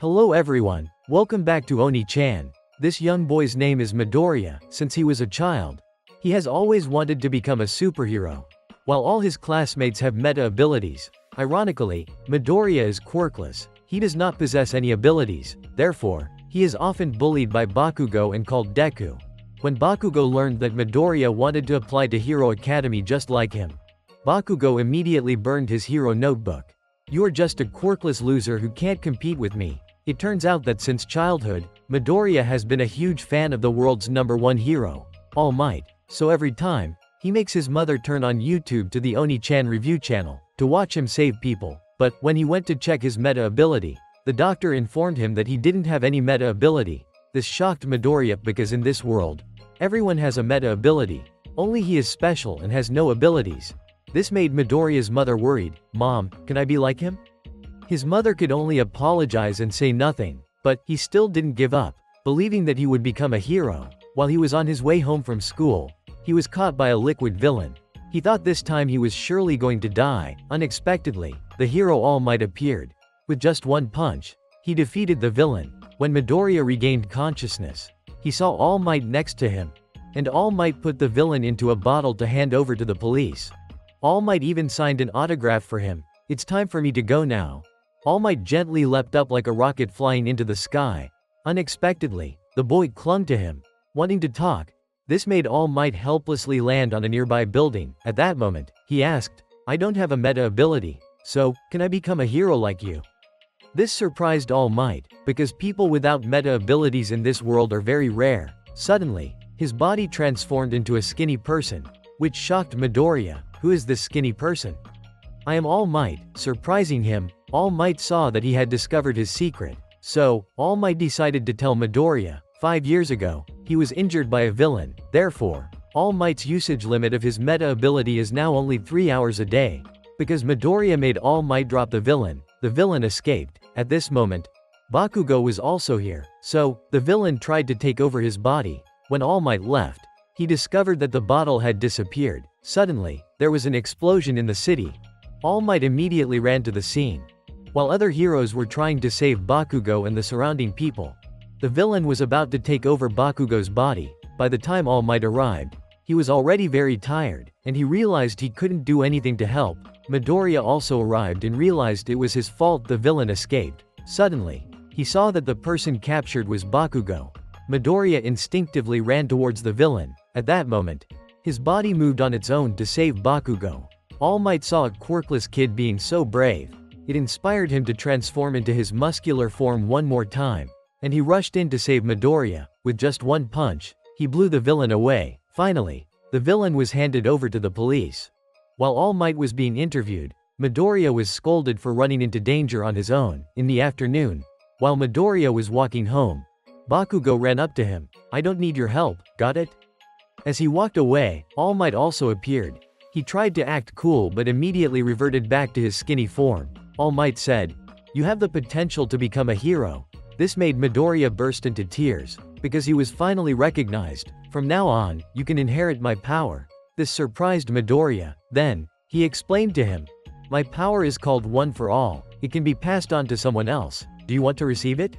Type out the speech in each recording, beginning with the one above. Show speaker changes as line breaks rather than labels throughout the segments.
Hello everyone, welcome back to Oni-chan. This young boy's name is Midoriya. Since he was a child, he has always wanted to become a superhero. While all his classmates have meta abilities, ironically, Midoriya is quirkless. He does not possess any abilities, therefore, he is often bullied by Bakugo and called Deku. When Bakugo learned that Midoriya wanted to apply to Hero Academy just like him, Bakugo immediately burned his hero notebook. "You are just a quirkless loser who can't compete with me." It turns out that since childhood, Midoriya has been a huge fan of the world's #1 hero, All Might, so every time, he makes his mother turn on YouTube to the Oni-chan review channel, to watch him save people. But, when he went to check his meta ability, the doctor informed him that he didn't have any meta ability. This shocked Midoriya because in this world, everyone has a meta ability, only he is special and has no abilities. This made Midoriya's mother worried. "Mom, can I be like him?" His mother could only apologize and say nothing, but he still didn't give up, believing that he would become a hero. While he was on his way home from school, he was caught by a liquid villain. He thought this time he was surely going to die. Unexpectedly, the hero All Might appeared. With just one punch, he defeated the villain. When Midoriya regained consciousness, he saw All Might next to him, and All Might put the villain into a bottle to hand over to the police. All Might even signed an autograph for him. "It's time for me to go now." All Might gently leapt up like a rocket flying into the sky. Unexpectedly, the boy clung to him, wanting to talk. This made All Might helplessly land on a nearby building. At that moment, he asked, "I don't have a meta ability, so, can I become a hero like you?" This surprised All Might, because people without meta abilities in this world are very rare. Suddenly, his body transformed into a skinny person, which shocked Midoriya. "Who is this skinny person?" "I am All Might." Surprising him, All Might saw that he had discovered his secret. So, All Might decided to tell Midoriya. 5 years ago, he was injured by a villain. Therefore, All Might's usage limit of his meta ability is now only 3 hours a day. Because Midoriya made All Might drop the villain escaped. At this moment, Bakugo was also here. So, the villain tried to take over his body. When All Might left, he discovered that the bottle had disappeared. Suddenly, there was an explosion in the city. All Might immediately ran to the scene. While other heroes were trying to save Bakugo and the surrounding people, the villain was about to take over Bakugo's body. By the time All Might arrived, he was already very tired, and he realized he couldn't do anything to help. Midoriya also arrived and realized it was his fault the villain escaped. Suddenly, he saw that the person captured was Bakugo. Midoriya instinctively ran towards the villain. At that moment, his body moved on its own to save Bakugo. All Might saw a quirkless kid being so brave. It inspired him to transform into his muscular form one more time, and he rushed in to save Midoriya. With just one punch, he blew the villain away. Finally, the villain was handed over to the police. While All Might was being interviewed, Midoriya was scolded for running into danger on his own. In the afternoon, while Midoriya was walking home, Bakugo ran up to him. "I don't need your help, got it?" As he walked away, All Might also appeared. He tried to act cool but immediately reverted back to his skinny form. All Might said, "You have the potential to become a hero." This made Midoriya burst into tears, because he was finally recognized. "From now on, you can inherit my power." This surprised Midoriya. Then, he explained to him, "My power is called One for All. It can be passed on to someone else. Do you want to receive it?"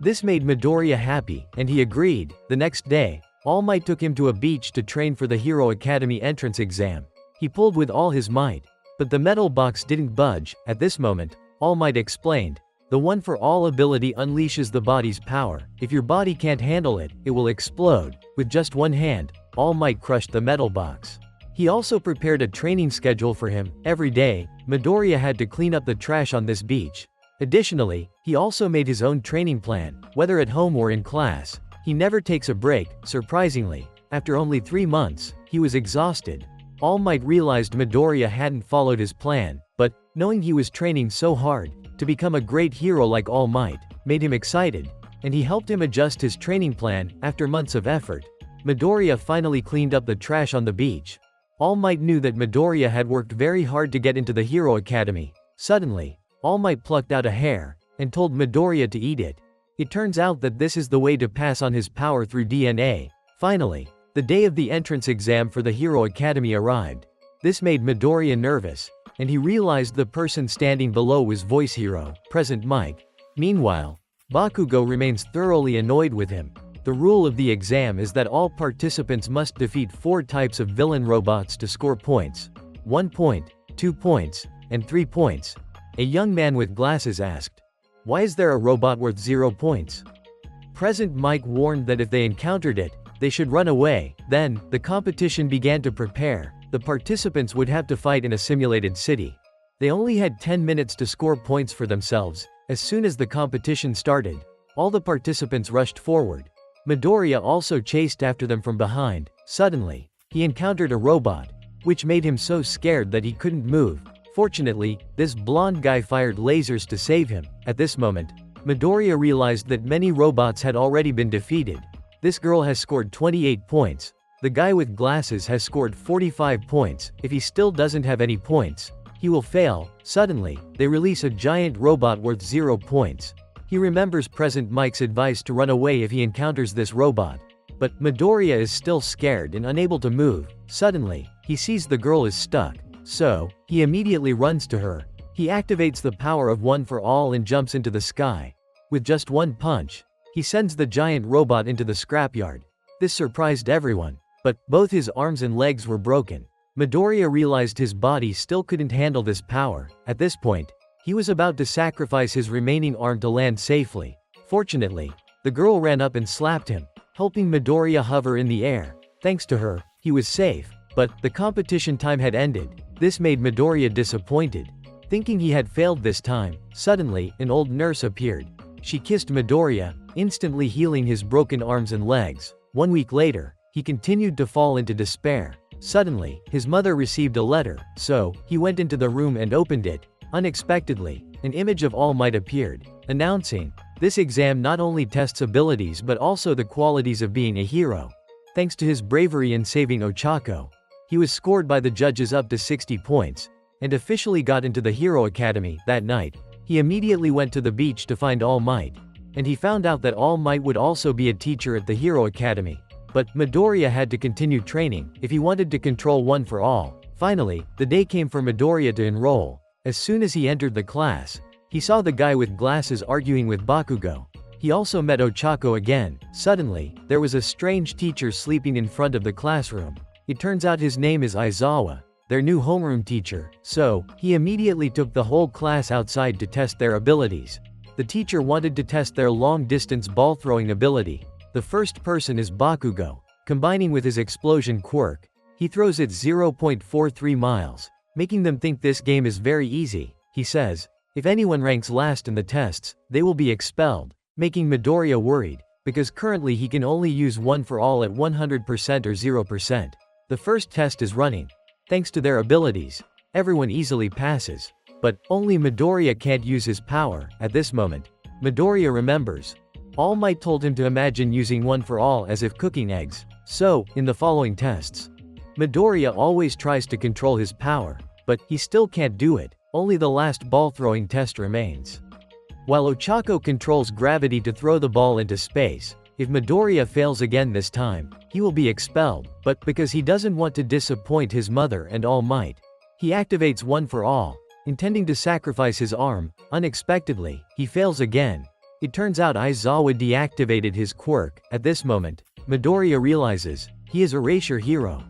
This made Midoriya happy, and he agreed. The next day, All Might took him to a beach to train for the Hero Academy entrance exam. He pulled with all his might, but the metal box didn't budge. At this moment, All Might explained, "The One for All ability unleashes the body's power. If your body can't handle it, it will explode." With just one hand, All Might crushed the metal box. He also prepared a training schedule for him. Every day, Midoriya had to clean up the trash on this beach. Additionally, he also made his own training plan, whether at home or in class. He never takes a break. Surprisingly, after only 3 months, he was exhausted. All Might realized Midoriya hadn't followed his plan, but, knowing he was training so hard to become a great hero like All Might, made him excited, and he helped him adjust his training plan. After months of effort, Midoriya finally cleaned up the trash on the beach. All Might knew that Midoriya had worked very hard to get into the Hero Academy. Suddenly, All Might plucked out a hair, and told Midoriya to eat it. It turns out that this is the way to pass on his power through DNA. Finally, the day of the entrance exam for the Hero Academy arrived. This made Midoriya nervous, and he realized the person standing below was Voice Hero, Present Mike. Meanwhile, Bakugo remains thoroughly annoyed with him. The rule of the exam is that all participants must defeat 4 types of villain robots to score points. 1 point, 2 points, and 3 points. A young man with glasses asked, "Why is there a robot worth 0 points?" Present Mike warned that if they encountered it, they should run away. Then, the competition began to prepare. The participants would have to fight in a simulated city. They only had 10 minutes to score points for themselves. As soon as the competition started, all the participants rushed forward. Midoriya also chased after them from behind. Suddenly, he encountered a robot, which made him so scared that he couldn't move. Fortunately, this blonde guy fired lasers to save him. At this moment, Midoriya realized that many robots had already been defeated. This girl has scored 28 points. The guy with glasses has scored 45 points. If he still doesn't have any points, he will fail. Suddenly, they release a giant robot worth 0 points. He remembers Present Mike's advice to run away if he encounters this robot. But Midoriya is still scared and unable to move. Suddenly, he sees the girl is stuck. So, he immediately runs to her. He activates the power of One for All and jumps into the sky. With just one punch, he sends the giant robot into the scrapyard. This surprised everyone, but both his arms and legs were broken. Midoriya realized his body still couldn't handle this power. At this point, he was about to sacrifice his remaining arm to land safely. Fortunately, the girl ran up and slapped him, helping Midoriya hover in the air. Thanks to her, he was safe. But the competition time had ended. This made Midoriya disappointed. Thinking he had failed this time, suddenly, an old nurse appeared. She kissed Midoriya, instantly healing his broken arms and legs. 1 week later, he continued to fall into despair. Suddenly, his mother received a letter, so he went into the room and opened it. Unexpectedly, an image of All Might appeared, announcing, "This exam not only tests abilities but also the qualities of being a hero." Thanks to his bravery in saving Ochako, he was scored by the judges up to 60 points, and officially got into the Hero Academy. That night, he immediately went to the beach to find All Might. And he found out that All Might would also be a teacher at the Hero Academy. But Midoriya had to continue training if he wanted to control One for All. Finally, the day came for Midoriya to enroll. As soon as he entered the class, he saw the guy with glasses arguing with Bakugo. He also met Ochako again. Suddenly, there was a strange teacher sleeping in front of the classroom. It turns out his name is Aizawa, their new homeroom teacher. So, he immediately took the whole class outside to test their abilities. The teacher wanted to test their long-distance ball-throwing ability. The first person is Bakugo. Combining with his explosion quirk, he throws it 0.43 miles, making them think this game is very easy. He says, if anyone ranks last in the tests, they will be expelled, making Midoriya worried, because currently he can only use One for All at 100% or 0%. The first test is running. Thanks to their abilities, everyone easily passes. But only Midoriya can't use his power. At this moment, Midoriya remembers. All Might told him to imagine using One for All as if cooking eggs. So, in the following tests, Midoriya always tries to control his power, but he still can't do it. Only the last ball-throwing test remains. While Ochako controls gravity to throw the ball into space, if Midoriya fails again this time, he will be expelled. But because he doesn't want to disappoint his mother and All Might, he activates One for All, intending to sacrifice his arm. Unexpectedly, he fails again. It turns out Aizawa deactivated his quirk. At this moment, Midoriya realizes he is Erasure Hero.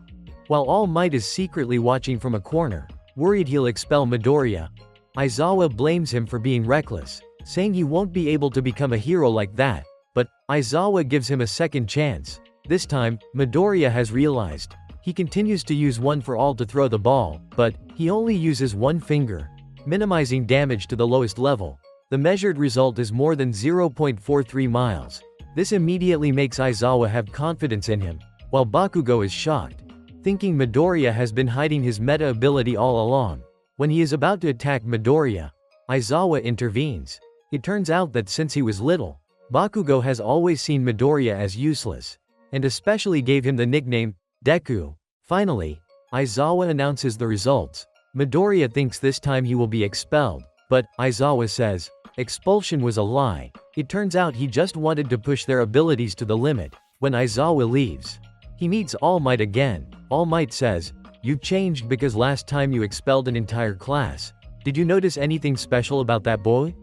While All Might is secretly watching from a corner, worried he'll expel Midoriya, Aizawa blames him for being reckless, saying he won't be able to become a hero like that. But Aizawa gives him a second chance. This time, Midoriya has realized. He continues to use One for All to throw the ball, but he only uses one finger, minimizing damage to the lowest level. The measured result is more than 0.43 miles. This immediately makes Aizawa have confidence in him, while Bakugo is shocked, thinking Midoriya has been hiding his meta ability all along. When he is about to attack Midoriya, Aizawa intervenes. It turns out that since he was little, Bakugo has always seen Midoriya as useless, and especially gave him the nickname, Deku. Finally, Aizawa announces the results. Midoriya thinks this time he will be expelled, but Aizawa says, expulsion was a lie. It turns out he just wanted to push their abilities to the limit. When Aizawa leaves, he meets All Might again. All Might says, "You've changed because last time you expelled an entire class. Did you notice anything special about that boy?"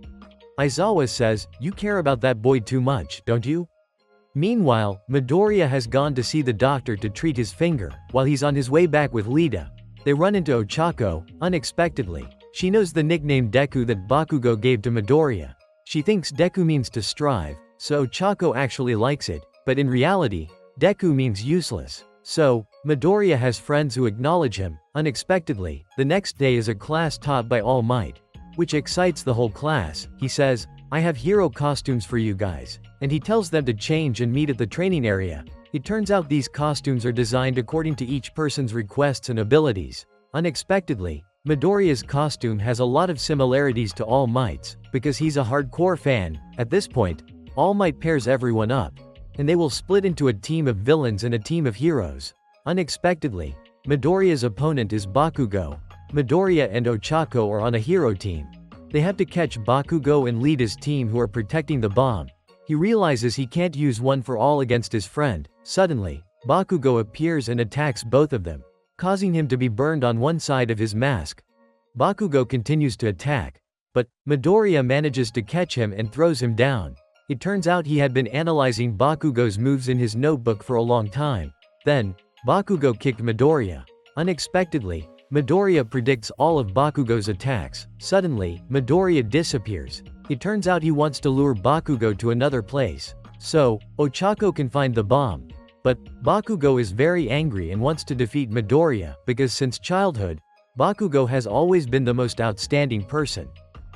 Aizawa says, "You care about that boy too much, don't you?" Meanwhile, Midoriya has gone to see the doctor to treat his finger. While he's on his way back with Lita, they run into Ochako, unexpectedly. She knows the nickname Deku that Bakugo gave to Midoriya. She thinks Deku means to strive, so Ochako actually likes it, but in reality, Deku means useless. So, Midoriya has friends who acknowledge him. Unexpectedly, the next day is a class taught by All Might, which excites the whole class. He says, "I have hero costumes for you guys," and he tells them to change and meet at the training area. It turns out these costumes are designed according to each person's requests and abilities. Unexpectedly, Midoriya's costume has a lot of similarities to All Might's, because he's a hardcore fan. At this point, All Might pairs everyone up, and they will split into a team of villains and a team of heroes. Unexpectedly, Midoriya's opponent is Bakugo. Midoriya and Ochako are on a hero team. They have to catch Bakugo and Lita's team who are protecting the bomb. He realizes he can't use one for all against his friend. Suddenly, Bakugo appears and attacks both of them, causing him to be burned on one side of his mask. Bakugo continues to attack, but Midoriya manages to catch him and throws him down. It turns out he had been analyzing Bakugo's moves in his notebook for a long time. Then, Bakugo kicked Midoriya. Unexpectedly, Midoriya predicts all of Bakugo's attacks. Suddenly, Midoriya disappears. It turns out he wants to lure Bakugo to another place, so Ochako can find the bomb. But Bakugo is very angry and wants to defeat Midoriya because since childhood, Bakugo has always been the most outstanding person,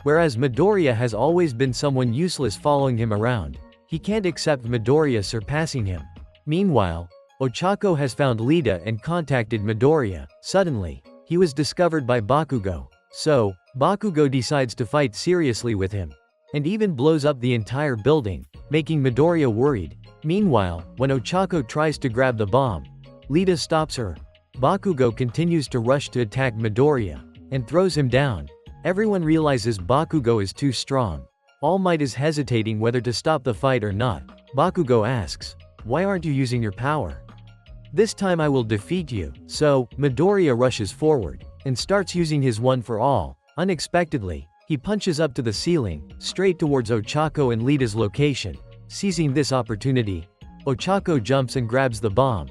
whereas Midoriya has always been someone useless following him around. He can't accept Midoriya surpassing him. Meanwhile, Ochako has found Lita and contacted Midoriya. Suddenly, he was discovered by Bakugo, so Bakugo decides to fight seriously with him, and even blows up the entire building, making Midoriya worried. Meanwhile, when Ochako tries to grab the bomb, Lita stops her. Bakugo continues to rush to attack Midoriya, and throws him down. Everyone realizes Bakugo is too strong. All Might is hesitating whether to stop the fight or not. Bakugo asks, "Why aren't you using your power? This time I will defeat you." So, Midoriya rushes forward, and starts using his one for all. Unexpectedly, he punches up to the ceiling, straight towards Ochako and Lita's location. Seizing this opportunity, Ochako jumps and grabs the bomb.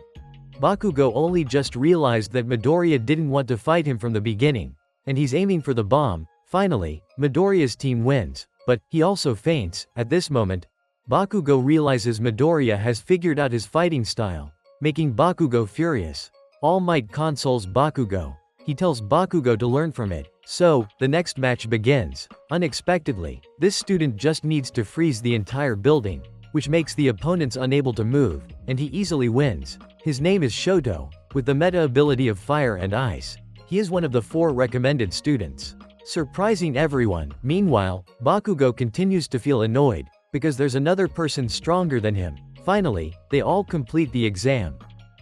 Bakugo only just realized that Midoriya didn't want to fight him from the beginning, and he's aiming for the bomb. Finally, Midoriya's team wins, but he also faints. At this moment, Bakugo realizes Midoriya has figured out his fighting style, making Bakugo furious. All Might consoles Bakugo. He tells Bakugo to learn from it. So, the next match begins. Unexpectedly, this student just needs to freeze the entire building, which makes the opponents unable to move, and he easily wins. His name is Shoto, with the meta ability of fire and ice. He is one of the 4 recommended students, surprising everyone. Meanwhile, Bakugo continues to feel annoyed, because there's another person stronger than him. Finally, they all complete the exam.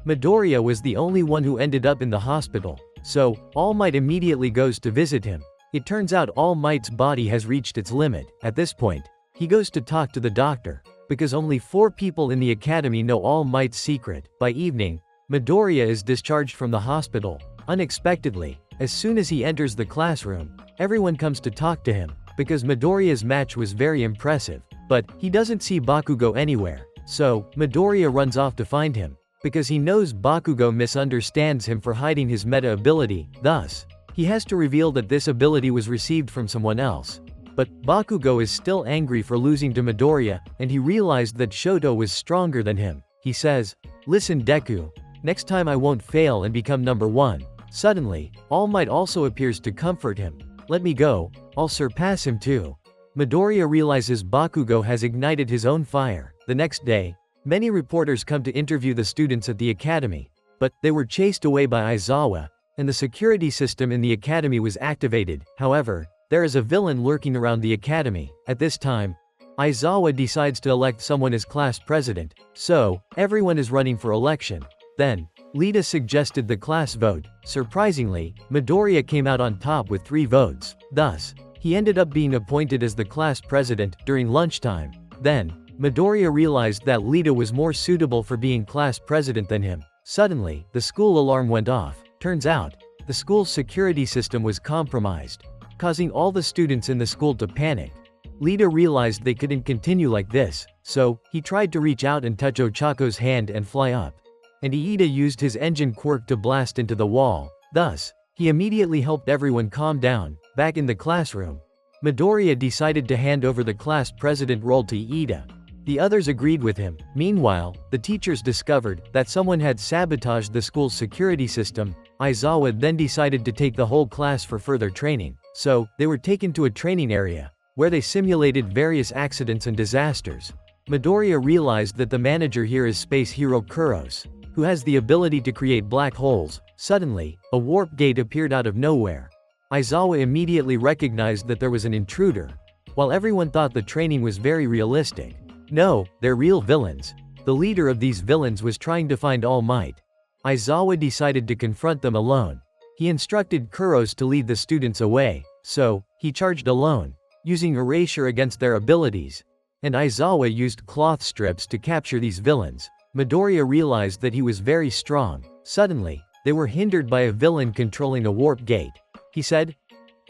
Midoriya was the only one who ended up in the hospital, so All Might immediately goes to visit him. It turns out All Might's body has reached its limit. At this point, he goes to talk to the doctor, because only 4 people in the academy know All Might's secret. By evening, Midoriya is discharged from the hospital. Unexpectedly, as soon as he enters the classroom, everyone comes to talk to him, because Midoriya's match was very impressive. But he doesn't see Bakugo anywhere, so Midoriya runs off to find him, because he knows Bakugo misunderstands him for hiding his meta ability. Thus, he has to reveal that this ability was received from someone else. But Bakugo is still angry for losing to Midoriya, and he realized that Shoto was stronger than him. He says, "Listen Deku, next time I won't fail and become number 1. Suddenly, All Might also appears to comfort him. "Let me go, I'll surpass him too." Midoriya realizes Bakugo has ignited his own fire. The next day, many reporters come to interview the students at the academy, but they were chased away by Aizawa, and the security system in the academy was activated. However, there is a villain lurking around the academy. At this time, Aizawa decides to elect someone as class president, so everyone is running for election. Then, Lita suggested the class vote. Surprisingly, Midoriya came out on top with 3 votes. Thus, he ended up being appointed as the class president during lunchtime. Then, Midoriya realized that Lita was more suitable for being class president than him. Suddenly, the school alarm went off. Turns out, the school's security system was compromised, causing all the students in the school to panic. Lita realized they couldn't continue like this, so he tried to reach out and touch Ochako's hand and fly up. And Iida used his engine quirk to blast into the wall. Thus, he immediately helped everyone calm down. Back in the classroom, Midoriya decided to hand over the class president role to Iida. The others agreed with him. Meanwhile, the teachers discovered that someone had sabotaged the school's security system. Aizawa then decided to take the whole class for further training. So, they were taken to a training area, where they simulated various accidents and disasters. Midoriya realized that the manager here is space hero Kuros, who has the ability to create black holes. Suddenly, a warp gate appeared out of nowhere. Aizawa immediately recognized that there was an intruder. While everyone thought the training was very realistic, no, they're real villains. The leader of these villains was trying to find All Might. Aizawa decided to confront them alone. He instructed Kuros to lead the students away, so he charged alone, using erasure against their abilities. And Aizawa used cloth strips to capture these villains. Midoriya realized that he was very strong. Suddenly, they were hindered by a villain controlling a warp gate. He said,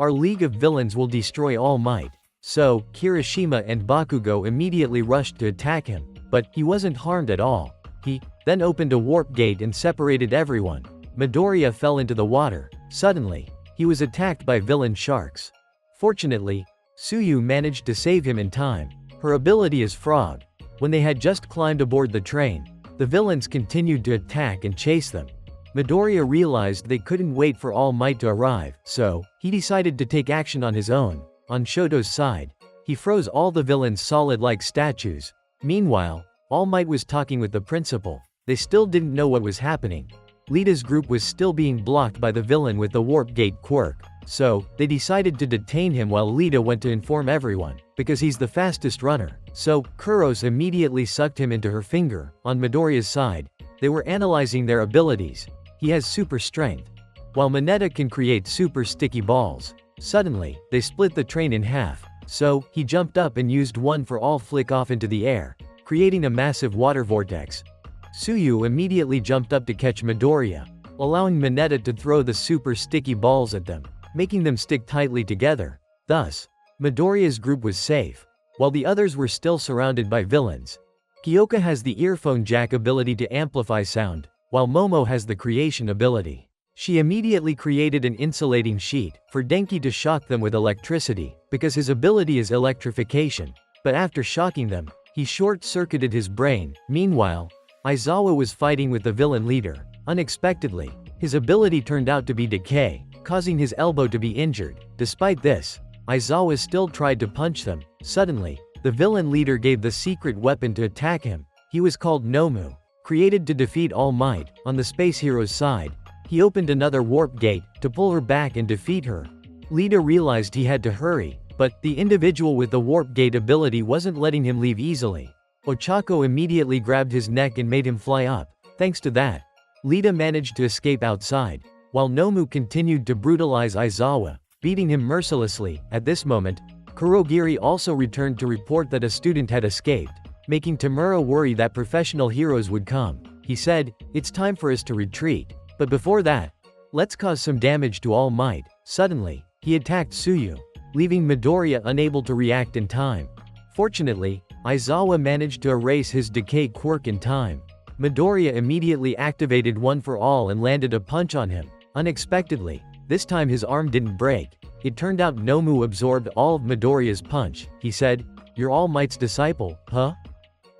"Our League of Villains will destroy All Might." So, Kirishima and Bakugo immediately rushed to attack him, but he wasn't harmed at all. He then opened a warp gate and separated everyone. Midoriya fell into the water. Suddenly, he was attacked by villain sharks. Fortunately, Tsuyu managed to save him in time. Her ability is Frog. When they had just climbed aboard the train, the villains continued to attack and chase them. Midoriya realized they couldn't wait for All Might to arrive, so he decided to take action on his own. On Shoto's side, he froze all the villains solid like statues. Meanwhile, All Might was talking with the principal. They still didn't know what was happening. Lita's group was still being blocked by the villain with the warp gate quirk, so they decided to detain him while Lita went to inform everyone, because he's the fastest runner. So, Kuros immediately sucked him into her finger. On Midoriya's side, they were analyzing their abilities. He has super strength, while Mineta can create super sticky balls. Suddenly, they split the train in half, so he jumped up and used one for all flick off into the air, creating a massive water vortex. Tsuyu immediately jumped up to catch Midoriya, allowing Mineta to throw the super sticky balls at them, making them stick tightly together. Thus, Midoriya's group was safe, while the others were still surrounded by villains. Kyoka has the earphone jack ability to amplify sound, while Momo has the creation ability. She immediately created an insulating sheet for Denki to shock them with electricity, because his ability is electrification. But after shocking them, he short-circuited his brain. Meanwhile, Aizawa was fighting with the villain leader. Unexpectedly, his ability turned out to be decay, causing his elbow to be injured. Despite this, Aizawa still tried to punch them. Suddenly, the villain leader gave the secret weapon to attack him. He was called Nomu, created to defeat All Might. On the space hero's side, he opened another warp gate to pull her back and defeat her. Lita realized he had to hurry, but the individual with the warp gate ability wasn't letting him leave easily. Ochako immediately grabbed his neck and made him fly up. Thanks to that, Lita managed to escape outside, while Nomu continued to brutalize Aizawa, beating him mercilessly. At this moment, Kurogiri also returned to report that a student had escaped, making Tamura worry that professional heroes would come. He said, "It's time for us to retreat. But before that, let's cause some damage to All Might." Suddenly, he attacked Tsuyu, leaving Midoriya unable to react in time. Fortunately, Aizawa managed to erase his decay quirk in time. Midoriya immediately activated One for All and landed a punch on him. Unexpectedly, this time his arm didn't break. It turned out Nomu absorbed all of Midoriya's punch. He said, "You're All Might's disciple, huh?"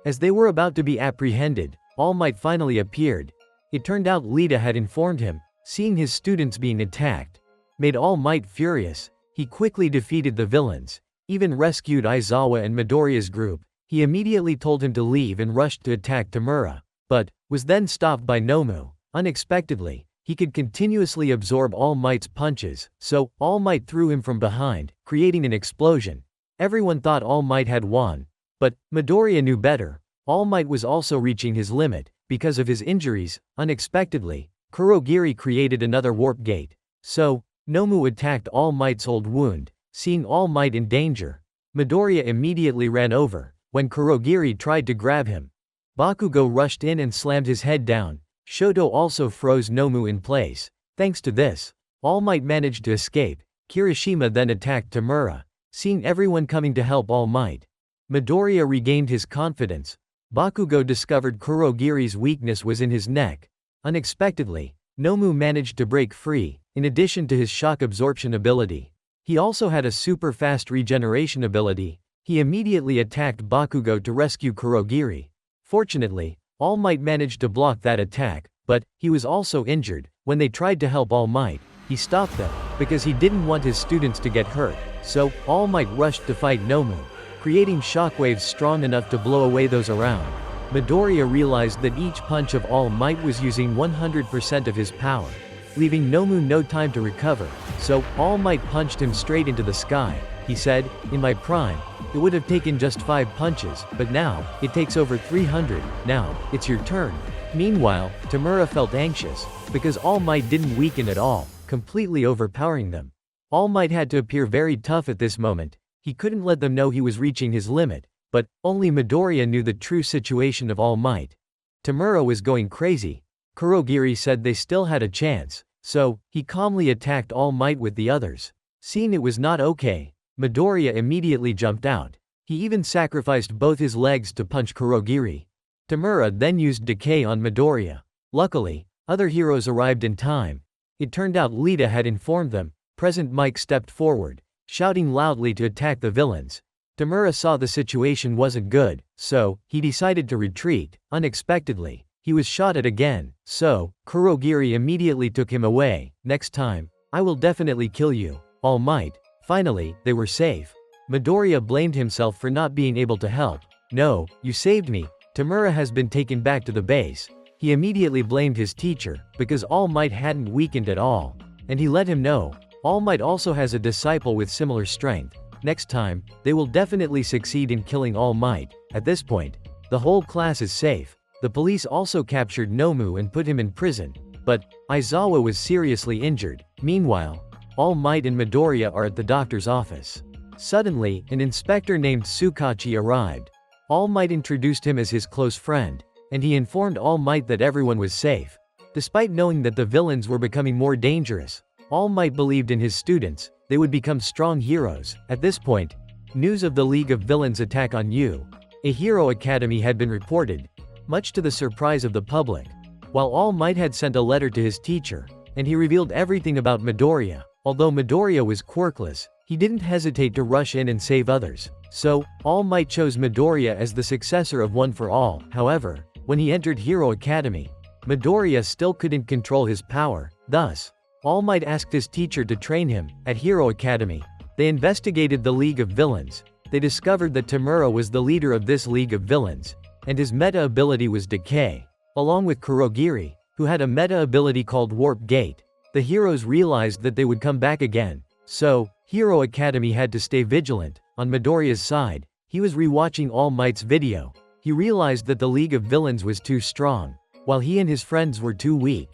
As they were about to be apprehended, All Might finally appeared. It turned out Lita had informed him. Seeing his students being attacked made All Might furious. He quickly defeated the villains, even rescued Aizawa and Midoriya's group. He immediately told him to leave and rushed to attack Tamura, but was then stopped by Nomu. Unexpectedly, he could continuously absorb All Might's punches, so All Might threw him from behind, creating an explosion. Everyone thought All Might had won, but Midoriya knew better. All Might was also reaching his limit. Because of his injuries, unexpectedly, Kurogiri created another warp gate. So, Nomu attacked All Might's old wound. Seeing All Might in danger, Midoriya immediately ran over. When Kurogiri tried to grab him, Bakugo rushed in and slammed his head down. Shoto also froze Nomu in place. Thanks to this, All Might managed to escape. Kirishima then attacked Tamura. Seeing everyone coming to help All Might, Midoriya regained his confidence. Bakugo discovered Kurogiri's weakness was in his neck. Unexpectedly, Nomu managed to break free, in addition to his shock absorption ability. He also had a super fast regeneration ability. He immediately attacked Bakugo to rescue Kurogiri. Fortunately, All Might managed to block that attack, but he was also injured. When they tried to help All Might, he stopped them, because he didn't want his students to get hurt, so All Might rushed to fight Nomu, creating shockwaves strong enough to blow away those around. Midoriya realized that each punch of All Might was using 100% of his power, leaving Nomu no time to recover, so All Might punched him straight into the sky. He said, "In my prime, it would have taken just 5 punches, but now, it takes over 300, now, it's your turn." Meanwhile, Tamura felt anxious, because All Might didn't weaken at all, completely overpowering them. All Might had to appear very tough at this moment. He couldn't let them know he was reaching his limit, but only Midoriya knew the true situation of All Might. Tamura was going crazy. Kurogiri said they still had a chance, so he calmly attacked All Might with the others. Seeing it was not okay, Midoriya immediately jumped out. He even sacrificed both his legs to punch Kurogiri. Tamura then used decay on Midoriya. Luckily, other heroes arrived in time. It turned out Lita had informed them. Present Mike stepped forward, shouting loudly to attack the villains. Tamura saw the situation wasn't good, so he decided to retreat. Unexpectedly, he was shot at again, so Kurogiri immediately took him away. "Next time, I will definitely kill you, All Might." Finally, they were safe. Midoriya blamed himself for not being able to help. "No, you saved me." Tamura has been taken back to the base. He immediately blamed his teacher, because All Might hadn't weakened at all. And he let him know, All Might also has a disciple with similar strength. Next time, they will definitely succeed in killing All Might. At this point, the whole class is safe. The police also captured Nomu and put him in prison. But Aizawa was seriously injured. Meanwhile, All Might and Midoriya are at the doctor's office. Suddenly, an inspector named Tsukachi arrived. All Might introduced him as his close friend, and he informed All Might that everyone was safe. Despite knowing that the villains were becoming more dangerous, All Might believed in his students. They would become strong heroes. At this point, news of the League of Villains attack on you, a hero academy had been reported, much to the surprise of the public. While All Might had sent a letter to his teacher, and he revealed everything about Midoriya. Although Midoriya was quirkless, he didn't hesitate to rush in and save others. So, All Might chose Midoriya as the successor of One for All. However, when he entered Hero Academy, Midoriya still couldn't control his power. Thus, All Might asked his teacher to train him. At Hero Academy, they investigated the League of Villains. They discovered that Tamura was the leader of this League of Villains, and his meta ability was Decay, along with Kurogiri, who had a meta ability called Warp Gate. The heroes realized that they would come back again, so Hero Academy had to stay vigilant. On Midoriya's side, he was rewatching All Might's video. He realized that the League of Villains was too strong, while he and his friends were too weak.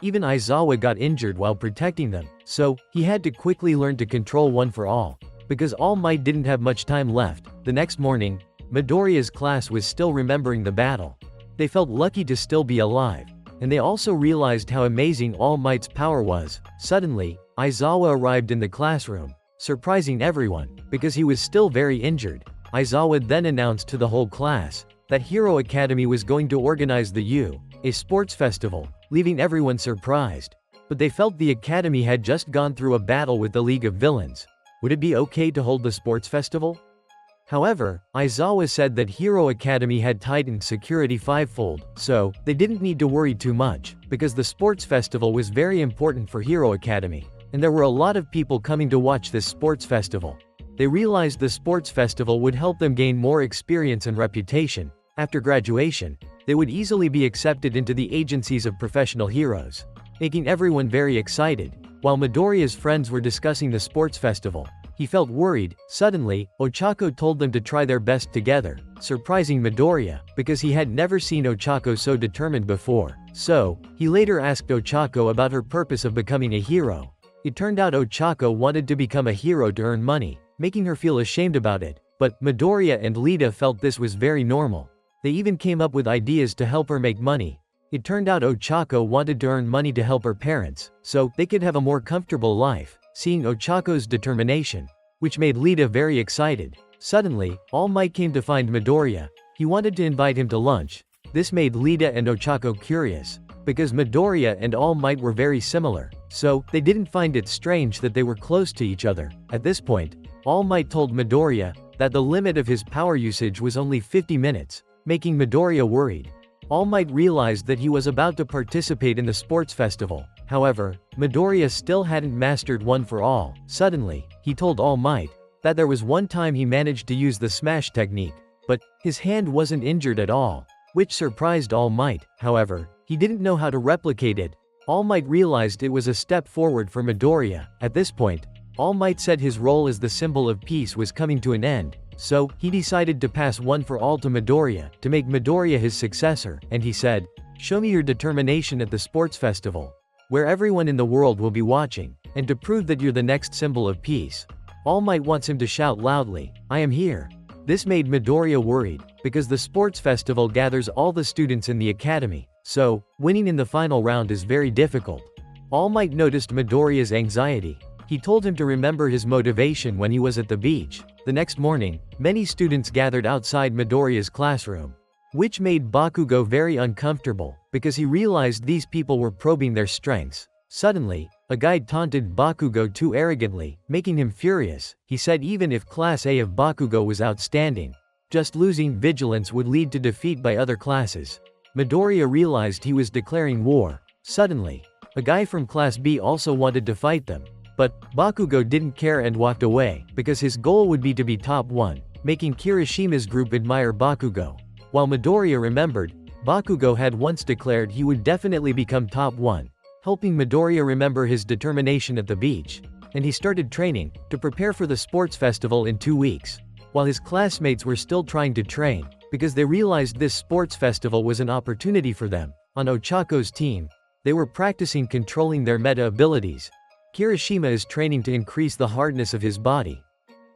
Even Aizawa got injured while protecting them, so he had to quickly learn to control One for All. Because All Might didn't have much time left, the next morning, Midoriya's class was still remembering the battle. They felt lucky to still be alive, and they also realized how amazing All Might's power was. Suddenly, Aizawa arrived in the classroom, surprising everyone, because he was still very injured. Aizawa then announced to the whole class that Hero Academy was going to organize the a sports festival, leaving everyone surprised. But they felt the academy had just gone through a battle with the League of Villains. Would it be okay to hold the sports festival? However, Aizawa said that Hero Academy had tightened security 5-fold, so they didn't need to worry too much, because the sports festival was very important for Hero Academy, and there were a lot of people coming to watch this sports festival. They realized the sports festival would help them gain more experience and reputation. After graduation, they would easily be accepted into the agencies of professional heroes, making everyone very excited. While Midoriya's friends were discussing the sports festival, he felt worried. Suddenly, Ochako told them to try their best together, surprising Midoriya, because he had never seen Ochako so determined before. So, he later asked Ochako about her purpose of becoming a hero. It turned out Ochako wanted to become a hero to earn money, making her feel ashamed about it. But Midoriya and Lita felt this was very normal. They even came up with ideas to help her make money. It turned out Ochako wanted to earn money to help her parents, so they could have a more comfortable life. Seeing Ochako's determination, which made Lita very excited. Suddenly, All Might came to find Midoriya. He wanted to invite him to lunch. This made Lita and Ochako curious, because Midoriya and All Might were very similar, so they didn't find it strange that they were close to each other. At this point, All Might told Midoriya that the limit of his power usage was only 50 minutes, making Midoriya worried. All Might realized that he was about to participate in the sports festival. However, Midoriya still hadn't mastered One for All. Suddenly, he told All Might that there was one time he managed to use the smash technique, but his hand wasn't injured at all, which surprised All Might. However, he didn't know how to replicate it. All Might realized it was a step forward for Midoriya. At this point, All Might said his role as the symbol of peace was coming to an end, so he decided to pass One for All to Midoriya to make Midoriya his successor, and he said, "Show me your determination at the sports festival, where everyone in the world will be watching, and to prove that you're the next symbol of peace." All Might wants him to shout loudly, "I am here." This made Midoriya worried, because the sports festival gathers all the students in the academy, so winning in the final round is very difficult. All Might noticed Midoriya's anxiety. He told him to remember his motivation when he was at the beach. The next morning, many students gathered outside Midoriya's classroom, which made Bakugo very uncomfortable, because he realized these people were probing their strengths. Suddenly, a guide taunted Bakugo too arrogantly, making him furious. He said even if Class A of Bakugo was outstanding, just losing vigilance would lead to defeat by other classes. Midoriya realized he was declaring war. Suddenly, a guy from Class B also wanted to fight them, but Bakugo didn't care and walked away, because his goal would be to be top 1, making Kirishima's group admire Bakugo. While Midoriya remembered, Bakugo had once declared he would definitely become top 1, helping Midoriya remember his determination at the beach, and he started training to prepare for the sports festival in 2 weeks. While his classmates were still trying to train, because they realized this sports festival was an opportunity for them. On Ochako's team, they were practicing controlling their meta abilities. Kirishima is training to increase the hardness of his body.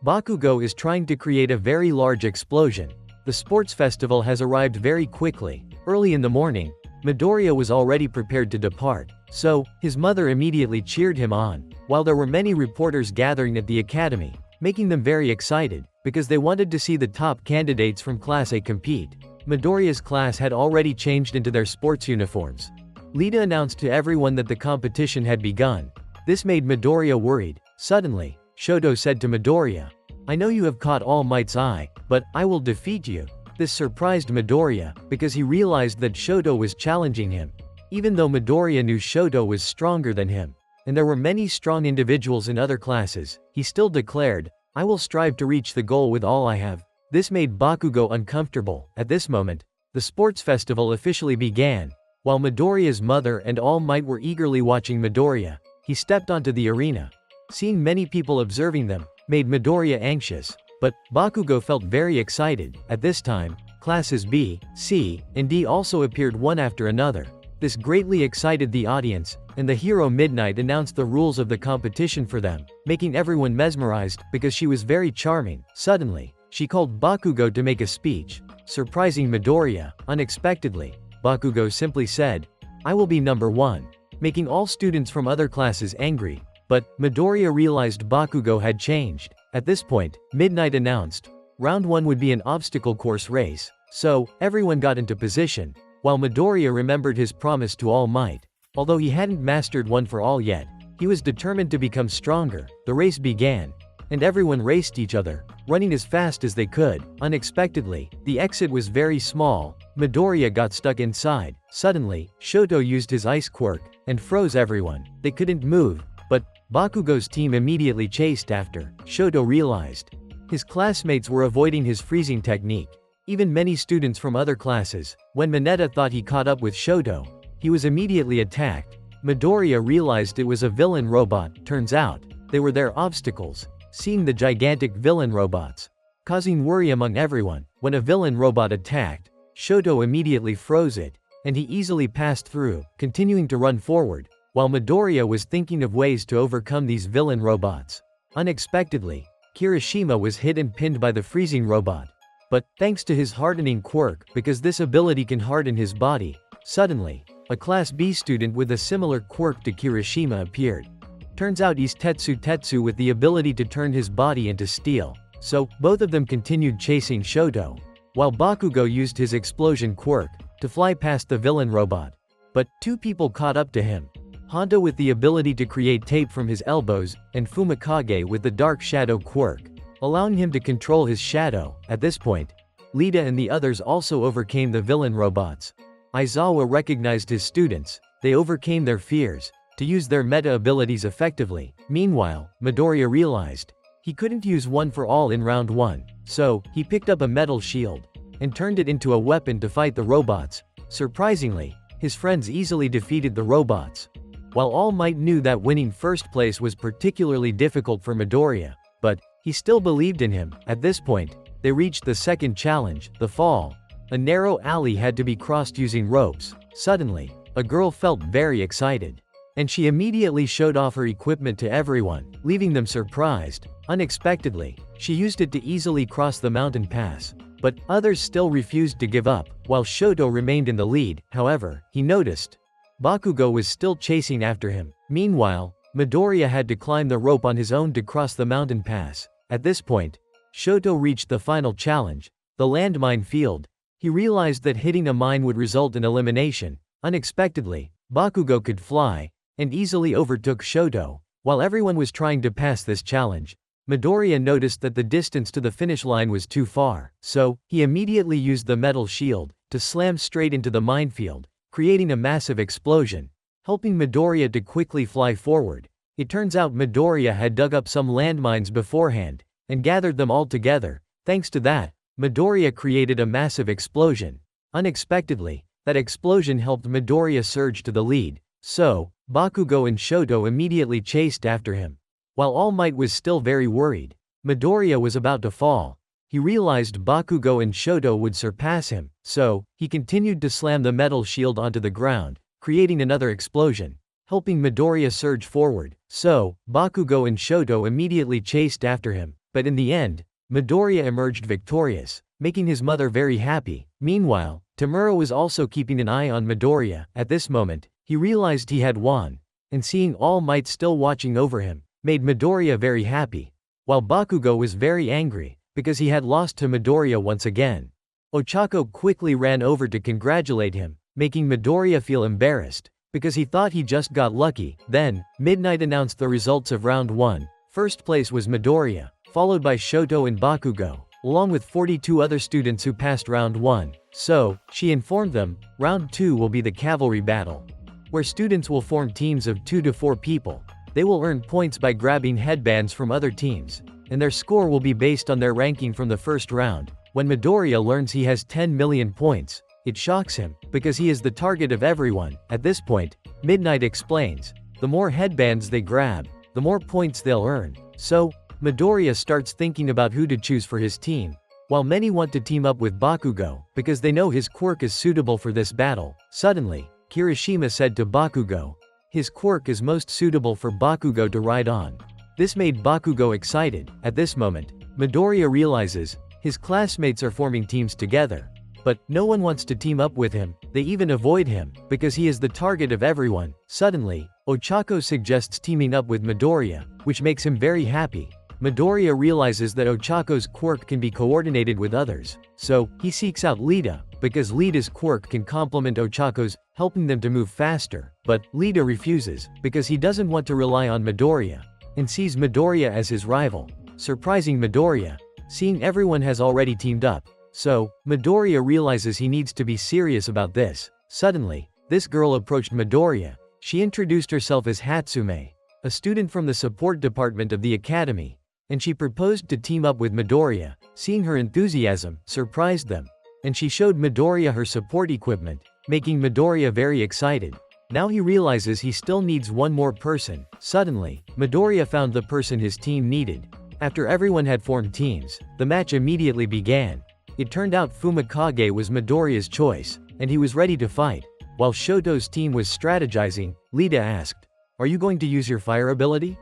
Bakugo is trying to create a very large explosion. The sports festival has arrived very quickly. Early in the morning, Midoriya was already prepared to depart, so his mother immediately cheered him on, while there were many reporters gathering at the academy, making them very excited, because they wanted to see the top candidates from Class A compete. Midoriya's class had already changed into their sports uniforms. Lita announced to everyone that the competition had begun. This made Midoriya worried. Suddenly, Shoto said to Midoriya, "I know you have caught All Might's eye, but I will defeat you." This surprised Midoriya, because he realized that Shoto was challenging him. Even though Midoriya knew Shoto was stronger than him, and there were many strong individuals in other classes, he still declared, "I will strive to reach the goal with all I have." This made Bakugo uncomfortable. At this moment, the sports festival officially began. While Midoriya's mother and All Might were eagerly watching Midoriya, he stepped onto the arena. Seeing many people observing them made Midoriya anxious, but Bakugo felt very excited. At this time, classes B, C, and D also appeared one after another. This greatly excited the audience, and the hero Midnight announced the rules of the competition for them, making everyone mesmerized, because she was very charming. Suddenly, she called Bakugo to make a speech, surprising Midoriya. Unexpectedly, Bakugo simply said, "I will be number 1, making all students from other classes angry. But Midoriya realized Bakugo had changed. At this point, Midnight announced, round 1 would be an obstacle course race, so everyone got into position, while Midoriya remembered his promise to All Might. Although he hadn't mastered One for All yet, he was determined to become stronger. The race began, and everyone raced each other, running as fast as they could. Unexpectedly, the exit was very small. Midoriya got stuck inside. Suddenly, Shoto used his ice quirk and froze everyone. They couldn't move, but Bakugo's team immediately chased after. Shoto realized his classmates were avoiding his freezing technique, even many students from other classes. When Mineta thought he caught up with Shoto, he was immediately attacked. Midoriya realized it was a villain robot. Turns out, they were their obstacles. Seeing the gigantic villain robots, causing worry among everyone. When a villain robot attacked, Shoto immediately froze it, and he easily passed through, continuing to run forward, while Midoriya was thinking of ways to overcome these villain robots. Unexpectedly, Kirishima was hit and pinned by the freezing robot. But, thanks to his hardening quirk, because this ability can harden his body, suddenly, a Class B student with a similar quirk to Kirishima appeared. Turns out he's Tetsu with the ability to turn his body into steel. So, both of them continued chasing Shoto, while Bakugo used his explosion quirk to fly past the villain robot. But, two people caught up to him. Honda with the ability to create tape from his elbows, and Fumikage with the dark shadow quirk, allowing him to control his shadow. At this point, Lita and the others also overcame the villain robots. Aizawa recognized his students. They overcame their fears to use their meta abilities effectively. Meanwhile, Midoriya realized he couldn't use one for all in round 1, so he picked up a metal shield and turned it into a weapon to fight the robots. Surprisingly, his friends easily defeated the robots. While All Might knew that winning first place was particularly difficult for Midoriya, but he still believed in him. At this point, they reached the second challenge, the fall. A narrow alley had to be crossed using ropes. Suddenly, a girl felt very excited, and she immediately showed off her equipment to everyone, leaving them surprised. Unexpectedly, she used it to easily cross the mountain pass. But others still refused to give up, while Shoto remained in the lead. However, he noticed Bakugo was still chasing after him. Meanwhile, Midoriya had to climb the rope on his own to cross the mountain pass. At this point, Shoto reached the final challenge, the landmine field. He realized that hitting a mine would result in elimination. Unexpectedly, Bakugo could fly, and easily overtook Shoto. While everyone was trying to pass this challenge, Midoriya noticed that the distance to the finish line was too far, so he immediately used the metal shield to slam straight into the minefield, creating a massive explosion, helping Midoriya to quickly fly forward. It turns out Midoriya had dug up some landmines beforehand and gathered them all together. Thanks to that, Midoriya created a massive explosion. Unexpectedly, that explosion helped Midoriya surge to the lead, so Bakugo and Shoto immediately chased after him. While All Might was still very worried, Midoriya was about to fall. He realized Bakugo and Shoto would surpass him, so he continued to slam the metal shield onto the ground, creating another explosion, helping Midoriya surge forward. So, Bakugo and Shoto immediately chased after him, but in the end, Midoriya emerged victorious, making his mother very happy. Meanwhile, Tamura was also keeping an eye on Midoriya. At this moment, he realized he had won, and seeing All Might still watching over him made Midoriya very happy, while Bakugo was very angry because he had lost to Midoriya once again. Ochako quickly ran over to congratulate him, making Midoriya feel embarrassed because he thought he just got lucky. Then, Midnight announced the results of round 1. First place was Midoriya, followed by Shoto and Bakugo, along with 42 other students who passed round 1. So, she informed them, round 2 will be the cavalry battle, where students will form teams of 2 to 4 people. They will earn points by grabbing headbands from other teams, and their score will be based on their ranking from the first round. When Midoriya learns he has 10 million points, it shocks him, because he is the target of everyone. At this point, Midnight explains, the more headbands they grab, the more points they'll earn. So, Midoriya starts thinking about who to choose for his team. While many want to team up with Bakugo, because they know his quirk is suitable for this battle, suddenly, Kirishima said to Bakugo, his quirk is most suitable for Bakugo to ride on. This made Bakugo excited. At this moment, Midoriya realizes his classmates are forming teams together. But no one wants to team up with him. They even avoid him, because he is the target of everyone. Suddenly, Ochako suggests teaming up with Midoriya, which makes him very happy. Midoriya realizes that Ochako's quirk can be coordinated with others. So, he seeks out Lita, because Lita's quirk can complement Ochako's, helping them to move faster. But Lita refuses, because he doesn't want to rely on Midoriya, and sees Midoriya as his rival, surprising Midoriya, seeing everyone has already teamed up. So, Midoriya realizes he needs to be serious about this. Suddenly, this girl approached Midoriya. She introduced herself as Hatsume, a student from the support department of the academy, and she proposed to team up with Midoriya. Seeing her enthusiasm surprised them, and she showed Midoriya her support equipment, making Midoriya very excited. Now he realizes he still needs one more person. Suddenly, Midoriya found the person his team needed. After everyone had formed teams, the match immediately began. It turned out Fumikage was Midoriya's choice, and he was ready to fight. While Shoto's team was strategizing, Lita asked, "Are you going to use your fire ability?"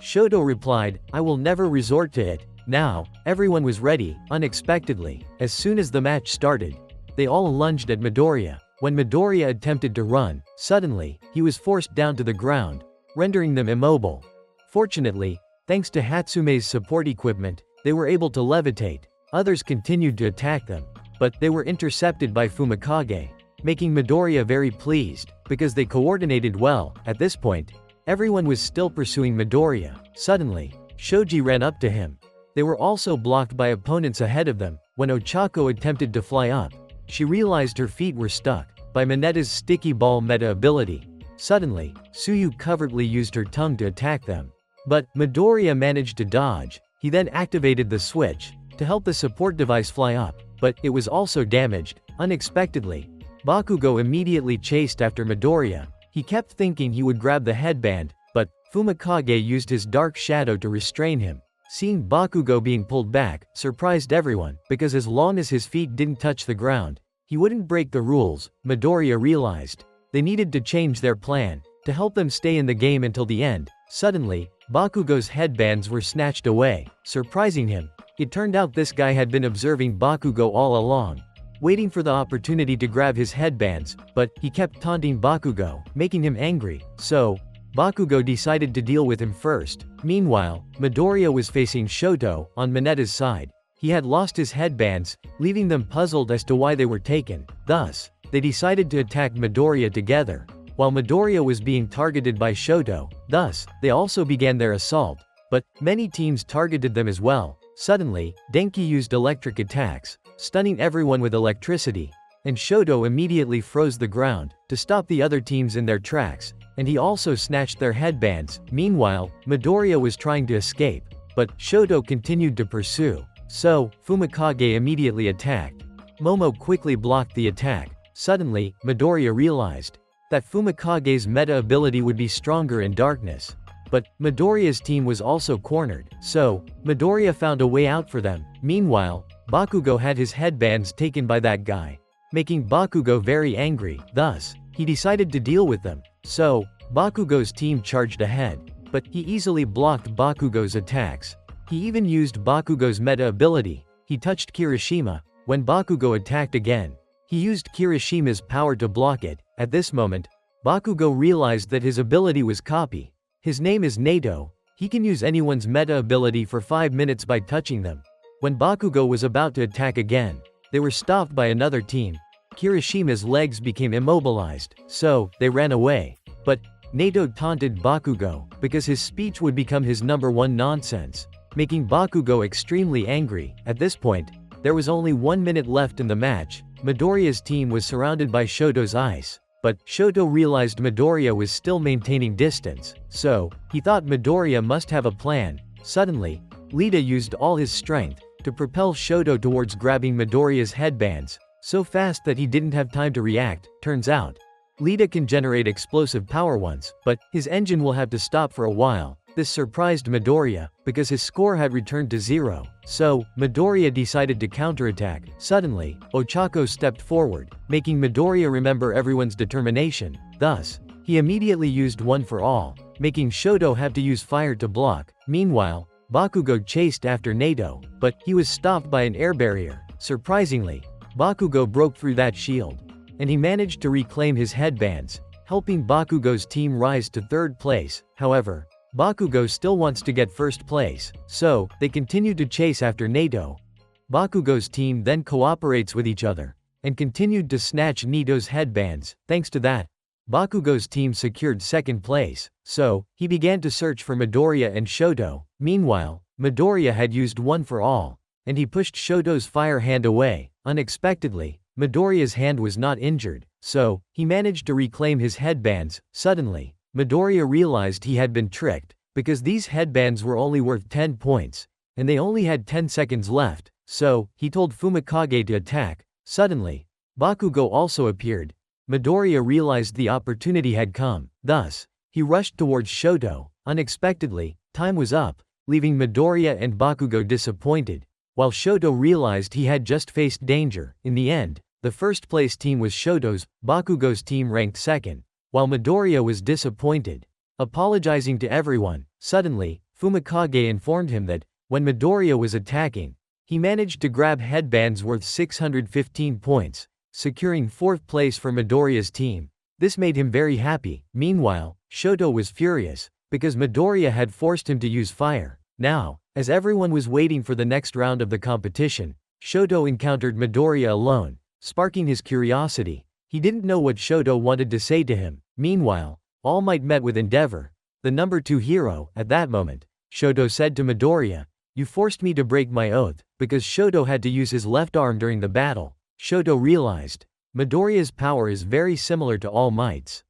Shoto replied, "I will never resort to it." Now, everyone was ready. Unexpectedly, as soon as the match started, they all lunged at Midoriya. When Midoriya attempted to run, suddenly, he was forced down to the ground, rendering them immobile. Fortunately, thanks to Hatsume's support equipment, they were able to levitate. Others continued to attack them, but they were intercepted by Fumikage, making Midoriya very pleased, because they coordinated well. At this point, everyone was still pursuing Midoriya. Suddenly, Shoji ran up to him. They were also blocked by opponents ahead of them. When Ochako attempted to fly up, she realized her feet were stuck by Mineta's sticky ball meta ability. Suddenly, Tsuyu covertly used her tongue to attack them. But Midoriya managed to dodge. He then activated the switch to help the support device fly up, but it was also damaged. Unexpectedly, Bakugo immediately chased after Midoriya. He kept thinking he would grab the headband, but Fumikage used his dark shadow to restrain him. Seeing Bakugo being pulled back surprised everyone, because as long as his feet didn't touch the ground, he wouldn't break the rules. Midoriya realized they needed to change their plan to help them stay in the game until the end. Suddenly, Bakugo's headbands were snatched away, surprising him. It turned out this guy had been observing Bakugo all along, waiting for the opportunity to grab his headbands, but he kept taunting Bakugo, making him angry. So, Bakugo decided to deal with him first. Meanwhile, Midoriya was facing Shoto on Mineta's side. He had lost his headbands, leaving them puzzled as to why they were taken. Thus, they decided to attack Midoriya together. While Midoriya was being targeted by Shoto, thus, they also began their assault. But many teams targeted them as well. Suddenly, Denki used electric attacks, stunning everyone with electricity, and Shoto immediately froze the ground to stop the other teams in their tracks, and he also snatched their headbands. Meanwhile, Midoriya was trying to escape, but Shoto continued to pursue. So, Fumikage immediately attacked. Momo quickly blocked the attack. Suddenly, Midoriya realized that Fumikage's meta ability would be stronger in darkness. But Midoriya's team was also cornered, so Midoriya found a way out for them. Meanwhile, Bakugo had his headbands taken by that guy, making Bakugo very angry. Thus, he decided to deal with them. So, Bakugo's team charged ahead, but he easily blocked Bakugo's attacks. He even used Bakugo's meta ability. He touched Kirishima. When Bakugo attacked again, he used Kirishima's power to block it. At this moment, Bakugo realized that his ability was copy. His name is Nato. He can use anyone's meta ability for 5 minutes by touching them. When Bakugo was about to attack again, they were stopped by another team. Kirishima's legs became immobilized, so they ran away. But Nato taunted Bakugo because his speech would become his #1 nonsense, making Bakugo extremely angry. At this point, there was only 1 minute left in the match. Midoriya's team was surrounded by Shoto's ice. But Shoto realized Midoriya was still maintaining distance, so he thought Midoriya must have a plan. Suddenly, Lita used all his strength to propel Shoto towards grabbing Midoriya's headbands, so fast that he didn't have time to react. Turns out, Lita can generate explosive power once, but his engine will have to stop for a while. This surprised Midoriya, because his score had returned to 0. So, Midoriya decided to counterattack. Suddenly, Ochako stepped forward, making Midoriya remember everyone's determination. Thus, he immediately used One for All, making Shoto have to use fire to block. Meanwhile, Bakugo chased after Nato, but he was stopped by an air barrier. Surprisingly, Bakugo broke through that shield, and he managed to reclaim his headbands, helping Bakugo's team rise to 3rd place. However, Bakugo still wants to get 1st place, so they continue to chase after Nato. Bakugo's team then cooperates with each other, and continued to snatch Nito's headbands. Thanks to that, Bakugo's team secured 2nd place, so he began to search for Midoriya and Shoto. Meanwhile, Midoriya had used One for All, and he pushed Shoto's fire hand away. Unexpectedly, Midoriya's hand was not injured, so he managed to reclaim his headbands. Suddenly, Midoriya realized he had been tricked, because these headbands were only worth 10 points, and they only had 10 seconds left, so he told Fumikage to attack. Suddenly, Bakugo also appeared. Midoriya realized the opportunity had come, thus, he rushed towards Shoto. Unexpectedly, time was up, leaving Midoriya and Bakugo disappointed, while Shoto realized he had just faced danger. In the end, the 1st place team was Shoto's. Bakugo's team ranked 2nd. While Midoriya was disappointed, apologizing to everyone. Suddenly, Fumikage informed him that, when Midoriya was attacking, he managed to grab headbands worth 615 points, securing 4th place for Midoriya's team. This made him very happy. Meanwhile, Shoto was furious, because Midoriya had forced him to use fire. Now, as everyone was waiting for the next round of the competition, Shoto encountered Midoriya alone, sparking his curiosity. He didn't know what Shoto wanted to say to him. Meanwhile, All Might met with Endeavor, the number 2 hero. At that moment, Shoto said to Midoriya, "You forced me to break my oath," because Shoto had to use his left arm during the battle. Shoto realized, Midoriya's power is very similar to All Might's.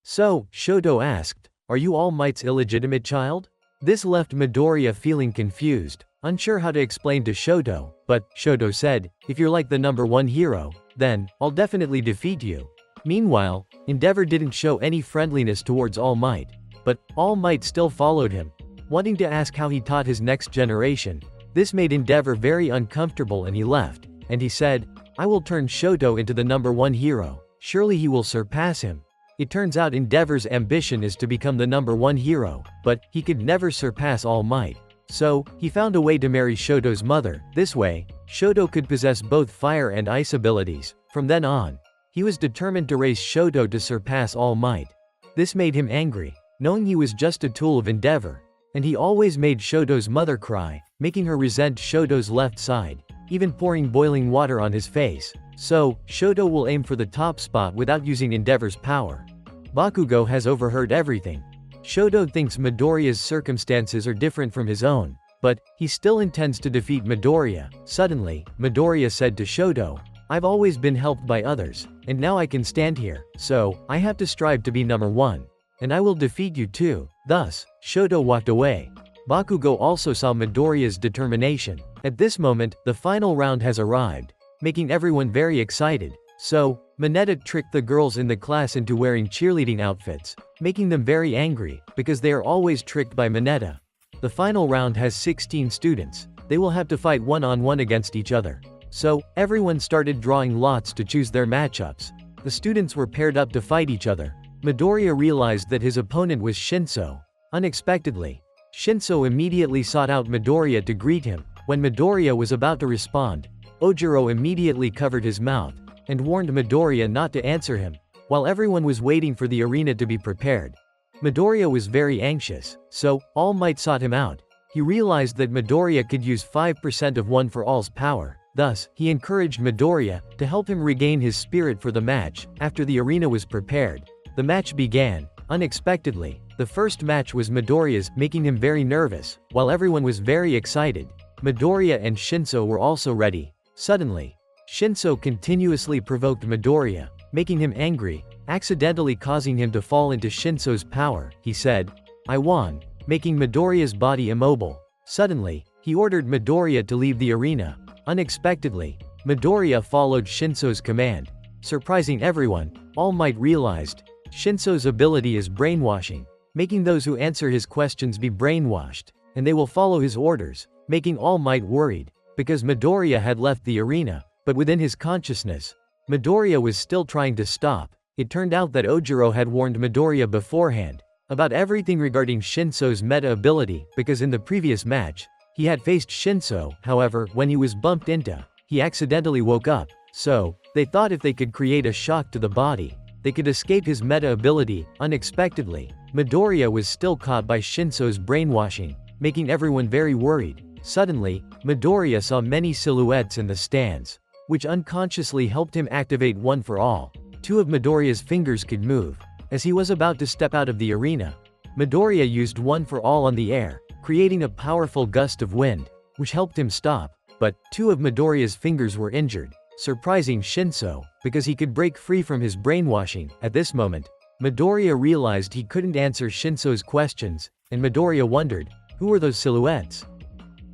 So, Shoto asked, "Are you All Might's illegitimate child?" This left Midoriya feeling confused, unsure how to explain to Shoto, but Shoto said, "If you're like the number 1 hero, then I'll definitely defeat you." Meanwhile, Endeavor didn't show any friendliness towards All Might, but All Might still followed him, wanting to ask how he taught his next generation. This made Endeavor very uncomfortable and he left, and he said, "I will turn Shoto into the number 1 hero. Surely he will surpass him." It turns out Endeavor's ambition is to become the number 1 hero, but he could never surpass All Might. So, he found a way to marry Shoto's mother. This way, Shoto could possess both fire and ice abilities. From then on, he was determined to raise Shoto to surpass All Might. This made him angry, knowing he was just a tool of Endeavor, and he always made Shoto's mother cry, making her resent Shoto's left side, even pouring boiling water on his face. So, Shoto will aim for the top spot without using Endeavor's power. Bakugo has overheard everything. Shoto thinks Midoriya's circumstances are different from his own, but he still intends to defeat Midoriya. Suddenly, Midoriya said to Shoto, "I've always been helped by others, and now I can stand here, so I have to strive to be number 1. And I will defeat you too." Thus, Shoto walked away. Bakugo also saw Midoriya's determination. At this moment, the final round has arrived, making everyone very excited. So, Mineta tricked the girls in the class into wearing cheerleading outfits, making them very angry, because they are always tricked by Mineta. The final round has 16 students. They will have to fight one-on-one against each other. So, everyone started drawing lots to choose their matchups. The students were paired up to fight each other. Midoriya realized that his opponent was Shinso. Unexpectedly, Shinso immediately sought out Midoriya to greet him. When Midoriya was about to respond, Ojiro immediately covered his mouth and warned Midoriya not to answer him, while everyone was waiting for the arena to be prepared. Midoriya was very anxious, so All Might sought him out. He realized that Midoriya could use 5% of One for All's power. Thus, he encouraged Midoriya to help him regain his spirit for the match. After the arena was prepared, the match began. Unexpectedly, the first match was Midoriya's, making him very nervous, while everyone was very excited. Midoriya and Shinso were also ready. Suddenly, Shinso continuously provoked Midoriya, making him angry, accidentally causing him to fall into Shinso's power. He said, "I won," making Midoriya's body immobile. Suddenly, he ordered Midoriya to leave the arena. Unexpectedly, Midoriya followed Shinso's command. Surprising everyone, All Might realized Shinso's ability is brainwashing, making those who answer his questions be brainwashed, and they will follow his orders, making All Might worried, because Midoriya had left the arena. But within his consciousness, Midoriya was still trying to stop. It turned out that Ojiro had warned Midoriya beforehand about everything regarding Shinso's meta ability, because in the previous match, he had faced Shinso. However, when he was bumped into, he accidentally woke up. So, they thought if they could create a shock to the body, they could escape his meta ability. Unexpectedly, Midoriya was still caught by Shinso's brainwashing, making everyone very worried. Suddenly, Midoriya saw many silhouettes in the stands, which unconsciously helped him activate One for All. 2 of Midoriya's fingers could move. As he was about to step out of the arena, Midoriya used One for All on the air, creating a powerful gust of wind, which helped him stop. But 2 of Midoriya's fingers were injured, surprising Shinso, because he could break free from his brainwashing. At this moment, Midoriya realized he couldn't answer Shinso's questions, and Midoriya wondered, who were those silhouettes?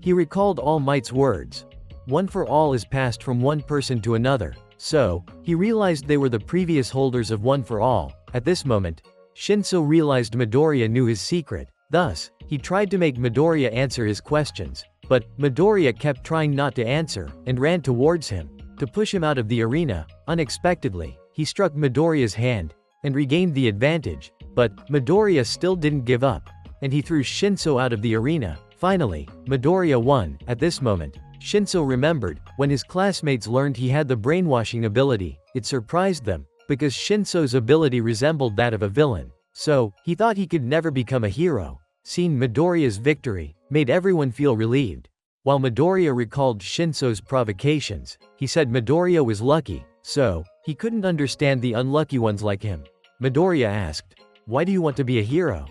He recalled All Might's words. One for All is passed from one person to another. So, he realized they were the previous holders of One for All. At this moment, Shinso realized Midoriya knew his secret. Thus, he tried to make Midoriya answer his questions. But, Midoriya kept trying not to answer, and ran towards him, to push him out of the arena. Unexpectedly, he struck Midoriya's hand, and regained the advantage. But, Midoriya still didn't give up, and he threw Shinso out of the arena. Finally, Midoriya won. At this moment, Shinso remembered, when his classmates learned he had the brainwashing ability, it surprised them. because Shinso's ability resembled that of a villain. So, he thought he could never become a hero. Seeing Midoriya's victory made everyone feel relieved. While Midoriya recalled Shinso's provocations, he said Midoriya was lucky, so he couldn't understand the unlucky ones like him. Midoriya asked, "Why do you want to be a hero?"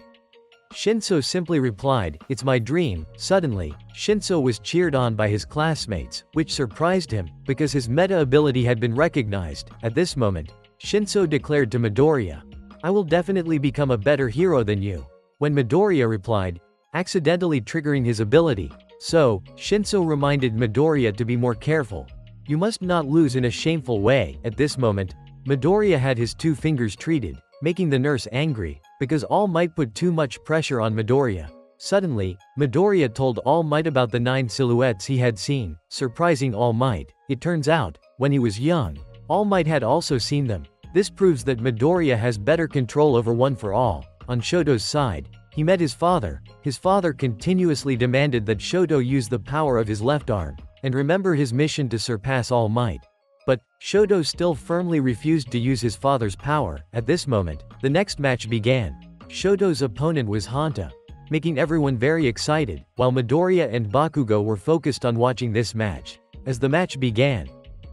Shinso simply replied, "It's my dream." Suddenly, Shinso was cheered on by his classmates, which surprised him, because his meta ability had been recognized. At this moment, Shinso declared to Midoriya, "I will definitely become a better hero than you." When Midoriya replied, accidentally triggering his ability. So, Shinso reminded Midoriya to be more careful. "You must not lose in a shameful way." At this moment, Midoriya had his 2 fingers treated, making the nurse angry, because All Might put too much pressure on Midoriya. Suddenly, Midoriya told All Might about the 9 silhouettes he had seen, surprising All Might. It turns out, when he was young, All Might had also seen them. This proves that Midoriya has better control over One for All. On Shoto's side, he met his father. His father continuously demanded that Shoto use the power of his left arm, and remember his mission to surpass All Might. But, Shoto still firmly refused to use his father's power. At this moment, the next match began. Shoto's opponent was Hanta, making everyone very excited, while Midoriya and Bakugo were focused on watching this match. As the match began,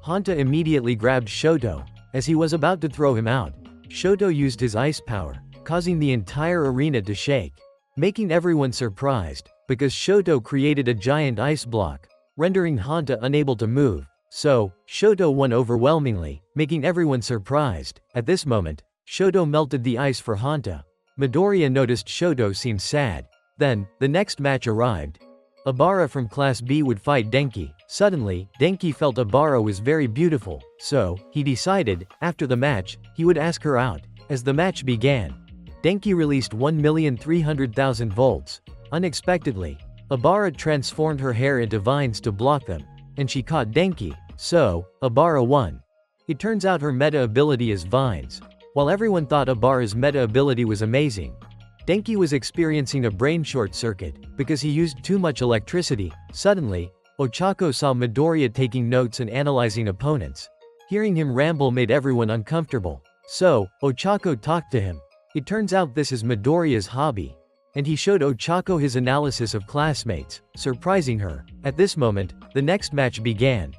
Hanta immediately grabbed Shoto. As he was about to throw him out, Shoto used his ice power, causing the entire arena to shake, making everyone surprised, because Shoto created a giant ice block, rendering Hanta unable to move. So, Shoto won overwhelmingly, making everyone surprised. At this moment, Shoto melted the ice for Hanta. Midoriya noticed Shoto seemed sad. Then, the next match arrived. Abara from Class B would fight Denki. Suddenly, Denki felt Abara was very beautiful, so, he decided, after the match, he would ask her out. As the match began, Denki released 1,300,000 volts. Unexpectedly, Abara transformed her hair into vines to block them, and she caught Denki. So, Abara won. It turns out her meta ability is vines. While everyone thought Abara's meta ability was amazing, Denki was experiencing a brain short circuit, because he used too much electricity. Suddenly, Ochako saw Midoriya taking notes and analyzing opponents. Hearing him ramble made everyone uncomfortable. So, Ochako talked to him. It turns out this is Midoriya's hobby, and he showed Ochako his analysis of classmates, surprising her. At this moment, the next match began.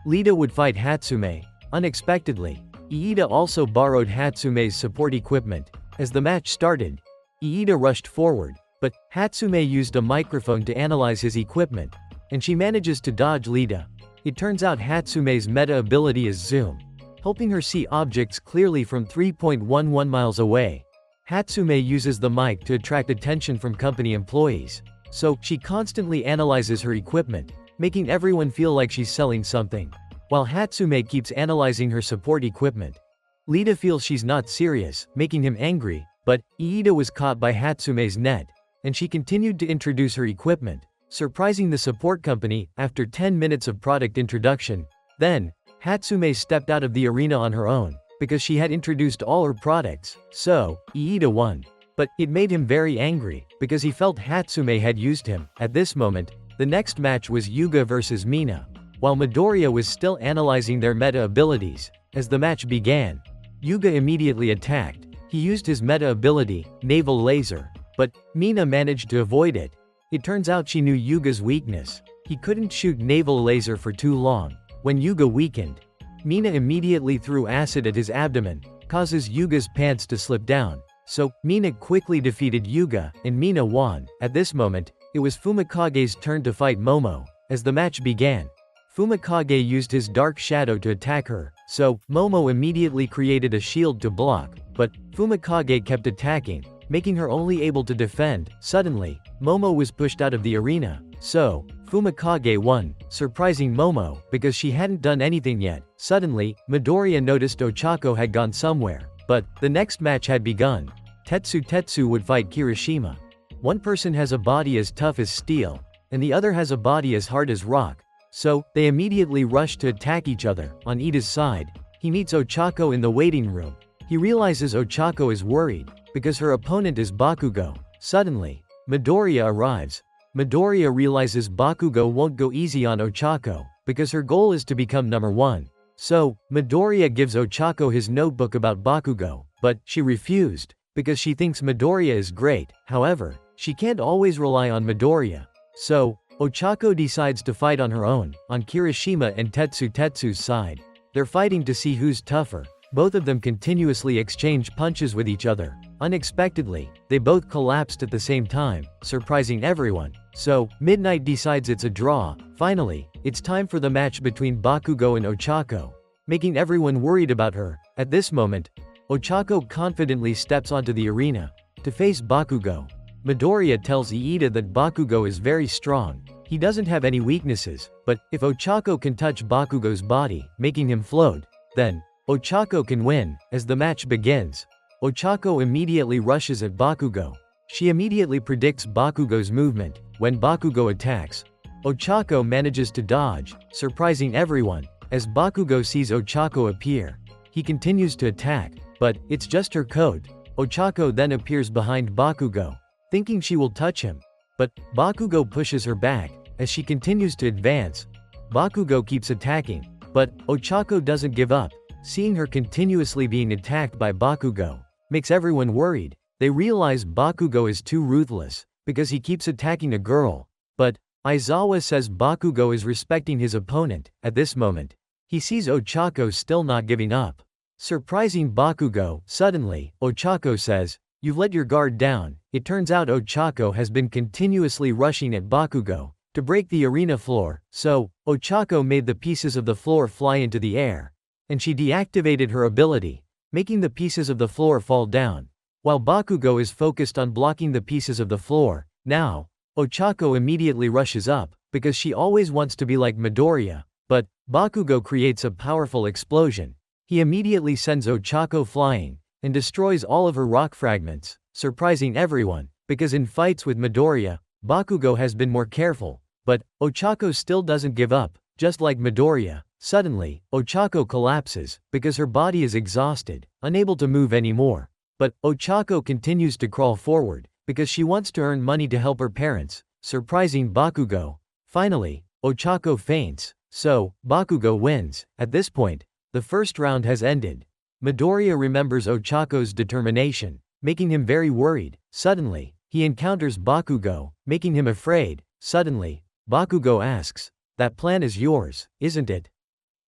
Lita would fight Hatsume. Unexpectedly, Iida also borrowed Hatsume's support equipment. As the match started, Iida rushed forward, but Hatsume used a microphone to analyze his equipment, and she manages to dodge Lita. It turns out Hatsume's meta ability is Zoom, helping her see objects clearly from 3.11 miles away. Hatsume uses the mic to attract attention from company employees, so she constantly analyzes her equipment, making everyone feel like she's selling something. While Hatsume keeps analyzing her support equipment, Lita feels she's not serious, making him angry, but Iida was caught by Hatsume's net, and she continued to introduce her equipment, surprising the support company. After 10 minutes of product introduction, then, Hatsume stepped out of the arena on her own, because she had introduced all her products. So, Iida won. But it made him very angry, because he felt Hatsume had used him. At this moment, the next match was Yuga versus Mina. While Midoriya was still analyzing their meta abilities, as the match began, Yuga immediately attacked. He used his meta ability, Naval Laser, but Mina managed to avoid it. It turns out she knew Yuga's weakness. He couldn't shoot Naval Laser for too long. When Yuga weakened, Mina immediately threw acid at his abdomen, causes Yuga's pants to slip down. So, Mina quickly defeated Yuga, and Mina won. At this moment, it was Fumikage's turn to fight Momo. As the match began, Fumikage used his dark shadow to attack her, so Momo immediately created a shield to block, but Fumikage kept attacking, making her only able to defend. Suddenly, Momo was pushed out of the arena, so Fumikage won, surprising Momo, because she hadn't done anything yet. Suddenly, Midoriya noticed Ochako had gone somewhere, but the next match had begun. Tetsu would fight Kirishima. One person has a body as tough as steel, and the other has a body as hard as rock. So, they immediately rush to attack each other. On Iida's side, he meets Ochako in the waiting room. He realizes Ochako is worried, because her opponent is Bakugo. Suddenly, Midoriya arrives. Midoriya realizes Bakugo won't go easy on Ochako, because her goal is to become number 1. So, Midoriya gives Ochako his notebook about Bakugo, but she refused, because she thinks Midoriya is great. However, she can't always rely on Midoriya. So, Ochako decides to fight on her own, on Kirishima and Tetsu's side. They're fighting to see who's tougher. Both of them continuously exchange punches with each other. Unexpectedly, they both collapsed at the same time, surprising everyone. So, Midnight decides it's a draw. Finally, it's time for the match between Bakugo and Ochako, making everyone worried about her. At this moment, Ochako confidently steps onto the arena to face Bakugo. Midoriya tells Iida that Bakugo is very strong. He doesn't have any weaknesses, but if Ochako can touch Bakugo's body, making him float, then Ochako can win. As the match begins, Ochako immediately rushes at Bakugo. She immediately predicts Bakugo's movement. When Bakugo attacks, Ochako manages to dodge, surprising everyone. As Bakugo sees Ochako appear, he continues to attack, but it's just her coat. Ochako then appears behind Bakugo, thinking she will touch him. But Bakugo pushes her back. As she continues to advance, Bakugo keeps attacking, but Ochako doesn't give up. Seeing her continuously being attacked by Bakugo makes everyone worried. They realize Bakugo is too ruthless, because he keeps attacking a girl. But Aizawa says Bakugo is respecting his opponent. At this moment, he sees Ochako still not giving up, surprising Bakugo. Suddenly, Ochako says, "You've let your guard down." It turns out Ochako has been continuously rushing at Bakugo to break the arena floor, so Ochako made the pieces of the floor fly into the air, and she deactivated her ability, making the pieces of the floor fall down. While Bakugo is focused on blocking the pieces of the floor, now, Ochako immediately rushes up, because she always wants to be like Midoriya, but Bakugo creates a powerful explosion. He immediately sends Ochako flying, and destroys all of her rock fragments, surprising everyone, because in fights with Midoriya, Bakugo has been more careful. But Ochako still doesn't give up, just like Midoriya. Suddenly, Ochako collapses, because her body is exhausted, unable to move anymore. But Ochako continues to crawl forward, because she wants to earn money to help her parents, surprising Bakugo. Finally, Ochako faints, so Bakugo wins. At this point, the first round has ended. Midoriya remembers Ochako's determination, making him very worried. Suddenly, he encounters Bakugo, making him afraid. Suddenly, Bakugo asks, "That plan is yours, isn't it?"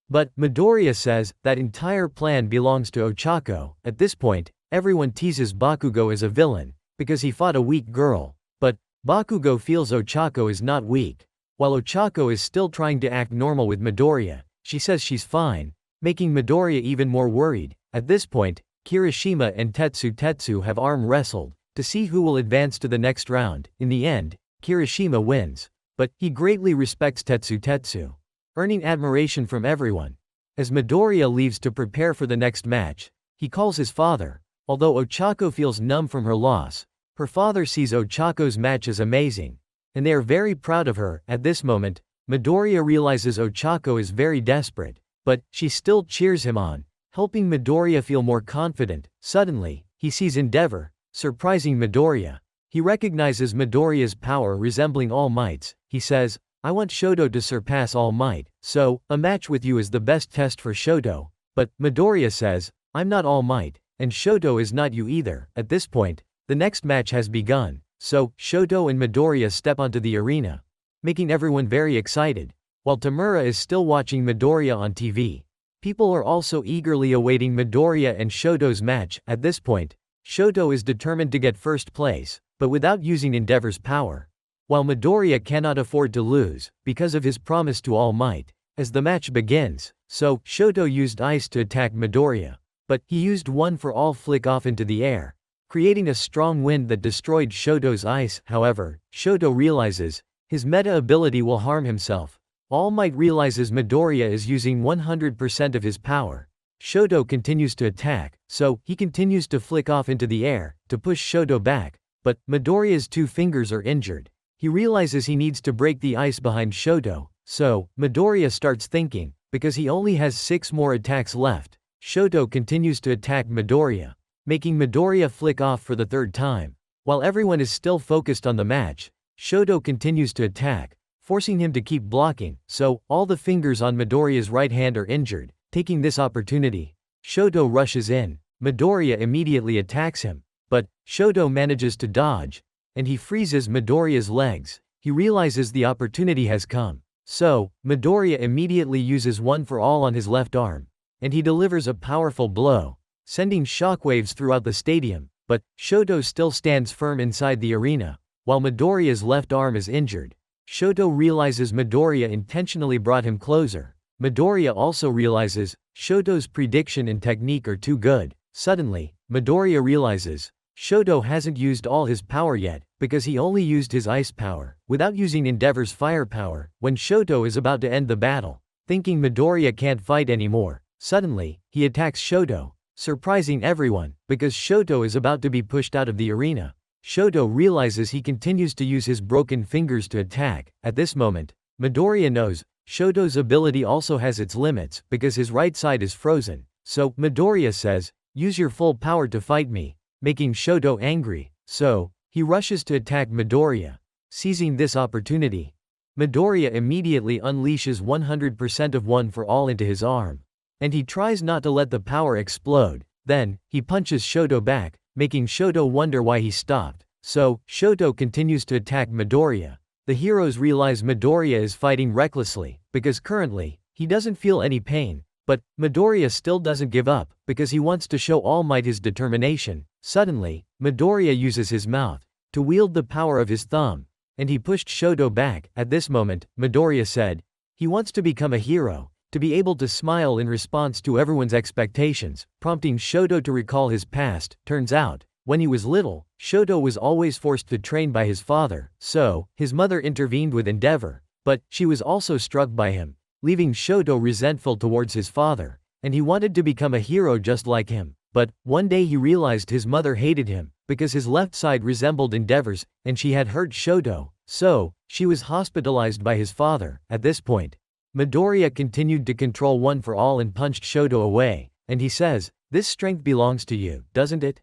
But Midoriya says, that entire plan belongs to Ochako. At this point, everyone teases Bakugo as a villain, because he fought a weak girl. But Bakugo feels Ochako is not weak. While Ochako is still trying to act normal with Midoriya, she says she's fine, making Midoriya even more worried. At this point, Kirishima and Tetsu have arm wrestled to see who will advance to the next round. In the end, Kirishima wins, but he greatly respects Tetsu, earning admiration from everyone. As Midoriya leaves to prepare for the next match, he calls his father. Although Ochako feels numb from her loss, her father sees Ochako's match as amazing, and they are very proud of her. At this moment, Midoriya realizes Ochako is very desperate, but she still cheers him on, helping Midoriya feel more confident. Suddenly, he sees Endeavor, surprising Midoriya. He recognizes Midoriya's power resembling All Might's. He says, "I want Shoto to surpass All Might, so a match with you is the best test for Shoto." But Midoriya says, "I'm not All Might, and Shoto is not you either." At this point, the next match has begun, so Shoto and Midoriya step onto the arena, making everyone very excited. While Tamura is still watching Midoriya on TV, people are also eagerly awaiting Midoriya and Shoto's match. At this point, Shoto is determined to get first place, but without using Endeavor's power. While Midoriya cannot afford to lose, because of his promise to All Might. As the match begins, so Shoto used ice to attack Midoriya, but he used one for all flick off into the air, creating a strong wind that destroyed Shoto's ice. However, Shoto realizes his meta ability will harm himself. All Might realizes Midoriya is using 100% of his power. Shoto continues to attack, so he continues to flick off into the air to push Shoto back, but Midoriya's two fingers are injured. He realizes he needs to break the ice behind Shoto, so Midoriya starts thinking, because he only has 6 more attacks left. Shoto continues to attack Midoriya, making Midoriya flick off for the 3rd time. While everyone is still focused on the match, Shoto continues to attack, forcing him to keep blocking, so all the fingers on Midoriya's right hand are injured. Taking this opportunity, Shoto rushes in. Midoriya immediately attacks him, but Shoto manages to dodge, and he freezes Midoriya's legs. He realizes the opportunity has come. So, Midoriya immediately uses One for All on his left arm, and he delivers a powerful blow, sending shockwaves throughout the stadium, but Shoto still stands firm inside the arena, while Midoriya's left arm is injured. Shoto realizes Midoriya intentionally brought him closer. Midoriya also realizes Shoto's prediction and technique are too good. Suddenly, Midoriya realizes Shoto hasn't used all his power yet, because he only used his ice power, without using Endeavor's firepower, when Shoto is about to end the battle. Thinking Midoriya can't fight anymore, suddenly, he attacks Shoto, surprising everyone, because Shoto is about to be pushed out of the arena. Shoto realizes he continues to use his broken fingers to attack. At this moment, Midoriya knows Shoto's ability also has its limits, because his right side is frozen. So, Midoriya says, "Use your full power to fight me," making Shoto angry. So, he rushes to attack Midoriya. Seizing this opportunity, Midoriya immediately unleashes 100% of One for All into his arm, and he tries not to let the power explode. Then, he punches Shoto back, making Shoto wonder why he stopped. So, Shoto continues to attack Midoriya. The heroes realize Midoriya is fighting recklessly, because currently, he doesn't feel any pain. But Midoriya still doesn't give up, because he wants to show All Might his determination. Suddenly, Midoriya uses his mouth to wield the power of his thumb, and he pushed Shoto back. At this moment, Midoriya said, he wants to become a hero, to be able to smile in response to everyone's expectations, prompting Shoto to recall his past. Turns out, when he was little, Shoto was always forced to train by his father, so his mother intervened with Endeavor, but she was also struck by him, leaving Shoto resentful towards his father, and he wanted to become a hero just like him. But one day he realized his mother hated him, because his left side resembled Endeavor's, and she had hurt Shoto, so she was hospitalized by his father. At this point, Midoriya continued to control One for All and punched Shoto away, and he says, "This strength belongs to you, doesn't it?"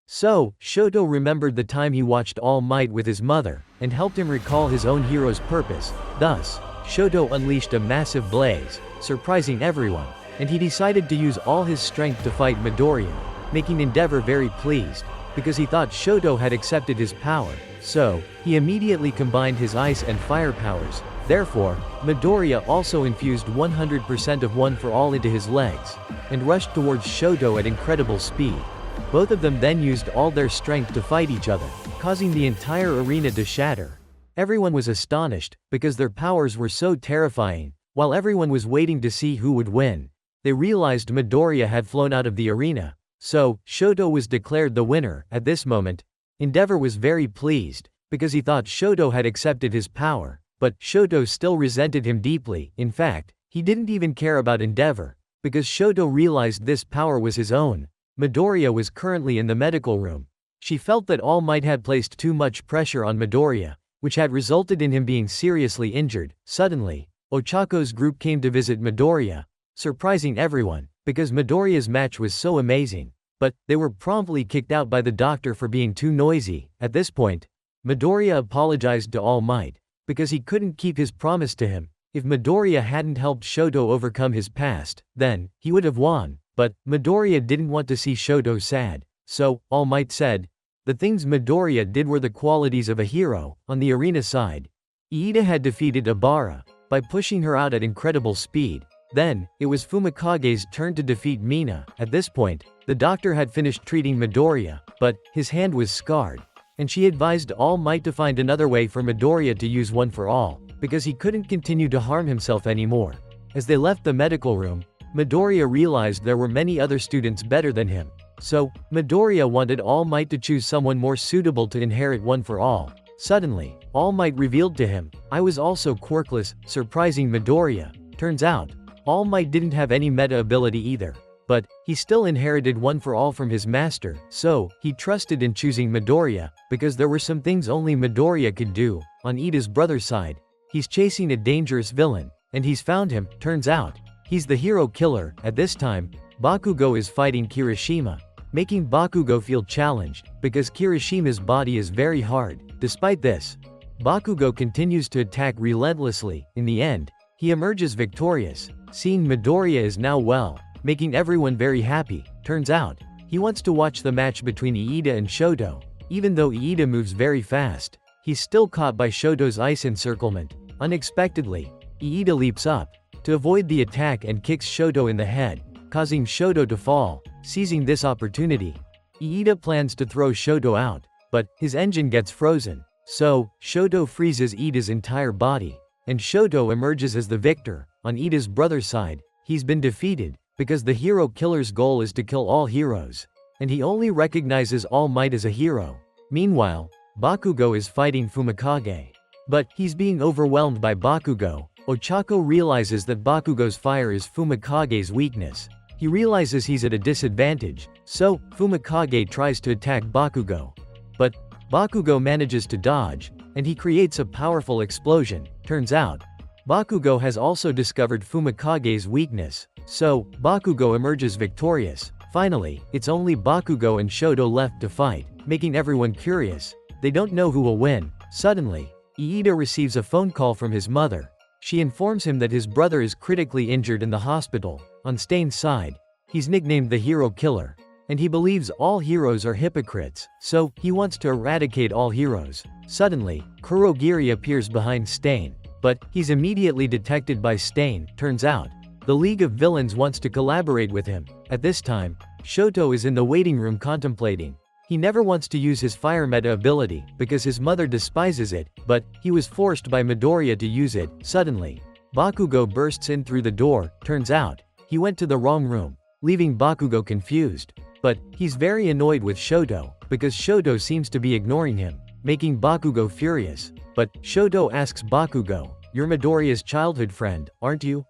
So, Shoto remembered the time he watched All Might with his mother, and helped him recall his own hero's purpose. Thus, Shoto unleashed a massive blaze, surprising everyone, and he decided to use all his strength to fight Midoriya, making Endeavor very pleased, because he thought Shoto had accepted his power. So, he immediately combined his ice and fire powers. Therefore, Midoriya also infused 100% of One for All into his legs, and rushed towards Shoto at incredible speed. Both of them then used all their strength to fight each other, causing the entire arena to shatter. Everyone was astonished, because their powers were so terrifying. While everyone was waiting to see who would win, they realized Midoriya had flown out of the arena. So, Shoto was declared the winner. At this moment, Endeavor was very pleased, because he thought Shoto had accepted his power, but Shoto still resented him deeply. In fact, he didn't even care about Endeavor, because Shoto realized this power was his own. Midoriya was currently in the medical room. She felt that All Might had placed too much pressure on Midoriya, which had resulted in him being seriously injured. Suddenly, Ochako's group came to visit Midoriya, surprising everyone, because Midoriya's match was so amazing. But they were promptly kicked out by the doctor for being too noisy. At this point, Midoriya apologized to All Might, because he couldn't keep his promise to him. If Midoriya hadn't helped Shoto overcome his past, then he would have won. But Midoriya didn't want to see Shoto sad. So, All Might said, the things Midoriya did were the qualities of a hero. On the arena side, Iida had defeated Ibara by pushing her out at incredible speed. Then, it was Fumikage's turn to defeat Mina. At this point, the doctor had finished treating Midoriya, but his hand was scarred, and she advised All Might to find another way for Midoriya to use One for All, because he couldn't continue to harm himself anymore. As they left the medical room, Midoriya realized there were many other students better than him. So, Midoriya wanted All Might to choose someone more suitable to inherit One for All. Suddenly, All Might revealed to him, "I was also quirkless," surprising Midoriya. Turns out, All Might didn't have any meta ability either. But, he still inherited One for All from his master, so, he trusted in choosing Midoriya, because there were some things only Midoriya could do. On Iida's brother's side, he's chasing a dangerous villain, and he's found him. Turns out, he's the hero killer. At this time, Bakugo is fighting Kirishima, making Bakugo feel challenged, because Kirishima's body is very hard. Despite this, Bakugo continues to attack relentlessly. In the end, he emerges victorious. seeing Midoriya is now well, making everyone very happy. Turns out, he wants to watch the match between Iida and Shoto. Even though Iida moves very fast, he's still caught by Shoto's ice encirclement. Unexpectedly, Iida leaps up to avoid the attack and kicks Shoto in the head, causing Shoto to fall. Seizing this opportunity, Iida plans to throw Shoto out, but his engine gets frozen. So, Shoto freezes Iida's entire body, and Shoto emerges as the victor. On Iida's brother's side, he's been defeated, because the hero killer's goal is to kill all heroes, and he only recognizes All Might as a hero. Meanwhile, Bakugo is fighting Fumikage. But, he's being overwhelmed by Bakugo. Ochako realizes that Bakugo's fire is Fumikage's weakness. He realizes he's at a disadvantage, so, Fumikage tries to attack Bakugo. But, Bakugo manages to dodge, and he creates a powerful explosion. Turns out, Bakugo has also discovered Fumikage's weakness, so, Bakugo emerges victorious. Finally, it's only Bakugo and Shoto left to fight, making everyone curious. They don't know who will win. Suddenly, Iida receives a phone call from his mother. She informs him that his brother is critically injured in the hospital. On Stain's side, he's nicknamed the Hero Killer, and he believes all heroes are hypocrites, so he wants to eradicate all heroes. Suddenly, Kurogiri appears behind Stain, but he's immediately detected by Stain. Turns out, the League of Villains wants to collaborate with him. At this time, Shoto is in the waiting room contemplating. He never wants to use his fire meta ability because his mother despises it, but he was forced by Midoriya to use it. Suddenly, Bakugo bursts in through the door. Turns out, he went to the wrong room, leaving Bakugo confused. But, he's very annoyed with Shoto, because Shoto seems to be ignoring him, making Bakugo furious. But, Shoto asks Bakugo, "You're Midoriya's childhood friend, aren't you?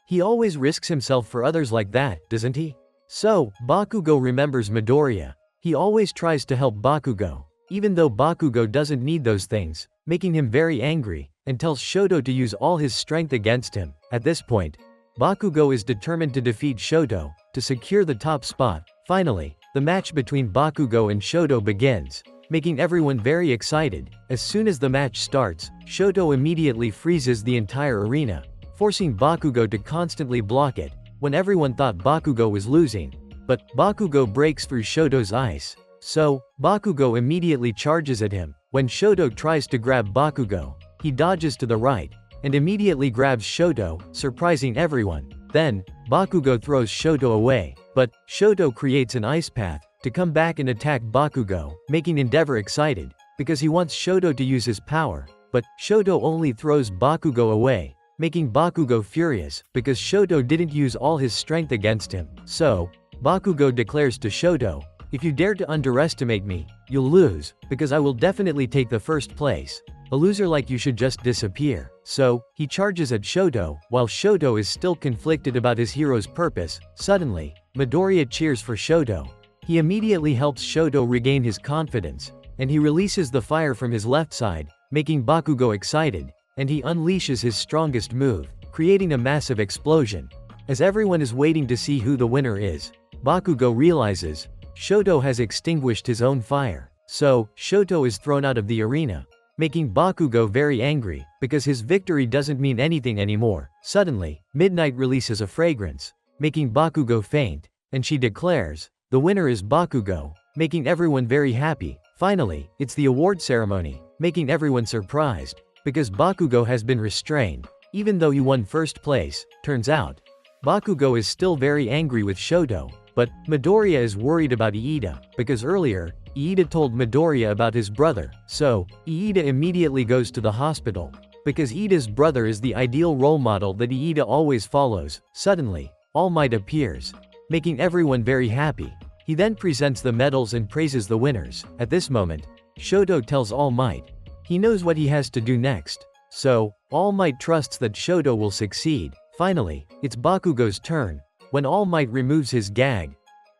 He always risks himself for others like that, doesn't he?" So, Bakugo remembers Midoriya. He always tries to help Bakugo, even though Bakugo doesn't need those things, making him very angry, and tells Shoto to use all his strength against him. At this point, Bakugo is determined to defeat Shoto, to secure the top spot. Finally, the match between Bakugo and Shoto begins, making everyone very excited. As soon as the match starts, Shoto immediately freezes the entire arena, forcing Bakugo to constantly block it, when everyone thought Bakugo was losing. But, Bakugo breaks through Shoto's ice. So, Bakugo immediately charges at him. When Shoto tries to grab Bakugo, he dodges to the right, and immediately grabs Shoto, surprising everyone. Then, Bakugo throws Shoto away, but, Shoto creates an ice path, to come back and attack Bakugo, making Endeavor excited, because he wants Shoto to use his power. But, Shoto only throws Bakugo away, making Bakugo furious, because Shoto didn't use all his strength against him. So, Bakugo declares to Shoto, "If you dare to underestimate me, you'll lose, because I will definitely take the first place. A loser like you should just disappear." So, he charges at Shoto, while Shoto is still conflicted about his hero's purpose. Suddenly, Midoriya cheers for Shoto. He immediately helps Shoto regain his confidence, and he releases the fire from his left side, making Bakugo excited, and he unleashes his strongest move, creating a massive explosion. As everyone is waiting to see who the winner is, Bakugo realizes Shoto has extinguished his own fire. So, Shoto is thrown out of the arena, making Bakugo very angry, because his victory doesn't mean anything anymore. Suddenly, Midnight releases a fragrance, making Bakugo faint, and she declares, "The winner is Bakugo," making everyone very happy. Finally, it's the award ceremony, making everyone surprised, because Bakugo has been restrained, even though he won first place. Turns out, Bakugo is still very angry with Shoto, but Midoriya is worried about Iida, because earlier, Iida told Midoriya about his brother, so Iida immediately goes to the hospital, because Iida's brother is the ideal role model that Iida always follows. Suddenly, All Might appears, making everyone very happy. He then presents the medals and praises the winners. At this moment, Shoto tells All Might he knows what he has to do next. So, All Might trusts that Shoto will succeed. Finally, it's Bakugo's turn. When All Might removes his gag,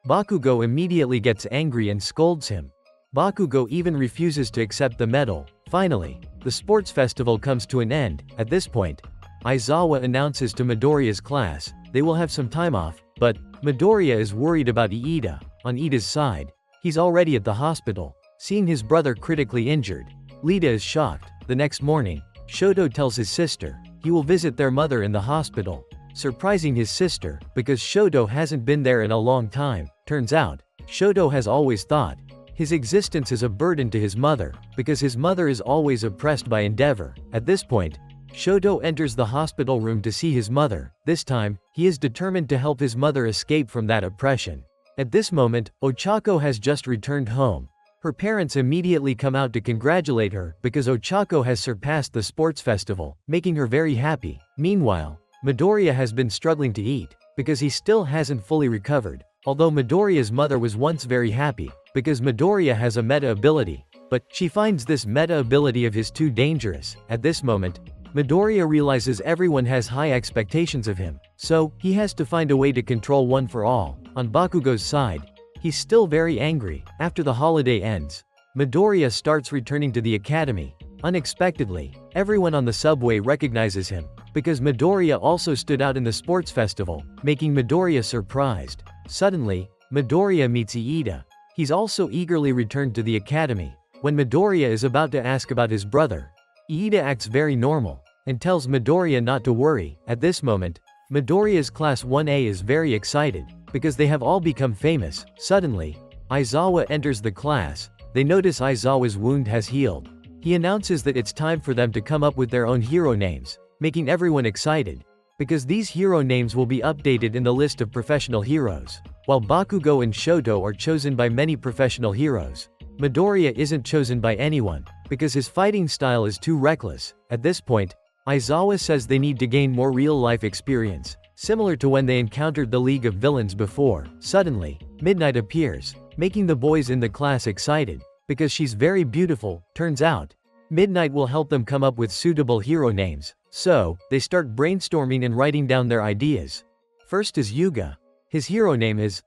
Bakugo immediately gets angry and scolds him. Bakugo even refuses to accept the medal. Finally, the sports festival comes to an end. At this point, Aizawa announces to Midoriya's class they will have some time off, but Midoriya is worried about Iida. On Iida's side, he's already at the hospital, seeing his brother critically injured. Lita is shocked. The next morning, Shoto tells his sister he will visit their mother in the hospital. surprising his sister, because Shoto hasn't been there in a long time. Turns out, Shoto has always thought his existence is a burden to his mother, because his mother is always oppressed by Endeavor. At this point, Shoto enters the hospital room to see his mother. This time, he is determined to help his mother escape from that oppression. At this moment, Ochako has just returned home. Her parents immediately come out to congratulate her, because Ochako has surpassed the sports festival, making her very happy. Meanwhile, Midoriya has been struggling to eat, because he still hasn't fully recovered. Although Midoriya's mother was once very happy, because Midoriya has a meta ability, but she finds this meta ability of his too dangerous. At this moment, Midoriya realizes everyone has high expectations of him, so he has to find a way to control one for all. On Bakugo's side, he's still very angry. After the holiday ends, Midoriya starts returning to the academy. Unexpectedly, everyone on the subway recognizes him, because Midoriya also stood out in the sports festival, making Midoriya surprised. Suddenly, Midoriya meets Iida. He's also eagerly returned to the academy. When Midoriya is about to ask about his brother, Iida acts very normal, and tells Midoriya not to worry. At this moment, Midoriya's class 1A is very excited, because they have all become famous. Suddenly, Aizawa enters the class. They notice Aizawa's wound has healed. He announces that it's time for them to come up with their own hero names, making everyone excited, because these hero names will be updated in the list of professional heroes. While Bakugo and Shoto are chosen by many professional heroes, Midoriya isn't chosen by anyone, because his fighting style is too reckless. At this point, Aizawa says they need to gain more real-life experience, similar to when they encountered the League of Villains before. Suddenly, Midnight appears, making the boys in the class excited, because she's very beautiful. Turns out, Midnight will help them come up with suitable hero names, so they start brainstorming and writing down their ideas. First is Yuga. His hero name is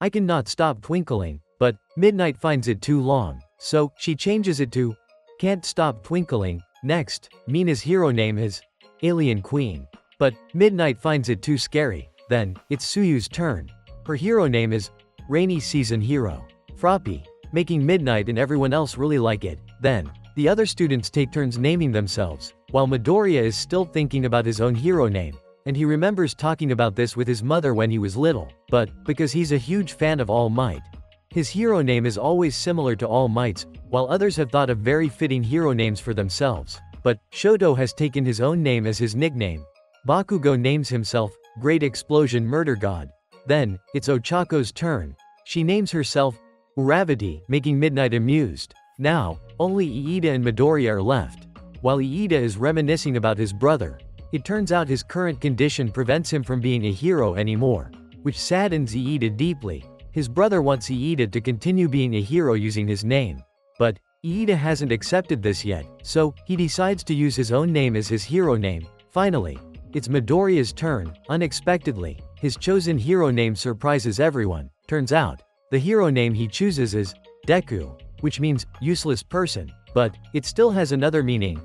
I Cannot Stop Twinkling, but Midnight finds it too long, so she changes it to Can't Stop Twinkling. Next, Mina's hero name is Alien Queen, but Midnight finds it too scary. Then, it's Suyu's turn. Her hero name is Rainy Season Hero, Froppy, making Midnight and everyone else really like it. Then, the other students take turns naming themselves, while Midoriya is still thinking about his own hero name, and he remembers talking about this with his mother when he was little, but, because he's a huge fan of All Might, his hero name is always similar to All Might's, while others have thought of very fitting hero names for themselves. But, Shoto has taken his own name as his nickname. Bakugo names himself, Great Explosion Murder God. Then, it's Ochako's turn. She names herself, Uravity, making Midnight amused. Now, only Iida and Midoriya are left. While Iida is reminiscing about his brother, it turns out his current condition prevents him from being a hero anymore, which saddens Iida deeply. His brother wants Iida to continue being a hero using his name, but Iida hasn't accepted this yet, so he decides to use his own name as his hero name. Finally, it's Midoriya's turn. Unexpectedly, his chosen hero name surprises everyone. Turns out, the hero name he chooses is Deku, which means useless person, but it still has another meaning.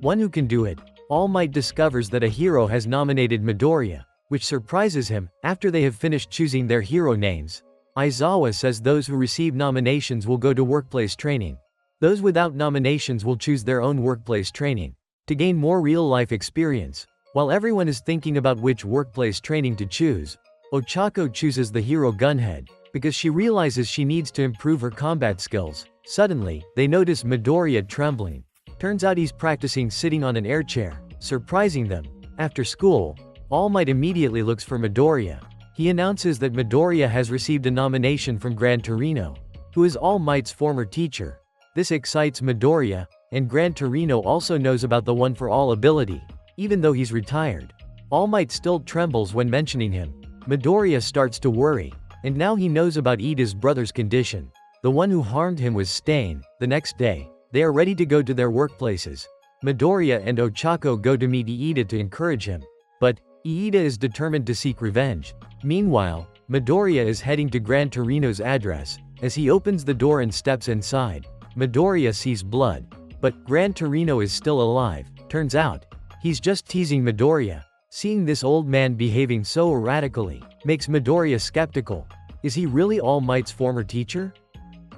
One who can do it. All Might discovers that a hero has nominated Midoriya, which surprises him. After they have finished choosing their hero names, Aizawa says those who receive nominations will go to workplace training. Those without nominations will choose their own workplace training, to gain more real-life experience. While everyone is thinking about which workplace training to choose, Ochako chooses the hero Gunhead, because she realizes she needs to improve her combat skills. Suddenly, they notice Midoriya trembling. Turns out he's practicing sitting on an air chair, surprising them. After school, All Might immediately looks for Midoriya. He announces that Midoriya has received a nomination from Gran Torino, who is All Might's former teacher. This excites Midoriya, and Gran Torino also knows about the One for All ability, even though he's retired. All Might still trembles when mentioning him. Midoriya starts to worry, and now he knows about Iida's brother's condition. The one who harmed him was Stain. The next day, they are ready to go to their workplaces. Midoriya and Ochako go to meet Iida to encourage him, but Iida is determined to seek revenge. Meanwhile, Midoriya is heading to Gran Torino's address. As he opens the door and steps inside, Midoriya sees blood, but Gran Torino is still alive. Turns out, he's just teasing Midoriya. Seeing this old man behaving so erratically makes Midoriya skeptical. Is he really All Might's former teacher?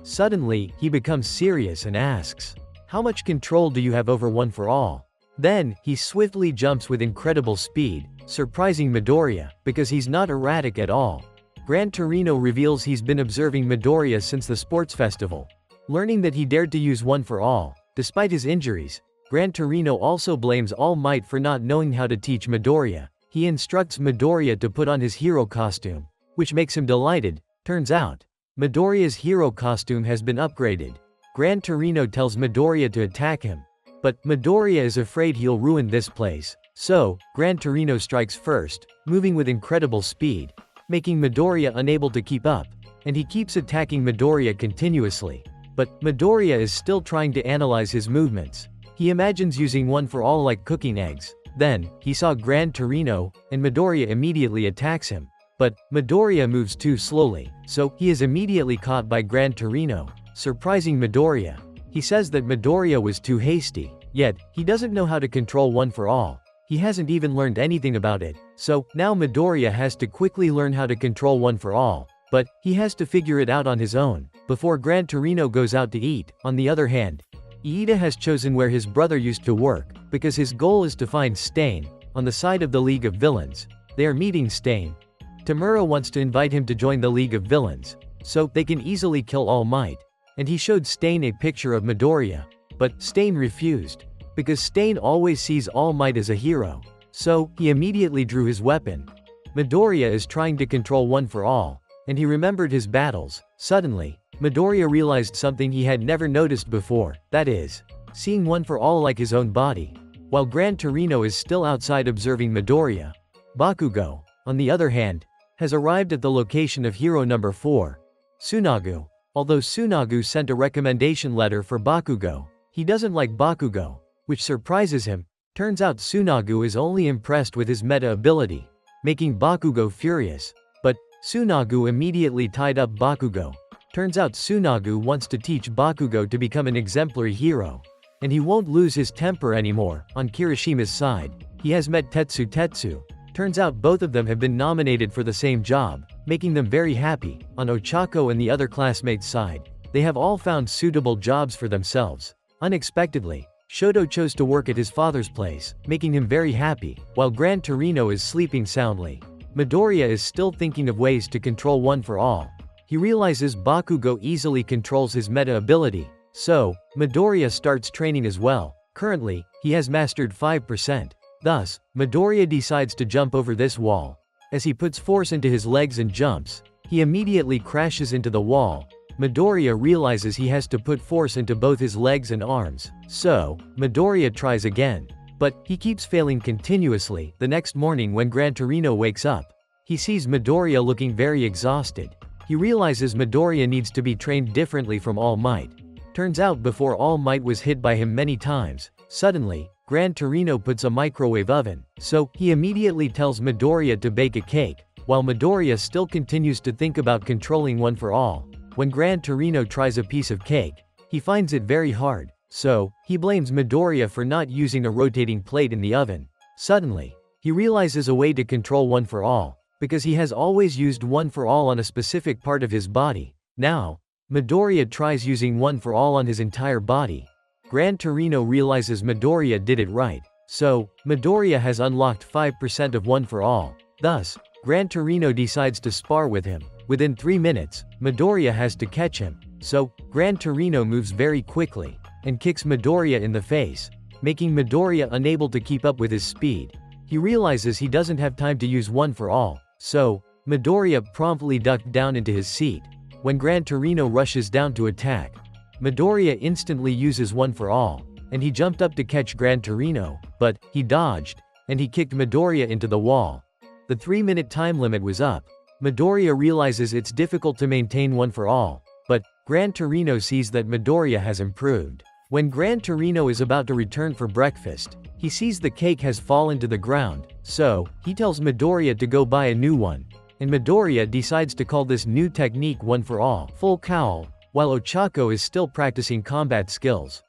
Suddenly, he becomes serious and asks, "How much control do you have over One for All?" Then, he swiftly jumps with incredible speed, surprising Midoriya, because he's not erratic at all. Gran Torino reveals he's been observing Midoriya since the sports festival. Learning that he dared to use One for All, despite his injuries, Gran Torino also blames All Might for not knowing how to teach Midoriya. He instructs Midoriya to put on his hero costume, which makes him delighted. Turns out, Midoriya's hero costume has been upgraded. Gran Torino tells Midoriya to attack him, but Midoriya is afraid he'll ruin this place. So, Gran Torino strikes first, moving with incredible speed, making Midoriya unable to keep up, and he keeps attacking Midoriya continuously. But Midoriya is still trying to analyze his movements. He imagines using One for All like cooking eggs. Then, he saw Gran Torino, and Midoriya immediately attacks him. But Midoriya moves too slowly, so he is immediately caught by Gran Torino, surprising Midoriya. He says that Midoriya was too hasty, yet he doesn't know how to control One for All. He hasn't even learned anything about it, so now Midoriya has to quickly learn how to control One for All, but he has to figure it out on his own, before Gran Torino goes out to eat. On the other hand, Iida has chosen where his brother used to work, because his goal is to find Stain, on the side of the League of Villains. They are meeting Stain. Tamura wants to invite him to join the League of Villains, so they can easily kill All Might, and he showed Stain a picture of Midoriya, but Stain refused, because Stain always sees All Might as a hero, so he immediately drew his weapon. Midoriya is trying to control One for All, and he remembered his battles. Suddenly, Midoriya realized something he had never noticed before, that is, seeing One for All like his own body. While Gran Torino is still outside observing Midoriya, Bakugo, on the other hand, has arrived at the location of hero number 4, Tsunagu. Although Tsunagu sent a recommendation letter for Bakugo, he doesn't like Bakugo, which surprises him. Turns out Tsunagu is only impressed with his meta ability, making Bakugo furious. But Tsunagu immediately tied up Bakugo. Turns out Tsunagu wants to teach Bakugo to become an exemplary hero, and he won't lose his temper anymore. On Kirishima's side, he has met Tetsu. Turns out both of them have been nominated for the same job, making them very happy. On Ochako and the other classmates' side, they have all found suitable jobs for themselves. Unexpectedly, Shoto chose to work at his father's place, making him very happy, while Gran Torino is sleeping soundly. Midoriya is still thinking of ways to control One for All. He realizes Bakugo easily controls his meta ability, so Midoriya starts training as well. Currently, he has mastered 5%. Thus, Midoriya decides to jump over this wall. As he puts force into his legs and jumps, he immediately crashes into the wall. Midoriya realizes he has to put force into both his legs and arms, so Midoriya tries again. But he keeps failing continuously. The next morning when Gran Torino wakes up, he sees Midoriya looking very exhausted. He realizes Midoriya needs to be trained differently from All Might. Turns out before All Might was hit by him many times. Suddenly, Gran Torino puts a microwave oven, so he immediately tells Midoriya to bake a cake, while Midoriya still continues to think about controlling One for All. When Gran Torino tries a piece of cake, he finds it very hard, so he blames Midoriya for not using a rotating plate in the oven. Suddenly, he realizes a way to control One for All, because he has always used One for All on a specific part of his body. Now, Midoriya tries using One for All on his entire body. Gran Torino realizes Midoriya did it right, so Midoriya has unlocked 5% of One for All. Thus, Gran Torino decides to spar with him. Within 3 minutes, Midoriya has to catch him, so Gran Torino moves very quickly and kicks Midoriya in the face, making Midoriya unable to keep up with his speed. He realizes he doesn't have time to use One for All, so Midoriya promptly ducked down into his seat. When Gran Torino rushes down to attack, Midoriya instantly uses One for All, and he jumped up to catch Gran Torino, but he dodged, and he kicked Midoriya into the wall. The 3-minute time limit was up. Midoriya realizes it's difficult to maintain One for All, but Gran Torino sees that Midoriya has improved. When Gran Torino is about to return for breakfast, he sees the cake has fallen to the ground, so he tells Midoriya to go buy a new one, and Midoriya decides to call this new technique One for All, full cowl, while Ochako is still practicing combat skills.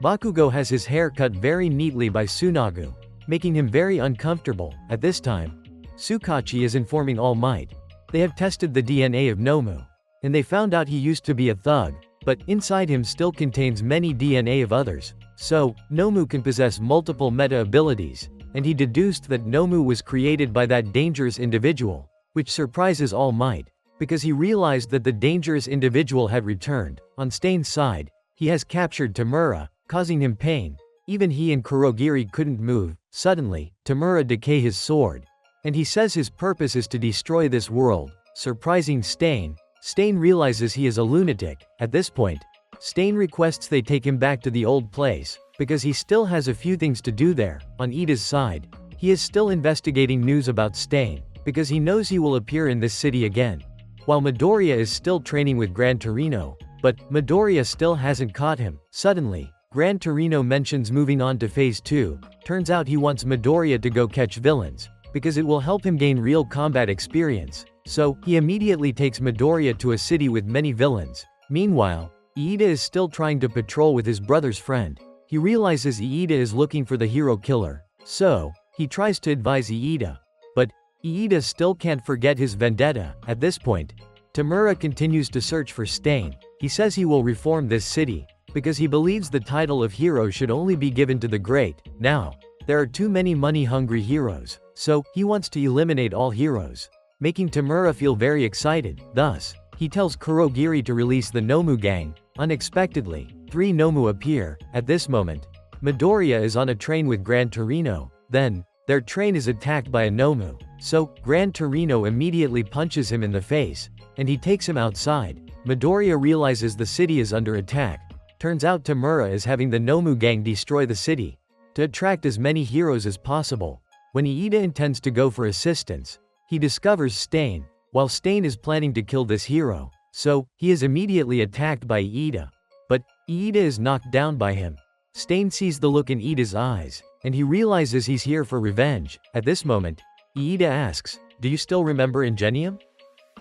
Bakugo has his hair cut very neatly by Tsunagu, making him very uncomfortable. At this time, Tsukachi is informing All Might. They have tested the DNA of Nomu, and they found out he used to be a thug, but inside him still contains many DNA of others, so Nomu can possess multiple meta abilities, and he deduced that Nomu was created by that dangerous individual, which surprises All Might, because he realized that the dangerous individual had returned. On Stain's side, he has captured Tamura, causing him pain. Even he and Kurogiri couldn't move. Suddenly, Tamura decay his sword, and he says his purpose is to destroy this world, surprising Stain. Stain realizes he is a lunatic. At this point, Stain requests they take him back to the old place, because he still has a few things to do there. On Ida's side, he is still investigating news about Stain, because he knows he will appear in this city again. While Midoriya is still training with Gran Torino, but Midoriya still hasn't caught him. Suddenly, Gran Torino mentions moving on to Phase 2. Turns out he wants Midoriya to go catch villains, because it will help him gain real combat experience. So, he immediately takes Midoriya to a city with many villains. Meanwhile, Iida is still trying to patrol with his brother's friend. He realizes Iida is looking for the hero killer, so he tries to advise Iida. But Iida still can't forget his vendetta. At this point, Tamura continues to search for Stain. He says he will reform this city, because he believes the title of hero should only be given to the great. Now, there are too many money-hungry heroes, so he wants to eliminate all heroes, making Tamura feel very excited. Thus, he tells Kurogiri to release the Nomu gang. Unexpectedly, 3 Nomu appear. At this moment, Midoriya is on a train with Gran Torino. Then, their train is attacked by a Nomu. So, Gran Torino immediately punches him in the face, and he takes him outside. Midoriya realizes the city is under attack. Turns out Tamura is having the Nomu gang destroy the city, to attract as many heroes as possible. When Iida intends to go for assistance, he discovers Stain, while Stain is planning to kill this hero. So, he is immediately attacked by Iida. But, Iida is knocked down by him. Stain sees the look in Iida's eyes, and he realizes he's here for revenge. At this moment, Iida asks, "Do you still remember Ingenium?"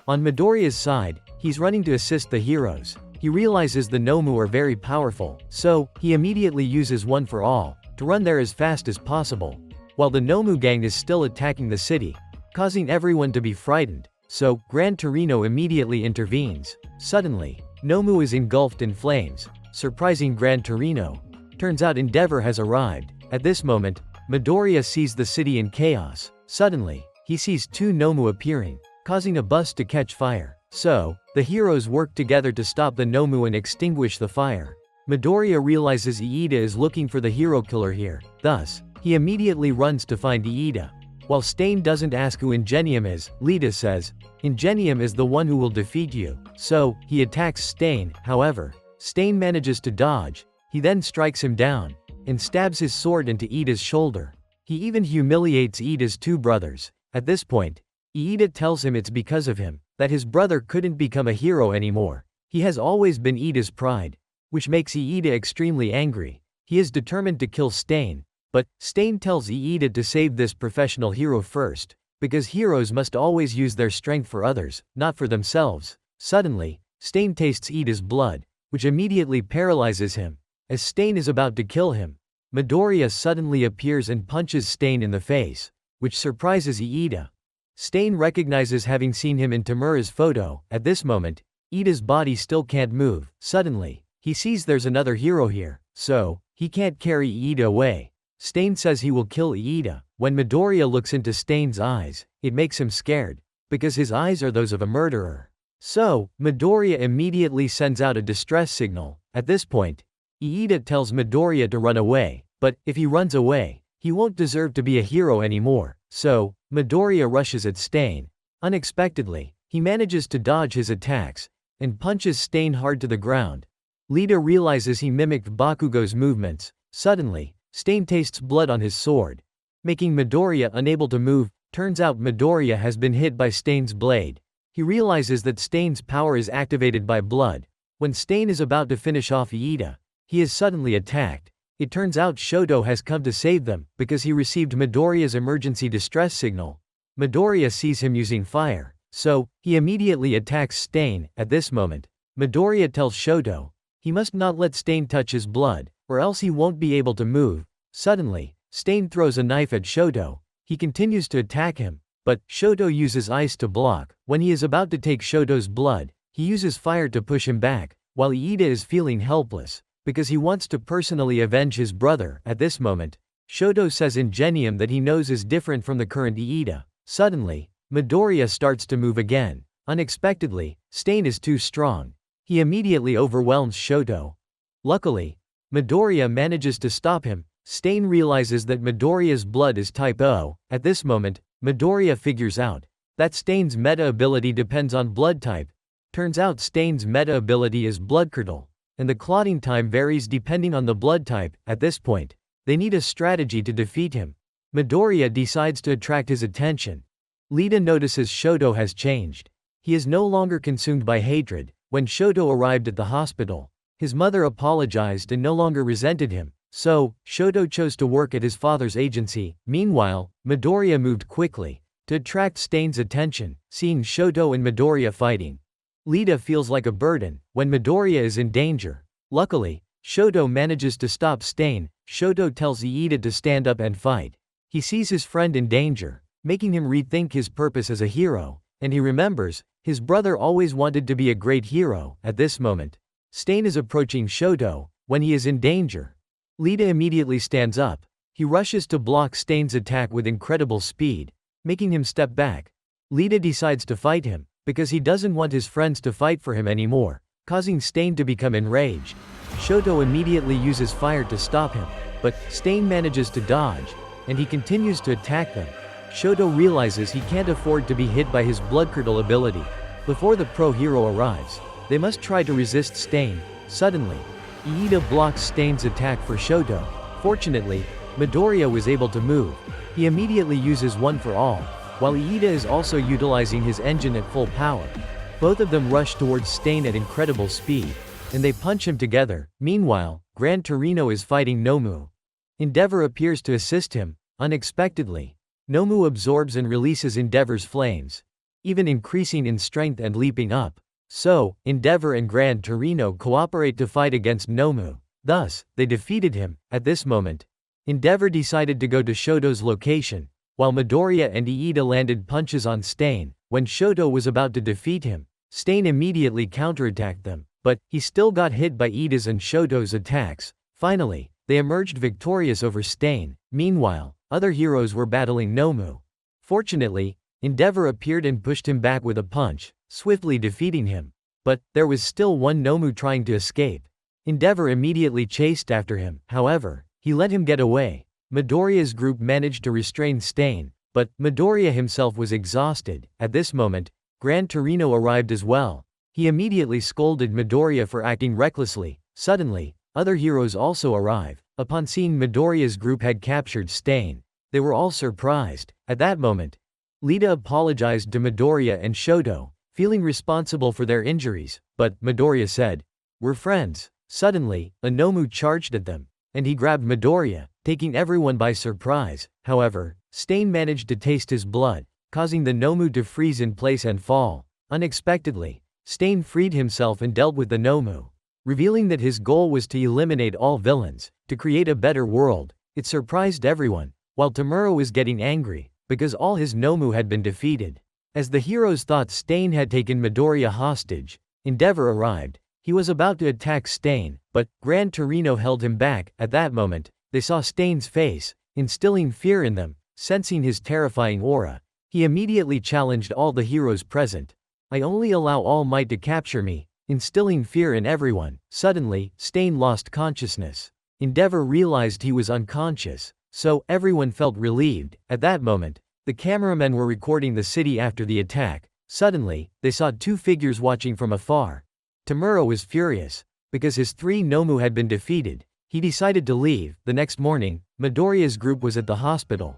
On Midoriya's side, he's running to assist the heroes. He realizes the Nomu are very powerful, so he immediately uses One for All to run there as fast as possible, while the Nomu gang is still attacking the city, causing everyone to be frightened. So, Gran Torino immediately intervenes. Suddenly, Nomu is engulfed in flames, surprising Gran Torino. Turns out Endeavor has arrived. At this moment, Midoriya sees the city in chaos. Suddenly, he sees 2 Nomu appearing, causing a bus to catch fire. So, the heroes work together to stop the Nomu and extinguish the fire. Midoriya realizes Iida is looking for the hero killer here. Thus, he immediately runs to find Iida. While Stain doesn't ask who Ingenium is, Lita says, "Ingenium is the one who will defeat you." So, he attacks Stain. However, Stain manages to dodge. He then strikes him down, and stabs his sword into Iida's shoulder. He even humiliates Iida's 2 brothers. At this point, Iida tells him it's because of him that his brother couldn't become a hero anymore. He has always been Iida's pride, which makes Iida extremely angry. He is determined to kill Stain. But, Stain tells Iida to save this professional hero first, because heroes must always use their strength for others, not for themselves. Suddenly, Stain tastes Iida's blood, which immediately paralyzes him. As Stain is about to kill him, Midoriya suddenly appears and punches Stain in the face, which surprises Iida. Stain recognizes having seen him in Tamura's photo. At this moment, Iida's body still can't move. Suddenly, he sees there's another hero here, so he can't carry Iida away. Stain says he will kill Iida. When Midoriya looks into Stain's eyes, it makes him scared, because his eyes are those of a murderer. So, Midoriya immediately sends out a distress signal. At this point, Iida tells Midoriya to run away, but if he runs away, he won't deserve to be a hero anymore. So, Midoriya rushes at Stain. Unexpectedly, he manages to dodge his attacks, and punches Stain hard to the ground. Lita realizes he mimicked Bakugo's movements. Suddenly, Stain tastes blood on his sword, making Midoriya unable to move. Turns out Midoriya has been hit by Stain's blade. He realizes that Stain's power is activated by blood. When Stain is about to finish off Iida, he is suddenly attacked. It turns out Shoto has come to save them, because he received Midoriya's emergency distress signal. Midoriya sees him using fire, so he immediately attacks Stain. At this moment, Midoriya tells Shoto he must not let Stain touch his blood, or else he won't be able to move. Suddenly, Stain throws a knife at Shoto. He continues to attack him, but Shoto uses ice to block. When he is about to take Shoto's blood, he uses fire to push him back, while Iida is feeling helpless, because he wants to personally avenge his brother. At this moment, Shoto says Ingenium that he knows is different from the current Iida. Suddenly, Midoriya starts to move again. Unexpectedly, Stain is too strong. He immediately overwhelms Shoto. Luckily, Midoriya manages to stop him. Stain realizes that Midoriya's blood is type O. At this moment, Midoriya figures out that Stain's meta ability depends on blood type. Turns out Stain's meta ability is Blood Curdle, and the clotting time varies depending on the blood type. At this point, they need a strategy to defeat him. Midoriya decides to attract his attention. Lita notices Shoto has changed. He is no longer consumed by hatred. When Shoto arrived at the hospital, his mother apologized and no longer resented him. So, Shoto chose to work at his father's agency. Meanwhile, Midoriya moved quickly to attract Stain's attention, seeing Shoto and Midoriya fighting. Lita feels like a burden when Midoriya is in danger. Luckily, Shoto manages to stop Stain. Shoto tells Iida to stand up and fight. He sees his friend in danger, making him rethink his purpose as a hero, and he remembers his brother always wanted to be a great hero. At this moment, Stain is approaching Shoto when he is in danger. Lita immediately stands up. He rushes to block Stain's attack with incredible speed, making him step back. Lita decides to fight him because he doesn't want his friends to fight for him anymore, causing Stain to become enraged. Shoto immediately uses fire to stop him, but Stain manages to dodge, and he continues to attack them. Shoto realizes he can't afford to be hit by his Blood Curdle ability. Before the pro hero arrives, they must try to resist Stain. Suddenly, Iida blocks Stain's attack for Shoto. Fortunately, Midoriya was able to move. He immediately uses One for All, while Iida is also utilizing his engine at full power. Both of them rush towards Stain at incredible speed, and they punch him together. Meanwhile, Grand Torino is fighting Nomu. Endeavor appears to assist him. Unexpectedly, Nomu absorbs and releases Endeavor's flames, even increasing in strength and leaping up. So, Endeavor and Grand Torino cooperate to fight against Nomu. Thus, they defeated him. At this moment, Endeavor decided to go to Shoto's location, while Midoriya and Iida landed punches on Stain. When Shoto was about to defeat him, Stain immediately counterattacked them, but he still got hit by Iida's and Shoto's attacks. Finally, they emerged victorious over Stain. Meanwhile, other heroes were battling Nomu. Fortunately, Endeavor appeared and pushed him back with a punch, swiftly defeating him. But there was still one Nomu trying to escape. Endeavor immediately chased after him. However, he let him get away. Midoriya's group managed to restrain Stain, but Midoriya himself was exhausted. At this moment, Grand Torino arrived as well. He immediately scolded Midoriya for acting recklessly. Suddenly, other heroes also arrive. Upon seeing Midoriya's group had captured Stain, they were all surprised. At that moment, Lita apologized to Midoriya and Shoto, feeling responsible for their injuries, but Midoriya said, "We're friends." Suddenly, a Nomu charged at them, and he grabbed Midoriya, taking everyone by surprise. However, Stain managed to taste his blood, causing the Nomu to freeze in place and fall. Unexpectedly, Stain freed himself and dealt with the Nomu, revealing that his goal was to eliminate all villains, to create a better world. It surprised everyone, while Tomura was getting angry, because all his Nomu had been defeated. As the heroes thought Stain had taken Midoriya hostage, Endeavor arrived. He was about to attack Stain, but Grand Torino held him back. At that moment, they saw Stain's face, instilling fear in them. Sensing his terrifying aura, he immediately challenged all the heroes present. "I only allow All Might to capture me," instilling fear in everyone. Suddenly, Stain lost consciousness. Endeavor realized he was unconscious, so everyone felt relieved. At that moment, the cameramen were recording the city after the attack. Suddenly, they saw two figures watching from afar. Tomura was furious, because his three Nomu had been defeated. He decided to leave. The next morning, Midoriya's group was at the hospital.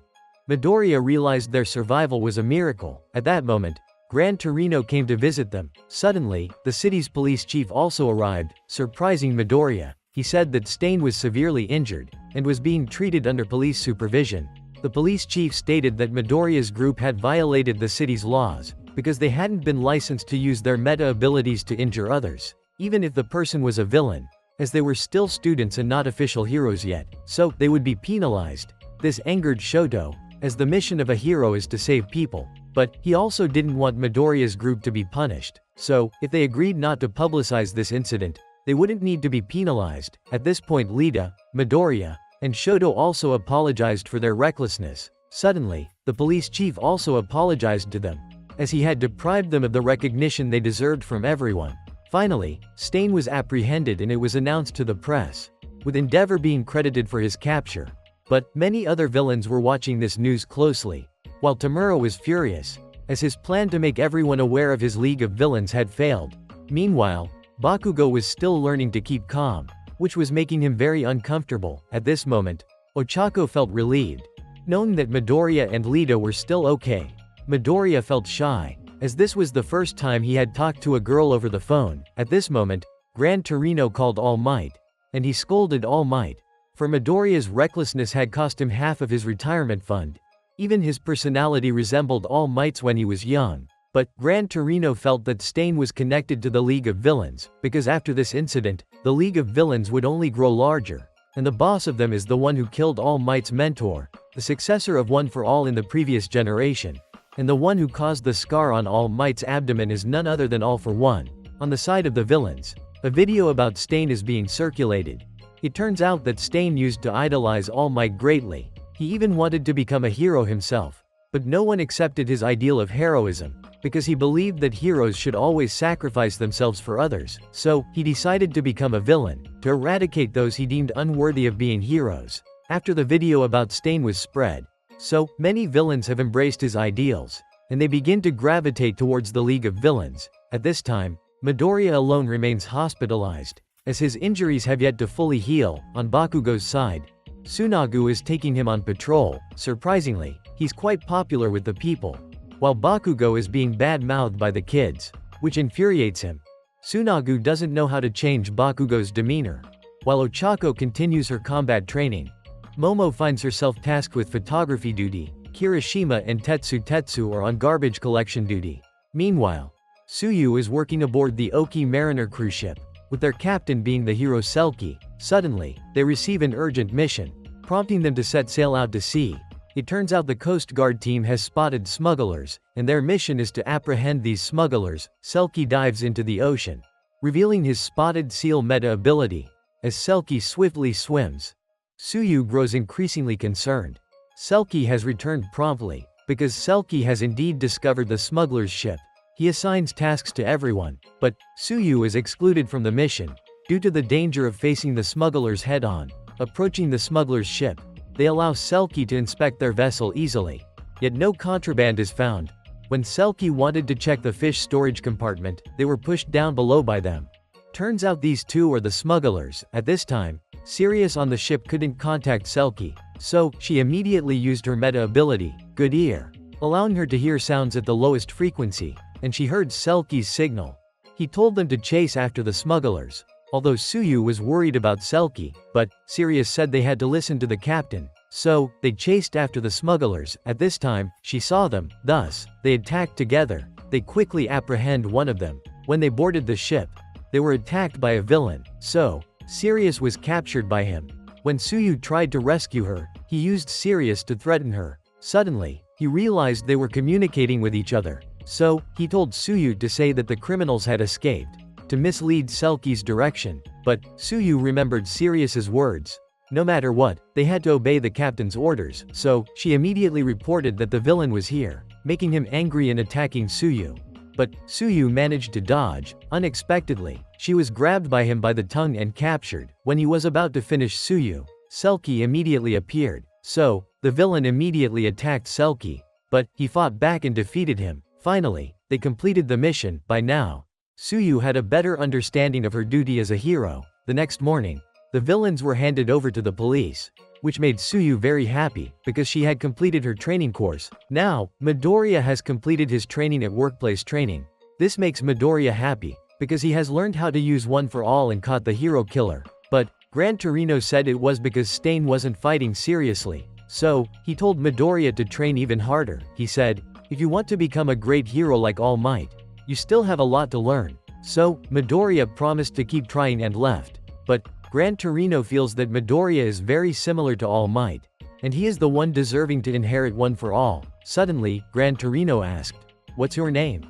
Midoriya realized their survival was a miracle. At that moment, Grand Torino came to visit them. Suddenly, the city's police chief also arrived, surprising Midoriya. He said that Stain was severely injured, and was being treated under police supervision. The police chief stated that Midoriya's group had violated the city's laws, because they hadn't been licensed to use their meta abilities to injure others, even if the person was a villain, as they were still students and not official heroes yet, so they would be penalized. This angered Shoto, as the mission of a hero is to save people, but he also didn't want Midoriya's group to be punished, so if they agreed not to publicize this incident, they wouldn't need to be penalized. At this point Lita, Midoriya, and Shoto also apologized for their recklessness. Suddenly, the police chief also apologized to them, as he had deprived them of the recognition they deserved from everyone. Finally, Stain was apprehended and it was announced to the press, with Endeavor being credited for his capture. But many other villains were watching this news closely, while Tamura was furious, as his plan to make everyone aware of his League of Villains had failed. Meanwhile, Bakugo was still learning to keep calm, which was making him very uncomfortable. At this moment, Ochako felt relieved, knowing that Midoriya and Lita were still okay. Midoriya felt shy, as this was the first time he had talked to a girl over the phone. At this moment, Grand Torino called All Might, and he scolded All Might, for Midoriya's recklessness had cost him half of his retirement fund. Even his personality resembled All Might's when he was young. But Gran Torino felt that Stain was connected to the League of Villains, because after this incident, the League of Villains would only grow larger, and the boss of them is the one who killed All Might's mentor, the successor of One for All in the previous generation, and the one who caused the scar on All Might's abdomen is none other than All for One. On the side of the villains, a video about Stain is being circulated. It turns out that Stain used to idolize All Might greatly. He even wanted to become a hero himself, but no one accepted his ideal of heroism, because he believed that heroes should always sacrifice themselves for others. So, he decided to become a villain, to eradicate those he deemed unworthy of being heroes. After the video about Stain was spread, so many villains have embraced his ideals, and they begin to gravitate towards the League of Villains. At this time, Midoriya alone remains hospitalized, as his injuries have yet to fully heal. On Bakugo's side, Tsunagu is taking him on patrol. Surprisingly, he's quite popular with the people, while Bakugo is being bad-mouthed by the kids, which infuriates him. Tsunagu doesn't know how to change Bakugo's demeanor. While Ochako continues her combat training, Momo finds herself tasked with photography duty. Kirishima and Tetsu are on garbage collection duty. Meanwhile, Tsuyu is working aboard the Oki Mariner cruise ship, with their captain being the hero Selkie. Suddenly, they receive an urgent mission, prompting them to set sail out to sea. It turns out the Coast Guard team has spotted smugglers, and their mission is to apprehend these smugglers. Selkie dives into the ocean, revealing his spotted seal meta ability. As Selkie swiftly swims, Tsuyu grows increasingly concerned. Selkie has returned promptly, because Selkie has indeed discovered the smuggler's ship. He assigns tasks to everyone, but Tsuyu is excluded from the mission, due to the danger of facing the smugglers head-on. Approaching the smuggler's ship, they allow Selkie to inspect their vessel easily, yet no contraband is found. When Selkie wanted to check the fish storage compartment, they were pushed down below by them. Turns out these two are the smugglers. At this time, Sirius on the ship couldn't contact Selkie, so she immediately used her meta ability, Good Ear, allowing her to hear sounds at the lowest frequency, and she heard Selkie's signal. He told them to chase after the smugglers, although Tsuyu was worried about Selkie, but Sirius said they had to listen to the captain, so they chased after the smugglers. At this time, she saw them, thus, they attacked together. They quickly apprehend one of them. When they boarded the ship, they were attacked by a villain, so Sirius was captured by him. When Tsuyu tried to rescue her, he used Sirius to threaten her. Suddenly, he realized they were communicating with each other, so he told Tsuyu to say that the criminals had escaped, to mislead Selkie's direction. But Tsuyu remembered Sirius's words. No matter what, they had to obey the captain's orders, so she immediately reported that the villain was here, making him angry and attacking Tsuyu. But Tsuyu managed to dodge. Unexpectedly, she was grabbed by him by the tongue and captured. When he was about to finish Tsuyu, Selkie immediately appeared, so the villain immediately attacked Selkie, but he fought back and defeated him. Finally, they completed the mission. By now, Tsuyu had a better understanding of her duty as a hero. The next morning, the villains were handed over to the police, which made Tsuyu very happy, because she had completed her training course. Now, Midoriya has completed his training at workplace training. This makes Midoriya happy, because he has learned how to use One for All and caught the hero killer. But Gran Torino said it was because Stain wasn't fighting seriously, so he told Midoriya to train even harder. He said, if you want to become a great hero like All Might, you still have a lot to learn. So, Midoriya promised to keep trying and left. But Gran Torino feels that Midoriya is very similar to All Might, and he is the one deserving to inherit One for All. Suddenly, Gran Torino asked, "What's your name?"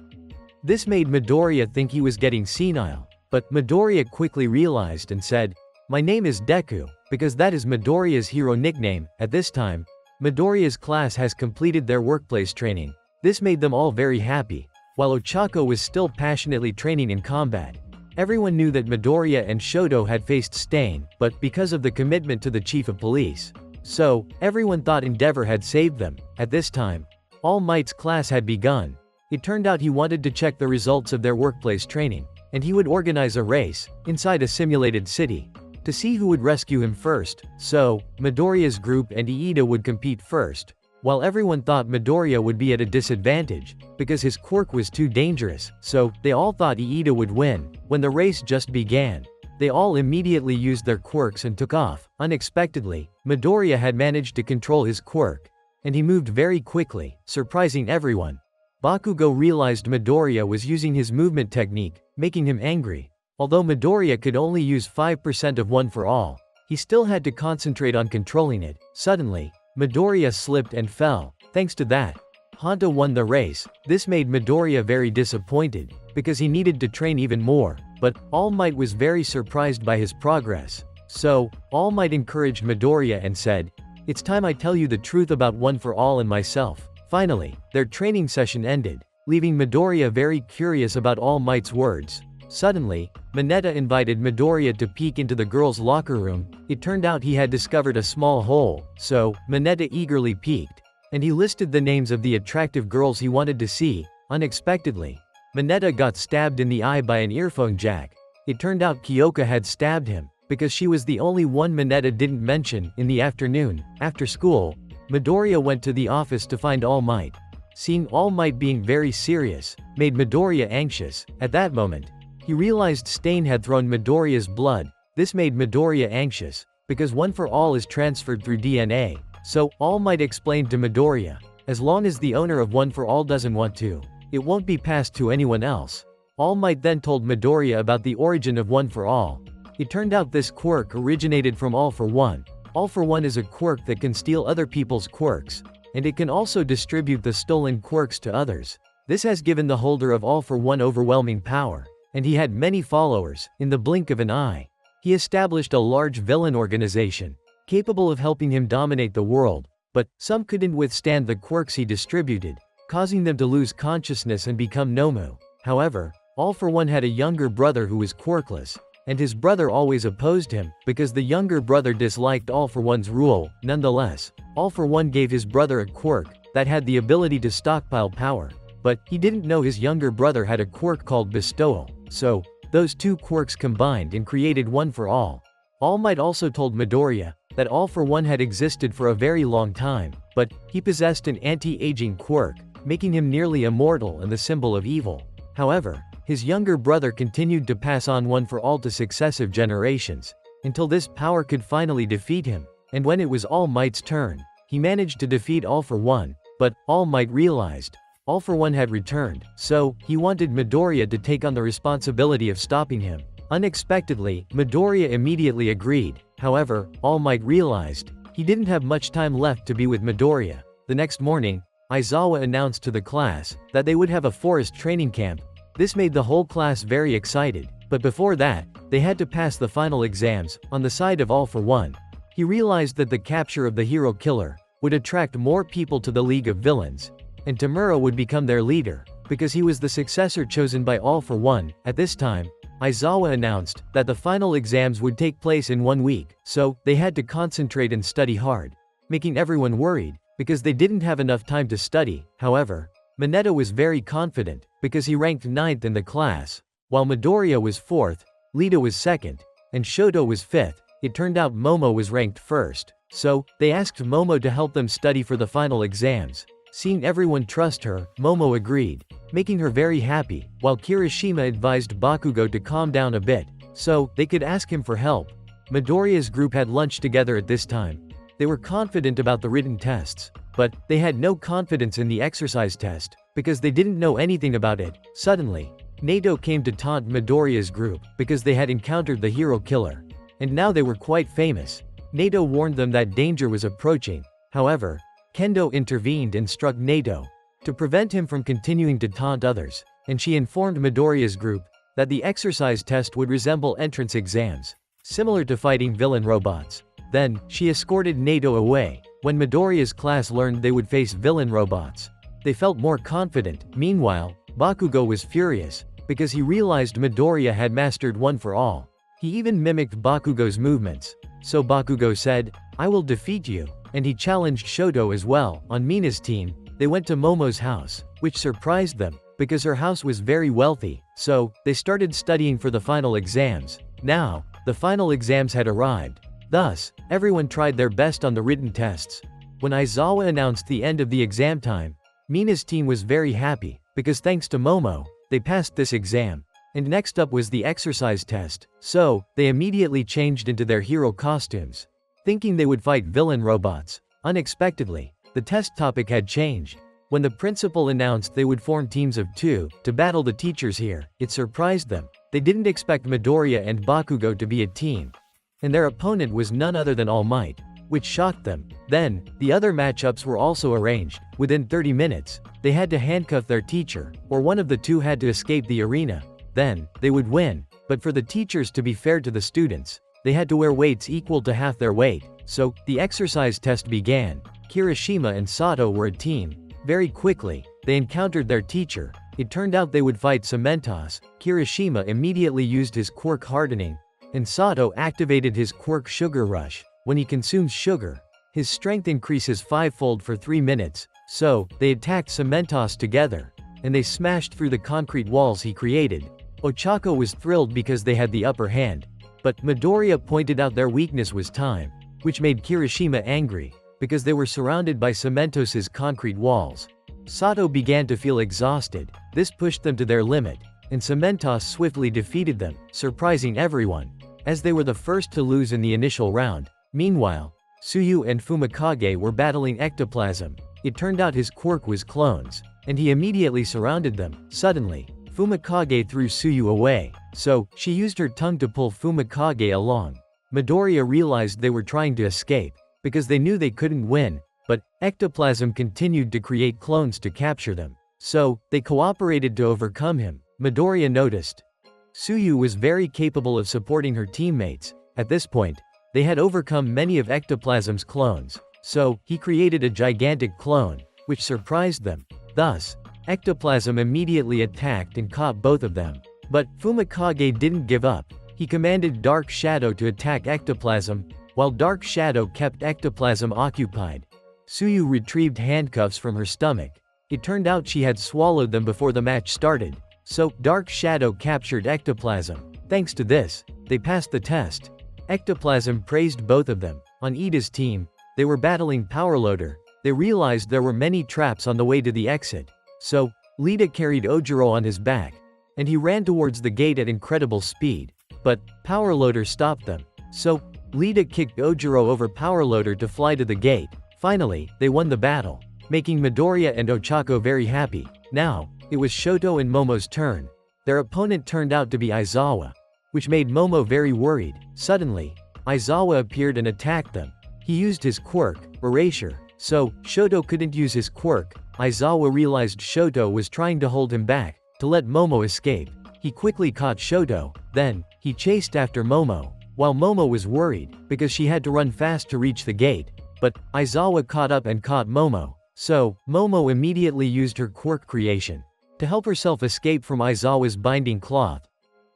This made Midoriya think he was getting senile, but Midoriya quickly realized and said, "My name is Deku." because that is Midoriya's hero nickname. At this time, Midoriya's class has completed their workplace training. This made them all very happy, while Ochako was still passionately training in combat. Everyone knew that Midoriya and Shoto had faced Stain, but because of the commitment to the chief of police. So, everyone thought Endeavor had saved them. At this time, All Might's class had begun. It turned out he wanted to check the results of their workplace training, and he would organize a race, inside a simulated city, to see who would rescue him first. So, Midoriya's group and Iida would compete first, while everyone thought Midoriya would be at a disadvantage, because his quirk was too dangerous, so they all thought Iida would win. When the race just began, they all immediately used their quirks and took off. Unexpectedly, Midoriya had managed to control his quirk, and he moved very quickly, surprising everyone. Bakugo realized Midoriya was using his movement technique, making him angry. Although Midoriya could only use 5% of One for All, he still had to concentrate on controlling it. Suddenly, Midoriya slipped and fell. Thanks to that, Honda won the race. This made Midoriya very disappointed, because he needed to train even more, but All Might was very surprised by his progress. So, All Might encouraged Midoriya and said, "It's time I tell you the truth about One for All and myself." Finally, their training session ended, leaving Midoriya very curious about All Might's words. Suddenly, Mineta invited Midoriya to peek into the girls' locker room. It turned out he had discovered a small hole, so Mineta eagerly peeked, and he listed the names of the attractive girls he wanted to see. Unexpectedly, Mineta got stabbed in the eye by an earphone jack. It turned out Kyoka had stabbed him, because she was the only one Mineta didn't mention. In the afternoon, after school, Midoriya went to the office to find All Might. Seeing All Might being very serious, made Midoriya anxious. At that moment, he realized Stain had thrown Midoriya's blood. This made Midoriya anxious, because One for All is transferred through DNA. So, All Might explained to Midoriya, as long as the owner of One for All doesn't want to, it won't be passed to anyone else. All Might then told Midoriya about the origin of One for All. It turned out this quirk originated from All for One. All for One is a quirk that can steal other people's quirks, and it can also distribute the stolen quirks to others. This has given the holder of All for One overwhelming power, and he had many followers. In the blink of an eye, he established a large villain organization, capable of helping him dominate the world, but some couldn't withstand the quirks he distributed, causing them to lose consciousness and become Nomu. However, All for One had a younger brother who was quirkless, and his brother always opposed him, because the younger brother disliked All for One's rule. Nonetheless, All for One gave his brother a quirk that had the ability to stockpile power, but he didn't know his younger brother had a quirk called Bestowal. So, those two quirks combined and created One for All. All Might also told Midoriya that All for One had existed for a very long time, but he possessed an anti-aging quirk, making him nearly immortal and the symbol of evil. However, his younger brother continued to pass on One for All to successive generations, until this power could finally defeat him. And when it was All Might's turn, he managed to defeat All for One, but All Might realized All for One had returned, so he wanted Midoriya to take on the responsibility of stopping him. Unexpectedly, Midoriya immediately agreed. However, All Might realized he didn't have much time left to be with Midoriya. The next morning, Aizawa announced to the class that they would have a forest training camp. This made the whole class very excited, but before that, they had to pass the final exams. On the side of All for One, he realized that the capture of the hero killer would attract more people to the League of Villains, and Tamura would become their leader, because he was the successor chosen by All for One. At this time, Aizawa announced that the final exams would take place in 1 week, so they had to concentrate and study hard, making everyone worried, because they didn't have enough time to study. However, Mineta was very confident, because he ranked 9th in the class, while Midoriya was 4th, Lita was 2nd, and Shoto was 5th. It turned out Momo was ranked 1st, so they asked Momo to help them study for the final exams. Seeing everyone trust her, Momo agreed, making her very happy, while Kirishima advised Bakugo to calm down a bit, so they could ask him for help. Midoriya's group had lunch together at this time. They were confident about the written tests, but they had no confidence in the exercise test, because they didn't know anything about it. Suddenly, Nato came to taunt Midoriya's group, because they had encountered the hero killer, and now they were quite famous. Nato warned them that danger was approaching. However, Kendo intervened and struck Nato to prevent him from continuing to taunt others, and she informed Midoriya's group that the exercise test would resemble entrance exams, similar to fighting villain robots. Then, she escorted Nato away. When Midoriya's class learned they would face villain robots, they felt more confident. Meanwhile, Bakugo was furious, because he realized Midoriya had mastered One for All. He even mimicked Bakugo's movements. So Bakugo said, "I will defeat you," and he challenged Shoto as well. On Mina's team, they went to Momo's house, which surprised them, because her house was very wealthy, so they started studying for the final exams. Now, the final exams had arrived. Thus, everyone tried their best on the written tests. When Aizawa announced the end of the exam time, Mina's team was very happy, because thanks to Momo, they passed this exam. And next up was the exercise test, so they immediately changed into their hero costumes, thinking they would fight villain robots. Unexpectedly, the test topic had changed. When the principal announced they would form teams of 2 to battle the teachers here, it surprised them. They didn't expect Midoriya and Bakugo to be a team, and their opponent was none other than All Might, which shocked them. Then, the other matchups were also arranged. Within 30 minutes, they had to handcuff their teacher, or one of the two had to escape the arena. Then, they would win. But for the teachers to be fair to the students, they had to wear weights equal to half their weight. So, the exercise test began. Kirishima and Sato were a team. Very quickly, they encountered their teacher. It turned out they would fight Cementos. Kirishima immediately used his quirk hardening, and Sato activated his quirk sugar rush. When he consumes sugar, his strength increases 5-fold for 3 minutes. So, they attacked Cementos together, and they smashed through the concrete walls he created. Ochako was thrilled because they had the upper hand. But Midoriya pointed out their weakness was time, which made Kirishima angry, because they were surrounded by Cementos's concrete walls. Sato began to feel exhausted. This pushed them to their limit, and Cementos swiftly defeated them, surprising everyone, as they were the first to lose in the initial round. Meanwhile, Tsuyu and Fumikage were battling ectoplasm. It turned out his quirk was clones, and he immediately surrounded them. Suddenly, Fumikage threw Tsuyu away, so she used her tongue to pull Fumikage along. Midoriya realized they were trying to escape, because they knew they couldn't win, but ectoplasm continued to create clones to capture them. So, they cooperated to overcome him. Midoriya noticed Tsuyu was very capable of supporting her teammates. At this point, they had overcome many of ectoplasm's clones, so he created a gigantic clone, which surprised them. Thus, ectoplasm immediately attacked and caught both of them. But Fumikage didn't give up. He commanded Dark Shadow to attack ectoplasm, while Dark Shadow kept ectoplasm occupied. Tsuyu retrieved handcuffs from her stomach. It turned out she had swallowed them before the match started, so Dark Shadow captured ectoplasm. Thanks to this, they passed the test. Ectoplasm praised both of them. On Ida's team, they were battling Powerloader. They realized there were many traps on the way to the exit. So, Lida carried Ojiro on his back, and he ran towards the gate at incredible speed. But, Powerloader stopped them. So, Lida kicked Ojiro over Powerloader to fly to the gate. Finally, they won the battle, making Midoriya and Ochako very happy. Now, it was Shoto and Momo's turn. Their opponent turned out to be Aizawa, which made Momo very worried. Suddenly, Aizawa appeared and attacked them. He used his quirk, Erasure, so Shoto couldn't use his quirk. Aizawa realized Shoto was trying to hold him back, to let Momo escape. He quickly caught Shoto, then, he chased after Momo, while Momo was worried, because she had to run fast to reach the gate. But, Aizawa caught up and caught Momo. So, Momo immediately used her quirk creation to help herself escape from Aizawa's binding cloth.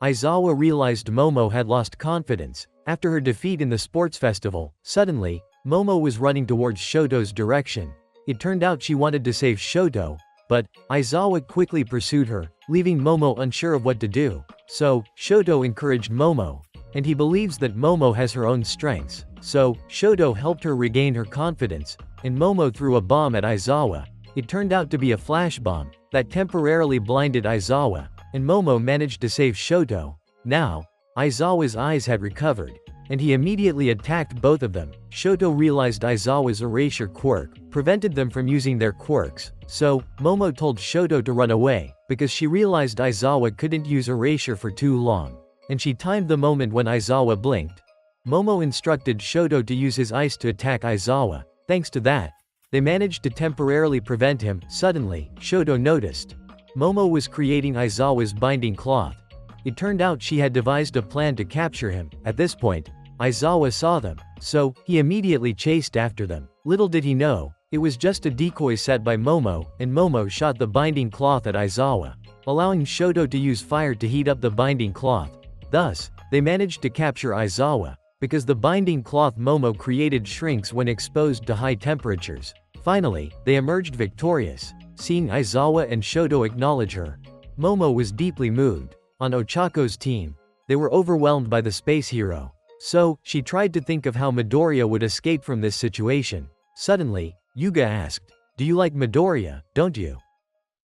Aizawa realized Momo had lost confidence after her defeat in the sports festival. Suddenly, Momo was running towards Shoto's direction. It turned out she wanted to save Shoto, but Aizawa quickly pursued her, leaving Momo unsure of what to do. So, Shoto encouraged Momo, and he believes that Momo has her own strengths. So, Shoto helped her regain her confidence, and Momo threw a bomb at Aizawa. It turned out to be a flash bomb that temporarily blinded Aizawa, and Momo managed to save Shoto. Now, Aizawa's eyes had recovered, and he immediately attacked both of them. Shoto realized Aizawa's erasure quirk prevented them from using their quirks, so Momo told Shoto to run away, because she realized Aizawa couldn't use erasure for too long, and she timed the moment when Aizawa blinked. Momo instructed Shoto to use his ice to attack Aizawa. Thanks to that, they managed to temporarily prevent him. Suddenly, Shoto noticed Momo was creating Aizawa's binding cloth. It turned out she had devised a plan to capture him. At this point, Aizawa saw them, so he immediately chased after them. Little did he know, it was just a decoy set by Momo, and Momo shot the binding cloth at Aizawa, allowing Shoto to use fire to heat up the binding cloth. Thus, they managed to capture Aizawa, because the binding cloth Momo created shrinks when exposed to high temperatures. Finally, they emerged victorious. Seeing Aizawa and Shoto acknowledge her, Momo was deeply moved. On Ochako's team, they were overwhelmed by the space hero. So, she tried to think of how Midoriya would escape from this situation. Suddenly, Yuga asked, "Do you like Midoriya, don't you?"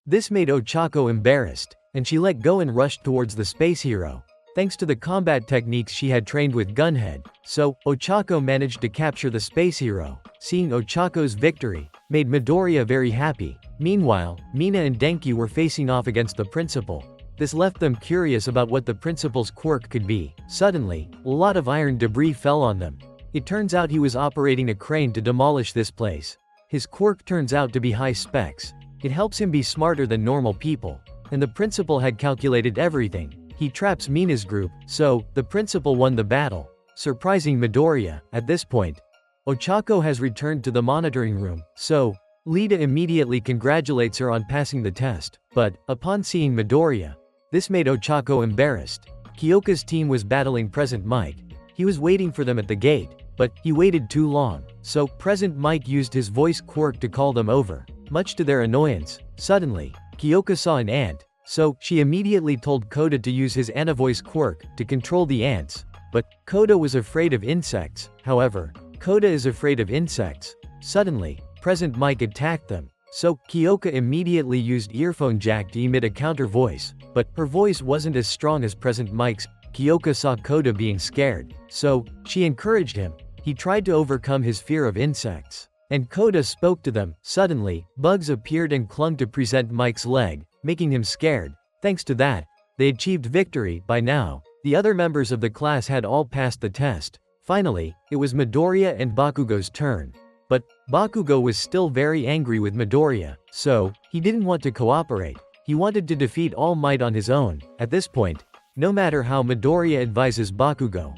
This made Ochako embarrassed, and she let go and rushed towards the space hero. Thanks to the combat techniques she had trained with Gunhead, so, Ochako managed to capture the space hero. Seeing Ochako's victory made Midoriya very happy. Meanwhile, Mina and Denki were facing off against the principal. This left them curious about what the principal's quirk could be. Suddenly, a lot of iron debris fell on them. It turns out he was operating a crane to demolish this place. His quirk turns out to be high specs. It helps him be smarter than normal people. And the principal had calculated everything. He traps Mina's group, so, the principal won the battle, surprising Midoriya. At this point, Ochako has returned to the monitoring room, so, Lita immediately congratulates her on passing the test. But, upon seeing Midoriya, this made Ochako embarrassed. Kyoka's team was battling Present Mike. He was waiting for them at the gate, but he waited too long, so Present Mike used his voice quirk to call them over. Much to their annoyance, suddenly, Kyoka saw an ant, so she immediately told Koda to use his Anavoice quirk to control the ants. But Koda was afraid of insects. However, Koda is afraid of insects. Suddenly, Present Mike attacked them. So, Kyoka immediately used earphone jack to emit a counter voice, but her voice wasn't as strong as Present Mike's. Kyoka saw Koda being scared, so she encouraged him. He tried to overcome his fear of insects, and Koda spoke to them. Suddenly, bugs appeared and clung to Present Mike's leg, making him scared. Thanks to that, they achieved victory. By now, the other members of the class had all passed the test. Finally, it was Midoriya and Bakugo's turn. But, Bakugo was still very angry with Midoriya, so, he didn't want to cooperate. He wanted to defeat All Might on his own. At this point, no matter how Midoriya advises Bakugo,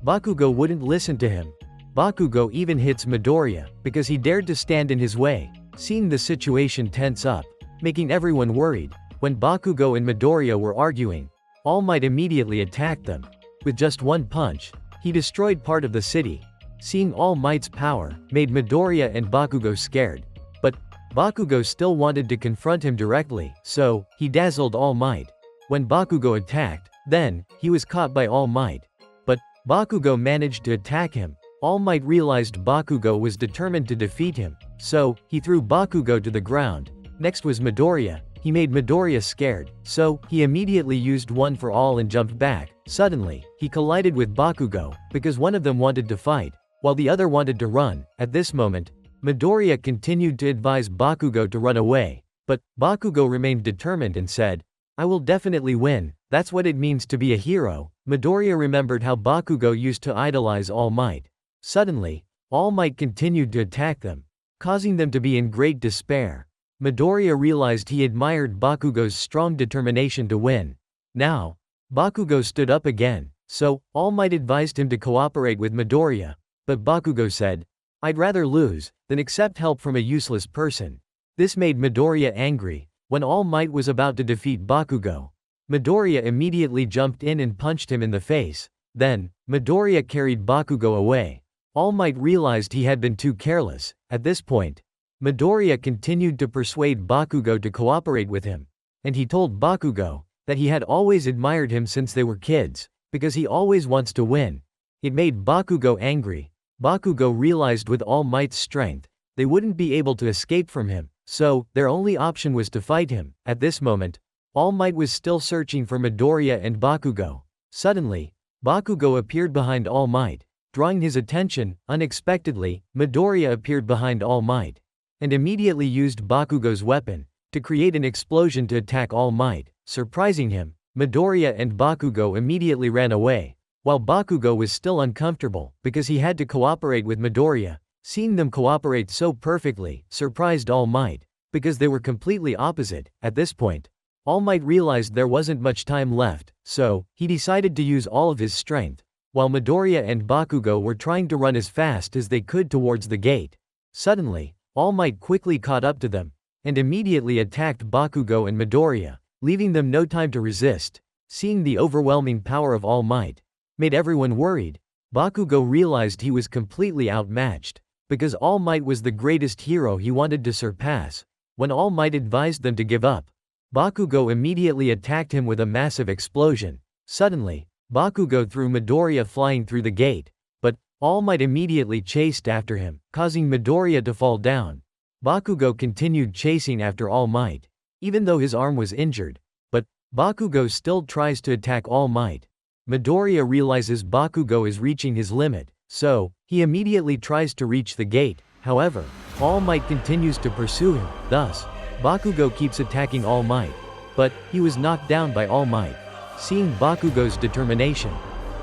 Bakugo wouldn't listen to him. Bakugo even hits Midoriya, because he dared to stand in his way. Seeing the situation tense up, making everyone worried, when Bakugo and Midoriya were arguing, All Might immediately attacked them. With just one punch, he destroyed part of the city. Seeing All Might's power, made Midoriya and Bakugo scared. But, Bakugo still wanted to confront him directly, so, he dazzled All Might. When Bakugo attacked, then, he was caught by All Might. But, Bakugo managed to attack him. All Might realized Bakugo was determined to defeat him, so, he threw Bakugo to the ground. Next was Midoriya. He made Midoriya scared, so, he immediately used One for All and jumped back. Suddenly, he collided with Bakugo, because one of them wanted to fight, while the other wanted to run. At this moment, Midoriya continued to advise Bakugo to run away, but, Bakugo remained determined and said, "I will definitely win, that's what it means to be a hero." Midoriya remembered how Bakugo used to idolize All Might. Suddenly, All Might continued to attack them, causing them to be in great despair. Midoriya realized he admired Bakugo's strong determination to win. Now, Bakugo stood up again, so, All Might advised him to cooperate with Midoriya, but Bakugo said, "I'd rather lose than accept help from a useless person." This made Midoriya angry. When All Might was about to defeat Bakugo, Midoriya immediately jumped in and punched him in the face. Then, Midoriya carried Bakugo away. All Might realized he had been too careless. At this point, Midoriya continued to persuade Bakugo to cooperate with him, and he told Bakugo that he had always admired him since they were kids, because he always wants to win. It made Bakugo angry. Bakugo realized with All Might's strength, they wouldn't be able to escape from him, so, their only option was to fight him. At this moment, All Might was still searching for Midoriya and Bakugo. Suddenly, Bakugo appeared behind All Might, drawing his attention. Unexpectedly, Midoriya appeared behind All Might, and immediately used Bakugo's weapon to create an explosion to attack All Might. Surprising him, Midoriya and Bakugo immediately ran away, while Bakugo was still uncomfortable because he had to cooperate with Midoriya. Seeing them cooperate so perfectly surprised All Might, because they were completely opposite. At this point, All Might realized there wasn't much time left, so he decided to use all of his strength. while Midoriya and Bakugo were trying to run as fast as they could towards the gate. Suddenly, All Might quickly caught up to them, and immediately attacked Bakugo and Midoriya, leaving them no time to resist. Seeing the overwhelming power of All Might made everyone worried. Bakugo realized he was completely outmatched, because All Might was the greatest hero he wanted to surpass. When All Might advised them to give up, Bakugo immediately attacked him with a massive explosion. Suddenly, Bakugo threw Midoriya flying through the gate, but All Might immediately chased after him, causing Midoriya to fall down. Bakugo continued chasing after All Might, even though his arm was injured, but Bakugo still tries to attack All Might. Midoriya realizes Bakugo is reaching his limit, so he immediately tries to reach the gate. However, All Might continues to pursue him. Thus, Bakugo keeps attacking All Might, but he was knocked down by All Might. Seeing Bakugo's determination,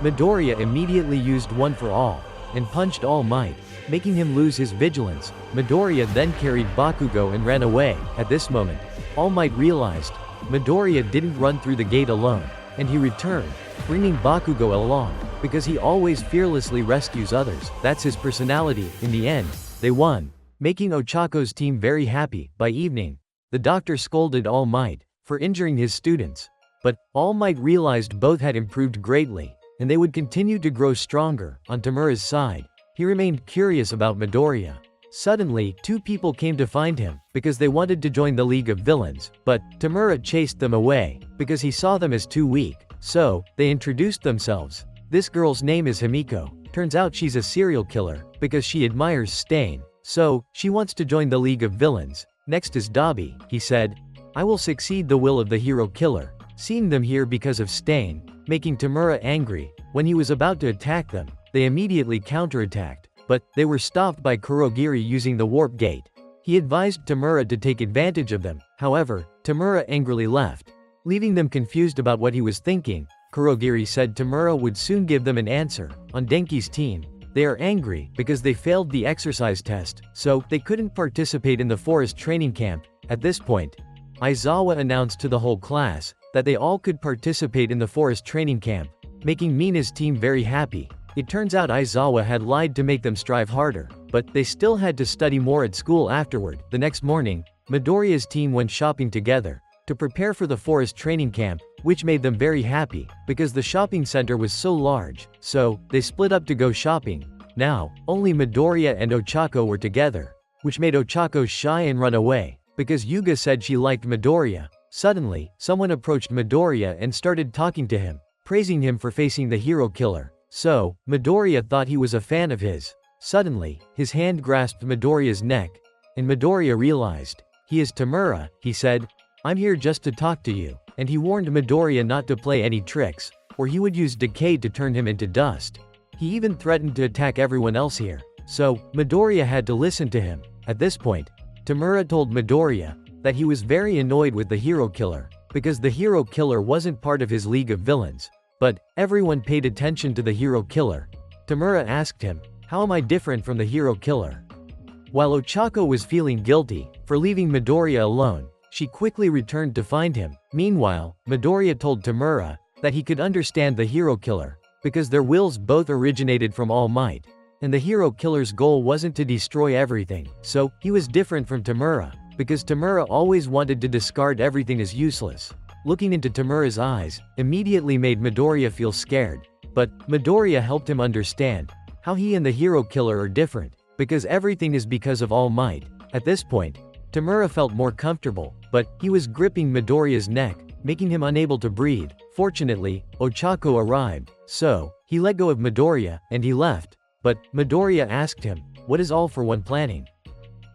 Midoriya immediately used One for All and punched All Might, making him lose his vigilance. Midoriya then carried Bakugo and ran away. At this moment, All Might realized Midoriya didn't run through the gate alone, and he returned, bringing Bakugo along, because he always fearlessly rescues others. That's his personality. In the end, they won, making Ochako's team very happy. By evening, the doctor scolded All Might for injuring his students, but All Might realized both had improved greatly, and they would continue to grow stronger. On Tamura's side, he remained curious about Midoriya. Suddenly, two people came to find him, because they wanted to join the League of Villains, but Tamura chased them away, because he saw them as too weak, so they introduced themselves. This girl's name is Himiko. Turns out she's a serial killer, because she admires Stain, so she wants to join the League of Villains. Next is Dabi. He said, I will succeed the will of the hero killer. Seeing them here because of Stain, making Tamura angry, when he was about to attack them, they immediately counterattacked, but they were stopped by Kurogiri using the warp gate. He advised Tamura to take advantage of them. However, Tamura angrily left, leaving them confused about what he was thinking. Kurogiri said Tamura would soon give them an answer. On Denki's team, they are angry because they failed the exercise test, so they couldn't participate in the forest training camp. At this point, Aizawa announced to the whole class that they all could participate in the forest training camp, making Mina's team very happy. It turns out Aizawa had lied to make them strive harder, but they still had to study more at school afterward. The next morning, Midoriya's team went shopping together to prepare for the forest training camp, which made them very happy, because the shopping center was so large, so they split up to go shopping. Now, only Midoriya and Ochako were together, which made Ochako shy and run away, because Yuga said she liked Midoriya. Suddenly, someone approached Midoriya and started talking to him, praising him for facing the hero killer. So, Midoriya thought he was a fan of his. Suddenly, his hand grasped Midoriya's neck, and Midoriya realized, he is Tamura. He said, I'm here just to talk to you, and he warned Midoriya not to play any tricks, or he would use decay to turn him into dust. He even threatened to attack everyone else here, so Midoriya had to listen to him. At this point, Tamura told Midoriya that he was very annoyed with the hero killer, because the hero killer wasn't part of his League of Villains. But everyone paid attention to the hero killer. Tamura asked him, how am I different from the hero killer? While Ochako was feeling guilty for leaving Midoriya alone, she quickly returned to find him. Meanwhile, Midoriya told Tamura that he could understand the hero killer, because their wills both originated from All Might, and the hero killer's goal wasn't to destroy everything, so he was different from Tamura, because Tamura always wanted to discard everything as useless. Looking into Tamura's eyes immediately made Midoriya feel scared, but Midoriya helped him understand how he and the hero killer are different, because everything is because of All Might. At this point, Tamura felt more comfortable, but he was gripping Midoriya's neck, making him unable to breathe. Fortunately, Ochako arrived, so he let go of Midoriya and he left. But Midoriya asked him, what is All for One planning?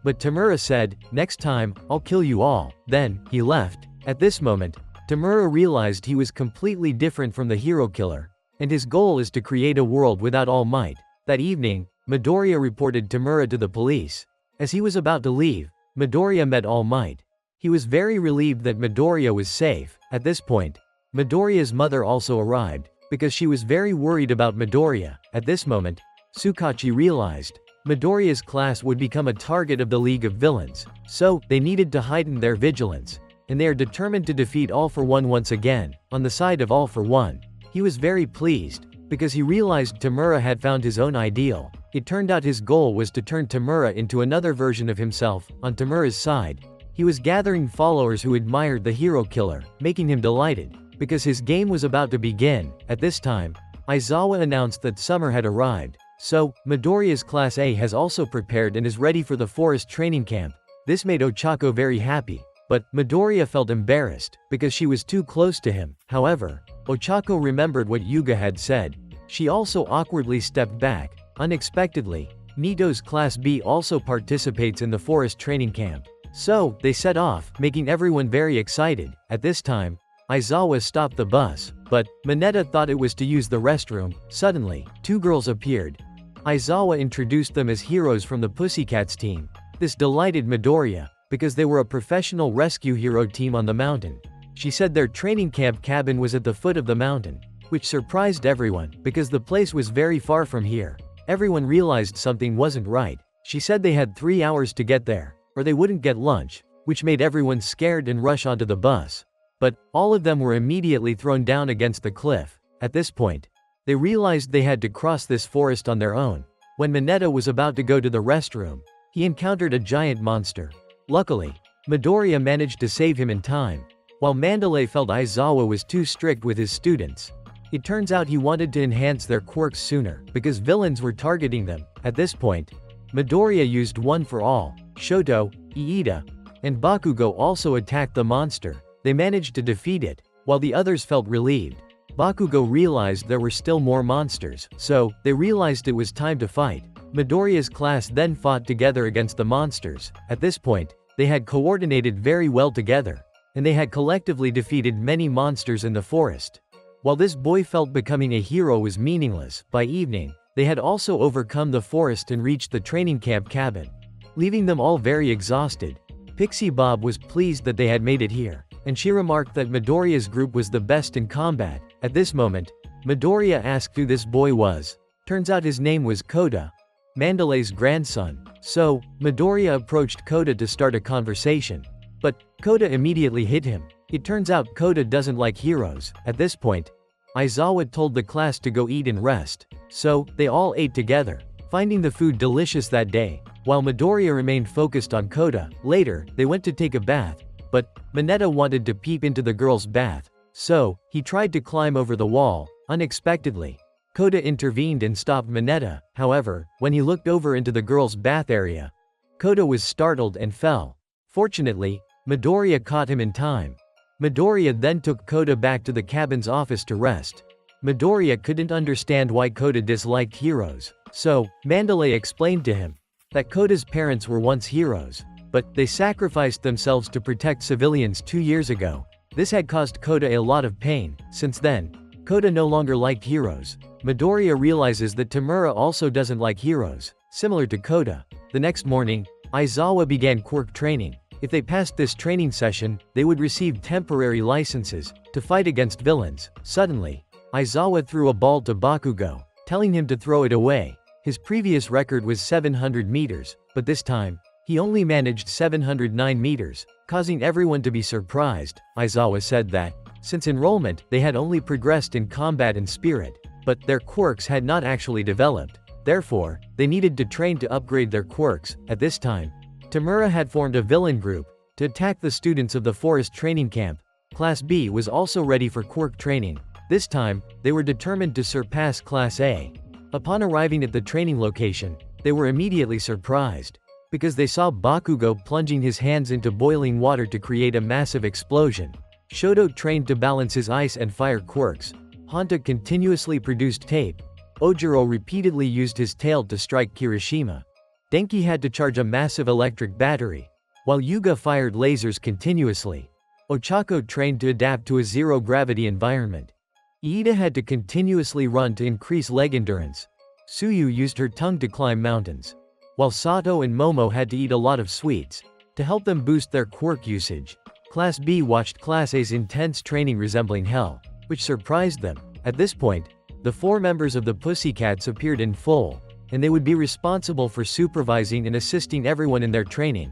But Tamura said, next time, I'll kill you all. Then, he left. At this moment, Tamura realized he was completely different from the hero killer, and his goal is to create a world without All Might. That evening, Midoriya reported Tamura to the police. As he was about to leave, Midoriya met All Might. He was very relieved that Midoriya was safe. At this point, Midoriya's mother also arrived, because she was very worried about Midoriya. At this moment, Tsukachi realized Midoriya's class would become a target of the League of Villains, so they needed to heighten their vigilance, and they are determined to defeat All for One once again. On the side of All for One, he was very pleased, because he realized Tamura had found his own ideal. It turned out his goal was to turn Tamura into another version of himself. On Tamura's side, he was gathering followers who admired the hero killer, making him delighted, because his game was about to begin. At this time, Aizawa announced that summer had arrived, so Midoriya's Class A has also prepared and is ready for the forest training camp. This made Ochako very happy, but Midoriya felt embarrassed, because she was too close to him. However, Ochako remembered what Yuga had said. She also awkwardly stepped back. Unexpectedly, Nito's Class B also participates in the forest training camp. So, they set off, making everyone very excited. At this time, Aizawa stopped the bus, but Mineta thought it was to use the restroom. Suddenly, two girls appeared. Aizawa introduced them as heroes from the Pussycats team. This delighted Midoriya, because they were a professional rescue hero team on the mountain. She said their training camp cabin was at the foot of the mountain, which surprised everyone, because the place was very far from here. Everyone realized something wasn't right. She said they had 3 hours to get there, or they wouldn't get lunch, which made everyone scared and rush onto the bus. But all of them were immediately thrown down against the cliff. At this point, they realized they had to cross this forest on their own. When Mineta was about to go to the restroom, he encountered a giant monster. Luckily, Midoriya managed to save him in time, while Mandalay felt Aizawa was too strict with his students. It turns out he wanted to enhance their quirks sooner, because villains were targeting them. At this point, Midoriya used one for all. Shoto, Iida, and Bakugo also attacked the monster. They managed to defeat it, while the others felt relieved. Bakugo realized there were still more monsters, so they realized it was time to fight. Midoriya's class then fought together against the monsters. At this point, they had coordinated very well together, and they had collectively defeated many monsters in the forest. While this boy felt becoming a hero was meaningless, by evening, they had also overcome the forest and reached the training camp cabin, leaving them all very exhausted. Pixie Bob was pleased that they had made it here, and she remarked that Midoriya's group was the best in combat. At this moment, Midoriya asked who this boy was. Turns out his name was Koda, Mandalay's grandson. So, Midoriya approached Koda to start a conversation. But, Koda immediately hit him. It turns out Koda doesn't like heroes. At this point, Aizawa told the class to go eat and rest. So, they all ate together, finding the food delicious that day, while Midoriya remained focused on Koda. Later, they went to take a bath, but Mineta wanted to peep into the girl's bath. So, he tried to climb over the wall. Unexpectedly, Koda intervened and stopped Mineta. However, when he looked over into the girl's bath area, Koda was startled and fell. Fortunately, Midoriya caught him in time. Midoriya then took Koda back to the cabin's office to rest. Midoriya couldn't understand why Koda disliked heroes. So, Mandalay explained to him that Koda's parents were once heroes, but they sacrificed themselves to protect civilians 2 years ago. This had caused Koda a lot of pain. Since then, Koda no longer liked heroes. Midoriya realizes that Tamura also doesn't like heroes, similar to Koda. The next morning, Aizawa began quirk training. If they passed this training session, they would receive temporary licenses to fight against villains. Suddenly, Aizawa threw a ball to Bakugo, telling him to throw it away. His previous record was 700 meters, but this time, he only managed 709 meters, causing everyone to be surprised. Aizawa said that, since enrollment, they had only progressed in combat and spirit, but their quirks had not actually developed. Therefore, they needed to train to upgrade their quirks. At this time, Tamura had formed a villain group to attack the students of the forest training camp. Class B was also ready for quirk training. This time, they were determined to surpass Class A. Upon arriving at the training location, they were immediately surprised, because they saw Bakugo plunging his hands into boiling water to create a massive explosion. Shoto trained to balance his ice and fire quirks. Honta continuously produced tape. Ojiro repeatedly used his tail to strike Kirishima. Denki had to charge a massive electric battery, while Yuga fired lasers continuously. Ochako trained to adapt to a zero-gravity environment. Iida had to continuously run to increase leg endurance. Tsuyu used her tongue to climb mountains, while Sato and Momo had to eat a lot of sweets to help them boost their quirk usage. Class B watched Class A's intense training resembling hell, which surprised them. At this point, the 4 members of the Pussycats appeared in full, and they would be responsible for supervising and assisting everyone in their training.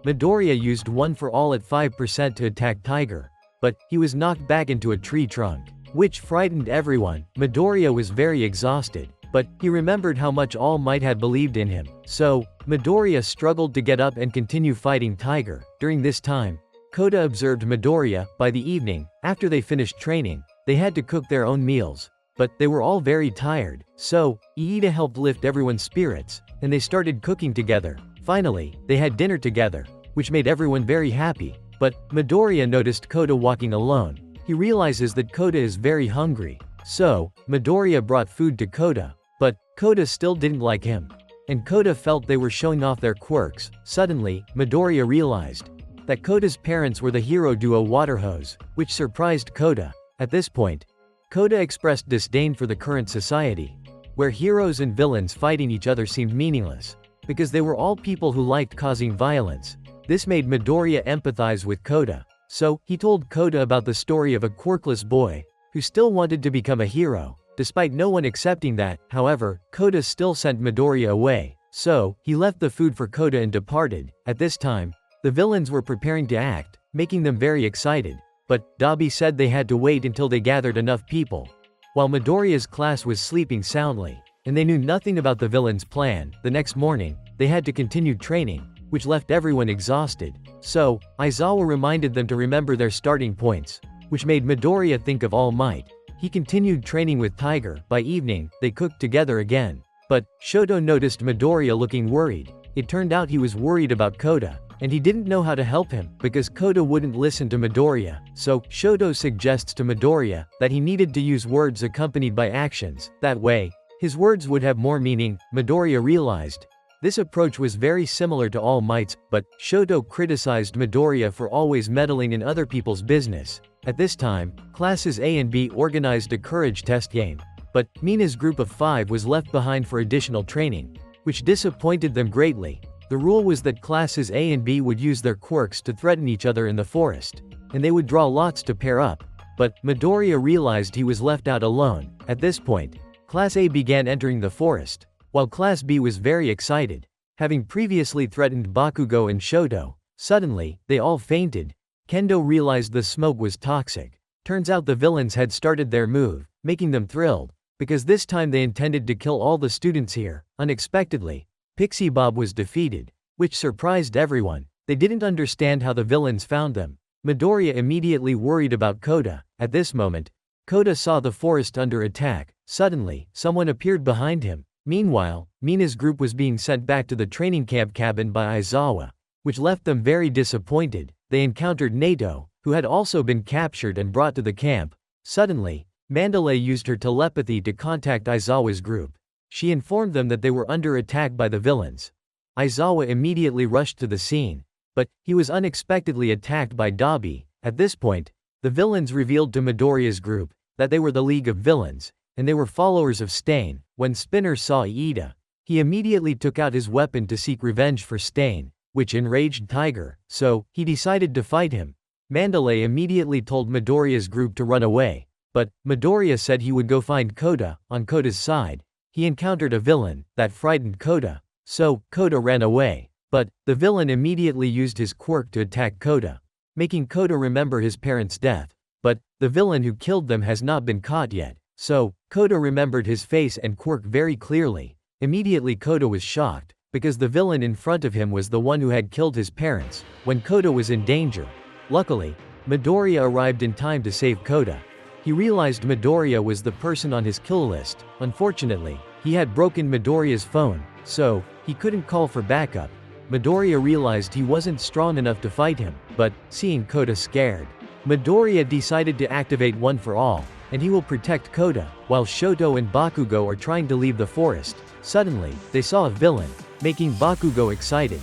Midoriya used one for all at 5% to attack Tiger, but he was knocked back into a tree trunk. which frightened everyone. Midoriya was very exhausted, but he remembered how much All Might had believed in him. So, Midoriya struggled to get up and continue fighting Tiger. During this time, Koda observed Midoriya. By the evening, after they finished training, they had to cook their own meals. But they were all very tired, so Iida helped lift everyone's spirits, and they started cooking together. Finally, they had dinner together, which made everyone very happy. But Midoriya noticed Koda walking alone. He realizes that Koda is very hungry. So, Midoriya brought food to Koda, but Koda still didn't like him. And Koda felt they were showing off their quirks. Suddenly, Midoriya realized that Koda's parents were the hero duo Water Hose, which surprised Koda. At this point, Koda expressed disdain for the current society, where heroes and villains fighting each other seemed meaningless, because they were all people who liked causing violence. This made Midoriya empathize with Koda. So, he told Koda about the story of a quirkless boy, who still wanted to become a hero. Despite no one accepting that, however, Koda still sent Midoriya away. So, he left the food for Koda and departed. At this time, the villains were preparing to act, making them very excited. But Dabi said they had to wait until they gathered enough people. While Midoriya's class was sleeping soundly, and they knew nothing about the villain's plan, the next morning, they had to continue training, which left everyone exhausted. So, Aizawa reminded them to remember their starting points, which made Midoriya think of All Might. He continued training with Tiger. By evening, they cooked together again. But Shoto noticed Midoriya looking worried. It turned out he was worried about Koda, and he didn't know how to help him, because Koda wouldn't listen to Midoriya. So, Shoto suggests to Midoriya that he needed to use words accompanied by actions. That way, his words would have more meaning. Midoriya realized this approach was very similar to All Might's, but Shoto criticized Midoriya for always meddling in other people's business. At this time, classes A and B organized a courage test game, but Mina's group of 5 was left behind for additional training, which disappointed them greatly. The rule was that classes A and B would use their quirks to threaten each other in the forest, and they would draw lots to pair up. But Midoriya realized he was left out alone. At this point, Class A began entering the forest, while Class B was very excited, having previously threatened Bakugo and Shoto. Suddenly, they all fainted. Kendo realized the smoke was toxic. Turns out the villains had started their move, making them thrilled, because this time they intended to kill all the students here. Unexpectedly, Pixie Bob was defeated, which surprised everyone. They didn't understand how the villains found them. Midoriya immediately worried about Koda. At this moment, Koda saw the forest under attack. Suddenly, someone appeared behind him. Meanwhile, Mina's group was being sent back to the training camp cabin by Aizawa, which left them very disappointed. They encountered Nato, who had also been captured and brought to the camp. Suddenly, Mandalay used her telepathy to contact Aizawa's group. She informed them that they were under attack by the villains. Aizawa immediately rushed to the scene, but he was unexpectedly attacked by Dabi. At this point, the villains revealed to Midoriya's group that they were the League of Villains, and they were followers of Stain. When Spinner saw Iida, he immediately took out his weapon to seek revenge for Stain, which enraged Tiger, so he decided to fight him. Mandalay immediately told Midoriya's group to run away, but Midoriya said he would go find Koda. On Koda's side, he encountered a villain that frightened Koda, so Koda ran away. But the villain immediately used his quirk to attack Koda, making Koda remember his parents' death. But the villain who killed them has not been caught yet, so Koda remembered his face and quirk very clearly. Immediately Koda was shocked, because the villain in front of him was the one who had killed his parents when Koda was in danger. Luckily, Midoriya arrived in time to save Koda. He realized Midoriya was the person on his kill list. Unfortunately, he had broken Midoriya's phone, so he couldn't call for backup. Midoriya realized he wasn't strong enough to fight him, but seeing Koda scared, Midoriya decided to activate One for All, and he will protect Koda, while Shoto and Bakugo are trying to leave the forest. Suddenly, they saw a villain, making Bakugo excited.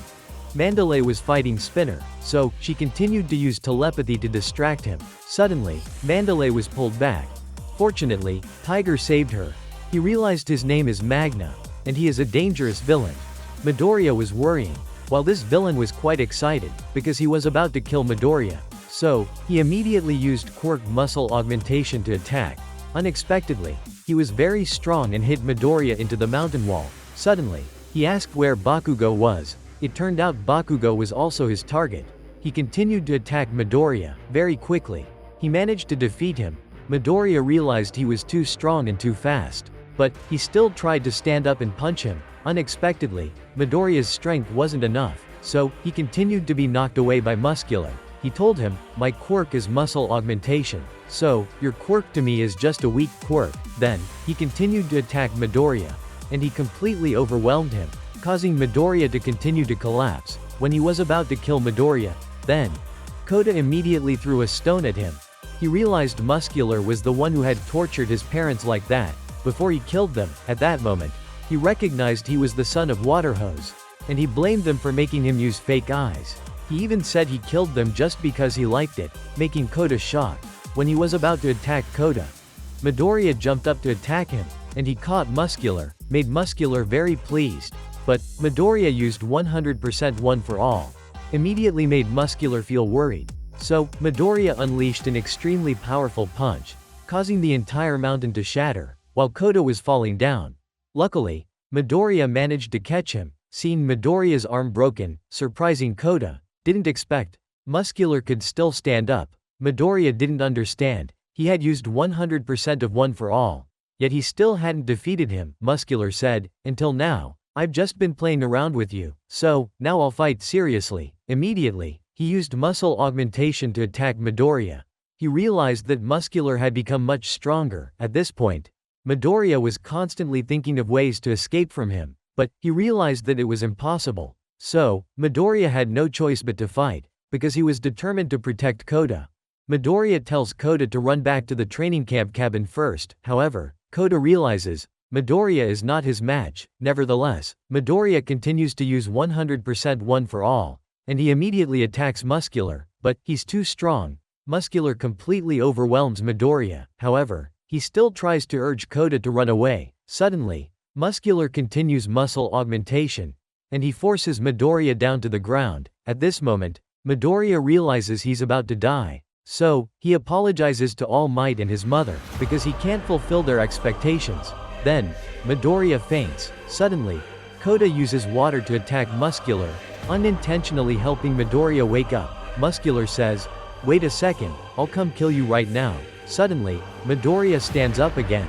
Mandalay was fighting Spinner, so she continued to use telepathy to distract him. Suddenly, Mandalay was pulled back. Fortunately, Tiger saved her. He realized his name is Magna, and he is a dangerous villain. Midoriya was worrying, while this villain was quite excited, because he was about to kill Midoriya. So, he immediately used quirk muscle augmentation to attack. Unexpectedly, he was very strong and hit Midoriya into the mountain wall. Suddenly, he asked where Bakugo was. It turned out Bakugo was also his target. He continued to attack Midoriya very quickly. He managed to defeat him, Midoriya realized he was too strong and too fast. But, he still tried to stand up and punch him. Unexpectedly, Midoriya's strength wasn't enough, so, he continued to be knocked away by Muscular. He told him, "My quirk is muscle augmentation. So, your quirk to me is just a weak quirk." Then, he continued to attack Midoriya. And he completely overwhelmed him, causing Midoriya to continue to collapse. When he was about to kill Midoriya, then, Koda immediately threw a stone at him. He realized Muscular was the one who had tortured his parents like that, before he killed them. At that moment, he recognized he was the son of Waterhose. And he blamed them for making him use fake eyes. He even said he killed them just because he liked it, making Koda shocked. When he was about to attack Koda, Midoriya jumped up to attack him, and he caught Muscular, made Muscular very pleased. But, Midoriya used 100% one for all. Immediately made Muscular feel worried. So, Midoriya unleashed an extremely powerful punch, causing the entire mountain to shatter, while Koda was falling down. Luckily, Midoriya managed to catch him, seeing Midoriya's arm broken, surprising Koda. Didn't expect Muscular could still stand up. Midoriya didn't understand. He had used 100% of one for all. Yet he still hadn't defeated him. Muscular said, "Until now, I've just been playing around with you. So, now I'll fight seriously." Immediately, he used muscle augmentation to attack Midoriya. He realized that Muscular had become much stronger. At this point, Midoriya was constantly thinking of ways to escape from him, but he realized that it was impossible. So, Midoriya had no choice but to fight, because he was determined to protect Koda. Midoriya tells Koda to run back to the training camp cabin first. However, Koda realizes Midoriya is not his match. Nevertheless, Midoriya continues to use 100% one for all, and he immediately attacks Muscular, but he's too strong. Muscular completely overwhelms Midoriya. However, he still tries to urge Koda to run away. Suddenly, Muscular continues muscle augmentation, and he forces Midoriya down to the ground. At this moment, Midoriya realizes he's about to die. So, he apologizes to All Might and his mother, because he can't fulfill their expectations. Then, Midoriya faints. Suddenly, Koda uses water to attack Muscular, unintentionally helping Midoriya wake up. Muscular says, "Wait a second, I'll come kill you right now." Suddenly, Midoriya stands up again.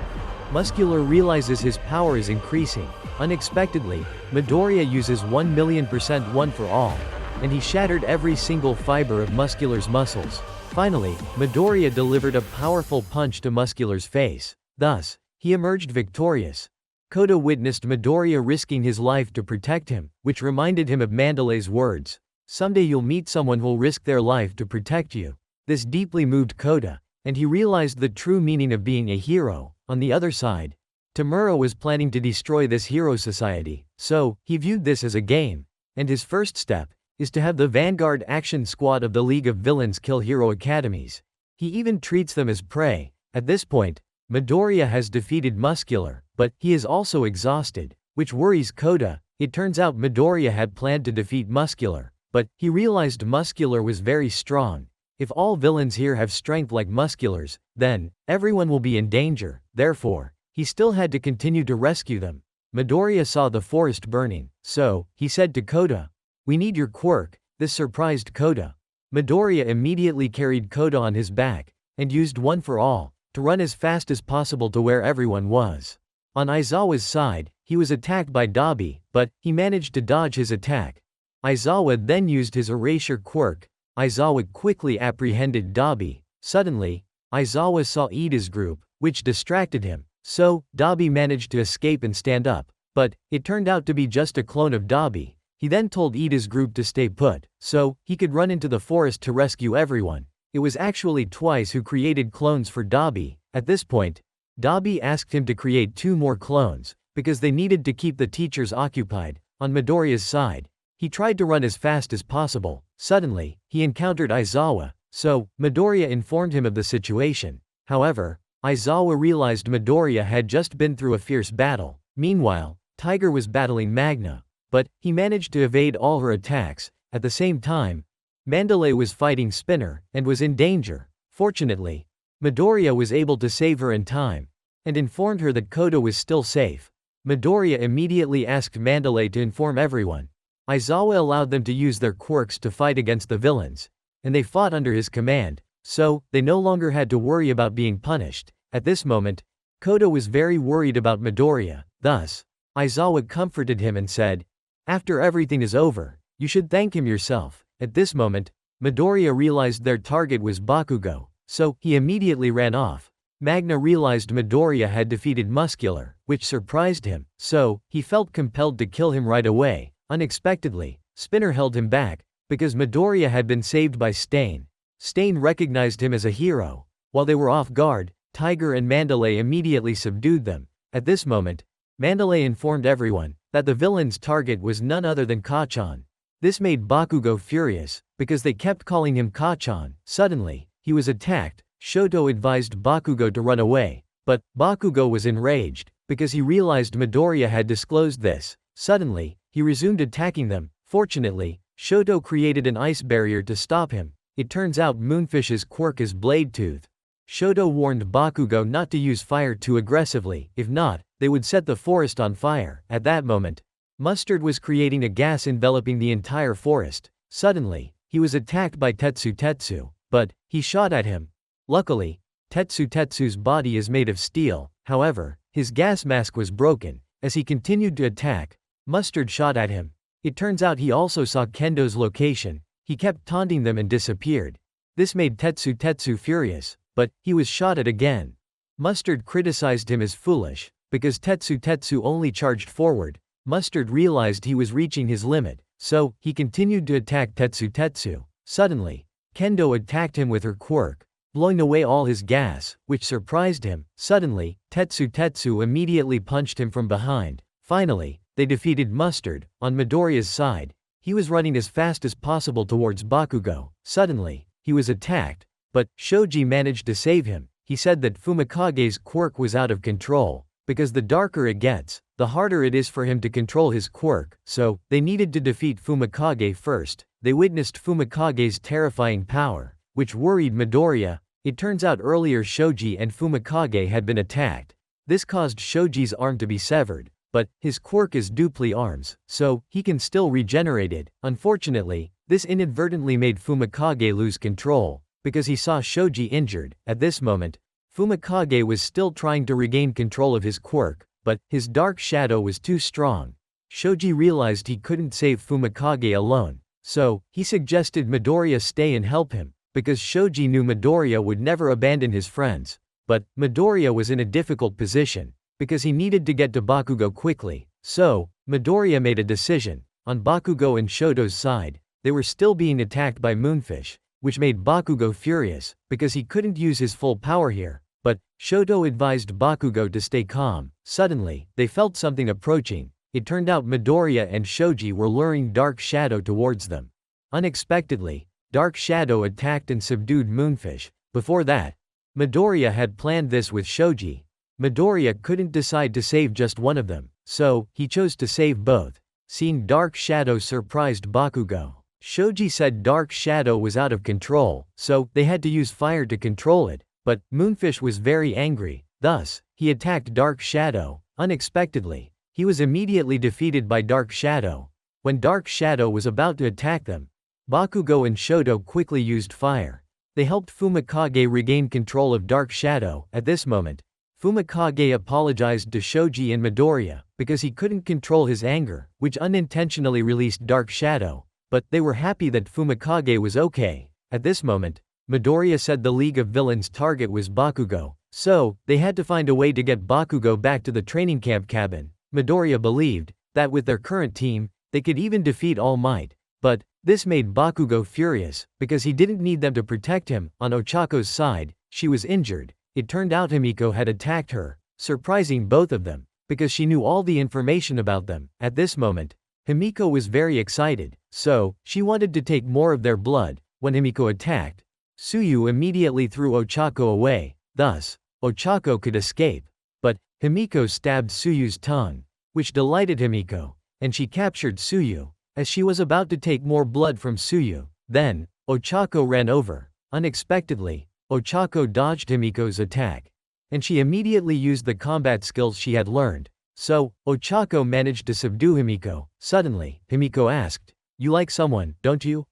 Muscular realizes his power is increasing. Unexpectedly, Midoriya uses 1,000,000% one for all, and he shattered every single fiber of Muscular's muscles. Finally, Midoriya delivered a powerful punch to Muscular's face. Thus, he emerged victorious. Koda witnessed Midoriya risking his life to protect him, which reminded him of Mandalay's words, "Someday you'll meet someone who'll risk their life to protect you." This deeply moved Koda, and he realized the true meaning of being a hero. On the other side, Tamura was planning to destroy this hero society, so, he viewed this as a game, and his first step is to have the Vanguard Action Squad of the League of Villains kill hero academies. He even treats them as prey. At this point, Midoriya has defeated Muscular, but he is also exhausted, which worries Koda. It turns out Midoriya had planned to defeat Muscular, but he realized Muscular was very strong. If all villains here have strength like Muscular's, then everyone will be in danger. Therefore, he still had to continue to rescue them. Midoriya saw the forest burning, so he said to Koda, "We need your quirk." This surprised Koda. Midoriya immediately carried Koda on his back, and used one for all, to run as fast as possible to where everyone was. On Aizawa's side, he was attacked by Dabi, but he managed to dodge his attack. Aizawa then used his erasure quirk. Aizawa quickly apprehended Dabi. Suddenly, Aizawa saw Ida's group, which distracted him, so Dabi managed to escape and stand up, but it turned out to be just a clone of Dabi. He then told Ida's group to stay put, so he could run into the forest to rescue everyone. It was actually Twice who created clones for Dabi. At this point, Dabi asked him to create 2 more clones, because they needed to keep the teachers occupied. On Midoriya's side, he tried to run as fast as possible. Suddenly, he encountered Aizawa, so Midoriya informed him of the situation. However, Aizawa realized Midoriya had just been through a fierce battle. Meanwhile, Tiger was battling Magna, but he managed to evade all her attacks. At the same time, Mandalay was fighting Spinner, and was in danger. Fortunately, Midoriya was able to save her in time, and informed her that Koda was still safe. Midoriya immediately asked Mandalay to inform everyone. Aizawa allowed them to use their quirks to fight against the villains, and they fought under his command, so they no longer had to worry about being punished. At this moment, Kodo was very worried about Midoriya, thus, Aizawa comforted him and said, "After everything is over, you should thank him yourself." At this moment, Midoriya realized their target was Bakugo, so he immediately ran off. Magna realized Midoriya had defeated Muscular, which surprised him, so he felt compelled to kill him right away. Unexpectedly, Spinner held him back, because Midoriya had been saved by Stain. Stain recognized him as a hero. While they were off guard, Tiger and Mandalay immediately subdued them. At this moment, Mandalay informed everyone that the villain's target was none other than Kacchan. This made Bakugo furious, because they kept calling him Kacchan. Suddenly, he was attacked. Shoto advised Bakugo to run away, but Bakugo was enraged, because he realized Midoriya had disclosed this. Suddenly, he resumed attacking them. Fortunately, Shoto created an ice barrier to stop him. It turns out Moonfish's quirk is Blade Tooth. Shoto warned Bakugo not to use fire too aggressively, if not, they would set the forest on fire. At that moment, Mustard was creating a gas enveloping the entire forest. Suddenly, he was attacked by Tetsu, but he shot at him. Luckily, Tetsu's body is made of steel, however, his gas mask was broken. As he continued to attack, Mustard shot at him. It turns out he also saw Kendo's location. He kept taunting them and disappeared. This made Tetsu furious, but he was shot at again. Mustard criticized him as foolish, because Tetsu only charged forward. Mustard realized he was reaching his limit, so he continued to attack Tetsu. Suddenly, Kendo attacked him with her quirk, blowing away all his gas, which surprised him. Suddenly, Tetsu immediately punched him from behind. Finally, they defeated Mustard. On Midoriya's side, he was running as fast as possible towards Bakugo. Suddenly, he was attacked, but Shoji managed to save him. He said that Fumikage's quirk was out of control, because the darker it gets, the harder it is for him to control his quirk, so they needed to defeat Fumikage first. They witnessed Fumikage's terrifying power, which worried Midoriya. It turns out earlier Shoji and Fumikage had been attacked. This caused Shoji's arm to be severed, but his quirk is dupli arms, so he can still regenerate it. Unfortunately, this inadvertently made Fumikage lose control, because he saw Shoji injured. At this moment, Fumikage was still trying to regain control of his quirk, but his dark shadow was too strong. Shoji realized he couldn't save Fumikage alone, so he suggested Midoriya stay and help him, because Shoji knew Midoriya would never abandon his friends. But Midoriya was in a difficult position, because he needed to get to Bakugo quickly, so Midoriya made a decision. On Bakugo and Shoto's side, they were still being attacked by Moonfish, which made Bakugo furious, because he couldn't use his full power here. But Shoto advised Bakugo to stay calm. Suddenly, they felt something approaching. It turned out Midoriya and Shoji were luring Dark Shadow towards them. Unexpectedly, Dark Shadow attacked and subdued Moonfish. Before that, Midoriya had planned this with Shoji. Midoriya couldn't decide to save just one of them, so he chose to save both. Seeing Dark Shadow surprised Bakugo. Shoji said Dark Shadow was out of control, so they had to use fire to control it, but Moonfish was very angry, thus, he attacked Dark Shadow. Unexpectedly, he was immediately defeated by Dark Shadow. When Dark Shadow was about to attack them, Bakugo and Shoto quickly used fire. They helped Fumikage regain control of Dark Shadow. At this moment, Fumikage apologized to Shoji and Midoriya, because he couldn't control his anger, which unintentionally released Dark Shadow. But they were happy that Fumikage was okay. At this moment, Midoriya said the League of Villains' target was Bakugo, so they had to find a way to get Bakugo back to the training camp cabin. Midoriya believed that with their current team, they could even defeat All Might. But this made Bakugo furious, because he didn't need them to protect him. On Ochako's side, she was injured. It turned out Himiko had attacked her, surprising both of them, because she knew all the information about them. At this moment, Himiko was very excited, so she wanted to take more of their blood. When Himiko attacked, Tsuyu immediately threw Ochako away, thus, Ochako could escape. But Himiko stabbed Tsuyu's tongue, which delighted Himiko, and she captured Tsuyu. As she was about to take more blood from Tsuyu, then, Ochako ran over. Unexpectedly, Ochako dodged Himiko's attack, and she immediately used the combat skills she had learned. So, Ochako managed to subdue Himiko. Suddenly, Himiko asked, "You like someone, don't you?"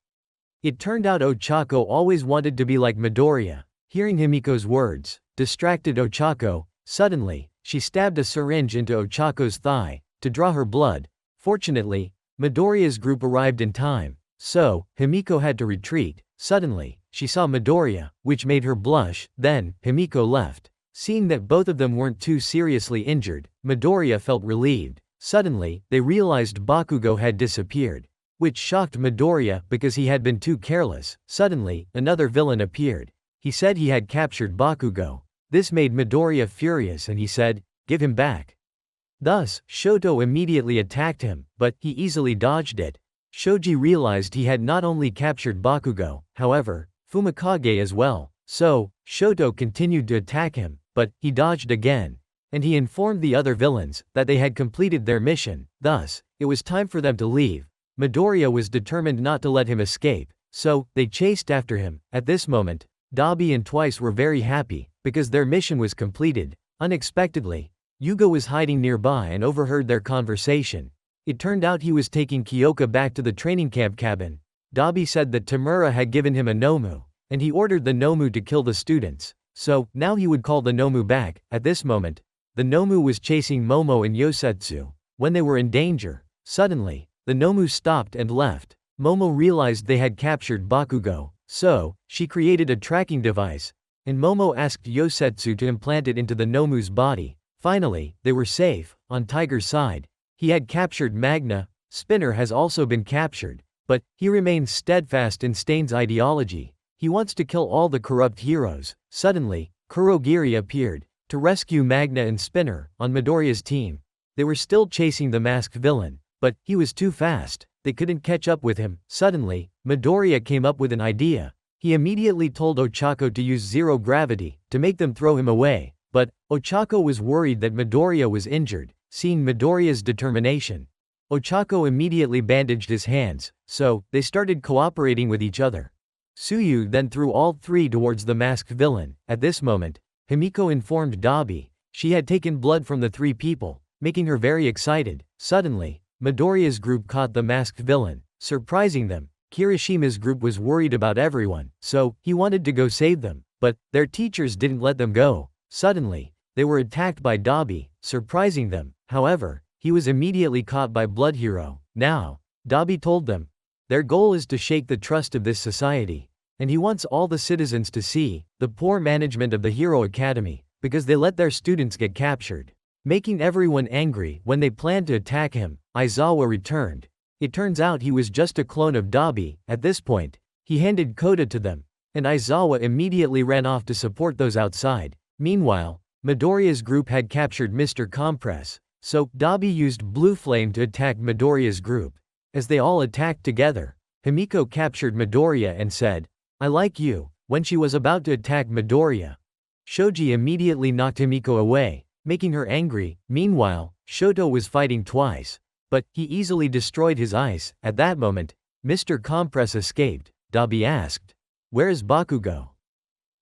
It turned out Ochako always wanted to be like Midoriya. Hearing Himiko's words, distracted Ochako, suddenly, she stabbed a syringe into Ochako's thigh, to draw her blood. Fortunately, Midoriya's group arrived in time, so, Himiko had to retreat. Suddenly, she saw Midoriya, which made her blush. Then, Himiko left. Seeing that both of them weren't too seriously injured, Midoriya felt relieved. Suddenly, they realized Bakugo had disappeared, which shocked Midoriya because he had been too careless. Suddenly, another villain appeared. He said he had captured Bakugo. This made Midoriya furious and he said, "Give him back." Thus, Shoto immediately attacked him, but he easily dodged it. Shoji realized he had not only captured Bakugo, however, Fumikage as well. So, Shoto continued to attack him, but he dodged again. And he informed the other villains that they had completed their mission. Thus, it was time for them to leave. Midoriya was determined not to let him escape, so they chased after him. At this moment, Dabi and Twice were very happy, because their mission was completed. Unexpectedly, Yugo was hiding nearby and overheard their conversation. It turned out he was taking Kyoka back to the training camp cabin. Dabi said that Tamura had given him a Nomu, and he ordered the Nomu to kill the students. So, now he would call the Nomu back. At this moment, the Nomu was chasing Momo and Yosetsu. When they were in danger, suddenly, the Nomu stopped and left. Momo realized they had captured Bakugo, so, she created a tracking device, and Momo asked Yosetsu to implant it into the Nomu's body. Finally, they were safe. On Tiger's side, he had captured Magna. Spinner has also been captured, but he remains steadfast in Stain's ideology. He wants to kill all the corrupt heroes. Suddenly, Kurogiri appeared to rescue Magna and Spinner. On Midoriya's team, they were still chasing the masked villain, but he was too fast. They couldn't catch up with him. Suddenly, Midoriya came up with an idea. He immediately told Ochako to use zero gravity to make them throw him away, but Ochako was worried that Midoriya was injured. Seeing Midoriya's determination, Ochako immediately bandaged his hands, so they started cooperating with each other. Tsuyu then threw all three towards the masked villain. At this moment, Himiko informed Dabi she had taken blood from the three people, making her very excited. Suddenly, Midoriya's group caught the masked villain, surprising them. Kirishima's group was worried about everyone, so he wanted to go save them, but their teachers didn't let them go. Suddenly, they were attacked by Dabi, surprising them. However, he was immediately caught by Blood Hero. Now, Dabi told them, their goal is to shake the trust of this society, and he wants all the citizens to see the poor management of the Hero Academy, because they let their students get captured, making everyone angry. When they planned to attack him, Aizawa returned. It turns out he was just a clone of Dabi. At this point, he handed Koda to them, and Aizawa immediately ran off to support those outside. Meanwhile, Midoriya's group had captured Mr. Compress, so Dabi used Blue Flame to attack Midoriya's group. As they all attacked together, Himiko captured Midoriya and said, "I like you." When she was about to attack Midoriya, Shoji immediately knocked Himiko away, making her angry. Meanwhile, Shoto was fighting Twice, but he easily destroyed his ice. At that moment, Mr. Compress escaped. Dabi asked, "Where is Bakugo?"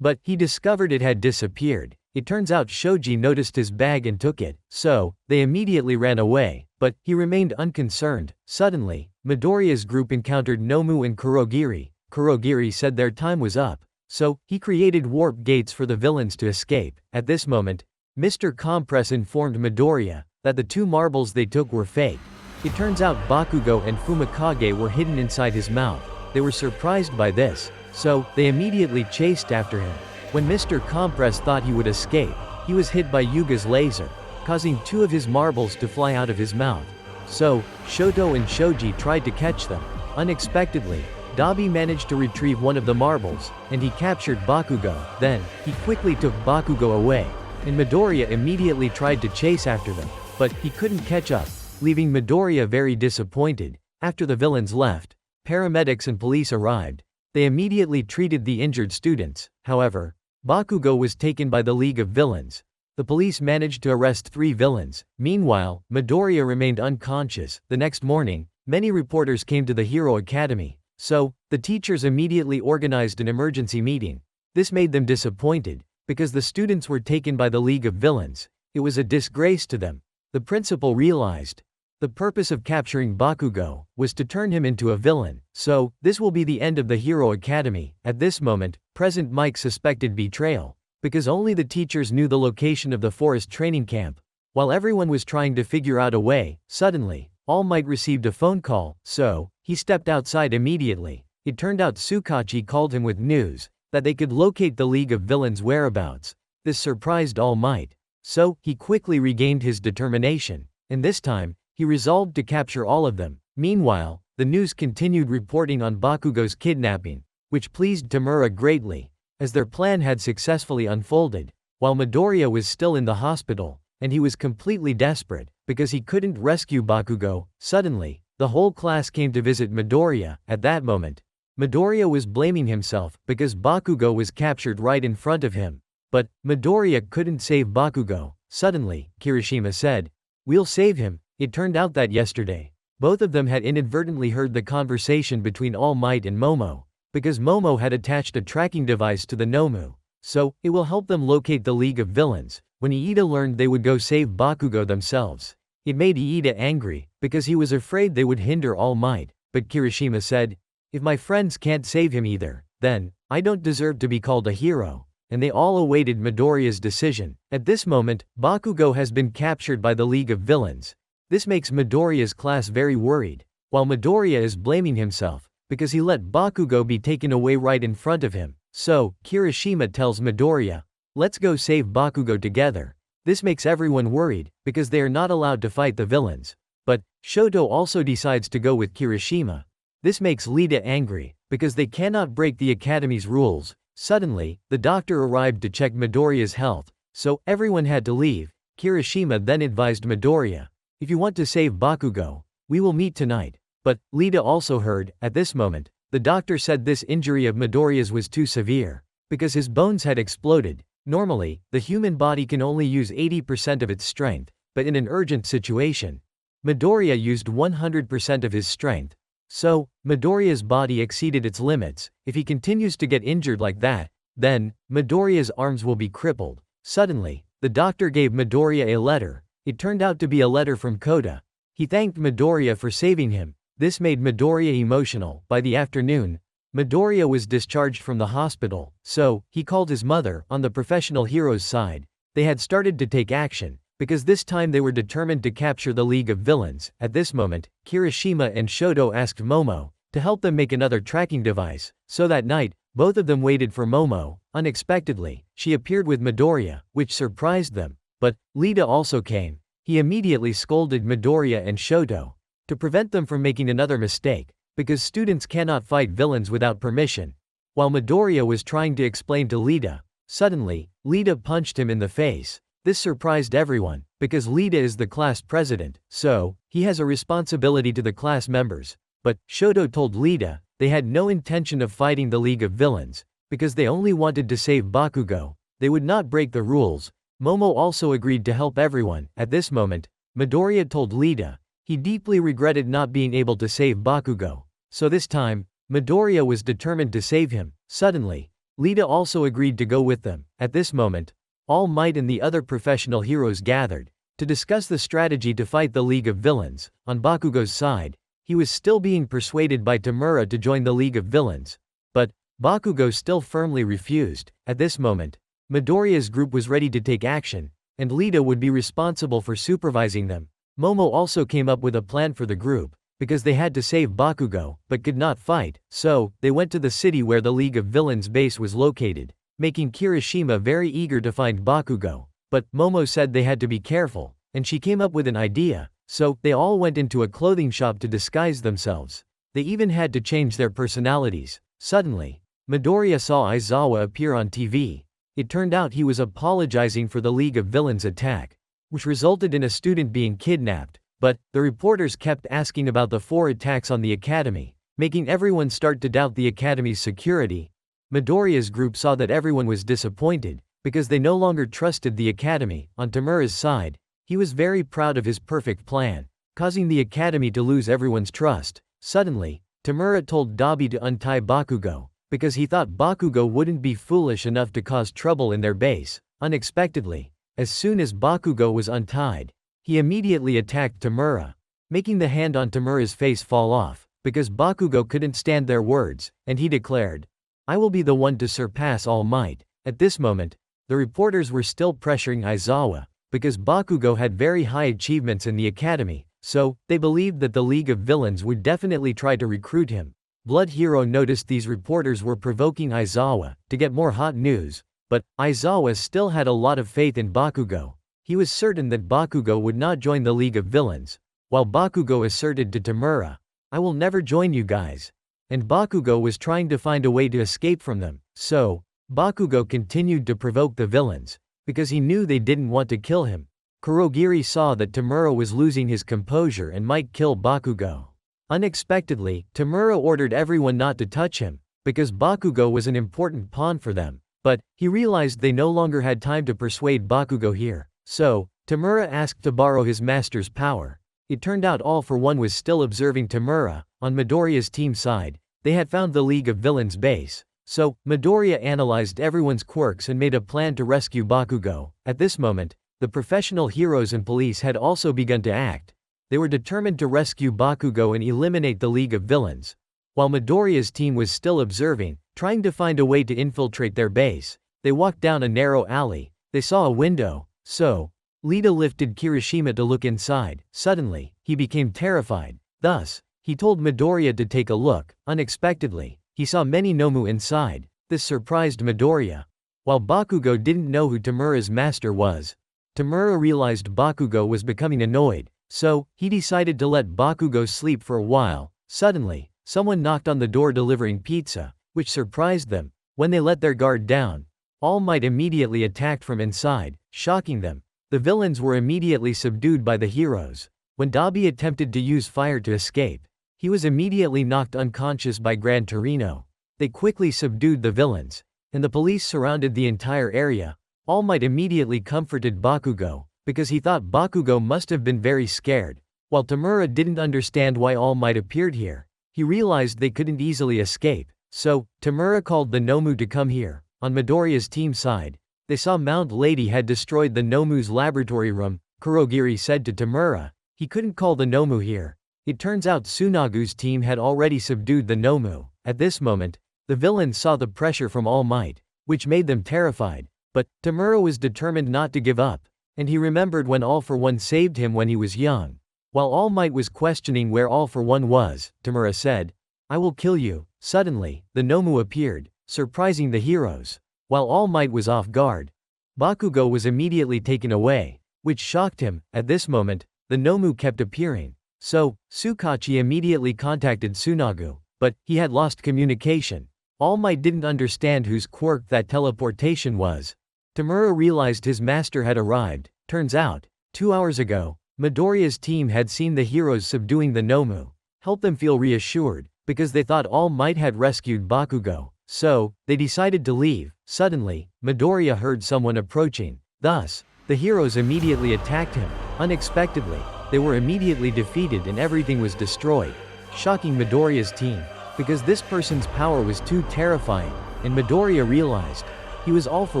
But he discovered it had disappeared. It turns out Shoji noticed his bag and took it, so they immediately ran away, but he remained unconcerned. Suddenly, Midoriya's group encountered Nomu and Kurogiri. Kurogiri said their time was up, so he created warp gates for the villains to escape. At this moment, Mr. Compress informed Midoriya that the two marbles they took were fake. It turns out Bakugo and Fumikage were hidden inside his mouth. They were surprised by this, so they immediately chased after him. When Mr. Compress thought he would escape, he was hit by Yuga's laser, causing two of his marbles to fly out of his mouth. So, Shoto and Shoji tried to catch them. Unexpectedly, Dabi managed to retrieve one of the marbles, and he captured Bakugo. Then, he quickly took Bakugo away, and Midoriya immediately tried to chase after them, but he couldn't catch up, leaving Midoriya very disappointed. After the villains left, paramedics and police arrived. They immediately treated the injured students. However, Bakugo was taken by the League of Villains. The police managed to arrest 3 villains. Meanwhile, Midoriya remained unconscious. The next morning, many reporters came to the Hero Academy, so the teachers immediately organized an emergency meeting. This made them disappointed, because the students were taken by the League of Villains. It was a disgrace to them. The principal realized The purpose of capturing Bakugo was to turn him into a villain, so this will be the end of the Hero Academy. At this moment, Present Mike suspected betrayal, because only the teachers knew the location of the forest training camp. While everyone was trying to figure out a way, suddenly, All Might received a phone call, so he stepped outside immediately. It turned out Tsukachi called him with news that they could locate the League of Villains' whereabouts. This surprised All Might, so he quickly regained his determination, and this time, he resolved to capture all of them. Meanwhile, the news continued reporting on Bakugo's kidnapping, which pleased Tamura greatly, as their plan had successfully unfolded, while Midoriya was still in the hospital, and he was completely desperate, because he couldn't rescue Bakugo. Suddenly, the whole class came to visit Midoriya. At that moment, Midoriya was blaming himself, because Bakugo was captured right in front of him. But, Midoriya couldn't save Bakugo. Suddenly, Kirishima said, "We'll save him." It turned out that yesterday, both of them had inadvertently heard the conversation between All Might and Momo, because Momo had attached a tracking device to the Nomu, so it will help them locate the League of Villains. When Iida learned they would go save Bakugo themselves, it made Iida angry, because he was afraid they would hinder All Might, but Kirishima said, "If my friends can't save him either, then I don't deserve to be called a hero," and they all awaited Midoriya's decision. At this moment, Bakugo has been captured by the League of Villains. This makes Midoriya's class very worried, while Midoriya is blaming himself, because he let Bakugo be taken away right in front of him. So, Kirishima tells Midoriya, "Let's go save Bakugo together." This makes everyone worried, because they are not allowed to fight the villains. But, Shoto also decides to go with Kirishima. This makes Lita angry, because they cannot break the Academy's rules. Suddenly, the doctor arrived to check Midoriya's health, so everyone had to leave. Kirishima then advised Midoriya, "If you want to save Bakugo, we will meet tonight." But, Lita also heard. At this moment, the doctor said this injury of Midoriya's was too severe, because his bones had exploded. Normally, the human body can only use 80% of its strength, but in an urgent situation, Midoriya used 100% of his strength. So, Midoriya's body exceeded its limits. If he continues to get injured like that, then, Midoriya's arms will be crippled. Suddenly, the doctor gave Midoriya a letter. It turned out to be a letter from Kota. He thanked Midoriya for saving him. This made Midoriya emotional. By the afternoon, Midoriya was discharged from the hospital, so he called his mother. On the professional heroes' side, they had started to take action, because this time they were determined to capture the League of Villains. At this moment, Kirishima and Shoto asked Momo to help them make another tracking device. So that night, both of them waited for Momo. Unexpectedly, she appeared with Midoriya, which surprised them. But, Lita also came. He immediately scolded Midoriya and Shoto to prevent them from making another mistake, because students cannot fight villains without permission. While Midoriya was trying to explain to Lita, suddenly, Lita punched him in the face. This surprised everyone, because Lita is the class president, so he has a responsibility to the class members. But, Shoto told Lita they had no intention of fighting the League of Villains, because they only wanted to save Bakugo. They would not break the rules. Momo also agreed to help everyone. At this moment, Midoriya told Lita he deeply regretted not being able to save Bakugo. So this time, Midoriya was determined to save him. Suddenly, Lita also agreed to go with them. At this moment, All Might and the other professional heroes gathered to discuss the strategy to fight the League of Villains. On Bakugo's side, he was still being persuaded by Tamura to join the League of Villains. But, Bakugo still firmly refused. At this moment, Midoriya's group was ready to take action, and Lita would be responsible for supervising them. Momo also came up with a plan for the group, because they had to save Bakugo, but could not fight, so they went to the city where the League of Villains base was located, making Kirishima very eager to find Bakugo. But, Momo said they had to be careful, and she came up with an idea, so they all went into a clothing shop to disguise themselves. They even had to change their personalities. Suddenly, Midoriya saw Aizawa appear on TV. It turned out he was apologizing for the League of Villains attack, which resulted in a student being kidnapped. But, the reporters kept asking about the 4 attacks on the academy, making everyone start to doubt the academy's security. Midoriya's group saw that everyone was disappointed, because they no longer trusted the academy. On Tamura's side, he was very proud of his perfect plan, causing the academy to lose everyone's trust. Suddenly, Tamura told Dabi to untie Bakugo, because he thought Bakugo wouldn't be foolish enough to cause trouble in their base. Unexpectedly, as soon as Bakugo was untied, he immediately attacked Tamura. making the hand on Tamura's face fall off, because Bakugo couldn't stand their words, and he declared, "I will be the one to surpass All Might." At this moment, the reporters were still pressuring Aizawa, because Bakugo had very high achievements in the academy, so they believed that the League of Villains would definitely try to recruit him. Blood Hero noticed these reporters were provoking Aizawa to get more hot news, but Aizawa still had a lot of faith in Bakugo. He was certain that Bakugo would not join the League of Villains, while Bakugo asserted to Tamura, "I will never join you guys." And Bakugo was trying to find a way to escape from them, so Bakugo continued to provoke the villains, because he knew they didn't want to kill him. Kurogiri saw that Tamura was losing his composure and might kill Bakugo. Unexpectedly, Tamura ordered everyone not to touch him, because Bakugo was an important pawn for them, but he realized they no longer had time to persuade Bakugo here. So, Tamura asked to borrow his master's power. It turned out All for One was still observing Tamura. On Midoriya's team side, they had found the League of Villains base. So, Midoriya analyzed everyone's quirks and made a plan to rescue Bakugo. At this moment, the professional heroes and police had also begun to act. They were determined to rescue Bakugo and eliminate the League of Villains. While Midoriya's team was still observing, trying to find a way to infiltrate their base, they walked down a narrow alley. They saw a window, so Lita lifted Kirishima to look inside. Suddenly, he became terrified. Thus, he told Midoriya to take a look. Unexpectedly, he saw many Nomu inside. This surprised Midoriya. While Bakugo didn't know who Tamura's master was, Tamura realized Bakugo was becoming annoyed, so he decided to let Bakugo sleep for a while. Suddenly, someone knocked on the door delivering pizza, which surprised them. When they let their guard down, All Might immediately attacked from inside, shocking them. The villains were immediately subdued by the heroes. When Dabi attempted to use fire to escape, he was immediately knocked unconscious by Gran Torino. They quickly subdued the villains, and the police surrounded the entire area. All Might immediately comforted Bakugo, because he thought Bakugo must have been very scared. While Tamura didn't understand why All Might appeared here, he realized they couldn't easily escape. So, Tamura called the Nomu to come here. On Midoriya's team side, they saw Mount Lady had destroyed the Nomu's laboratory room. Kurogiri said to Tamura, he couldn't call the Nomu here. It turns out Tsunagu's team had already subdued the Nomu. At this moment, the villains saw the pressure from All Might, which made them terrified. But Tamura was determined not to give up, and he remembered when All for One saved him when he was young. While All Might was questioning where All for One was, Tamura said, "I will kill you." Suddenly, the Nomu appeared, surprising the heroes. While All Might was off guard, Bakugo was immediately taken away, which shocked him. At this moment, the Nomu kept appearing. So, Tsukachi immediately contacted Tsunagu, but he had lost communication. All Might didn't understand whose quirk that teleportation was. Tamura realized his master had arrived. Turns out, 2 hours ago, Midoriya's team had seen the heroes subduing the Nomu, helped them feel reassured, because they thought All Might had rescued Bakugo. So, they decided to leave. Suddenly, Midoriya heard someone approaching. Thus, the heroes immediately attacked him. Unexpectedly, they were immediately defeated and everything was destroyed, shocking Midoriya's team, because this person's power was too terrifying, and Midoriya realized he was All for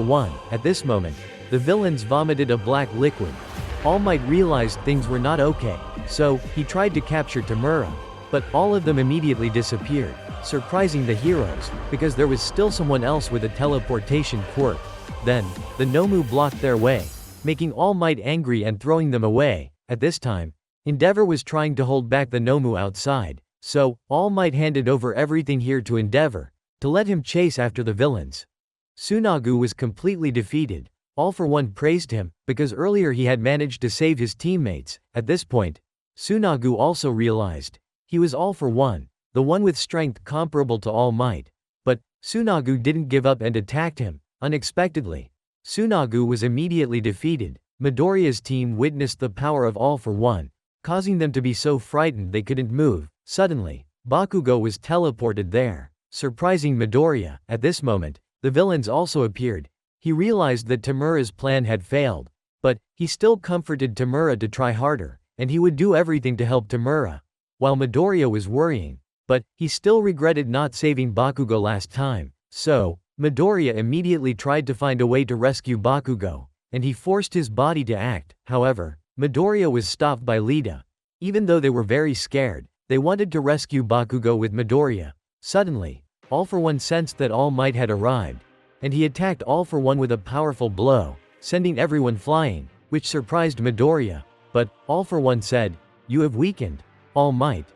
One. At this moment, the villains vomited a black liquid. All Might realized things were not okay, so he tried to capture Tamura, but all of them immediately disappeared, surprising the heroes, because there was still someone else with a teleportation quirk. Then, the Nomu blocked their way, making All Might angry and throwing them away. At this time, Endeavor was trying to hold back the Nomu outside, so All Might handed over everything here to Endeavor, to let him chase after the villains. Tsunagu was completely defeated. All for One praised him, because earlier he had managed to save his teammates. At this point, Tsunagu also realized he was All for One, the one with strength comparable to All Might. But Tsunagu didn't give up and attacked him. Unexpectedly, Tsunagu was immediately defeated. Midoriya's team witnessed the power of All for One, causing them to be so frightened they couldn't move. Suddenly, Bakugo was teleported there, surprising Midoriya. At this moment, the villains also appeared. He realized that Tamura's plan had failed, but he still comforted Tamura to try harder, and he would do everything to help Tamura. While Midoriya was worrying, but he still regretted not saving Bakugo last time. So, Midoriya immediately tried to find a way to rescue Bakugo, and he forced his body to act. However, Midoriya was stopped by Lita. Even though they were very scared, they wanted to rescue Bakugo with Midoriya. Suddenly, All For One sensed that All Might had arrived, and he attacked All For One with a powerful blow, sending everyone flying, which surprised Midoriya. But All For One said, "You have weakened, All Might."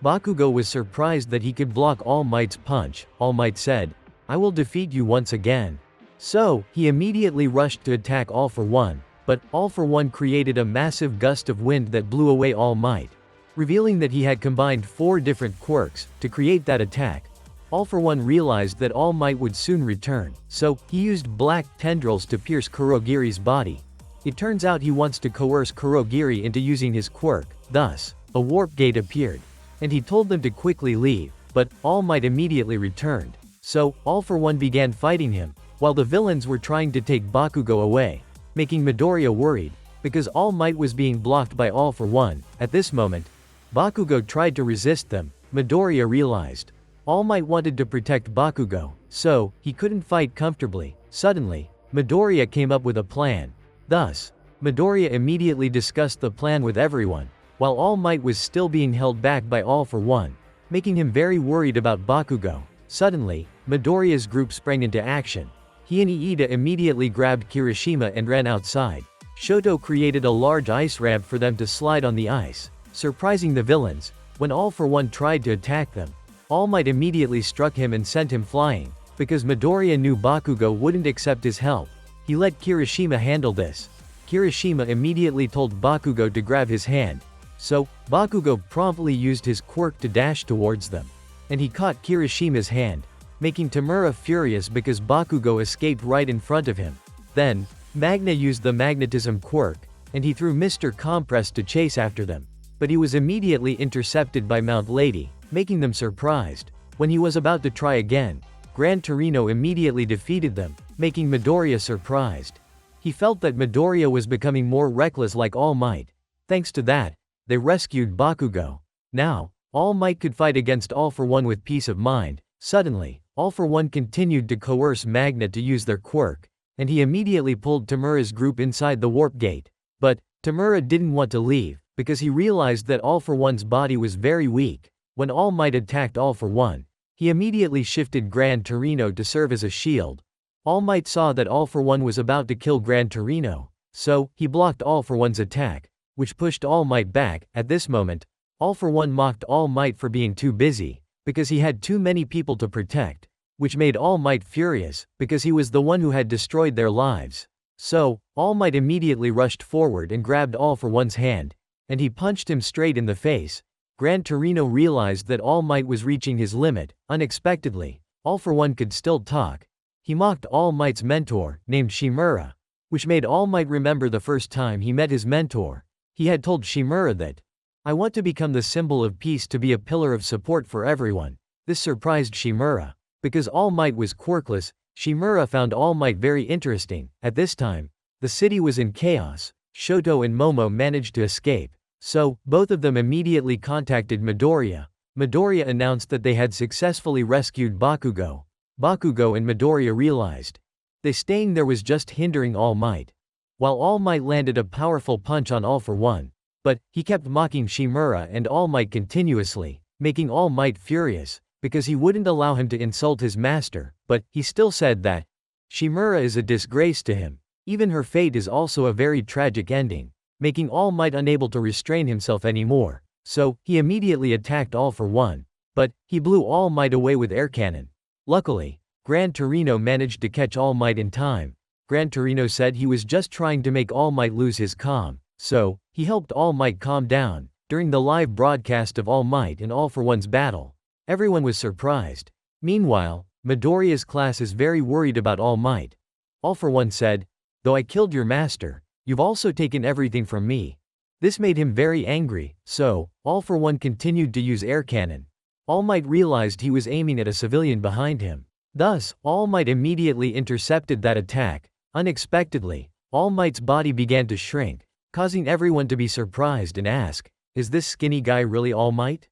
Bakugo was surprised that he could block All Might's punch. All Might said, "I will defeat you once again." So, he immediately rushed to attack All For One, but All For One created a massive gust of wind that blew away All Might, revealing that he had combined 4 different quirks to create that attack. All For One realized that All Might would soon return, so he used black tendrils to pierce Kurogiri's body. It turns out he wants to coerce Kurogiri into using his quirk. Thus, a warp gate appeared, and he told them to quickly leave, but All Might immediately returned. So, All For One began fighting him, while the villains were trying to take Bakugo away, making Midoriya worried, because All Might was being blocked by All For One. At this moment, Bakugo tried to resist them. Midoriya realized All Might wanted to protect Bakugo, so he couldn't fight comfortably. Suddenly, Midoriya came up with a plan. Thus, Midoriya immediately discussed the plan with everyone, while All Might was still being held back by All For One, making him very worried about Bakugo. Suddenly, Midoriya's group sprang into action. He and Iida immediately grabbed Kirishima and ran outside. Shoto created a large ice ramp for them to slide on the ice, surprising the villains. When All For One tried to attack them, All Might immediately struck him and sent him flying. Because Midoriya knew Bakugo wouldn't accept his help, he let Kirishima handle this. Kirishima immediately told Bakugo to grab his hand, so Bakugo promptly used his quirk to dash towards them, and he caught Kirishima's hand, making Tamura furious because Bakugo escaped right in front of him. Then, Magna used the magnetism quirk, and he threw Mr. Compress to chase after them. But he was immediately intercepted by Mount Lady, making them surprised. When he was about to try again, Gran Torino immediately defeated them, making Midoriya surprised. He felt that Midoriya was becoming more reckless like All Might. Thanks to that, they rescued Bakugo. Now, All Might could fight against All For One with peace of mind. Suddenly, All For One continued to coerce Magna to use their quirk, and he immediately pulled Tamura's group inside the warp gate. But Tamura didn't want to leave, because he realized that All For One's body was very weak. When All Might attacked All For One, he immediately shifted Gran Torino to serve as a shield. All Might saw that All For One was about to kill Gran Torino, so he blocked All For One's attack, which pushed All Might back. At this moment, All For One mocked All Might for being too busy, because he had too many people to protect, which made All Might furious, because he was the one who had destroyed their lives. So, All Might immediately rushed forward and grabbed All For One's hand, and he punched him straight in the face. Gran Torino realized that All Might was reaching his limit. Unexpectedly, All For One could still talk. He mocked All Might's mentor, named Shimura, which made All Might remember the first time he met his mentor. He had told Shimura that, "I want to become the symbol of peace, to be a pillar of support for everyone." This surprised Shimura. Because All Might was quirkless, Shimura found All Might very interesting. At this time, the city was in chaos. Shoto and Momo managed to escape, so both of them immediately contacted Midoriya. Midoriya announced that they had successfully rescued Bakugo. Bakugo and Midoriya realized they staying there was just hindering All Might. While All Might landed a powerful punch on All For One, but he kept mocking Shimura and All Might continuously, making All Might furious, because he wouldn't allow him to insult his master. But he still said that Shimura is a disgrace to him. Even her fate is also a very tragic ending, making All Might unable to restrain himself anymore. So, he immediately attacked All For One, but he blew All Might away with air cannon. Luckily, Gran Torino managed to catch All Might in time. Gran Torino said he was just trying to make All Might lose his calm, so he helped All Might calm down. During the live broadcast of All Might and All For One's battle, everyone was surprised. Meanwhile, Midoriya's class is very worried about All Might. All For One said, "Though I killed your master, you've also taken everything from me." This made him very angry, so All For One continued to use air cannon. All Might realized he was aiming at a civilian behind him. Thus, All Might immediately intercepted that attack. Unexpectedly, All Might's body began to shrink, causing everyone to be surprised and ask, "Is this skinny guy really All Might?"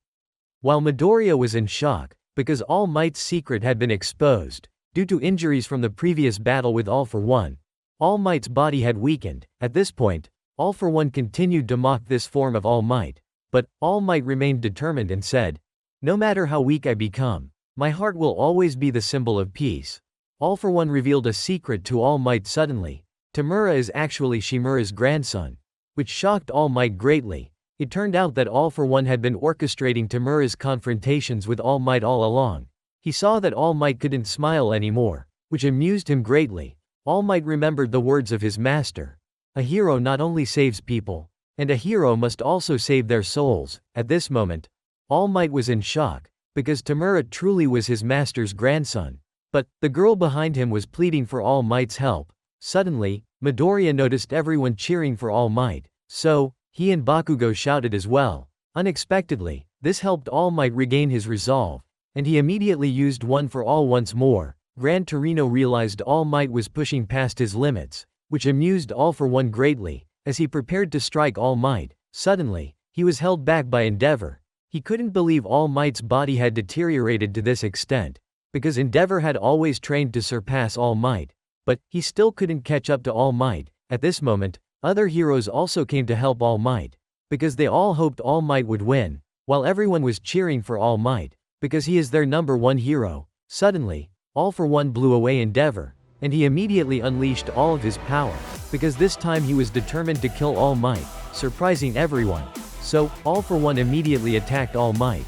While Midoriya was in shock, because All Might's secret had been exposed, due to injuries from the previous battle with All For One, All Might's body had weakened. At this point, All For One continued to mock this form of All Might. But All Might remained determined and said, "No matter how weak I become, my heart will always be the symbol of peace." All for One revealed a secret to All Might suddenly. Tamura is actually Shimura's grandson, which shocked All Might greatly. It turned out that All for One had been orchestrating Tamura's confrontations with All Might all along. He saw that All Might couldn't smile anymore, which amused him greatly. All Might remembered the words of his master. A hero not only saves people, and a hero must also save their souls. At this moment, All Might was in shock, because Tamura truly was his master's grandson. But the girl behind him was pleading for All Might's help. Suddenly, Midoriya noticed everyone cheering for All Might, so he and Bakugo shouted as well. Unexpectedly, this helped All Might regain his resolve, and he immediately used One for All once more. Grand Torino realized All Might was pushing past his limits, which amused All for One greatly. As he prepared to strike All Might, suddenly, he was held back by Endeavor. He couldn't believe All Might's body had deteriorated to this extent, because Endeavor had always trained to surpass All Might. But he still couldn't catch up to All Might. At this moment, other heroes also came to help All Might, because they all hoped All Might would win, while everyone was cheering for All Might, because he is their number one hero. Suddenly, All for One blew away Endeavor, and he immediately unleashed all of his power, because this time he was determined to kill All Might, surprising everyone. So, All for One immediately attacked All Might,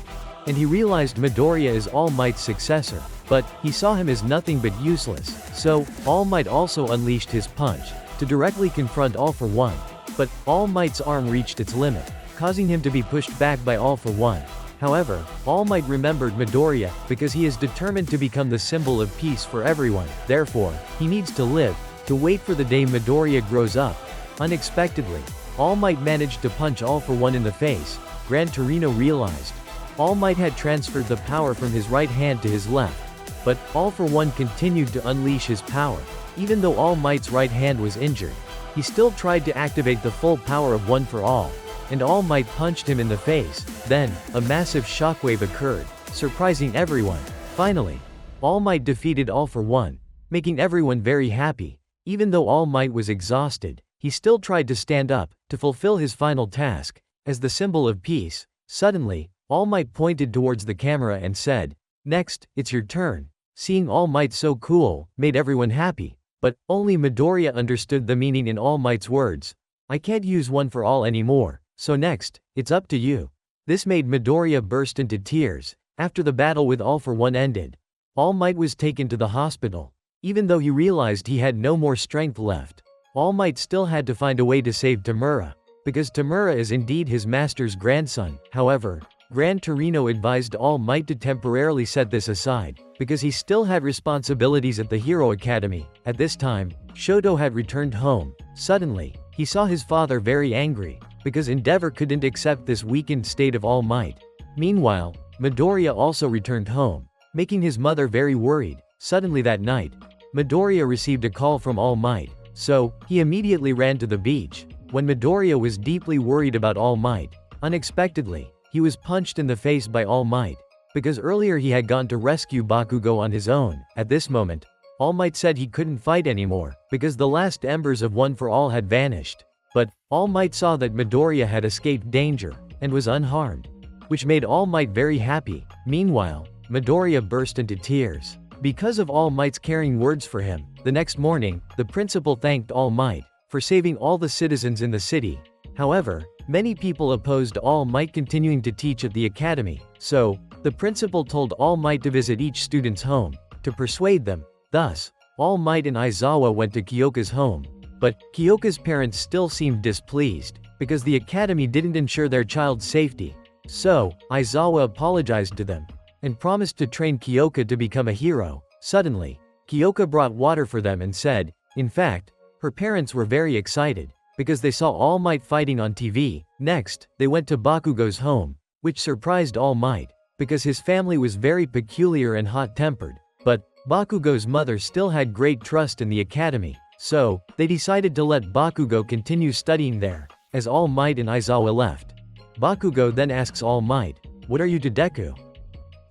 and he realized Midoriya is All Might's successor, but he saw him as nothing but useless. So, All Might also unleashed his punch to directly confront All for One. But All Might's arm reached its limit, causing him to be pushed back by All for One. However, All Might remembered Midoriya because he is determined to become the symbol of peace for everyone. Therefore, he needs to live, to wait for the day Midoriya grows up. Unexpectedly, All Might managed to punch All for One in the face. Grand Torino realized All Might had transferred the power from his right hand to his left. But All for One continued to unleash his power. Even though All Might's right hand was injured, he still tried to activate the full power of One for All, and All Might punched him in the face. Then, a massive shockwave occurred, surprising everyone. Finally, All Might defeated All for One, making everyone very happy. Even though All Might was exhausted, he still tried to stand up, to fulfill his final task, as the symbol of peace. Suddenly, All Might pointed towards the camera and said, "Next, it's your turn." Seeing All Might so cool, made everyone happy. But only Midoriya understood the meaning in All Might's words. "I can't use One for All anymore, so next, it's up to you." This made Midoriya burst into tears. After the battle with All for One ended, All Might was taken to the hospital. Even though he realized he had no more strength left, All Might still had to find a way to save Tamura, because Tamura is indeed his master's grandson. However, Grand Torino advised All Might to temporarily set this aside, because he still had responsibilities at the Hero Academy. At this time, Shoto had returned home. Suddenly, he saw his father very angry, because Endeavor couldn't accept this weakened state of All Might. Meanwhile, Midoriya also returned home, making his mother very worried. Suddenly that night, Midoriya received a call from All Might, so he immediately ran to the beach. When Midoriya was deeply worried about All Might, unexpectedly, he was punched in the face by All Might, because earlier he had gone to rescue Bakugo on his own. At this moment, All Might said he couldn't fight anymore, because the last embers of One for All had vanished. But All Might saw that Midoriya had escaped danger, and was unharmed, which made All Might very happy. Meanwhile, Midoriya burst into tears, because of All Might's caring words for him. The next morning, the principal thanked All Might for saving all the citizens in the city. However, many people opposed All Might continuing to teach at the academy, so the principal told All Might to visit each student's home, to persuade them. Thus, All Might and Aizawa went to Kyoka's home. But Kyoka's parents still seemed displeased, because the academy didn't ensure their child's safety. So, Aizawa apologized to them, and promised to train Kyoka to become a hero. Suddenly, Kyoka brought water for them and said, in fact, her parents were very excited, because they saw All Might fighting on TV. Next, they went to Bakugo's home, which surprised All Might, because his family was very peculiar and hot-tempered. But Bakugo's mother still had great trust in the academy, so they decided to let Bakugo continue studying there. As All Might and Aizawa left, Bakugo then asks All Might, "What are you to Deku?"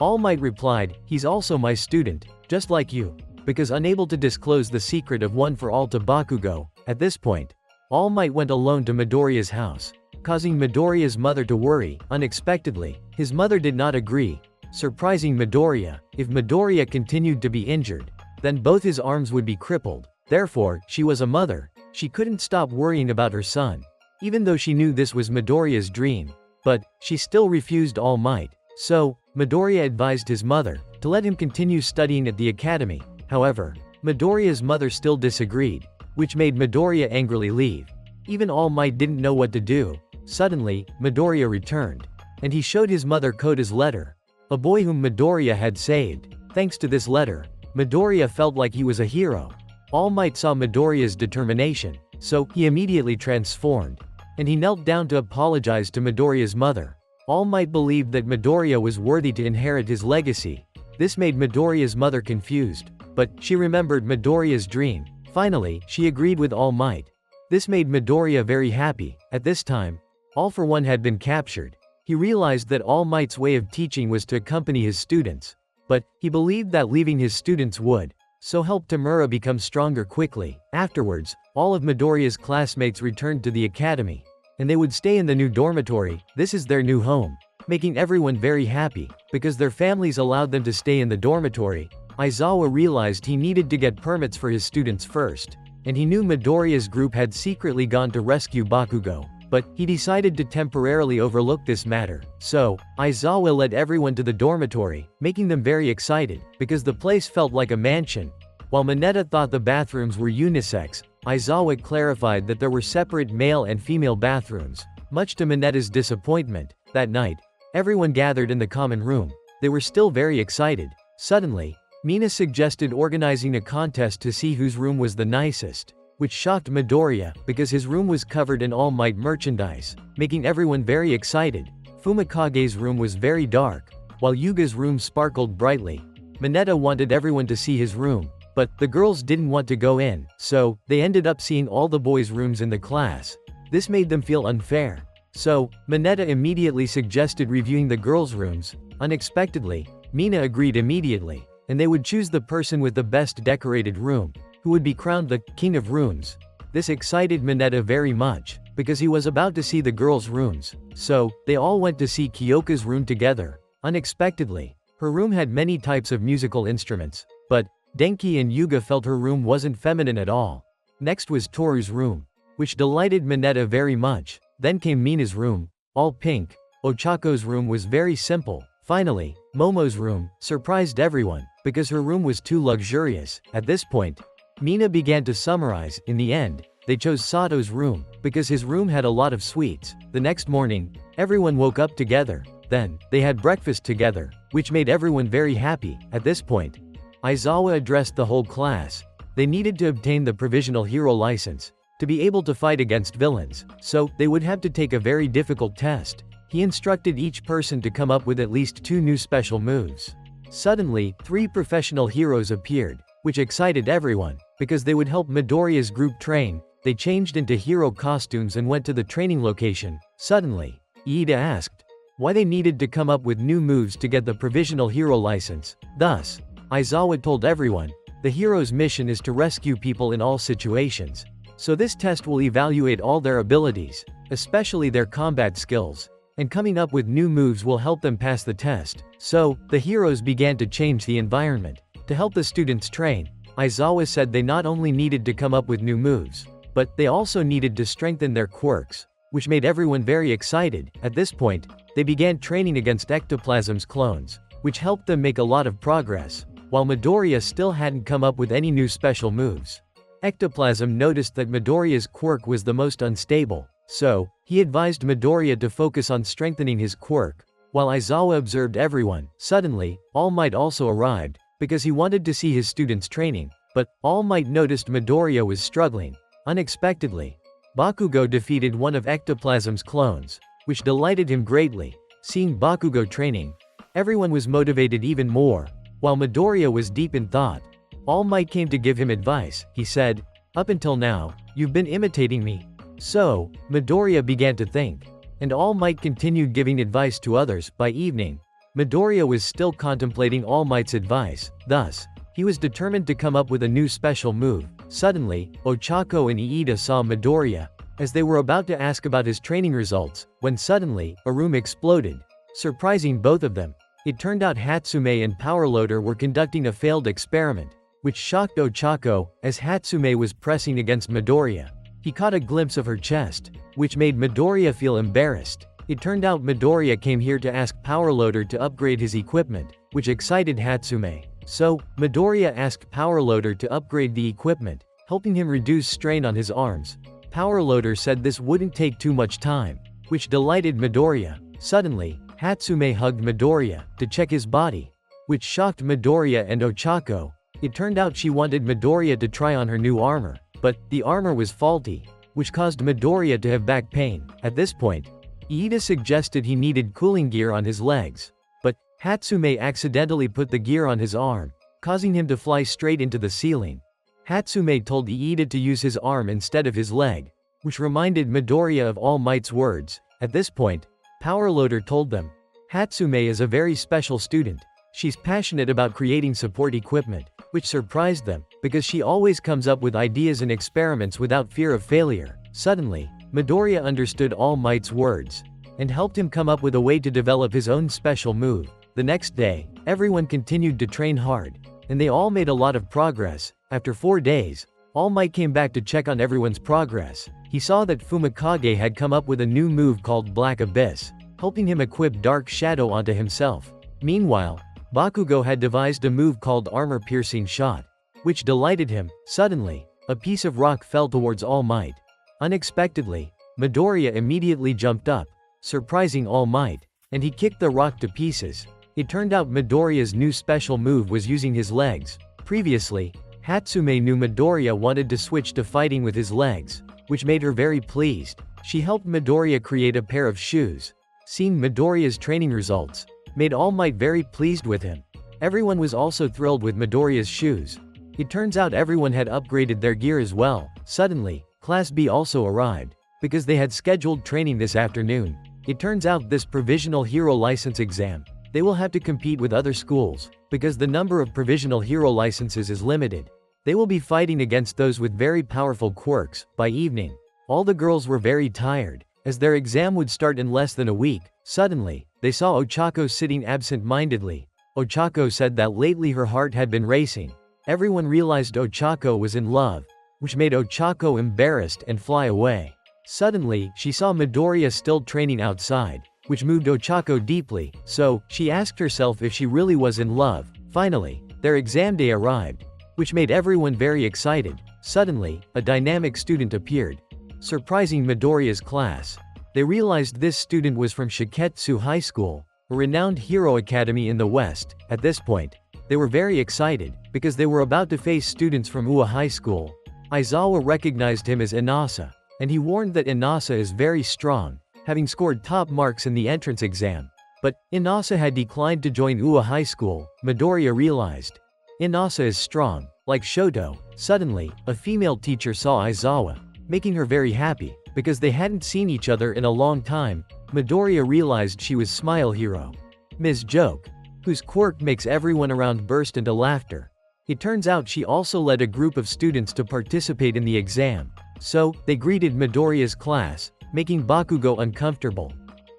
All Might replied, "He's also my student, just like you," because unable to disclose the secret of One for All to Bakugo. At this point, All Might went alone to Midoriya's house, causing Midoriya's mother to worry. Unexpectedly, his mother did not agree, surprising Midoriya. If Midoriya continued to be injured, then both his arms would be crippled. Therefore, she was a mother. She couldn't stop worrying about her son, even though she knew this was Midoriya's dream. But she still refused All Might. So, Midoriya advised his mother to let him continue studying at the academy. However, Midoriya's mother still disagreed, which made Midoriya angrily leave. Even All Might didn't know what to do. Suddenly, Midoriya returned, and he showed his mother Kota's letter, a boy whom Midoriya had saved. Thanks to this letter, Midoriya felt like he was a hero. All Might saw Midoriya's determination, so he immediately transformed, and he knelt down to apologize to Midoriya's mother. All Might believed that Midoriya was worthy to inherit his legacy. This made Midoriya's mother confused, but she remembered Midoriya's dream. Finally, she agreed with All Might. This made Midoriya very happy. At this time, All for One had been captured. He realized that All Might's way of teaching was to accompany his students, but he believed that leaving his students would so help Tamura become stronger quickly. Afterwards, all of Midoriya's classmates returned to the academy, and they would stay in the new dormitory. This is their new home, making everyone very happy, because their families allowed them to stay in the dormitory. Aizawa realized he needed to get permits for his students first, and he knew Midoriya's group had secretly gone to rescue Bakugo, but he decided to temporarily overlook this matter. So, Aizawa led everyone to the dormitory, making them very excited, because the place felt like a mansion. While Mineta thought the bathrooms were unisex, Aizawa clarified that there were separate male and female bathrooms. Much to Mineta's disappointment, that night, everyone gathered in the common room. They were still very excited. Suddenly, Mina suggested organizing a contest to see whose room was the nicest, which shocked Midoriya, because his room was covered in All Might merchandise, making everyone very excited. Fumikage's room was very dark, while Yuga's room sparkled brightly. Mineta wanted everyone to see his room, but the girls didn't want to go in, so they ended up seeing all the boys' rooms in the class. This made them feel unfair. So, Mineta immediately suggested reviewing the girls' rooms. Unexpectedly, Mina agreed immediately, and they would choose the person with the best decorated room, who would be crowned the King of Rooms. This excited Mineta very much, because he was about to see the girls' rooms. So, they all went to see Kyoka's room together. Unexpectedly, her room had many types of musical instruments, but Denki and Yuga felt her room wasn't feminine at all. Next was Toru's room, which delighted Mineta very much. Then came Mina's room, all pink. Ochako's room was very simple. Finally, Momo's room surprised everyone, because her room was too luxurious. At this point, Mina began to summarize. In the end, they chose Sato's room, because his room had a lot of sweets. The next morning, everyone woke up together. Then, they had breakfast together, which made everyone very happy. At this point, Aizawa addressed the whole class. They needed to obtain the provisional hero license to be able to fight against villains, so they would have to take a very difficult test. He instructed each person to come up with at least 2 new special moves. Suddenly, 3 professional heroes appeared, which excited everyone, because they would help Midoriya's group train. They changed into hero costumes and went to the training location. Suddenly, Iida asked why they needed to come up with new moves to get the provisional hero license. Thus, Aizawa told everyone, the hero's mission is to rescue people in all situations. So this test will evaluate all their abilities, especially their combat skills, and coming up with new moves will help them pass the test. So, the heroes began to change the environment to help the students train. Aizawa said they not only needed to come up with new moves, but they also needed to strengthen their quirks, which made everyone very excited. At this point, they began training against Ectoplasm's clones, which helped them make a lot of progress, while Midoriya still hadn't come up with any new special moves. Ectoplasm noticed that Midoriya's quirk was the most unstable, so he advised Midoriya to focus on strengthening his quirk. While Aizawa observed everyone, suddenly, All Might also arrived, because he wanted to see his students training, but All Might noticed Midoriya was struggling. Unexpectedly, Bakugo defeated one of Ectoplasm's clones, which delighted him greatly. Seeing Bakugo training, everyone was motivated even more. While Midoriya was deep in thought, All Might came to give him advice. He said, "Up until now, you've been imitating me." So, Midoriya began to think, and All Might continued giving advice to others. By evening, Midoriya was still contemplating All Might's advice. Thus, he was determined to come up with a new special move. Suddenly, Ochako and Iida saw Midoriya. as they were about to ask about his training results, when suddenly, a room exploded, surprising both of them. It turned out Hatsume and Powerloader were conducting a failed experiment, which shocked Ochako, as Hatsume was pressing against Midoriya. He caught a glimpse of her chest, which made Midoriya feel embarrassed. It turned out Midoriya came here to ask Powerloader to upgrade his equipment, which excited Hatsume. So, Midoriya asked Powerloader to upgrade the equipment, helping him reduce strain on his arms. Powerloader said this wouldn't take too much time, which delighted Midoriya. Suddenly, Hatsume hugged Midoriya to check his body, which shocked Midoriya and Ochako. It turned out she wanted Midoriya to try on her new armor, but the armor was faulty, which caused Midoriya to have back pain. At this point, Iida suggested he needed cooling gear on his legs, but Hatsume accidentally put the gear on his arm, causing him to fly straight into the ceiling. Hatsume told Iida to use his arm instead of his leg, which reminded Midoriya of All Might's words. At this point, Powerloader told them, Hatsume is a very special student. She's passionate about creating support equipment, which surprised them, because she always comes up with ideas and experiments without fear of failure. Suddenly, Midoriya understood All Might's words, and helped him come up with a way to develop his own special move. The next day, everyone continued to train hard, and they all made a lot of progress. After 4 days, All Might came back to check on everyone's progress. He saw that Fumikage had come up with a new move called Black Abyss, helping him equip Dark Shadow onto himself. Meanwhile, Bakugo had devised a move called Armor-Piercing Shot, which delighted him. Suddenly, a piece of rock fell towards All Might. Unexpectedly, Midoriya immediately jumped up, surprising All Might, and he kicked the rock to pieces. It turned out Midoriya's new special move was using his legs. Previously, Hatsume knew Midoriya wanted to switch to fighting with his legs, which made her very pleased. She helped Midoriya create a pair of shoes. Seeing Midoriya's training results made All Might very pleased with him. Everyone was also thrilled with Midoriya's shoes. It turns out everyone had upgraded their gear as well. Suddenly, Class B also arrived, because they had scheduled training this afternoon. It turns out this provisional hero license exam, they will have to compete with other schools, because the number of provisional hero licenses is limited. They will be fighting against those with very powerful quirks. By evening, all the girls were very tired, as their exam would start in less than a week. Suddenly, they saw Ochako sitting absent-mindedly. Ochako said that lately her heart had been racing. Everyone realized Ochako was in love, which made Ochako embarrassed and fly away. Suddenly, she saw Midoriya still training outside, which moved Ochako deeply, so she asked herself if she really was in love. Finally, their exam day arrived, which made everyone very excited. Suddenly, a dynamic student appeared, surprising Midoriya's class. They realized this student was from Shiketsu High School, a renowned hero academy in the West. At this point, they were very excited, because they were about to face students from Ua High School. Aizawa recognized him as Inasa, and he warned that Inasa is very strong, having scored top marks in the entrance exam. But Inasa had declined to join Ua High School. Midoriya realized Inasa is strong, like Shoto. Suddenly, a female teacher saw Aizawa, making her very happy, because they hadn't seen each other in a long time. Midoriya realized she was Smile Hero, Ms. Joke, whose quirk makes everyone around burst into laughter. It turns out she also led a group of students to participate in the exam. So, they greeted Midoriya's class, making Bakugo uncomfortable.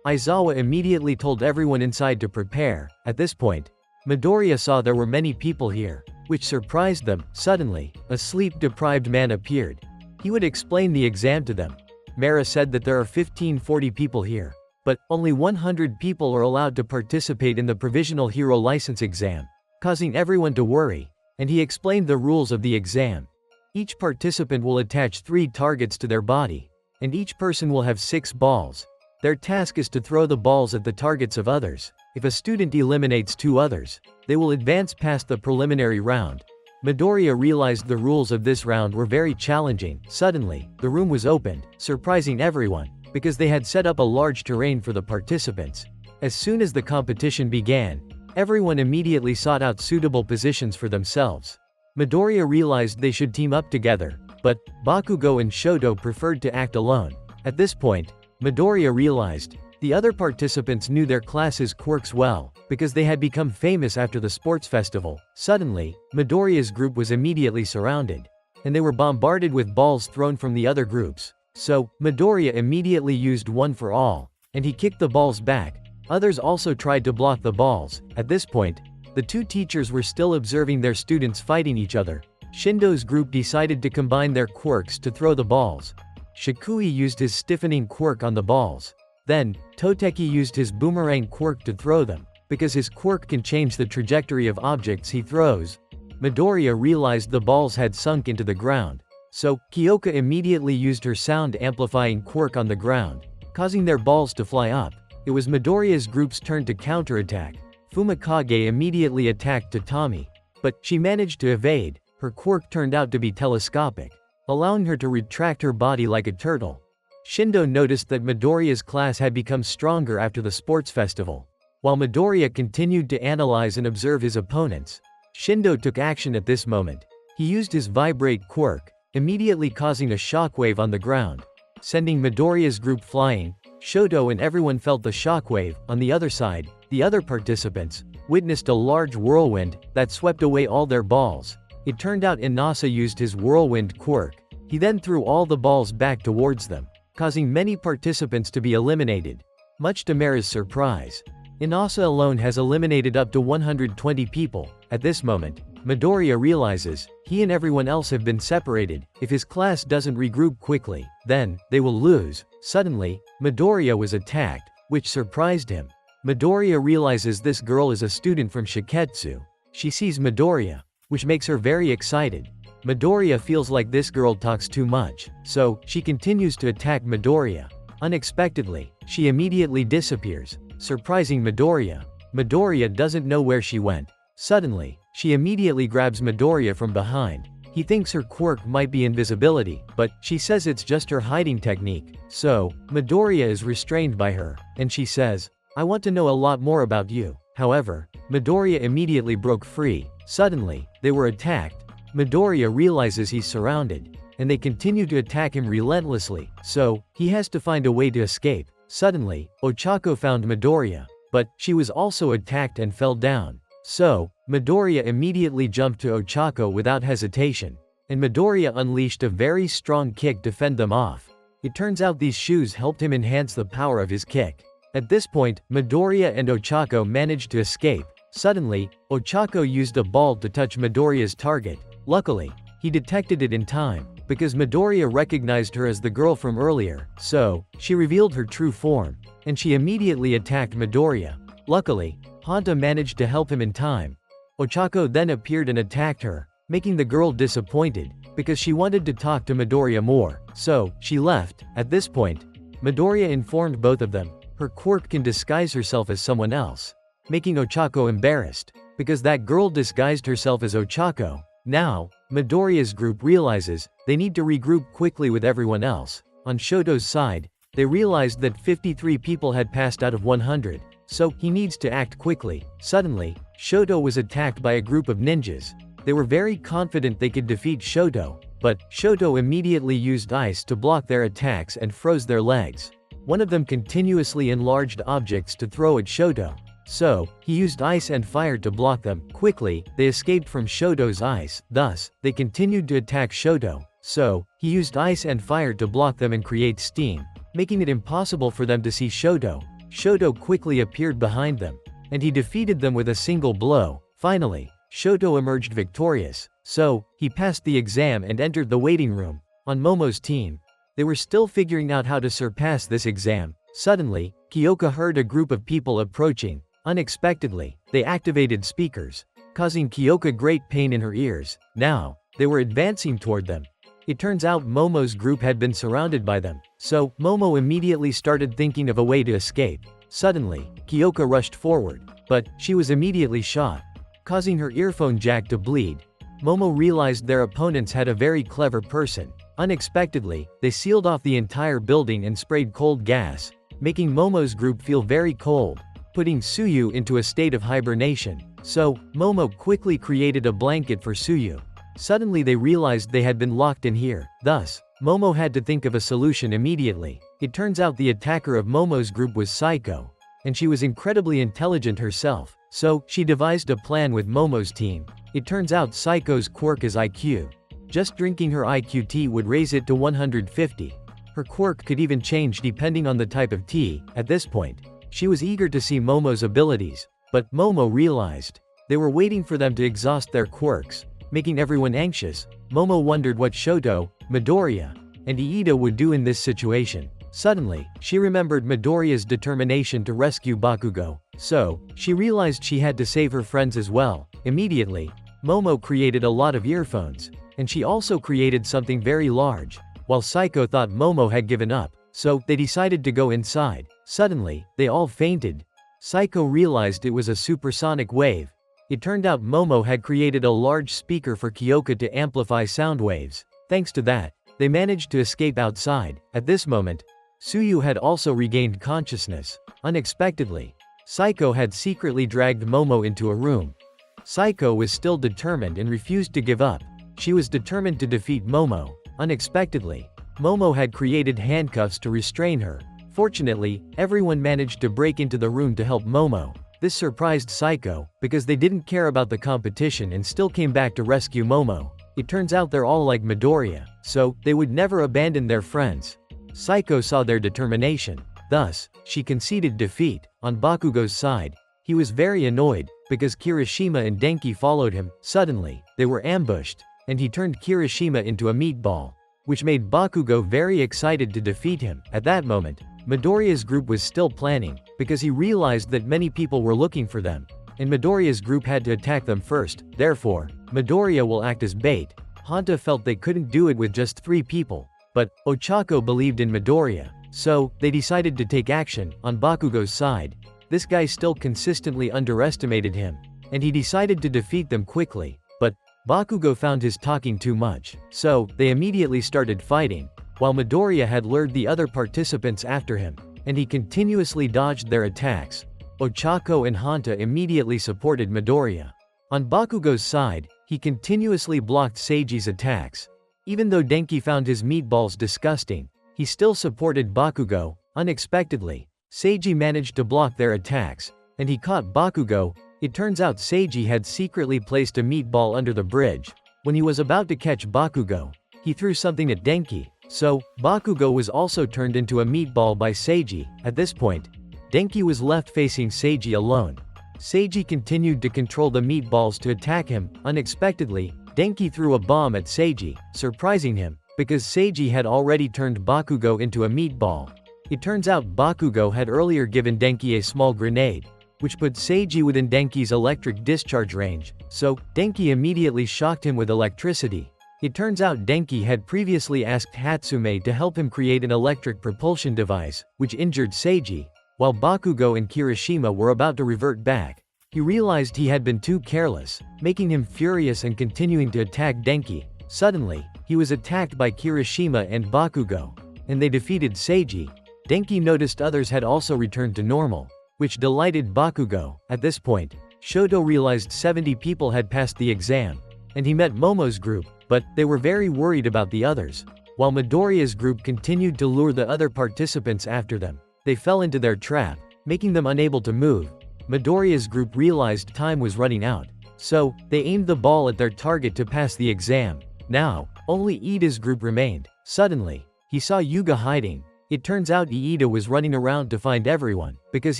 Aizawa immediately told everyone inside to prepare. At this point, Midoriya saw there were many people here, which surprised them. Suddenly, a sleep-deprived man appeared. He would explain the exam to them. Mara said that there are 1540 people here, but only 100 people are allowed to participate in the Provisional Hero License exam, causing everyone to worry, and he explained the rules of the exam. Each participant will attach 3 targets to their body, and each person will have 6 balls. Their task is to throw the balls at the targets of others. If a student eliminates 2 others, they will advance past the preliminary round. Midoriya realized the rules of this round were very challenging. Suddenly, the room was opened, surprising everyone, because they had set up a large terrain for the participants. As soon as the competition began, everyone immediately sought out suitable positions for themselves. Midoriya realized they should team up together, but Bakugo and Shoto preferred to act alone. At this point, Midoriya realized the other participants knew their class's quirks well, because they had become famous after the sports festival. Suddenly, Midoriya's group was immediately surrounded, and they were bombarded with balls thrown from the other groups. so Midoriya immediately used one for all, and he kicked the balls back. Others also tried to block the balls. At this point, the two teachers were still observing their students fighting each other. Shindo's group decided to combine their quirks to throw the balls. Shikui used his stiffening quirk on the balls. Then, Toteki used his boomerang quirk to throw them, because his quirk can change the trajectory of objects he throws. Midoriya realized the balls had sunk into the ground. So, Kyoka immediately used her sound-amplifying quirk on the ground, causing their balls to fly up. It was Midoriya's group's turn to counterattack. Fumikage immediately attacked Tatami, but she managed to evade. Her quirk turned out to be telescopic, allowing her to retract her body like a turtle. Shindo noticed that Midoriya's class had become stronger after the sports festival. While Midoriya continued to analyze and observe his opponents, Shindo took action at this moment. He used his vibrate quirk, immediately causing a shockwave on the ground, sending Midoriya's group flying. Shoto and everyone felt the shockwave. On the other side, the other participants witnessed a large whirlwind that swept away all their balls. It turned out Inasa used his whirlwind quirk. He then threw all the balls back towards them, causing many participants to be eliminated. Much to Mera's surprise, Inasa alone has eliminated up to 120 people. At this moment, Midoriya realizes he and everyone else have been separated. If his class doesn't regroup quickly, then they will lose. Suddenly, Midoriya was attacked, which surprised him. Midoriya realizes this girl is a student from Shiketsu. She sees Midoriya, which makes her very excited. Midoriya feels like this girl talks too much, so she continues to attack Midoriya. Unexpectedly, she immediately disappears, surprising Midoriya. Midoriya doesn't know where she went. Suddenly, she immediately grabs Midoriya from behind. He thinks her quirk might be invisibility, but she says it's just her hiding technique. So, Midoriya is restrained by her, and she says, "I want to know a lot more about you." However, Midoriya immediately broke free. Suddenly, they were attacked. Midoriya realizes he's surrounded, and they continue to attack him relentlessly, so he has to find a way to escape. Suddenly, Ochako found Midoriya, but she was also attacked and fell down. So, Midoriya immediately jumped to Ochako without hesitation, and Midoriya unleashed a very strong kick to fend them off. It turns out these shoes helped him enhance the power of his kick. At this point, Midoriya and Ochako managed to escape. Suddenly, Ochako used a ball to touch Midoriya's target. Luckily, he detected it in time, because Midoriya recognized her as the girl from earlier, so she revealed her true form, and she immediately attacked Midoriya. Luckily, Hanta managed to help him in time. Ochako then appeared and attacked her, making the girl disappointed, because she wanted to talk to Midoriya more, so she left. At this point, Midoriya informed both of them, her quirk can disguise herself as someone else, making Ochako embarrassed, because that girl disguised herself as Ochako. Now, Midoriya's group realizes they need to regroup quickly with everyone else. On Shoto's side, they realized that 53 people had passed out of 100, so he needs to act quickly. Suddenly, Shoto was attacked by a group of ninjas. They were very confident they could defeat Shoto, but Shoto immediately used ice to block their attacks and froze their legs. One of them continuously enlarged objects to throw at Shoto, so he used ice and fire to block them. Quickly, they escaped from Shoto's ice, thus, they continued to attack Shoto, so he used ice and fire to block them and create steam, making it impossible for them to see Shoto. Shoto quickly appeared behind them, and he defeated them with a single blow. Finally, Shoto emerged victorious, so he passed the exam and entered the waiting room. On Momo's team, they were still figuring out how to surpass this exam. Suddenly, Kyoka heard a group of people approaching. Unexpectedly, they activated speakers, causing Kyoka great pain in her ears. Now, they were advancing toward them. It turns out Momo's group had been surrounded by them, so Momo immediately started thinking of a way to escape. Suddenly, Kyoka rushed forward, but she was immediately shot, causing her earphone jack to bleed. Momo realized their opponents had a very clever person. Unexpectedly, they sealed off the entire building and sprayed cold gas, making Momo's group feel very cold, putting Suyu into a state of hibernation. So, Momo quickly created a blanket for Suyu. Suddenly they realized they had been locked in here. Thus, Momo had to think of a solution immediately. It turns out the attacker of Momo's group was Saiko, and she was incredibly intelligent herself, so she devised a plan with Momo's team. It turns out Saiko's quirk is IQ. Just drinking her IQ tea would raise it to 150. Her quirk could even change depending on the type of tea. At this point, she was eager to see Momo's abilities, but Momo realized they were waiting for them to exhaust their quirks, making everyone anxious. Momo wondered what Shoto, Midoriya, and Iida would do in this situation. Suddenly, she remembered Midoriya's determination to rescue Bakugo, so she realized she had to save her friends as well. Immediately, Momo created a lot of earphones, and she also created something very large. While Psycho thought Momo had given up, so they decided to go inside. Suddenly, they all fainted. Psycho realized it was a supersonic wave. It turned out Momo had created a large speaker for Kyoka to amplify sound waves. Thanks to that, they managed to escape outside. At this moment, Tsuyu had also regained consciousness. Unexpectedly, Psycho had secretly dragged Momo into a room. Psycho was still determined and refused to give up. She was determined to defeat Momo. Unexpectedly, Momo had created handcuffs to restrain her. Fortunately, everyone managed to break into the room to help Momo. This surprised Psycho, because they didn't care about the competition and still came back to rescue Momo. It turns out they're all like Midoriya, so they would never abandon their friends. Psycho saw their determination. Thus, she conceded defeat. On Bakugo's side, he was very annoyed, because Kirishima and Denki followed him. Suddenly, they were ambushed, and he turned Kirishima into a meatball, which made Bakugo very excited to defeat him. At that moment, Midoriya's group was still planning, because he realized that many people were looking for them, and Midoriya's group had to attack them first. Therefore, Midoriya will act as bait. Hanta felt they couldn't do it with just 3 people, but Ochako believed in Midoriya, so they decided to take action. On Bakugo's side, this guy still consistently underestimated him, and he decided to defeat them quickly, but Bakugo found his talking too much, so they immediately started fighting, while Midoriya had lured the other participants after him, and he continuously dodged their attacks. Ochako and Hanta immediately supported Midoriya. On Bakugo's side, he continuously blocked Seiji's attacks. Even though Denki found his meatballs disgusting, he still supported Bakugo. Unexpectedly, Seiji managed to block their attacks, and he caught Bakugo. It turns out Seiji had secretly placed a meatball under the bridge. When he was about to catch Bakugo, he threw something at Denki, so Bakugo was also turned into a meatball by Seiji. At this point, Denki was left facing Seiji alone. Seiji continued to control the meatballs to attack him. Unexpectedly, Denki threw a bomb at Seiji, surprising him, because Seiji had already turned Bakugo into a meatball. It turns out Bakugo had earlier given Denki a small grenade, which put Seiji within Denki's electric discharge range, so Denki immediately shocked him with electricity. It turns out Denki had previously asked Hatsume to help him create an electric propulsion device, which injured Seiji. While Bakugo and Kirishima were about to revert back, he realized he had been too careless, making him furious and continuing to attack Denki. Suddenly, he was attacked by Kirishima and Bakugo, and they defeated Seiji. Denki noticed others had also returned to normal, which delighted Bakugo. At this point, Shoto realized 70 people had passed the exam, and he met Momo's group, but they were very worried about the others. While Midoriya's group continued to lure the other participants after them, they fell into their trap, making them unable to move. Midoriya's group realized time was running out, so they aimed the ball at their target to pass the exam. Now, only Iida's group remained. Suddenly, he saw Yuga hiding. It turns out Iida was running around to find everyone, because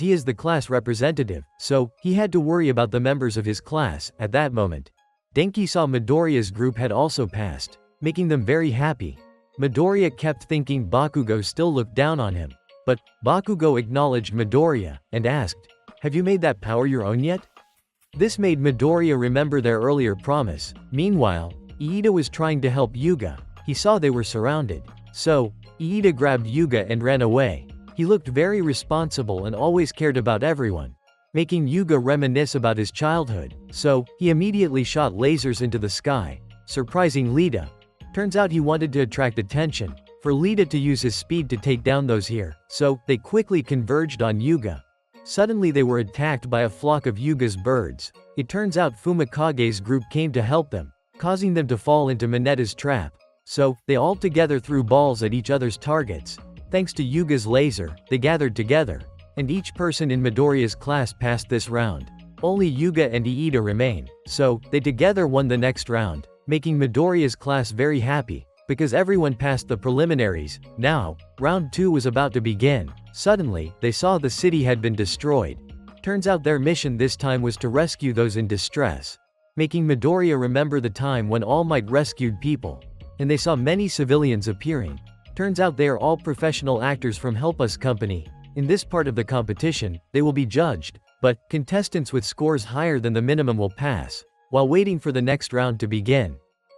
he is the class representative, so he had to worry about the members of his class. At that moment, Denki saw Midoriya's group had also passed, making them very happy. Midoriya kept thinking Bakugo still looked down on him, but Bakugo acknowledged Midoriya and asked, "Have you made that power your own yet?" This made Midoriya remember their earlier promise. Meanwhile, Iida was trying to help Yuga. He saw they were surrounded, so Iida grabbed Yuga and ran away. He looked very responsible and always cared about everyone, making Yuga reminisce about his childhood, so he immediately shot lasers into the sky, surprising Lita. Turns out he wanted to attract attention, for Lita to use his speed to take down those here, so they quickly converged on Yuga. Suddenly they were attacked by a flock of Yuga's birds. It turns out Fumikage's group came to help them, causing them to fall into Mineta's trap. So, they all together threw balls at each other's targets. Thanks to Yuga's laser, they gathered together, and each person in Midoriya's class passed this round. Only Yuga and Iida remained, so they together won the next round, making Midoriya's class very happy, because everyone passed the preliminaries. Now, round 2 was about to begin. Suddenly, they saw the city had been destroyed. Turns out their mission this time was to rescue those in distress, making Midoriya remember the time when All Might rescued people. And they saw many civilians appearing. Turns out they are all professional actors from Help Us Company. In this part of the competition, they will be judged, but contestants with scores higher than the minimum will pass. While waiting for the next round to begin,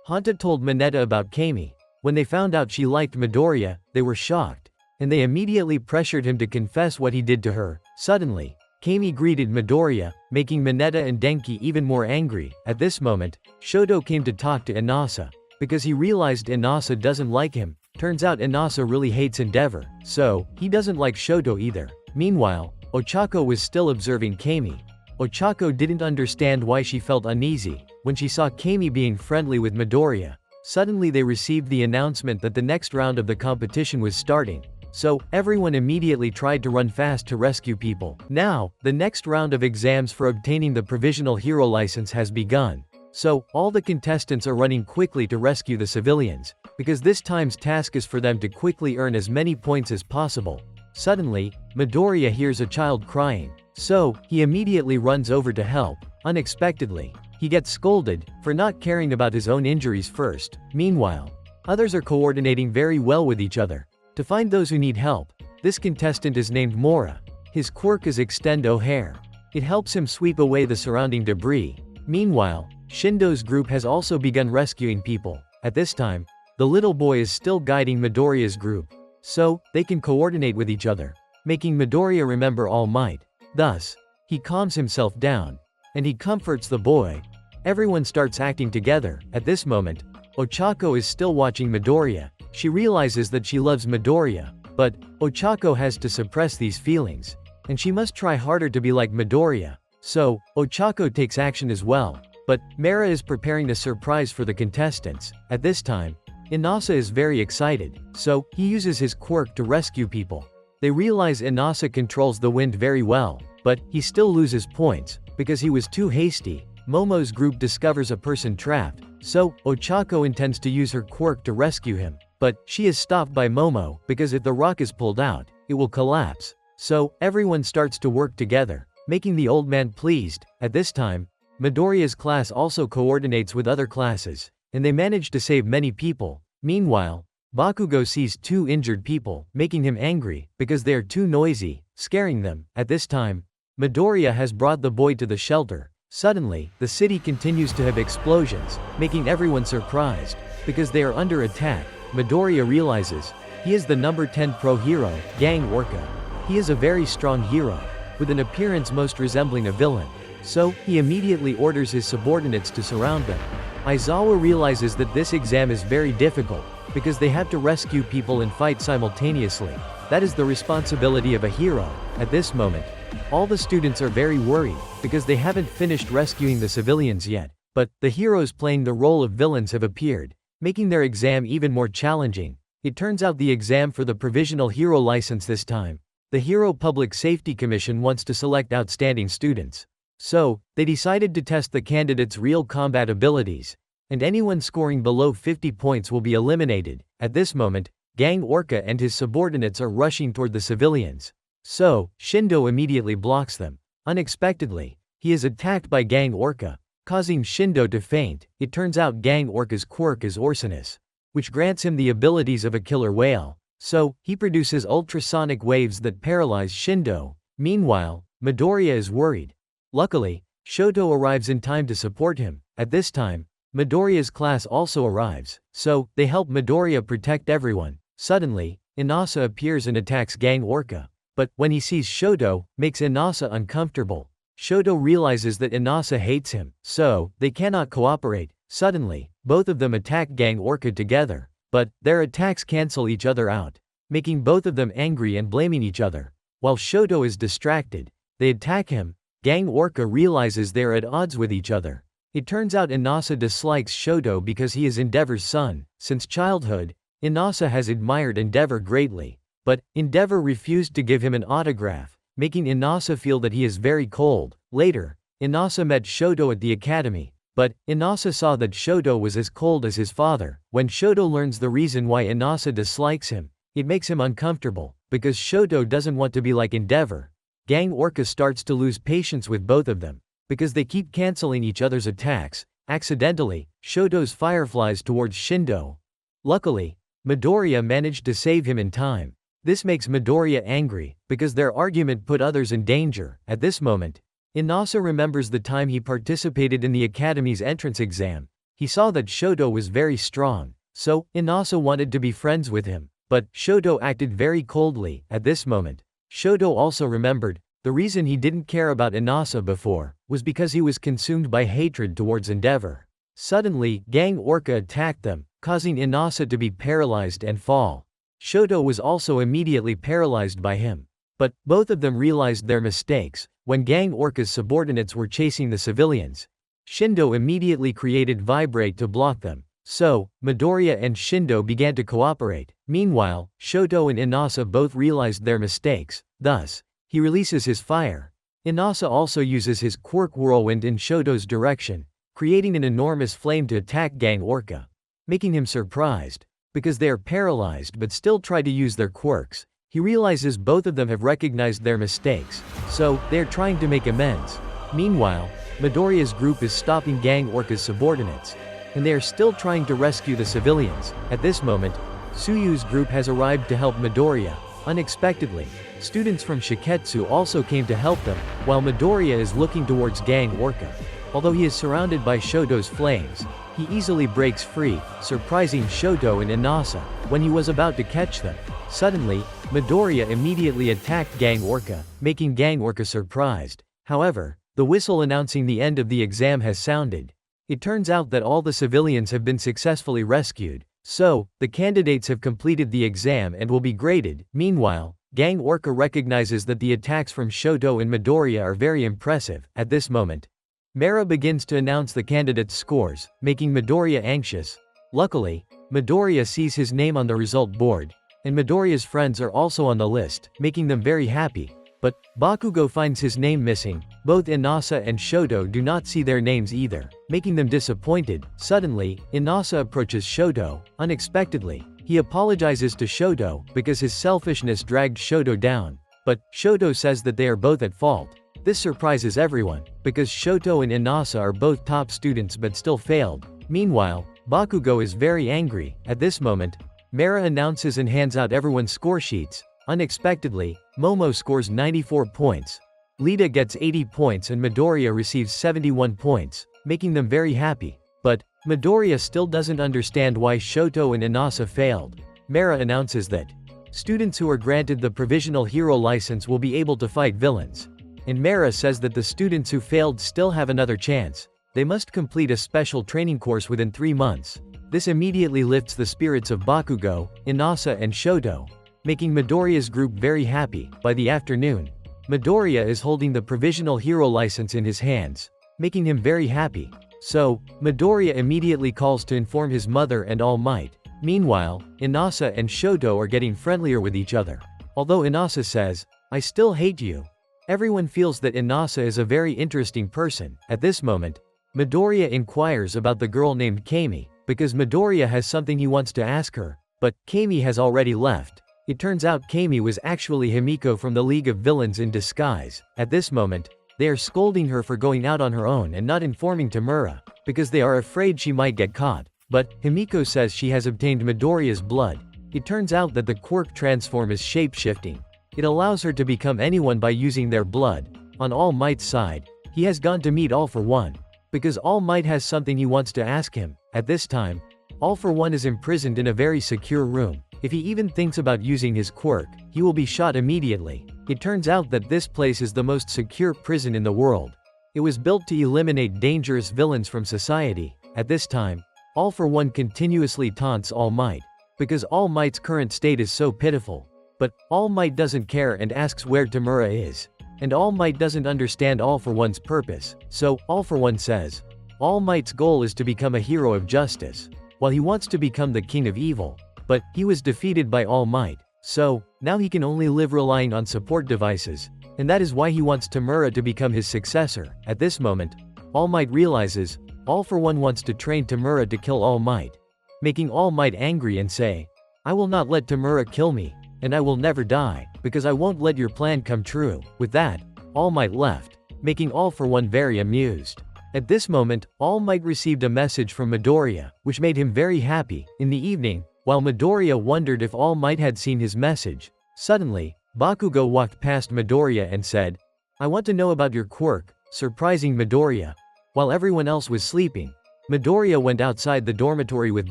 Hanta told Mineta about Kami. When they found out she liked Midoriya, they were shocked, and they immediately pressured him to confess what he did to her. Suddenly, Kami greeted Midoriya, making Mineta and Denki even more angry. At this moment, Shoto came to talk to Inasa, because he realized Inasa doesn't like him. Turns out Inasa really hates Endeavor, so he doesn't like Shoto either. Meanwhile, Ochako was still observing Kami. Ochako didn't understand why she felt uneasy when she saw Kami being friendly with Midoriya. Suddenly they received the announcement that the next round of the competition was starting. So, everyone immediately tried to run fast to rescue people. Now, the next round of exams for obtaining the provisional hero license has begun. So, all the contestants are running quickly to rescue the civilians, because this time's task is for them to quickly earn as many points as possible. Suddenly, Midoriya hears a child crying. So, he immediately runs over to help. Unexpectedly, he gets scolded for not caring about his own injuries first. Meanwhile, others are coordinating very well with each other to find those who need help. This contestant is named Mora. His quirk is Extendo Hair. It helps him sweep away the surrounding debris. Meanwhile, Shindo's group has also begun rescuing people. At this time, the little boy is still guiding Midoriya's group, so they can coordinate with each other, making Midoriya remember All Might. Thus, he calms himself down, and he comforts the boy. Everyone starts acting together. At this moment, Ochako is still watching Midoriya. She realizes that she loves Midoriya, but Ochako has to suppress these feelings, and she must try harder to be like Midoriya. So, Ochako takes action as well. But Mera is preparing a surprise for the contestants. At this time, Inasa is very excited, so he uses his quirk to rescue people. They realize Inasa controls the wind very well, but he still loses points because he was too hasty. Momo's group discovers a person trapped, so Ochako intends to use her quirk to rescue him. But she is stopped by Momo because if the rock is pulled out, it will collapse. So everyone starts to work together, making the old man pleased. At this time, Midoriya's class also coordinates with other classes, and they manage to save many people. Meanwhile, Bakugo sees 2 injured people, making him angry because they are too noisy, scaring them. At this time, Midoriya has brought the boy to the shelter. Suddenly, the city continues to have explosions, making everyone surprised because they are under attack. Midoriya realizes he is the number 10 pro hero, Gang Orca. He is a very strong hero, with an appearance most resembling a villain. So, he immediately orders his subordinates to surround them. Aizawa realizes that this exam is very difficult, because they have to rescue people and fight simultaneously. That is the responsibility of a hero. At this moment, all the students are very worried, because they haven't finished rescuing the civilians yet. But, the heroes playing the role of villains have appeared, making their exam even more challenging. It turns out the exam for the provisional hero license this time. The Hero Public Safety Commission wants to select outstanding students. So, they decided to test the candidates' real combat abilities, and anyone scoring below 50 points will be eliminated. At this moment, Gang Orca and his subordinates are rushing toward the civilians. So, Shindo immediately blocks them. Unexpectedly, he is attacked by Gang Orca, causing Shindo to faint. It turns out Gang Orca's quirk is Orsinus, which grants him the abilities of a killer whale. So, he produces ultrasonic waves that paralyze Shindo. Meanwhile, Midoriya is worried. Luckily, Shoto arrives in time to support him. At this time, Midoriya's class also arrives, so they help Midoriya protect everyone. Suddenly, Inasa appears and attacks Gang Orca. But when he sees Shoto, makes Inasa uncomfortable. Shoto realizes that Inasa hates him, so they cannot cooperate. Suddenly, both of them attack Gang Orca together, but their attacks cancel each other out, making both of them angry and blaming each other. While Shoto is distracted, they attack him. Gang Orca realizes they are at odds with each other. It turns out Inasa dislikes Shoto because he is Endeavor's son. Since childhood, Inasa has admired Endeavor greatly, but Endeavor refused to give him an autograph, making Inasa feel that he is very cold. Later, Inasa met Shoto at the academy. But, Inasa saw that Shoto was as cold as his father. When Shoto learns the reason why Inasa dislikes him, it makes him uncomfortable, because Shoto doesn't want to be like Endeavor. Gang Orca starts to lose patience with both of them, because they keep canceling each other's attacks. Accidentally, Shoto's fire flies towards Shindo. Luckily, Midoriya managed to save him in time. This makes Midoriya angry, because their argument put others in danger. At this moment, Inasa remembers the time he participated in the academy's entrance exam. He saw that Shoto was very strong, so Inasa wanted to be friends with him, but Shoto acted very coldly. At this moment, Shoto also remembered, the reason he didn't care about Inasa before, was because he was consumed by hatred towards Endeavor. Suddenly, Gang Orca attacked them, causing Inasa to be paralyzed and fall. Shoto was also immediately paralyzed by him. But, both of them realized their mistakes. When Gang Orca's subordinates were chasing the civilians, Shindo immediately created Vibrate to block them. So, Midoriya and Shindo began to cooperate. Meanwhile, Shoto and Inasa both realized their mistakes. Thus, he releases his fire. Inasa also uses his quirk whirlwind in Shoto's direction, creating an enormous flame to attack Gang Orca, making him surprised. Because they are paralyzed but still try to use their quirks, he realizes both of them have recognized their mistakes, so they are trying to make amends. Meanwhile, Midoriya's group is stopping Gang Orca's subordinates, and they are still trying to rescue the civilians. At this moment, Tsuyu's group has arrived to help Midoriya. Unexpectedly, students from Shiketsu also came to help them, while Midoriya is looking towards Gang Orca. Although he is surrounded by Shoto's flames, he easily breaks free, surprising Shoto and Inasa. When he was about to catch them, suddenly, Midoriya immediately attacked Gang Orca, making Gang Orca surprised. However, the whistle announcing the end of the exam has sounded. It turns out that all the civilians have been successfully rescued, so, the candidates have completed the exam and will be graded. Meanwhile, Gang Orca recognizes that the attacks from Shoto and Midoriya are very impressive. At this moment, Mera begins to announce the candidates' scores, making Midoriya anxious. Luckily, Midoriya sees his name on the result board, and Midoriya's friends are also on the list, making them very happy. But, Bakugo finds his name missing. Both Inasa and Shoto do not see their names either, making them disappointed. Suddenly, Inasa approaches Shoto. Unexpectedly, he apologizes to Shoto because his selfishness dragged Shoto down. But, Shoto says that they are both at fault. This surprises everyone, because Shoto and Inasa are both top students but still failed. Meanwhile, Bakugo is very angry. At this moment, Mera announces and hands out everyone's score sheets. Unexpectedly, Momo scores 94 points. Lita gets 80 points and Midoriya receives 71 points, making them very happy. But, Midoriya still doesn't understand why Shoto and Inasa failed. Mera announces that students who are granted the provisional hero license will be able to fight villains. And Mera says that the students who failed still have another chance. They must complete a special training course within 3 months. This immediately lifts the spirits of Bakugo, Inasa and Shoto, making Midoriya's group very happy. By the afternoon, Midoriya is holding the provisional hero license in his hands, making him very happy. So, Midoriya immediately calls to inform his mother and All Might. Meanwhile, Inasa and Shoto are getting friendlier with each other. Although Inasa says, "I still hate you," everyone feels that Inasa is a very interesting person. At this moment, Midoriya inquires about the girl named Kami, because Midoriya has something he wants to ask her, but Kami has already left. It turns out Kami was actually Himiko from the League of Villains in disguise. At this moment, they are scolding her for going out on her own and not informing Tamura, because they are afraid she might get caught. But, Himiko says she has obtained Midoriya's blood. It turns out that the quirk transform is shape-shifting. It allows her to become anyone by using their blood. On All Might's side, he has gone to meet All For One, because All Might has something he wants to ask him. At this time, All For One is imprisoned in a very secure room. If he even thinks about using his quirk, he will be shot immediately. It turns out that this place is the most secure prison in the world. It was built to eliminate dangerous villains from society. At this time, All For One continuously taunts All Might, because All Might's current state is so pitiful. But, All Might doesn't care and asks where Tamura is. And All Might doesn't understand All For One's purpose, so, All For One says, All Might's goal is to become a hero of justice, while he wants to become the king of evil. But, he was defeated by All Might, so, now he can only live relying on support devices, and that is why he wants Tamura to become his successor. At this moment, All Might realizes, All for One wants to train Tamura to kill All Might, making All Might angry and say, "I will not let Tamura kill me, and I will never die, because I won't let your plan come true." With that, All Might left, making All for One very amused. At this moment, All Might received a message from Midoriya, which made him very happy. In the evening, while Midoriya wondered if All Might had seen his message, suddenly, Bakugo walked past Midoriya and said, "I want to know about your quirk," surprising Midoriya. While everyone else was sleeping, Midoriya went outside the dormitory with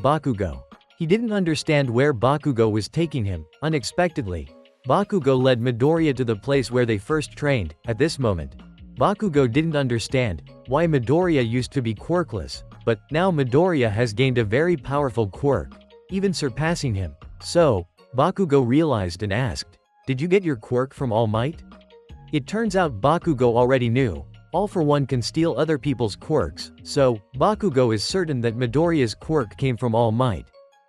Bakugo. He didn't understand where Bakugo was taking him. Unexpectedly, Bakugo led Midoriya to the place where they first trained. At this moment, Bakugo didn't understand why Midoriya used to be quirkless, but now Midoriya has gained a very powerful quirk, even surpassing him. So, Bakugo realized and asked, "Did you get your quirk from All Might?" It turns out Bakugo already knew All for One can steal other people's quirks, so Bakugo is certain that Midoriya's quirk came from All Might.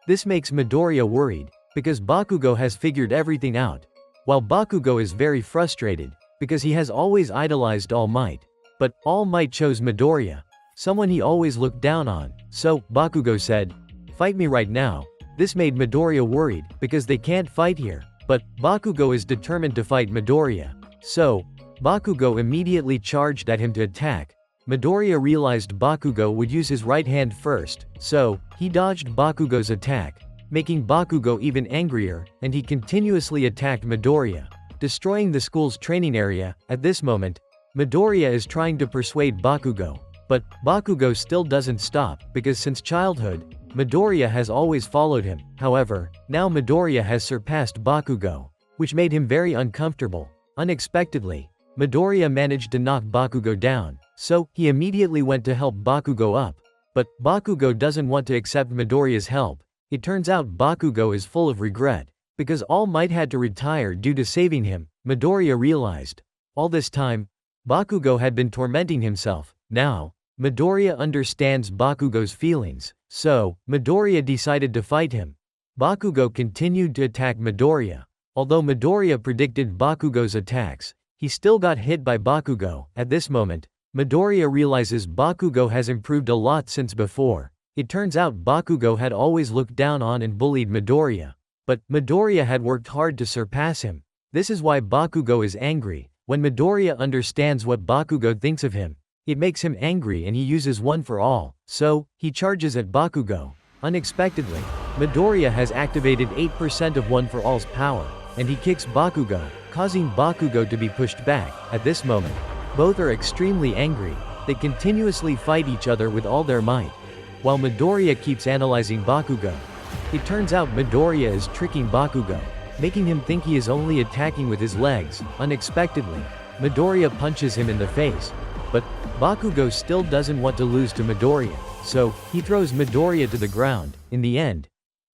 This makes Midoriya worried, because Bakugo has figured everything out, while Bakugo is very frustrated, because he has always idolized All Might. But All Might chose Midoriya, someone he always looked down on, so Bakugo said, "Fight me right now." This made Midoriya worried, because they can't fight here, but Bakugo is determined to fight Midoriya. So, Bakugo immediately charged at him to attack. Midoriya realized Bakugo would use his right hand first, so he dodged Bakugo's attack, making Bakugo even angrier, and he continuously attacked Midoriya, destroying the school's training area. At this moment, Midoriya is trying to persuade Bakugo, but Bakugo still doesn't stop, because since childhood, Midoriya has always followed him. However, now Midoriya has surpassed Bakugo, which made him very uncomfortable. Unexpectedly, Midoriya managed to knock Bakugo down, so he immediately went to help Bakugo up. But Bakugo doesn't want to accept Midoriya's help. It turns out Bakugo is full of regret, because All Might had to retire due to saving him. Midoriya realized. All this time, Bakugo had been tormenting himself. Now, Midoriya understands Bakugo's feelings, so Midoriya decided to fight him. Bakugo continued to attack Midoriya. Although Midoriya predicted Bakugo's attacks, he still got hit by Bakugo. At this moment, Midoriya realizes Bakugo has improved a lot since before. It turns out Bakugo had always looked down on and bullied Midoriya. But Midoriya had worked hard to surpass him. This is why Bakugo is angry. When Midoriya understands what Bakugo thinks of him, it makes him angry and he uses One for All, so he charges at Bakugo. Unexpectedly, Midoriya has activated 8% of One for All's power, and he kicks Bakugo, causing Bakugo to be pushed back. At this moment, both are extremely angry. They continuously fight each other with all their might, while Midoriya keeps analyzing Bakugo. It turns out Midoriya is tricking Bakugo, making him think he is only attacking with his legs. Unexpectedly, Midoriya punches him in the face, but Bakugo still doesn't want to lose to Midoriya, so he throws Midoriya to the ground. In the end,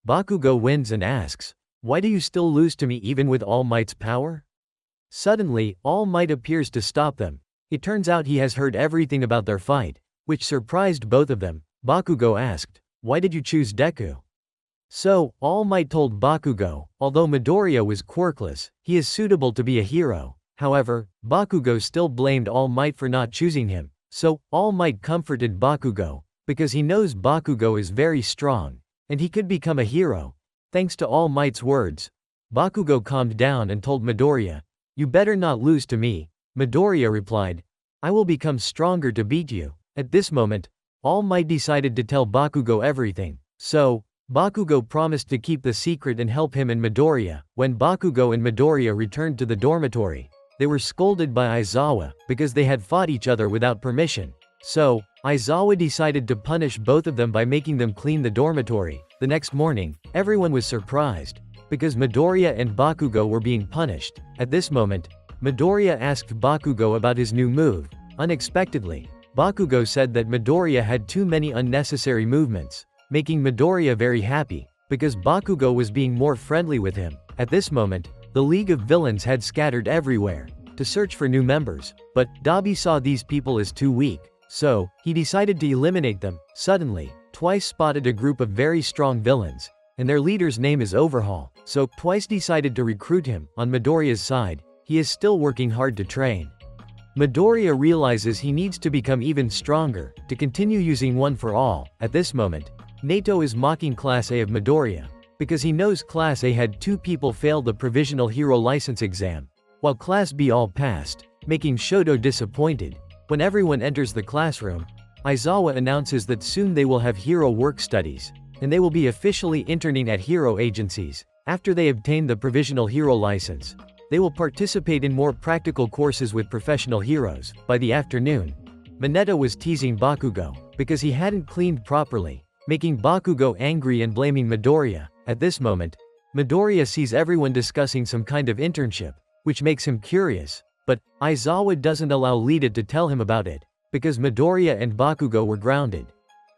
Bakugo wins and asks, "Why do you still lose to me even with All Might's power?" Suddenly, All Might appears to stop them. It turns out he has heard everything about their fight, which surprised both of them. Bakugo asked, "Why did you choose Deku?" So, All Might told Bakugo, although Midoriya was quirkless, he is suitable to be a hero. However, Bakugo still blamed All Might for not choosing him. So, All Might comforted Bakugo, because he knows Bakugo is very strong, and he could become a hero. Thanks to All Might's words, Bakugo calmed down and told Midoriya, "You better not lose to me." Midoriya replied, "I will become stronger to beat you." At this moment, All Might decided to tell Bakugo everything. So, Bakugo promised to keep the secret and help him and Midoriya. When Bakugo and Midoriya returned to the dormitory, they were scolded by Aizawa, because they had fought each other without permission. So, Aizawa decided to punish both of them by making them clean the dormitory. The next morning, everyone was surprised, because Midoriya and Bakugo were being punished. At this moment, Midoriya asked Bakugo about his new move. Unexpectedly, Bakugo said that Midoriya had too many unnecessary movements, making Midoriya very happy, because Bakugo was being more friendly with him. At this moment, the League of Villains had scattered everywhere to search for new members, but Dabi saw these people as too weak, so he decided to eliminate them. Suddenly, Twice spotted a group of very strong villains, and their leader's name is Overhaul, so Twice decided to recruit him. On Midoriya's side, he is still working hard to train. Midoriya realizes he needs to become even stronger, to continue using one for all. At this moment, Nato is mocking Class A of Midoriya, because he knows Class A had 2 people fail the Provisional Hero License exam, while Class B all passed, making Shoto disappointed. When everyone enters the classroom, Aizawa announces that soon they will have hero work studies, and they will be officially interning at hero agencies. After they obtain the Provisional Hero License, they will participate in more practical courses with professional heroes. By the afternoon, Mineta was teasing Bakugo, because he hadn't cleaned properly, making Bakugo angry and blaming Midoriya. At this moment, Midoriya sees everyone discussing some kind of internship, which makes him curious, but Aizawa doesn't allow Lita to tell him about it, because Midoriya and Bakugo were grounded.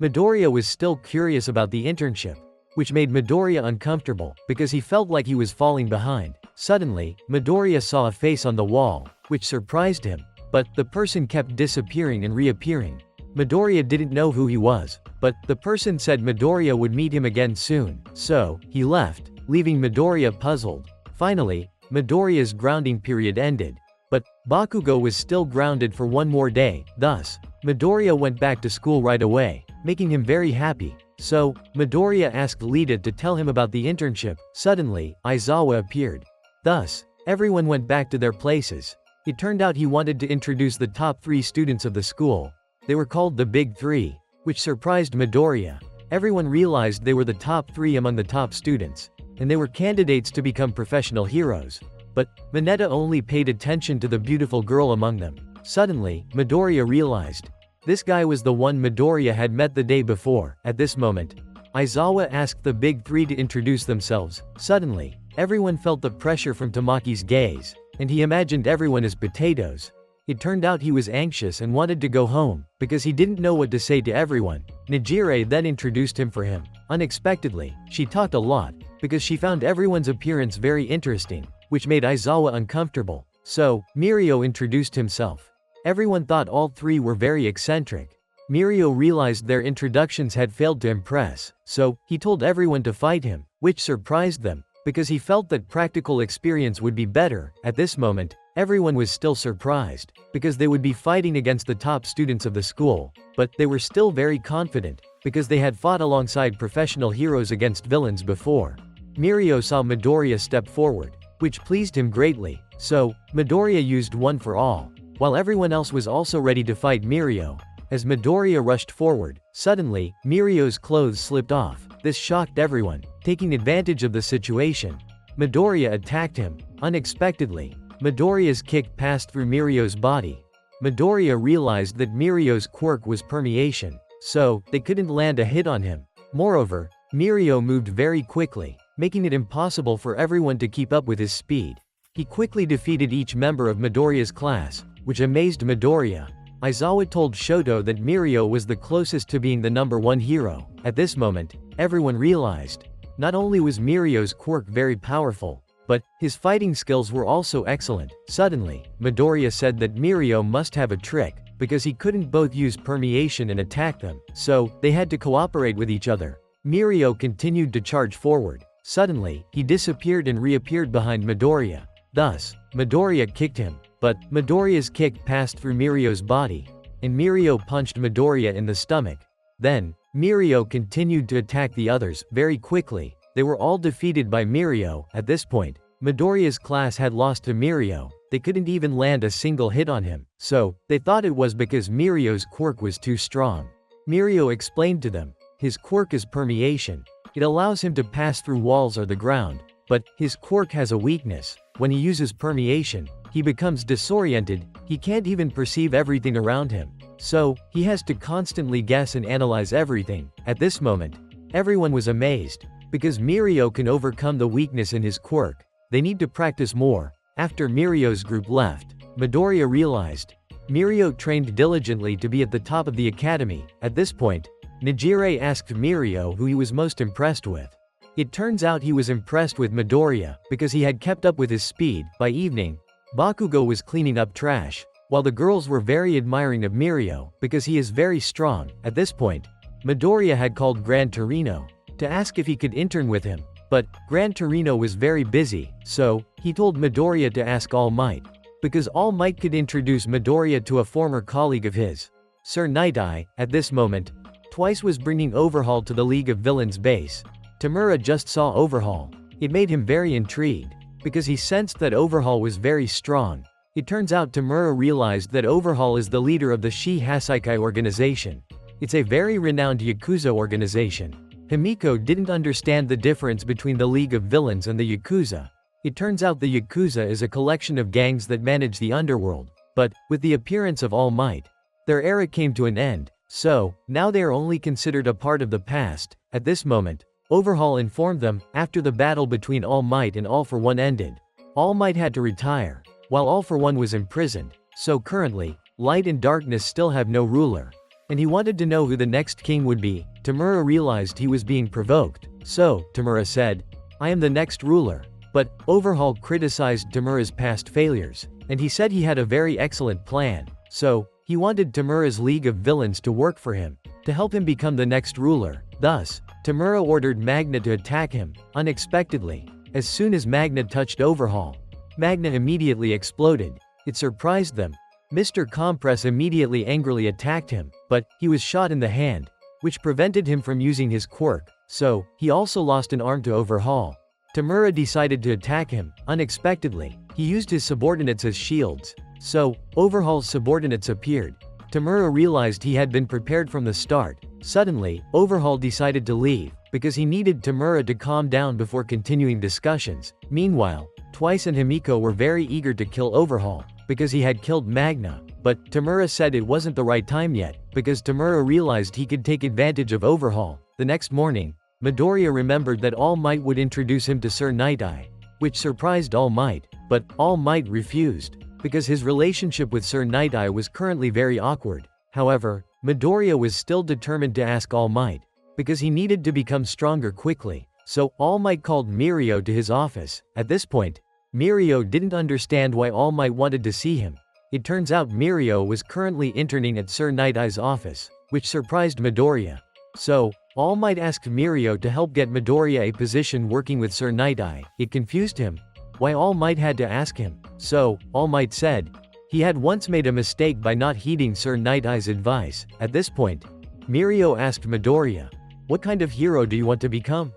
Midoriya was still curious about the internship, which made Midoriya uncomfortable, because he felt like he was falling behind. Suddenly, Midoriya saw a face on the wall, which surprised him, but the person kept disappearing and reappearing. Midoriya didn't know who he was, but the person said Midoriya would meet him again soon, so he left, leaving Midoriya puzzled. Finally, Midoriya's grounding period ended, but Bakugo was still grounded for one more day. Thus, Midoriya went back to school right away, making him very happy. So, Midoriya asked Lita to tell him about the internship. Suddenly, Aizawa appeared. Thus, everyone went back to their places. It turned out he wanted to introduce the top 3 students of the school. They were called the Big 3, which surprised Midoriya. Everyone realized they were the top 3 among the top students, and they were candidates to become professional heroes. But Mineta only paid attention to the beautiful girl among them. Suddenly, Midoriya realized this guy was the one Midoriya had met the day before. At this moment, Aizawa asked the Big 3 to introduce themselves. Suddenly, everyone felt the pressure from Tamaki's gaze, and he imagined everyone as potatoes. It turned out he was anxious and wanted to go home, because he didn't know what to say to everyone. Nijire then introduced him for him. Unexpectedly, she talked a lot, because she found everyone's appearance very interesting, which made Aizawa uncomfortable. So, Mirio introduced himself. Everyone thought all 3 were very eccentric. Mirio realized their introductions had failed to impress, so he told everyone to fight him, which surprised them, because he felt that practical experience would be better. At this moment, everyone was still surprised, because they would be fighting against the top students of the school, but they were still very confident, because they had fought alongside professional heroes against villains before. Mirio saw Midoriya step forward, which pleased him greatly, so Midoriya used one for all, while everyone else was also ready to fight Mirio. As Midoriya rushed forward, suddenly, Mirio's clothes slipped off. This shocked everyone. Taking advantage of the situation, Midoriya attacked him. Unexpectedly, Midoriya's kick passed through Mirio's body. Midoriya realized that Mirio's quirk was permeation, so they couldn't land a hit on him. Moreover, Mirio moved very quickly, making it impossible for everyone to keep up with his speed. He quickly defeated each member of Midoriya's class, which amazed Midoriya. Aizawa told Shoto that Mirio was the closest to being the number 1 hero. At this moment, everyone realized, not only was Mirio's quirk very powerful, but his fighting skills were also excellent. Suddenly, Midoriya said that Mirio must have a trick, because he couldn't both use permeation and attack them, so they had to cooperate with each other. Mirio continued to charge forward. Suddenly, he disappeared and reappeared behind Midoriya. Thus, Midoriya kicked him, but Midoriya's kick passed through Mirio's body, and Mirio punched Midoriya in the stomach. Then, Mirio continued to attack the others very quickly. They were all defeated by Mirio. At this point, Midoriya's class had lost to Mirio. They couldn't even land a single hit on him, so they thought it was because Mirio's quirk was too strong. Mirio explained to them, his quirk is permeation. It allows him to pass through walls or the ground, but his quirk has a weakness. When he uses permeation, he becomes disoriented. He can't even perceive everything around him, so he has to constantly guess and analyze everything. At this moment, everyone was amazed, because Mirio can overcome the weakness in his quirk. They need to practice more. After Mirio's group left, Midoriya realized Mirio trained diligently to be at the top of the academy. At this point, Nijire asked Mirio who he was most impressed with. It turns out he was impressed with Midoriya, because he had kept up with his speed. By evening, Bakugo was cleaning up trash, while the girls were very admiring of Mirio, because he is very strong. At this point, Midoriya had called Grand Torino to ask if he could intern with him, but Grand Torino was very busy, so he told Midoriya to ask All Might. because All Might could introduce Midoriya to a former colleague of his. Sir Night-Eye, at this moment, twice was bringing Overhaul to the League of Villains base. Tamura just saw Overhaul. It made him very intrigued, because he sensed that Overhaul was very strong. It turns out Tamura realized that Overhaul is the leader of the Shi Hasaikai organization. It's a very renowned Yakuza organization. Himiko didn't understand the difference between the League of Villains and the Yakuza. It turns out the Yakuza is a collection of gangs that manage the underworld. But, with the appearance of All Might, their era came to an end, so, now they are only considered a part of the past. At this moment, Overhaul informed them, after the battle between All Might and All for One ended, All Might had to retire, while All for One was imprisoned, so currently, Light and Darkness still have no ruler. And he wanted to know who the next king would be. Tamura realized he was being provoked, so, Tamura said, I am the next ruler. But, Overhaul criticized Tamura's past failures, and he said he had a very excellent plan, so, he wanted Tamura's League of Villains to work for him, to help him become the next ruler. Thus, Tamura ordered Magna to attack him, unexpectedly. As soon as Magna touched Overhaul, Magna immediately exploded. It surprised them. Mr. Compress immediately angrily attacked him, but, he was shot in the hand, which prevented him from using his quirk, so, he also lost an arm to Overhaul. Tamura decided to attack him, unexpectedly. He used his subordinates as shields. So, Overhaul's subordinates appeared. Tamura realized he had been prepared from the start. Suddenly, Overhaul decided to leave, because he needed Tamura to calm down before continuing discussions. Meanwhile, Twice and Himiko were very eager to kill Overhaul, because he had killed Magna. But, Tamura said it wasn't the right time yet, because Tamura realized he could take advantage of Overhaul. The next morning, Midoriya remembered that All Might would introduce him to Sir Night-Eye, which surprised All Might, but All Might refused, because his relationship with Sir Night-Eye was currently very awkward. However, Midoriya was still determined to ask All Might, because he needed to become stronger quickly. So, All Might called Mirio to his office. At this point, Mirio didn't understand why All Might wanted to see him. It turns out Mirio was currently interning at Sir Night-Eye's office, which surprised Midoriya. So, All Might asked Mirio to help get Midoriya a position working with Sir Night-Eye. It confused him why All Might had to ask him. So, All Might said, he had once made a mistake by not heeding Sir Night-Eye's advice. At this point, Mirio asked Midoriya, what kind of hero do you want to become?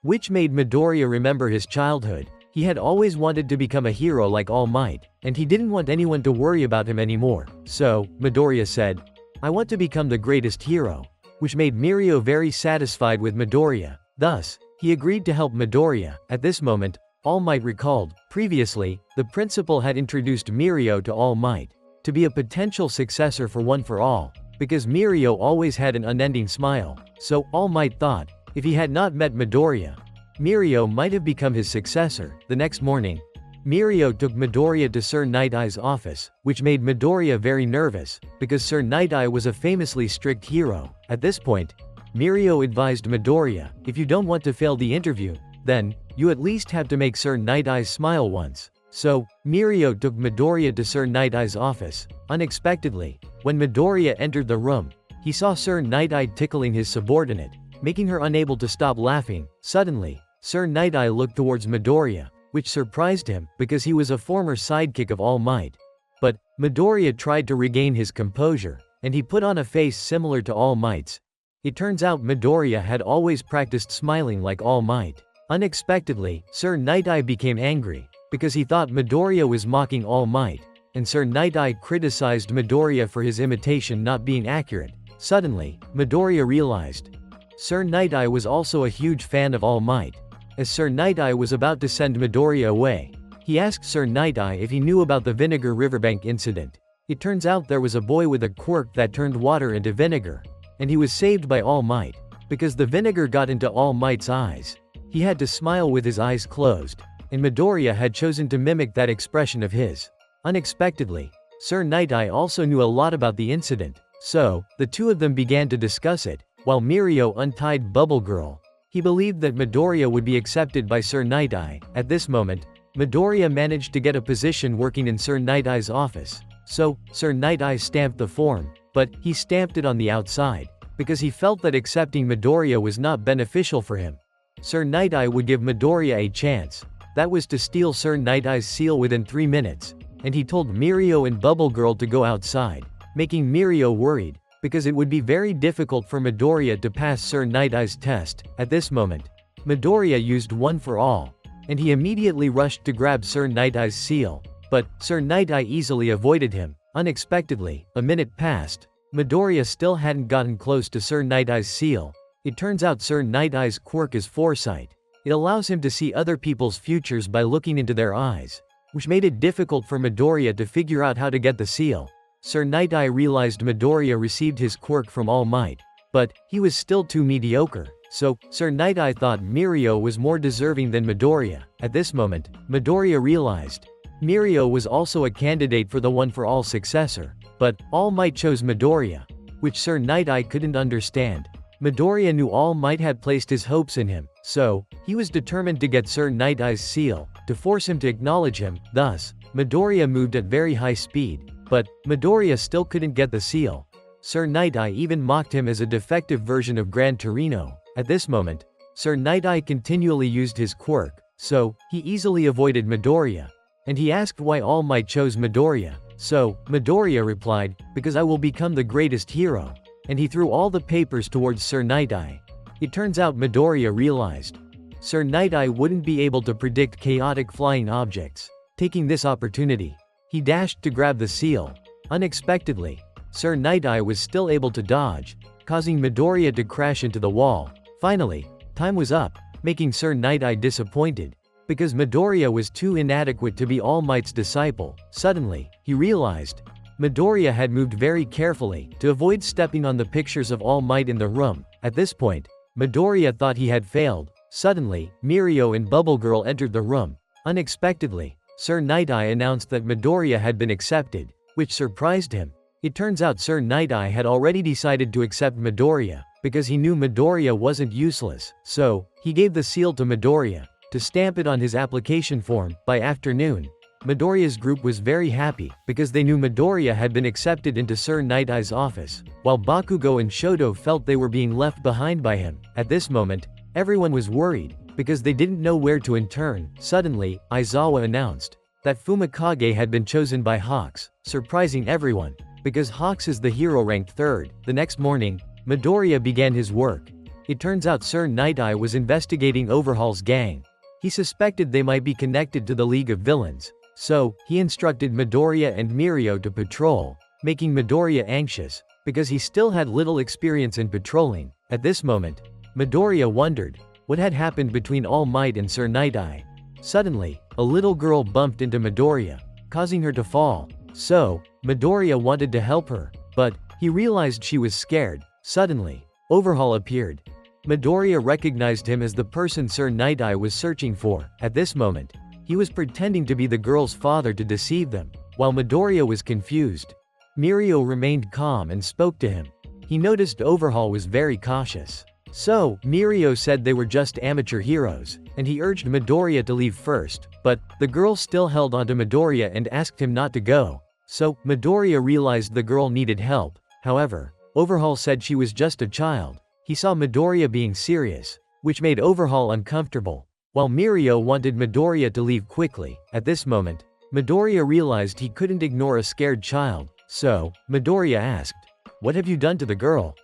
Which made Midoriya remember his childhood. He had always wanted to become a hero like All Might, and he didn't want anyone to worry about him anymore. So, Midoriya said, I want to become the greatest hero, which made Mirio very satisfied with Midoriya. Thus, he agreed to help Midoriya. At this moment, All Might recalled, previously, the principal had introduced Mirio to All Might, to be a potential successor for One for All, because Mirio always had an unending smile. So, All Might thought, if he had not met Midoriya, Mirio might have become his successor. The next morning, Mirio took Midoriya to Sir Night-Eye's office, which made Midoriya very nervous, because Sir Night-Eye was a famously strict hero. At this point, Mirio advised Midoriya, if you don't want to fail the interview, then, you at least have to make Sir Night-Eye smile once. So, Mirio took Midoriya to Sir Night-Eye's office. Unexpectedly, when Midoriya entered the room, he saw Sir Night-Eye tickling his subordinate, making her unable to stop laughing. Suddenly, Sir Night-Eye looked towards Midoriya, which surprised him, because he was a former sidekick of All Might. But, Midoriya tried to regain his composure, and he put on a face similar to All Might's. It turns out Midoriya had always practiced smiling like All Might. Unexpectedly, Sir Night-Eye became angry, because he thought Midoriya was mocking All Might, and Sir Night-Eye criticized Midoriya for his imitation not being accurate. Suddenly, Midoriya realized, Sir Night-Eye was also a huge fan of All Might. As Sir Night-Eye was about to send Midoriya away, he asked Sir Night-Eye if he knew about the vinegar riverbank incident. It turns out there was a boy with a quirk that turned water into vinegar, and he was saved by All Might, because the vinegar got into All Might's eyes. He had to smile with his eyes closed, and Midoriya had chosen to mimic that expression of his. Unexpectedly, Sir Night-Eye also knew a lot about the incident, so, the two of them began to discuss it, while Mirio untied Bubble Girl. He believed that Midoriya would be accepted by Sir Night-Eye. At this moment, Midoriya managed to get a position working in Sir Night-Eye's office. So, Sir Night-Eye stamped the form, but he stamped it on the outside, because he felt that accepting Midoriya was not beneficial for him. Sir Night-Eye would give Midoriya a chance. That was to steal Sir Night-Eye's seal within 3 minutes. and he told Mirio and Bubble Girl to go outside, making Mirio worried, because it would be very difficult for Midoriya to pass Sir Night Eye's test. At this moment, Midoriya used One for All, and he immediately rushed to grab Sir Night Eye's seal, but Sir Night Eye easily avoided him. Unexpectedly, a minute passed. Midoriya still hadn't gotten close to Sir Night Eye's seal. It turns out Sir Night Eye's quirk is foresight. It allows him to see other people's futures by looking into their eyes, which made it difficult for Midoriya to figure out how to get the seal. Sir Night Eye realized Midoriya received his quirk from All Might, but he was still too mediocre, so Sir Night Eye thought Mirio was more deserving than Midoriya. At this moment, Midoriya realized Mirio was also a candidate for the One for All successor, but All Might chose Midoriya, which Sir Night Eye couldn't understand. Midoriya knew All Might had placed his hopes in him, so he was determined to get Sir Night Eye's seal, to force him to acknowledge him. Thus, Midoriya moved at very high speed, but Midoriya still couldn't get the seal. Sir Night Eye even mocked him as a defective version of Gran Torino. At this moment, Sir Night Eye continually used his quirk, so he easily avoided Midoriya, and he asked why All Might chose Midoriya. So, Midoriya replied, "Because I will become the greatest hero," and he threw all the papers towards Sir Night Eye. It turns out Midoriya realized Sir Night Eye wouldn't be able to predict chaotic flying objects. Taking this opportunity, he dashed to grab the seal. Unexpectedly, Sir Night Eye was still able to dodge, causing Midoriya to crash into the wall. Finally, time was up, making Sir Night Eye disappointed, because Midoriya was too inadequate to be All Might's disciple. Suddenly, he realized Midoriya had moved very carefully to avoid stepping on the pictures of All Might in the room. At this point, Midoriya thought he had failed. Suddenly, Mirio and Bubble Girl entered the room. Unexpectedly, Sir Night Eye announced that Midoriya had been accepted, which surprised him. It turns out Sir Night Eye had already decided to accept Midoriya, because he knew Midoriya wasn't useless, so he gave the seal to Midoriya to stamp it on his application form. By afternoon, Midoriya's group was very happy, because they knew Midoriya had been accepted into Sir Night Eye's office, while Bakugo and Shoto felt they were being left behind by him. At this moment, everyone was worried, because they didn't know where to turn. Suddenly, Aizawa announced that Fumikage had been chosen by Hawks, surprising everyone, because Hawks is the hero ranked 3rd. The next morning, Midoriya began his work. It turns out Sir Night Eye was investigating Overhaul's gang. He suspected they might be connected to the League of Villains, so he instructed Midoriya and Mirio to patrol, making Midoriya anxious, because he still had little experience in patrolling. At this moment, Midoriya wondered what had happened between All Might and Sir Night Eye. Suddenly, a little girl bumped into Midoriya, causing her to fall. So, Midoriya wanted to help her, but he realized she was scared. Suddenly, Overhaul appeared. Midoriya recognized him as the person Sir Night Eye was searching for. At this moment, he was pretending to be the girl's father to deceive them. While Midoriya was confused, Mirio remained calm and spoke to him. He noticed Overhaul was very cautious. So, Mirio said they were just amateur heroes, and he urged Midoriya to leave first, but the girl still held onto Midoriya and asked him not to go. So, Midoriya realized the girl needed help. However, Overhaul said she was just a child. He saw Midoriya being serious, which made Overhaul uncomfortable, while Mirio wanted Midoriya to leave quickly. At this moment, Midoriya realized he couldn't ignore a scared child, so Midoriya asked, "What have you done to the girl?"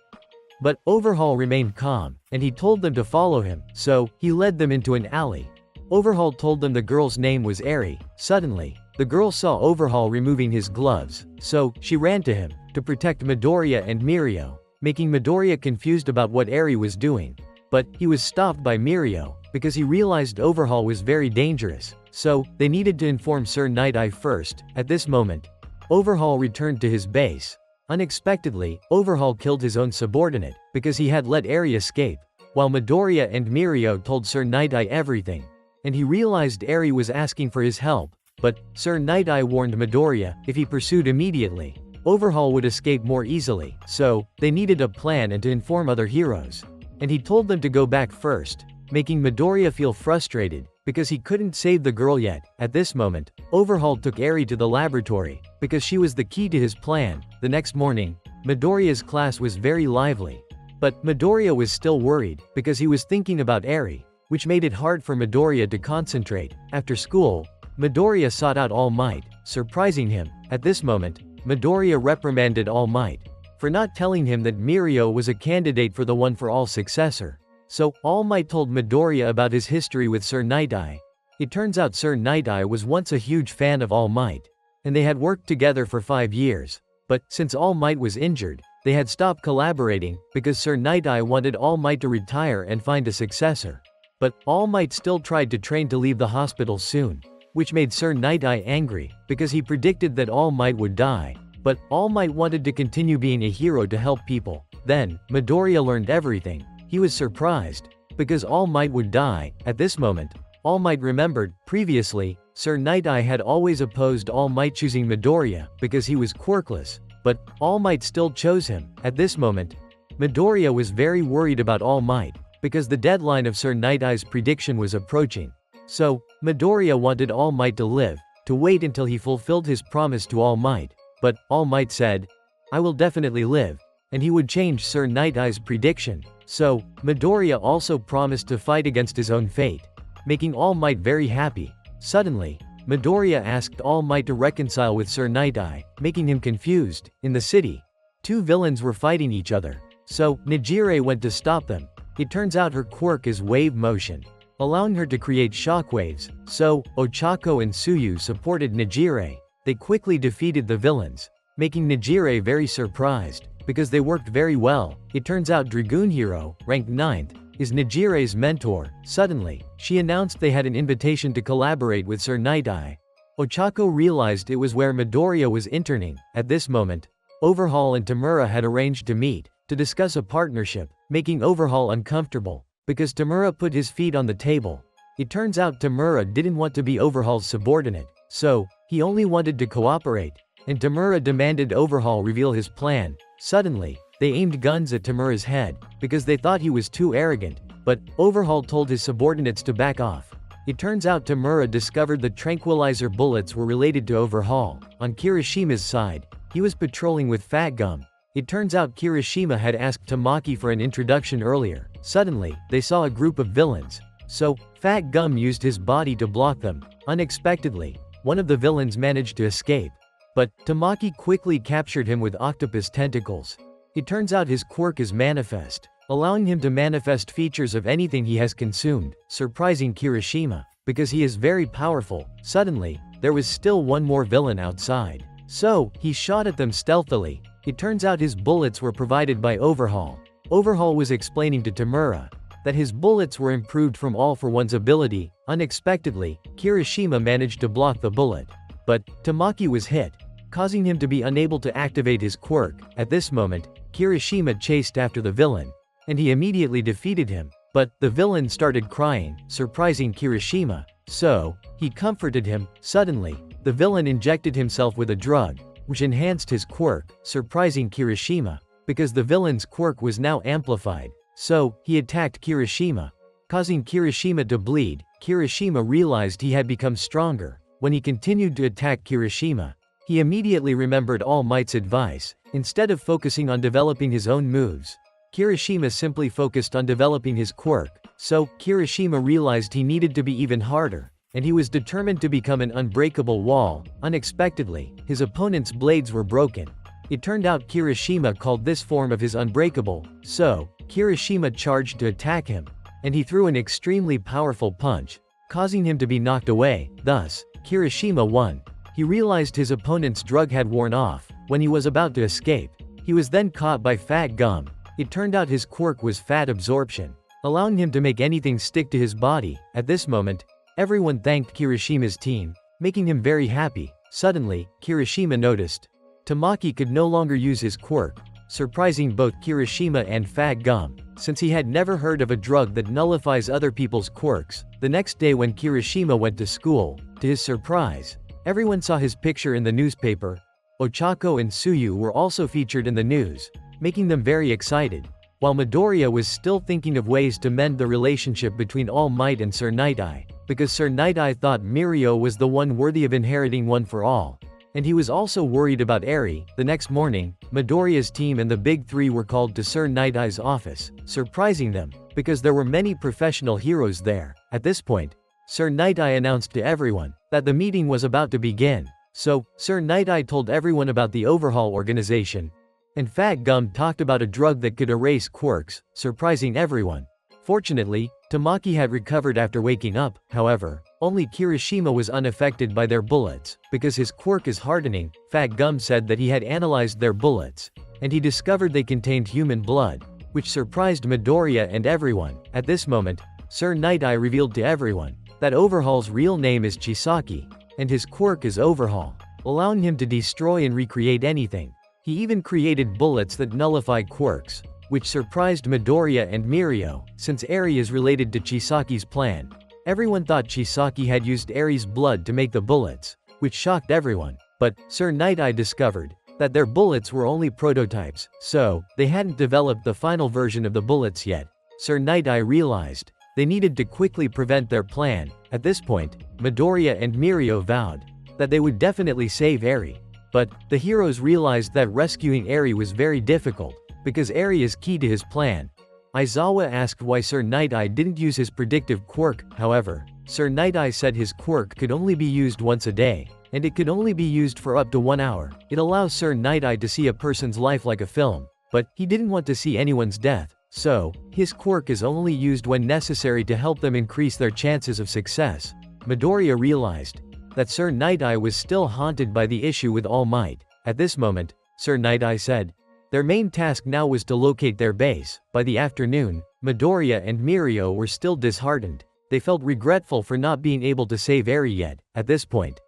But Overhaul remained calm, and he told them to follow him, so he led them into an alley. Overhaul told them the girl's name was Eri. Suddenly, the girl saw Overhaul removing his gloves, so she ran to him to protect Midoriya and Mirio, making Midoriya confused about what Eri was doing. But he was stopped by Mirio, because he realized Overhaul was very dangerous, so they needed to inform Sir Night Eye first. At this moment, Overhaul returned to his base. Unexpectedly, Overhaul killed his own subordinate, because he had let Eri escape, while Midoriya and Mirio told Sir Night Eye everything, and he realized Eri was asking for his help, but Sir Night Eye warned Midoriya if he pursued immediately, Overhaul would escape more easily, so they needed a plan and to inform other heroes, and he told them to go back first, making Midoriya feel frustrated, because he couldn't save the girl yet. At this moment, Overhaul took Eri to the laboratory, because she was the key to his plan. The next morning, Midoriya's class was very lively, but Midoriya was still worried, because he was thinking about Eri, which made it hard for Midoriya to concentrate. After school, Midoriya sought out All Might, surprising him. At this moment, Midoriya reprimanded All Might for not telling him that Mirio was a candidate for the One for All successor. So, All Might told Midoriya about his history with Sir Night-Eye. It turns out Sir Night-Eye was once a huge fan of All Might, and they had worked together for 5 years. But, since All Might was injured, they had stopped collaborating, because Sir Night-Eye wanted All Might to retire and find a successor. But, All Might still tried to train to leave the hospital soon, which made Sir Night-Eye angry, because he predicted that All Might would die. But, All Might wanted to continue being a hero to help people. Then, Midoriya learned everything. He was surprised, because All Might would die. At this moment, All Might remembered, previously, Sir Night-Eye had always opposed All Might choosing Midoriya, because he was quirkless. But, All Might still chose him. At this moment, Midoriya was very worried about All Might, because the deadline of Sir Night-Eye's prediction was approaching. So, Midoriya wanted All Might to live, to wait until he fulfilled his promise to All Might. But, All Might said, "I will definitely live," and he would change Sir Night-Eye's prediction. So, Midoriya also promised to fight against his own fate, making All Might very happy. Suddenly, Midoriya asked All Might to reconcile with Sir Night-Eye, making him confused. In the city, 2 villains were fighting each other. So, Nijire went to stop them. It turns out her quirk is wave motion, allowing her to create shockwaves. So, Ochako and Tsuyu supported Nijire. They quickly defeated the villains, making Nijire very surprised, because they worked very well. It turns out Dragoon Hero, ranked 9th, is Nijire's mentor. Suddenly, she announced they had an invitation to collaborate with Sir Night-Eye. Ochako realized it was where Midoriya was interning. At this moment, Overhaul and Tamura had arranged to meet, to discuss a partnership, making Overhaul uncomfortable, because Tamura put his feet on the table. It turns out Tamura didn't want to be Overhaul's subordinate, so, he only wanted to cooperate, and Tamura demanded Overhaul reveal his plan. Suddenly, they aimed guns at Tamura's head, because they thought he was too arrogant, but Overhaul told his subordinates to back off. It turns out Tamura discovered the tranquilizer bullets were related to Overhaul. On Kirishima's side, he was patrolling with Fat Gum. It turns out Kirishima had asked Tamaki for an introduction earlier. Suddenly, they saw a group of villains. So, Fat Gum used his body to block them. Unexpectedly, one of the villains managed to escape. But, Tamaki quickly captured him with octopus tentacles. It turns out his quirk is manifest, allowing him to manifest features of anything he has consumed, surprising Kirishima, because he is very powerful. Suddenly, there was still one more villain outside. So, he shot at them stealthily. It turns out his bullets were provided by Overhaul. Overhaul was explaining to Tamura that his bullets were improved from All for One's ability. Unexpectedly, Kirishima managed to block the bullet. But, Tamaki was hit, causing him to be unable to activate his quirk. At this moment, Kirishima chased after the villain, and he immediately defeated him. But, the villain started crying, surprising Kirishima. So, he comforted him. Suddenly, the villain injected himself with a drug, which enhanced his quirk, surprising Kirishima, because the villain's quirk was now amplified. So, he attacked Kirishima, causing Kirishima to bleed. Kirishima realized he had become stronger. When he continued to attack Kirishima, he immediately remembered All Might's advice. Instead of focusing on developing his own moves, Kirishima simply focused on developing his quirk. So, Kirishima realized he needed to be even harder, and he was determined to become an unbreakable wall. Unexpectedly, his opponent's blades were broken. It turned out Kirishima called this form of his unbreakable. So, Kirishima charged to attack him, and he threw an extremely powerful punch, causing him to be knocked away. Thus, Kirishima won. He realized his opponent's drug had worn off. When he was about to escape, he was then caught by Fat Gum. It turned out his quirk was fat absorption, allowing him to make anything stick to his body. At this moment, everyone thanked Kirishima's team, making him very happy. Suddenly, Kirishima noticed Tamaki could no longer use his quirk, surprising both Kirishima and Fat Gum, since he had never heard of a drug that nullifies other people's quirks. The next day when Kirishima went to school, to his surprise, everyone saw his picture in the newspaper. Ochako and Tsuyu were also featured in the news, making them very excited. While Midoriya was still thinking of ways to mend the relationship between All Might and Sir Night-Eye, because Sir Night-Eye thought Mirio was the one worthy of inheriting One for All, and he was also worried about Eri. The next morning, Midoriya's team and the Big Three were called to Sir Night-Eye's office, surprising them, because there were many professional heroes there. At this point, Sir Night-Eye announced to everyone that the meeting was about to begin. So, Sir Night-Eye told everyone about the Overhaul organization. And Fat Gum talked about a drug that could erase quirks, surprising everyone. Fortunately, Tamaki had recovered after waking up. However, only Kirishima was unaffected by their bullets, because his quirk is hardening. Fat Gum said that he had analyzed their bullets, and he discovered they contained human blood, which surprised Midoriya and everyone. At this moment, Sir Night-Eye revealed to everyone that Overhaul's real name is Chisaki, and his quirk is Overhaul, allowing him to destroy and recreate anything. He even created bullets that nullify quirks, which surprised Midoriya and Mirio, since Eri is related to Chisaki's plan. Everyone thought Chisaki had used Eri's blood to make the bullets, which shocked everyone. But Sir Night-Eye discovered that their bullets were only prototypes, so they hadn't developed the final version of the bullets yet. Sir Night-Eye realized they needed to quickly prevent their plan. At this point, Midoriya and Mirio vowed that they would definitely save Eri. But the heroes realized that rescuing Eri was very difficult, because Eri is key to his plan. Aizawa asked why Sir Night-Eye didn't use his predictive quirk. However, Sir Night-Eye said his quirk could only be used once a day, and it could only be used for up to 1 hour. It allows Sir Night-Eye to see a person's life like a film, but he didn't want to see anyone's death, so his quirk is only used when necessary to help them increase their chances of success. Midoriya realized that Sir Night-Eye was still haunted by the issue with All Might. At this moment, Sir Night-Eye said their main task now was to locate their base. By the afternoon, Midoriya and Mirio were still disheartened. They felt regretful for not being able to save Eri yet. At this point,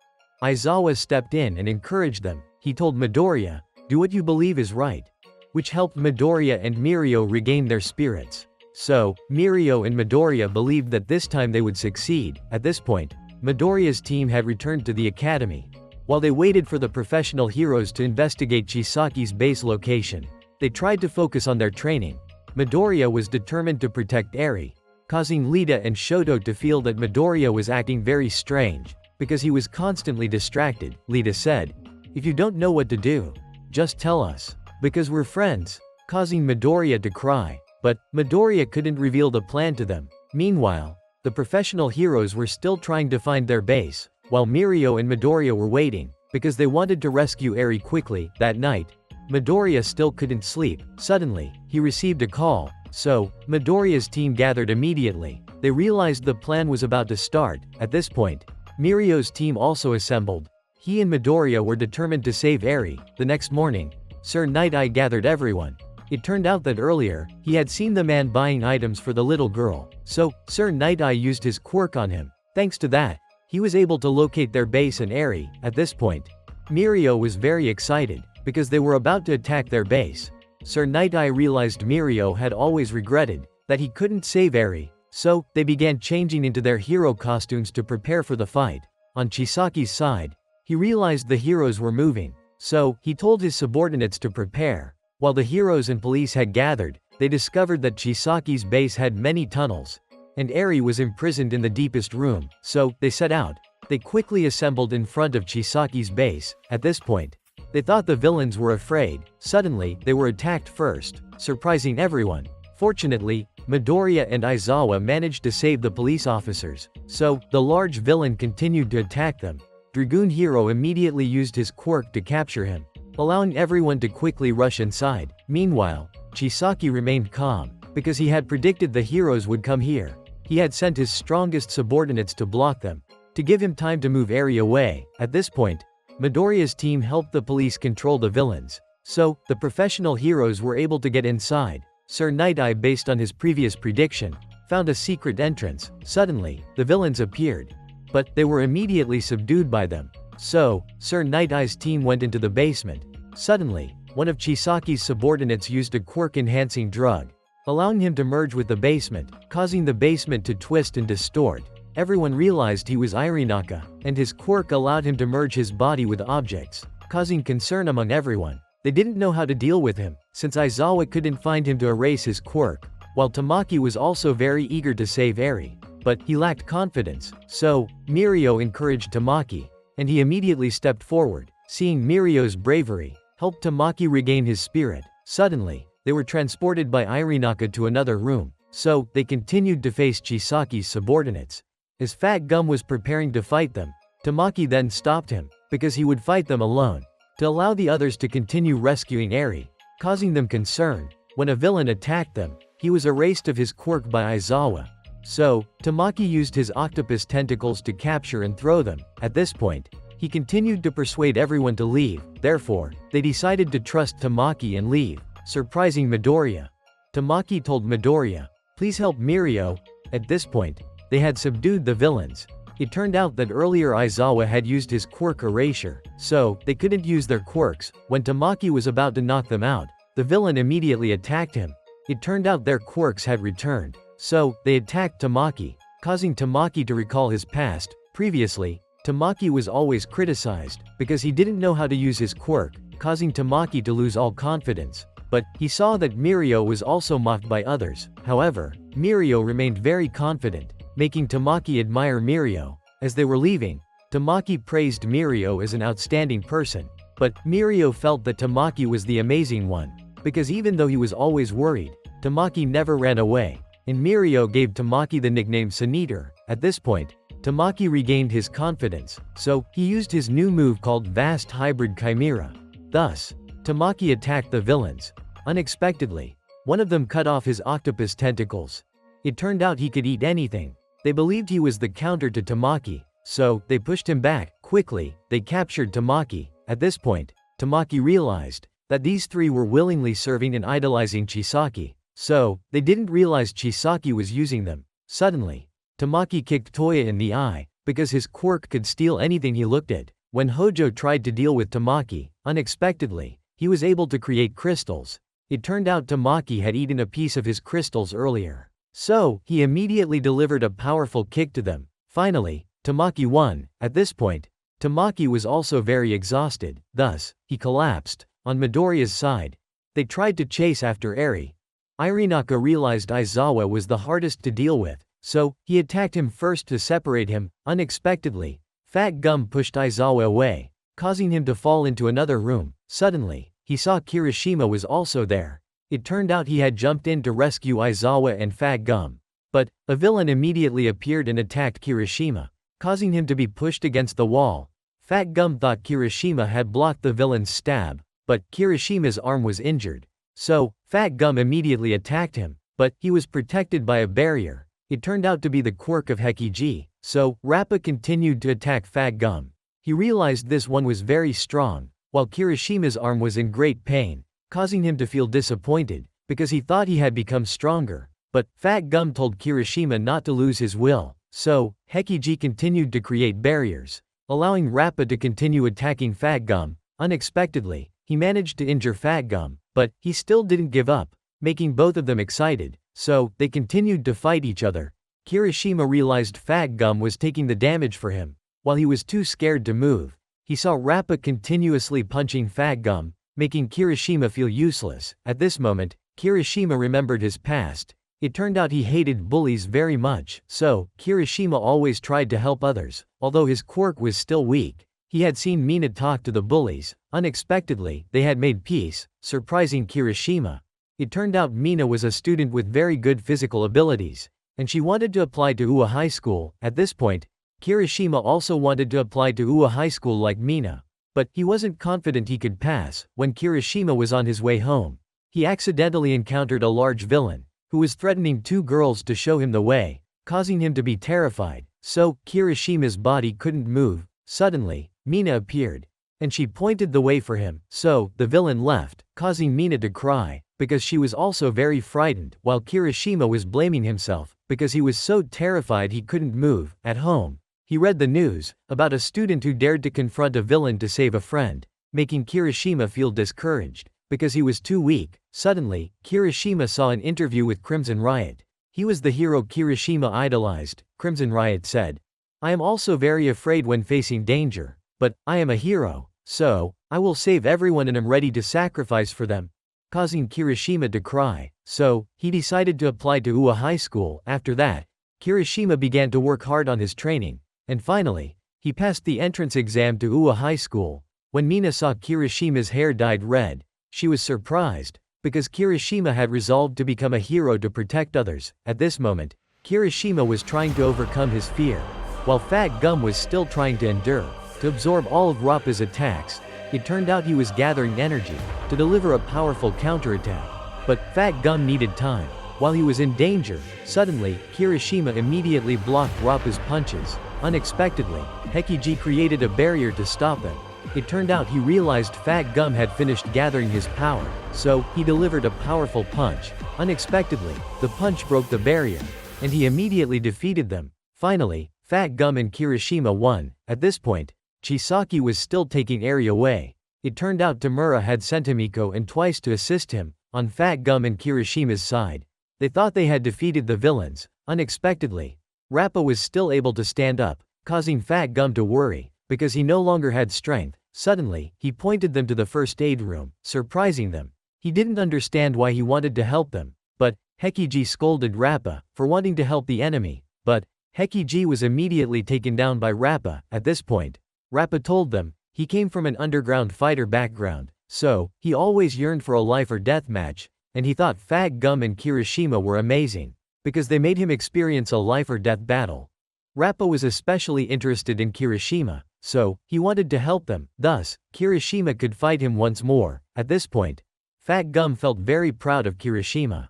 Aizawa stepped in and encouraged them. He told Midoriya, "Do what you believe is right," which helped Midoriya and Mirio regain their spirits. So, Mirio and Midoriya believed that this time they would succeed. At this point, Midoriya's team had returned to the academy. While they waited for the professional heroes to investigate Chisaki's base location, they tried to focus on their training. Midoriya was determined to protect Eri, causing Lita and Shoto to feel that Midoriya was acting very strange, because he was constantly distracted. Lita said, "If you don't know what to do, just tell us, because we're friends," causing Midoriya to cry. But Midoriya couldn't reveal the plan to them. Meanwhile, the professional heroes were still trying to find their base, while Mirio and Midoriya were waiting, because they wanted to rescue Eri quickly. That night, Midoriya still couldn't sleep. Suddenly, he received a call, so Midoriya's team gathered immediately. They realized the plan was about to start. At this point, Mirio's team also assembled. He and Midoriya were determined to save Eri. The next morning, Sir Night-Eye gathered everyone. It turned out that earlier, he had seen the man buying items for the little girl, so Sir Night-Eye used his quirk on him. Thanks to that, he was able to locate their base and Eri. At this point, Mirio was very excited, because they were about to attack their base. Sir Night-Eye realized Mirio had always regretted that he couldn't save Eri, so they began changing into their hero costumes to prepare for the fight. On Chisaki's side, he realized the heroes were moving, so he told his subordinates to prepare. While the heroes and police had gathered, they discovered that Chisaki's base had many tunnels, and Eri was imprisoned in the deepest room, so they set out. They quickly assembled in front of Chisaki's base. At this point, they thought the villains were afraid. Suddenly, they were attacked first, surprising everyone. Fortunately, Midoriya and Aizawa managed to save the police officers, so the large villain continued to attack them. Dragoon Hero immediately used his quirk to capture him, allowing everyone to quickly rush inside. Meanwhile, Chisaki remained calm, because he had predicted the heroes would come here. He had sent his strongest subordinates to block them, to give him time to move Eri away. At this point, Midoriya's team helped the police control the villains, so the professional heroes were able to get inside. Sir Night-Eye, based on his previous prediction, found a secret entrance. Suddenly, the villains appeared, but they were immediately subdued by them. So, Sir Night-Eye's team went into the basement. Suddenly, one of Chisaki's subordinates used a quirk-enhancing drug, allowing him to merge with the basement, causing the basement to twist and distort. Everyone realized he was Irinaka, and his quirk allowed him to merge his body with objects, causing concern among everyone. They didn't know how to deal with him, since Aizawa couldn't find him to erase his quirk, while Tamaki was also very eager to save Eri, but he lacked confidence. So, Mirio encouraged Tamaki, and he immediately stepped forward. Seeing Mirio's bravery helped Tamaki regain his spirit. Suddenly, they were transported by Irinaka to another room, so they continued to face Chisaki's subordinates. As Fat Gum was preparing to fight them, Tamaki then stopped him, because he would fight them alone, to allow the others to continue rescuing Eri, causing them concern. When a villain attacked them, he was erased of his quirk by Aizawa. So, Tamaki used his octopus tentacles to capture and throw them. At this point, he continued to persuade everyone to leave, therefore, they decided to trust Tamaki and leave, surprising Midoriya. Tamaki told Midoriya, "Please help Mirio." At this point, they had subdued the villains. It turned out that earlier Aizawa had used his quirk erasure, so they couldn't use their quirks. When Tamaki was about to knock them out, the villain immediately attacked him. It turned out their quirks had returned, so they attacked Tamaki, causing Tamaki to recall his past. Previously, Tamaki was always criticized because he didn't know how to use his quirk, causing Tamaki to lose all confidence. But he saw that Mirio was also mocked by others. However, Mirio remained very confident, making Tamaki admire Mirio. As they were leaving, Tamaki praised Mirio as an outstanding person. But Mirio felt that Tamaki was the amazing one, because even though he was always worried, Tamaki never ran away, and Mirio gave Tamaki the nickname Sun-Eater. At this point, Tamaki regained his confidence, so he used his new move called Vast Hybrid Chimera. Thus, Tamaki attacked the villains. Unexpectedly, one of them cut off his octopus tentacles. It turned out he could eat anything. They believed he was the counter to Tamaki, so they pushed him back. Quickly, they captured Tamaki. At this point, Tamaki realized that these three were willingly serving and idolizing Chisaki, so they didn't realize Chisaki was using them. Suddenly, Tamaki kicked Toya in the eye, because his quirk could steal anything he looked at. When Hojo tried to deal with Tamaki, unexpectedly, he was able to create crystals. It turned out Tamaki had eaten a piece of his crystals earlier, so he immediately delivered a powerful kick to them. Finally, Tamaki won. At this point, Tamaki was also very exhausted, thus, he collapsed. On Midoriya's side, they tried to chase after Eri. Irinaka realized Aizawa was the hardest to deal with, so he attacked him first to separate him. Unexpectedly, Fat Gum pushed Aizawa away, causing him to fall into another room. Suddenly, he saw Kirishima was also there. It turned out he had jumped in to rescue Aizawa and Fat Gum. But, a villain immediately appeared and attacked Kirishima, causing him to be pushed against the wall. Fat Gum thought Kirishima had blocked the villain's stab, but Kirishima's arm was injured. So, Fat Gum immediately attacked him, but he was protected by a barrier. It turned out to be the quirk of Hekiji, so Rappa continued to attack Fat Gum. He realized this one was very strong, while Kirishima's arm was in great pain, causing him to feel disappointed, because he thought he had become stronger. But, Fat Gum told Kirishima not to lose his will, so, Hekiji continued to create barriers, allowing Rappa to continue attacking Fat Gum. Unexpectedly, he managed to injure Fat Gum, but he still didn't give up, making both of them excited, so they continued to fight each other. Kirishima realized Fat Gum was taking the damage for him. While he was too scared to move, he saw Rappa continuously punching Fat Gum, making Kirishima feel useless. At this moment, Kirishima remembered his past. It turned out he hated bullies very much, so Kirishima always tried to help others. Although his quirk was still weak, he had seen Mina talk to the bullies. Unexpectedly, they had made peace, surprising Kirishima. It turned out Mina was a student with very good physical abilities, and she wanted to apply to Ua High School. At this point, Kirishima also wanted to apply to Ua High School like Mina, but he wasn't confident he could pass. When Kirishima was on his way home, he accidentally encountered a large villain, who was threatening two girls to show him the way, causing him to be terrified, so Kirishima's body couldn't move. Suddenly, Mina appeared, and she pointed the way for him, so the villain left, causing Mina to cry, because she was also very frightened, while Kirishima was blaming himself, because he was so terrified he couldn't move. At home, he read the news about a student who dared to confront a villain to save a friend, making Kirishima feel discouraged, because he was too weak. Suddenly, Kirishima saw an interview with Crimson Riot. He was the hero Kirishima idolized. Crimson Riot said, "I am also very afraid when facing danger, but I am a hero, so I will save everyone and am ready to sacrifice for them," causing Kirishima to cry. So, he decided to apply to Ua High School. After that, Kirishima began to work hard on his training, and finally, he passed the entrance exam to Ua High School. When Mina saw Kirishima's hair dyed red, she was surprised, because Kirishima had resolved to become a hero to protect others. At this moment, Kirishima was trying to overcome his fear, while Fat Gum was still trying to endure. to absorb all of Rappa's attacks. It turned out he was gathering energy to deliver a powerful counterattack. But Fat Gum needed time. While he was in danger, suddenly, Kirishima immediately blocked Rappa's punches. Unexpectedly, Hekiji created a barrier to stop them. It turned out he realized Fat Gum had finished gathering his power, so he delivered a powerful punch. Unexpectedly, the punch broke the barrier, and he immediately defeated them. Finally, Fat Gum and Kirishima won. At this point, Chisaki was still taking Eri away. It turned out Tamura had sent Himiko and Twice to assist him, on Fat Gum and Kirishima's side. They thought they had defeated the villains. Unexpectedly, Rappa was still able to stand up, causing Fat Gum to worry, because he no longer had strength. Suddenly, he pointed them to the first aid room, surprising them. He didn't understand why he wanted to help them, but Hekiji scolded Rappa for wanting to help the enemy, but Hekiji was immediately taken down by Rappa. At this point, Rappa told them he came from an underground fighter background, so he always yearned for a life or death match, and he thought Fat Gum and Kirishima were amazing, because they made him experience a life or death battle. Rappa was especially interested in Kirishima, so he wanted to help them, thus, Kirishima could fight him once more. At this point, Fat Gum felt very proud of Kirishima,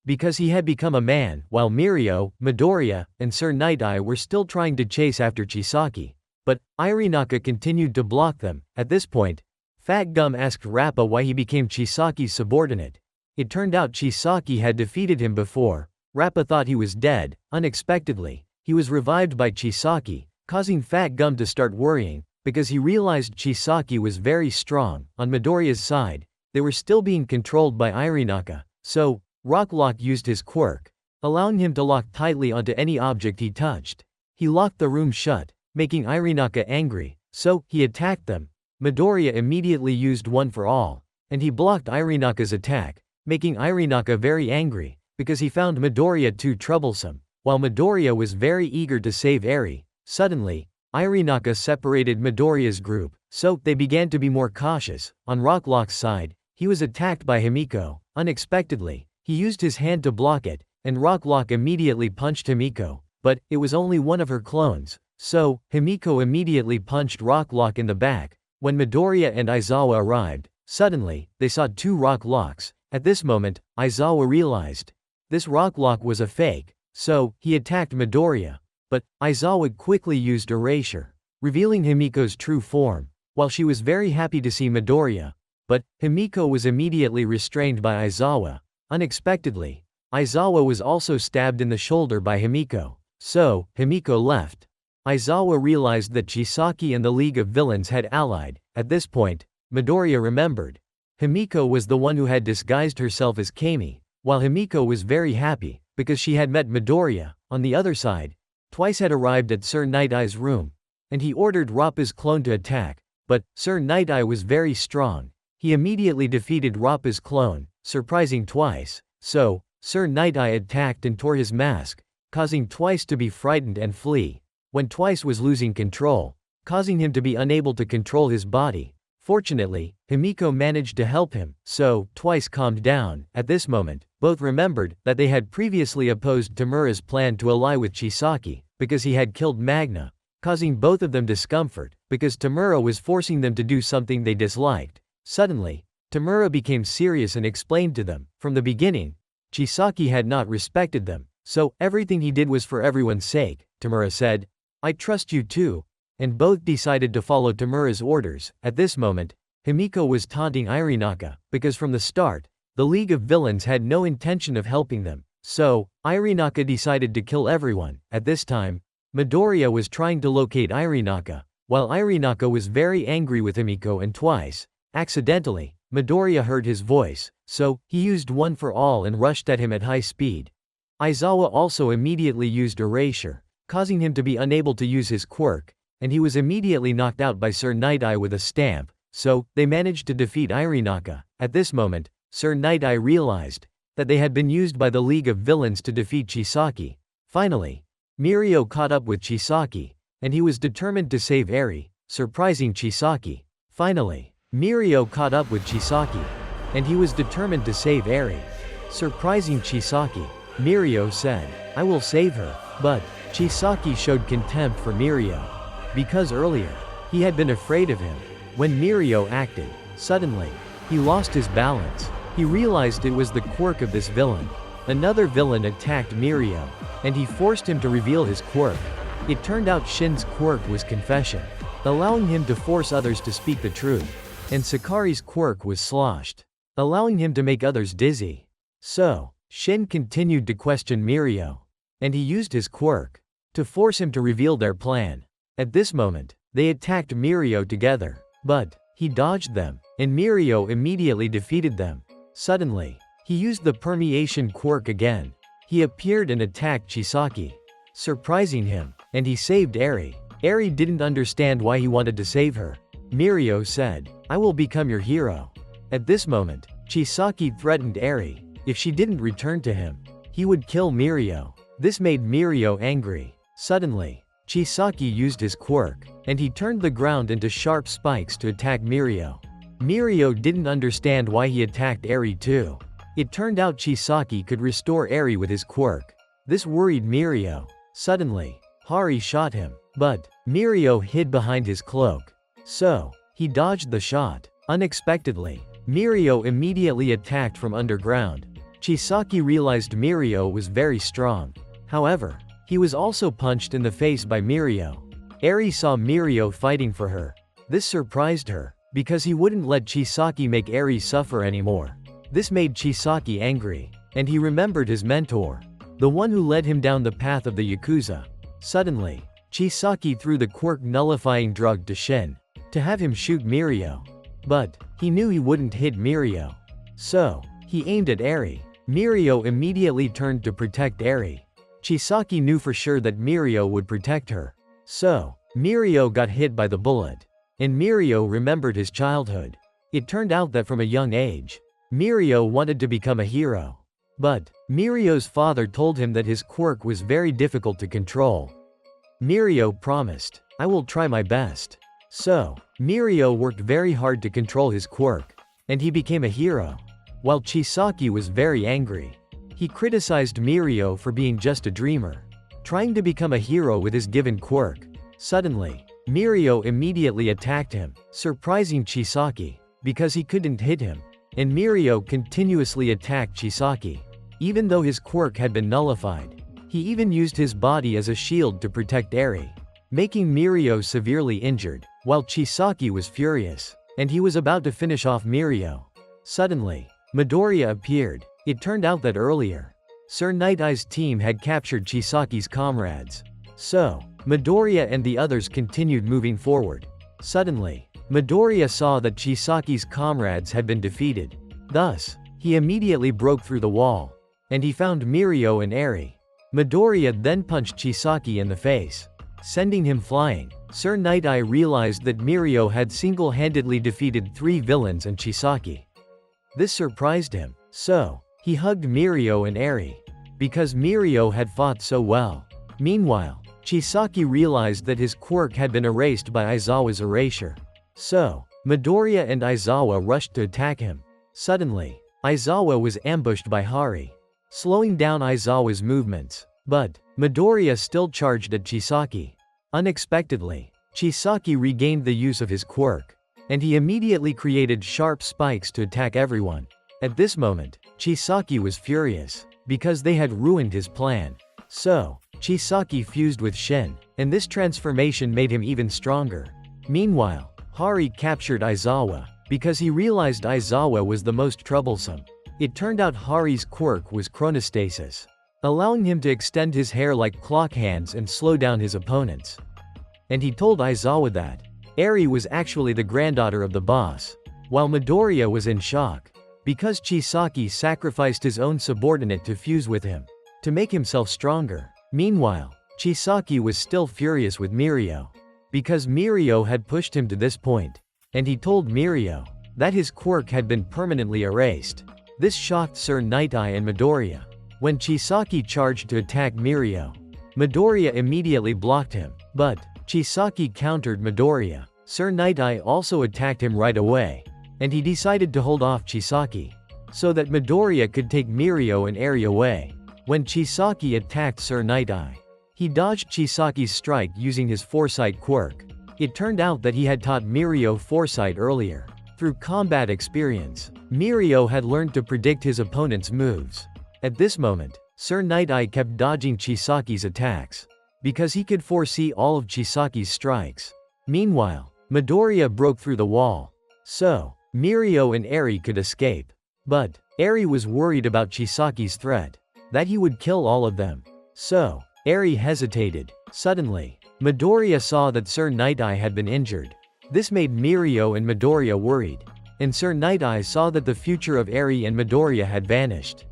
because he had become a man, while Mirio, Midoriya, and Sir Night-Eye were still trying to chase after Chisaki. But Irinaka continued to block them. At this point, Fat Gum asked Rappa why he became Chisaki's subordinate. It turned out Chisaki had defeated him before. Rappa thought he was dead. Unexpectedly, he was revived by Chisaki, causing Fat Gum to start worrying, because he realized Chisaki was very strong. On Midoriya's side, they were still being controlled by Irinaka, so Rocklock used his quirk, allowing him to lock tightly onto any object he touched. He locked the room shut, making Irinaka angry, so he attacked them. Midoriya immediately used One for All, and he blocked Irinaka's attack, making Irinaka very angry, because he found Midoriya too troublesome. While Midoriya was very eager to save Eri, suddenly, Irinaka separated Midoriya's group, so they began to be more cautious. On Rocklock's side, he was attacked by Himiko. Unexpectedly, he used his hand to block it, and Rocklock immediately punched Himiko, but it was only one of her clones, so Himiko immediately punched Rocklock in the back. When Midoriya and Aizawa arrived, suddenly, they saw two Rocklocks. At this moment, Aizawa realized this Rocklock was a fake, so he attacked Midoriya, but Aizawa quickly used Erasure, revealing Himiko's true form. While she was very happy to see Midoriya, but Himiko was immediately restrained by Aizawa. Unexpectedly, Aizawa was also stabbed in the shoulder by Himiko, so Himiko left. Aizawa realized that Chisaki and the League of Villains had allied. At this point, Midoriya remembered Himiko was the one who had disguised herself as Kami. While Himiko was very happy, because she had met Midoriya. On the other side, Twice had arrived at Sir Night-Eye's room, and he ordered Rappa's clone to attack, but Sir Night-Eye was very strong. He immediately defeated Rappa's clone, surprising Twice, so Sir Night-Eye attacked and tore his mask, causing Twice to be frightened and flee. When Twice was losing control, causing him to be unable to control his body. Fortunately, Himiko managed to help him, so Twice calmed down. At this moment, both remembered that they had previously opposed Tamura's plan to ally with Chisaki, because he had killed Magna, causing both of them discomfort, because Tamura was forcing them to do something they disliked. Suddenly, Tamura became serious and explained to them, from the beginning, Chisaki had not respected them, so everything he did was for everyone's sake. Tamura said, "I trust you too," and both decided to follow Tamura's orders. At this moment, Himiko was taunting Irinaka, because from the start, the League of Villains had no intention of helping them, so Irinaka decided to kill everyone. At this time, Midoriya was trying to locate Irinaka, while Irinaka was very angry with Himiko and Twice. Accidentally, Midoriya heard his voice, so he used One for All and rushed at him at high speed. Aizawa also immediately used Erasure, causing him to be unable to use his quirk, and he was immediately knocked out by Sir Night-Eye with a stamp, so they managed to defeat Irinaka. At this moment, Sir Night-Eye realized that they had been used by the League of Villains to defeat Chisaki. Finally, Mirio caught up with Chisaki, and he was determined to save Eri, surprising Chisaki. Finally, Mirio caught up with Chisaki, and he was determined to save Eri, surprising Chisaki. Mirio said, "I will save her," but Chisaki showed contempt for Mirio, because earlier, He had been afraid of him. When Mirio acted, suddenly, he lost his balance. He realized it was the quirk of this villain. Another villain attacked Mirio, and he forced him to reveal his quirk. It turned out Shin's quirk was confession, allowing him to force others to speak the truth. And Sakari's quirk was sloshed, allowing him to make others dizzy. So, Shin continued to question Mirio, and he used his quirk to force him to reveal their plan. At this moment, they attacked Mirio together, but he dodged them, and Mirio immediately defeated them. Suddenly, he used the permeation quirk again. He appeared and attacked Chisaki, surprising him, and he saved Eri. Eri didn't understand why he wanted to save her. Mirio said, "I will become your hero." At this moment, Chisaki threatened Eri. If she didn't return to him, he would kill Mirio. This made Mirio angry. Suddenly, Chisaki used his quirk, and he turned the ground into sharp spikes to attack Mirio. Mirio didn't understand why he attacked Eri too. It turned out Chisaki could restore Eri with his quirk. This worried Mirio. Suddenly, Hari shot him, but Mirio hid behind his cloak. So, he dodged the shot. Unexpectedly, Mirio immediately attacked from underground. Chisaki realized Mirio was very strong. However, he was also punched in the face by Mirio. Eri saw Mirio fighting for her. This surprised her, because he wouldn't let Chisaki make Eri suffer anymore. This made Chisaki angry, and he remembered his mentor, the one who led him down the path of the Yakuza. Suddenly, Chisaki threw the quirk nullifying drug to Shin, to have him shoot Mirio. But, he knew he wouldn't hit Mirio. So, he aimed at Eri. Mirio immediately turned to protect Eri. Chisaki knew for sure that Mirio would protect her. So, Mirio got hit by the bullet. And Mirio remembered his childhood. It turned out that from a young age, Mirio wanted to become a hero. But, Mirio's father told him that his quirk was very difficult to control. Mirio promised, "I will try my best." So, Mirio worked very hard to control his quirk, and he became a hero. While Chisaki was very angry, he criticized Mirio for being just a dreamer, trying to become a hero with his given quirk. Suddenly, Mirio immediately attacked him, surprising Chisaki, because he couldn't hit him. And Mirio continuously attacked Chisaki, even though his quirk had been nullified. He even used his body as a shield to protect Eri, making Mirio severely injured, while Chisaki was furious, and he was about to finish off Mirio. Suddenly, Midoriya appeared. It turned out that earlier, Sir Night Eye's team had captured Chisaki's comrades. So, Midoriya and the others continued moving forward. Suddenly, Midoriya saw that Chisaki's comrades had been defeated. Thus, he immediately broke through the wall, and he found Mirio and Eri. Midoriya then punched Chisaki in the face, sending him flying. Sir Night Eye realized that Mirio had single-handedly defeated 3 villains and Chisaki. This surprised him, so, he hugged Mirio and Eri, because Mirio had fought so well. Meanwhile, Chisaki realized that his quirk had been erased by Aizawa's erasure. So, Midoriya and Aizawa rushed to attack him. Suddenly, Aizawa was ambushed by Hari, slowing down Aizawa's movements. But, Midoriya still charged at Chisaki. Unexpectedly, Chisaki regained the use of his quirk, and he immediately created sharp spikes to attack everyone. At this moment, Chisaki was furious, because they had ruined his plan. So, Chisaki fused with Shin, and this transformation made him even stronger. Meanwhile, Hari captured Aizawa, because he realized Aizawa was the most troublesome. It turned out Hari's quirk was chronostasis, allowing him to extend his hair like clock hands and slow down his opponents. And he told Aizawa that Eri was actually the granddaughter of the boss, while Midoriya was in shock, because Chisaki sacrificed his own subordinate to fuse with him, to make himself stronger. Meanwhile, Chisaki was still furious with Mirio, because Mirio had pushed him to this point, and he told Mirio that his quirk had been permanently erased. This shocked Sir Night Eye and Midoriya. When Chisaki charged to attack Mirio, Midoriya immediately blocked him, but Chisaki countered Midoriya. Sir Night Eye also attacked him right away, and he decided to hold off Chisaki, so that Midoriya could take Mirio and Eri away. When Chisaki attacked Sir Night Eye, he dodged Chisaki's strike using his foresight quirk. It turned out that he had taught Mirio foresight earlier. Through combat experience, Mirio had learned to predict his opponent's moves. At this moment, Sir Night-Eye kept dodging Chisaki's attacks, because he could foresee all of Chisaki's strikes. Meanwhile, Midoriya broke through the wall, so Mirio and Eri could escape. But Eri was worried about Chisaki's threat, that he would kill all of them. So Eri hesitated. Suddenly, Midoriya saw that Sir Night-Eye had been injured. This made Mirio and Midoriya worried, and Sir Night-Eye saw that the future of Eri and Midoriya had vanished.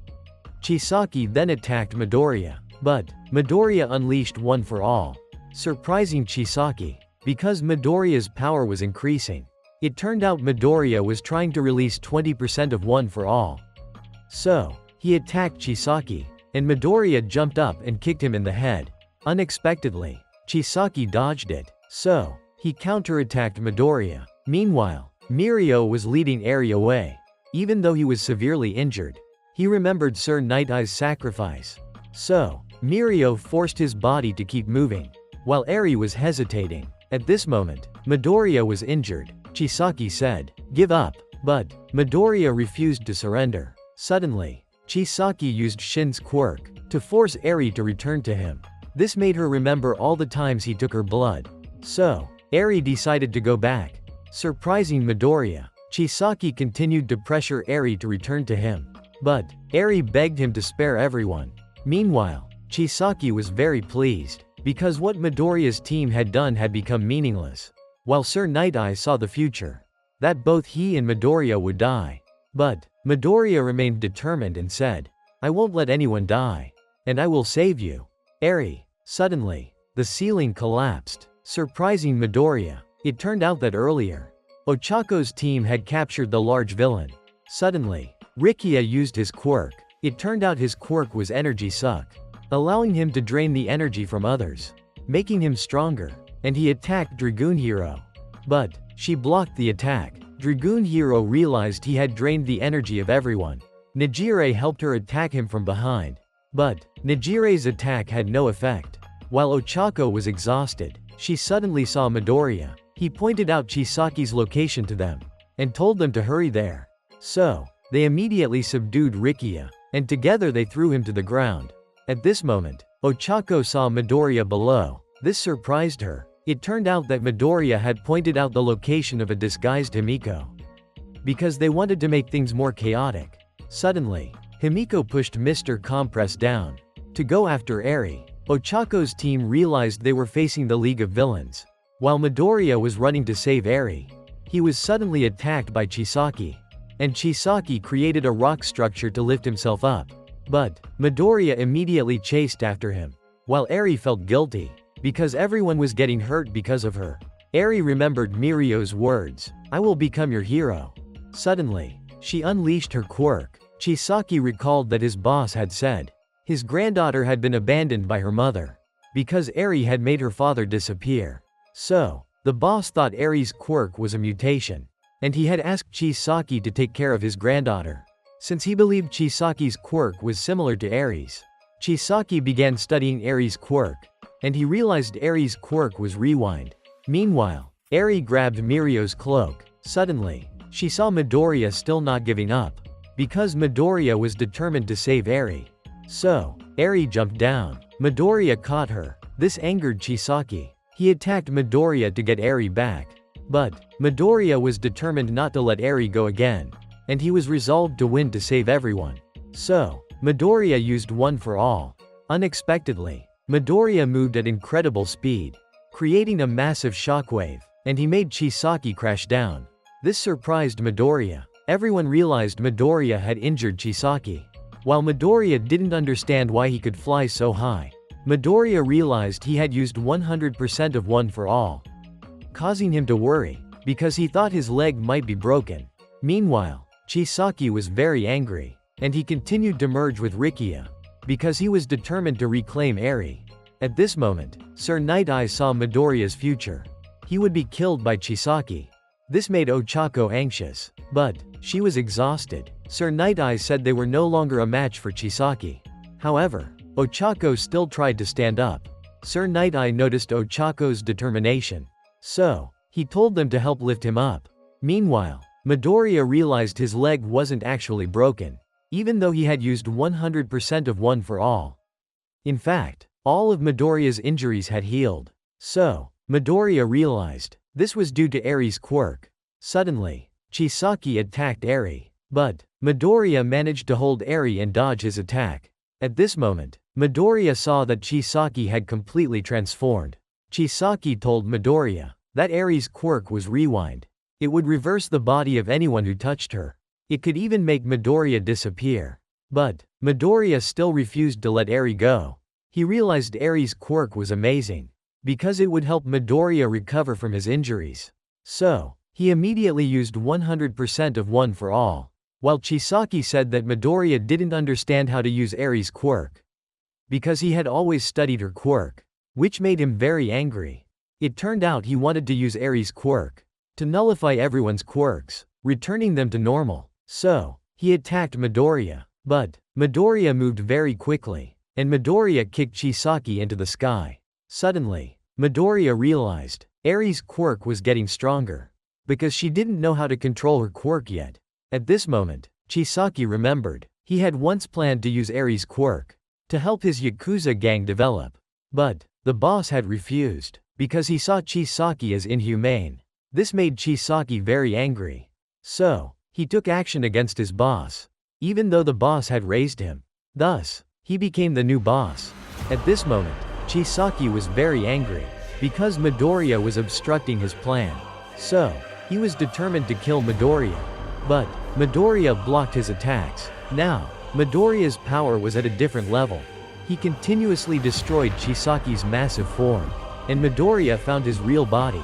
Chisaki then attacked Midoriya, but Midoriya unleashed One for All, surprising Chisaki, because Midoriya's power was increasing. It turned out Midoriya was trying to release 20% of One for All. So he attacked Chisaki, and Midoriya jumped up and kicked him in the head. Unexpectedly, Chisaki dodged it, so he counterattacked Midoriya. Meanwhile, Mirio was leading Eri away. Even though he was severely injured, he remembered Sir Night-Eye's sacrifice. So Mirio forced his body to keep moving, while Eri was hesitating. At this moment, Midoriya was injured. Chisaki said, "Give up," but Midoriya refused to surrender. Suddenly, Chisaki used Shin's quirk to force Eri to return to him. This made her remember all the times he took her blood. So Eri decided to go back, surprising Midoriya. Chisaki continued to pressure Eri to return to him, but Eri begged him to spare everyone. Meanwhile, Chisaki was very pleased, because what Midoriya's team had done had become meaningless. While Sir Night-Eye saw the future, that both he and Midoriya would die. But Midoriya remained determined and said, "I won't let anyone die, and I will save you, Eri." Suddenly, the ceiling collapsed, surprising Midoriya. It turned out that earlier, Ochako's team had captured the large villain. Suddenly, Rikia used his quirk. It turned out his quirk was Energy Suck, allowing him to drain the energy from others, making him stronger, and he attacked Dragoon Hero. But she blocked the attack. Dragoon Hero realized he had drained the energy of everyone. Nijire helped her attack him from behind, but Nijire's attack had no effect. While Ochako was exhausted, she suddenly saw Midoriya. He pointed out Chisaki's location to them, and told them to hurry there. So they immediately subdued Rikia, and together they threw him to the ground. At this moment, Ochako saw Midoriya below. This surprised her. It turned out that Midoriya had pointed out the location of a disguised Himiko, because they wanted to make things more chaotic. Suddenly, Himiko pushed Mr. Compress down to go after Eri. Ochako's team realized they were facing the League of Villains. While Midoriya was running to save Eri, he was suddenly attacked by Chisaki, and Chisaki created a rock structure to lift himself up. But Midoriya immediately chased after him, while Eri felt guilty, because everyone was getting hurt because of her. Eri remembered Mirio's words, "I will become your hero." Suddenly, she unleashed her quirk. Chisaki recalled that his boss had said his granddaughter had been abandoned by her mother, because Eri had made her father disappear. So, the boss thought Eri's quirk was a mutation, and he had asked Chisaki to take care of his granddaughter, since he believed Chisaki's quirk was similar to Eri's. Chisaki began studying Eri's quirk, and he realized Eri's quirk was Rewind. Meanwhile, Eri grabbed Mirio's cloak. Suddenly, she saw Midoriya still not giving up, because Midoriya was determined to save Eri. So, Eri jumped down. Midoriya caught her. This angered Chisaki. He attacked Midoriya to get Eri back. But Midoriya was determined not to let Eri go again, and he was resolved to win to save everyone. So, Midoriya used One for All. Unexpectedly, Midoriya moved at incredible speed, creating a massive shockwave, and he made Chisaki crash down. This surprised Midoriya. Everyone realized Midoriya had injured Chisaki. While Midoriya didn't understand why he could fly so high, Midoriya realized he had used 100% of One for All, causing him to worry, because he thought his leg might be broken. Meanwhile, Chisaki was very angry, and he continued to merge with Rikia, because he was determined to reclaim Eri. At this moment, Sir Night-Eye saw Midoriya's future. He would be killed by Chisaki. This made Ochako anxious, but she was exhausted. Sir Night-Eye said they were no longer a match for Chisaki. However, Ochako still tried to stand up. Sir Night-Eye noticed Ochako's determination, So, he told them to help lift him up. Meanwhile, Midoriya realized his leg wasn't actually broken, even though he had used 100% of One for All. In fact, all of Midoriya's injuries had healed. So, Midoriya realized this was due to Eri's quirk. Suddenly, Chisaki attacked Eri, but Midoriya managed to hold Eri and dodge his attack. At this moment, Midoriya saw that Chisaki had completely transformed. Chisaki told Midoriya that Eri's quirk was Rewind. It would reverse the body of anyone who touched her. It could even make Midoriya disappear. But Midoriya still refused to let Eri go. He realized Eri's quirk was amazing, because it would help Midoriya recover from his injuries. So, he immediately used 100% of One for All, while Chisaki said that Midoriya didn't understand how to use Eri's quirk, because he had always studied her quirk, which made him very angry. It turned out he wanted to use Eri's quirk to nullify everyone's quirks, returning them to normal. So, he attacked Midoriya, but Midoriya moved very quickly, and Midoriya kicked Chisaki into the sky. Suddenly, Midoriya realized Eri's quirk was getting stronger, because she didn't know how to control her quirk yet. At this moment, Chisaki remembered he had once planned to use Eri's quirk to help his Yakuza gang develop. But the boss had refused, because he saw Chisaki as inhumane. This made Chisaki very angry. So, he took action against his boss, even though the boss had raised him. Thus, he became the new boss. At this moment, Chisaki was very angry, because Midoriya was obstructing his plan. So, he was determined to kill Midoriya. But Midoriya blocked his attacks. Now, Midoriya's power was at a different level. He continuously destroyed Chisaki's massive form, and Midoriya found his real body.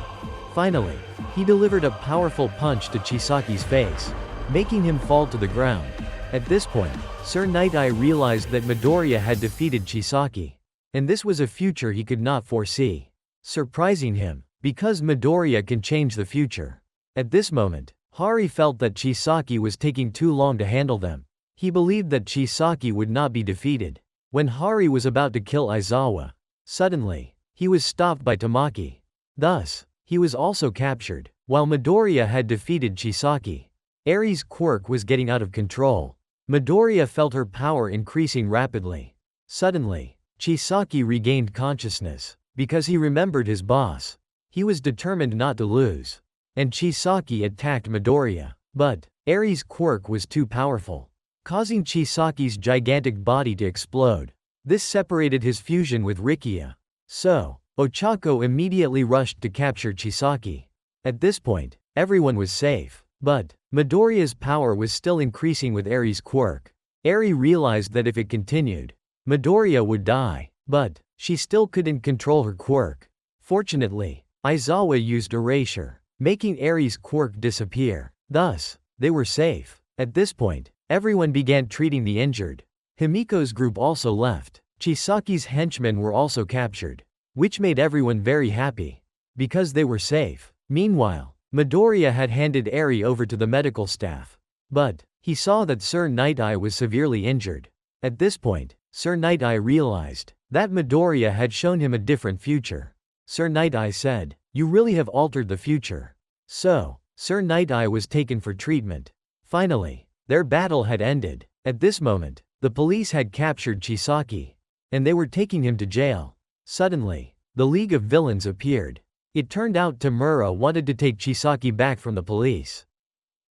Finally, he delivered a powerful punch to Chisaki's face, making him fall to the ground. At this point, Sir Night-Eye realized that Midoriya had defeated Chisaki, and this was a future he could not foresee, surprising him, because Midoriya can change the future. At this moment, Hari felt that Chisaki was taking too long to handle them. He believed that Chisaki would not be defeated. When Hari was about to kill Aizawa, suddenly, he was stopped by Tamaki. Thus, he was also captured, while Midoriya had defeated Chisaki. Eri's quirk was getting out of control. Midoriya felt her power increasing rapidly. Suddenly, Chisaki regained consciousness, because he remembered his boss. He was determined not to lose. And Chisaki attacked Midoriya. But Eri's quirk was too powerful, causing Chisaki's gigantic body to explode. This separated his fusion with Rikiya. So, Ochako immediately rushed to capture Chisaki. At this point, everyone was safe. But Midoriya's power was still increasing with Eri's quirk. Eri realized that if it continued, Midoriya would die. But she still couldn't control her quirk. Fortunately, Aizawa used Erasure, making Eri's quirk disappear. Thus, they were safe. At this point, everyone began treating the injured. Himiko's group also left. Chisaki's henchmen were also captured, which made everyone very happy, because they were safe. Meanwhile, Midoriya had handed Eri over to the medical staff. But he saw that Sir Night-Eye was severely injured. At this point, Sir Night-Eye realized that Midoriya had shown him a different future. Sir Night-Eye said, "You really have altered the future." So, Sir Night-Eye was taken for treatment. Finally, their battle had ended. At this moment, the police had captured Chisaki, and they were taking him to jail. Suddenly, the League of Villains appeared. It turned out Tamura wanted to take Chisaki back from the police.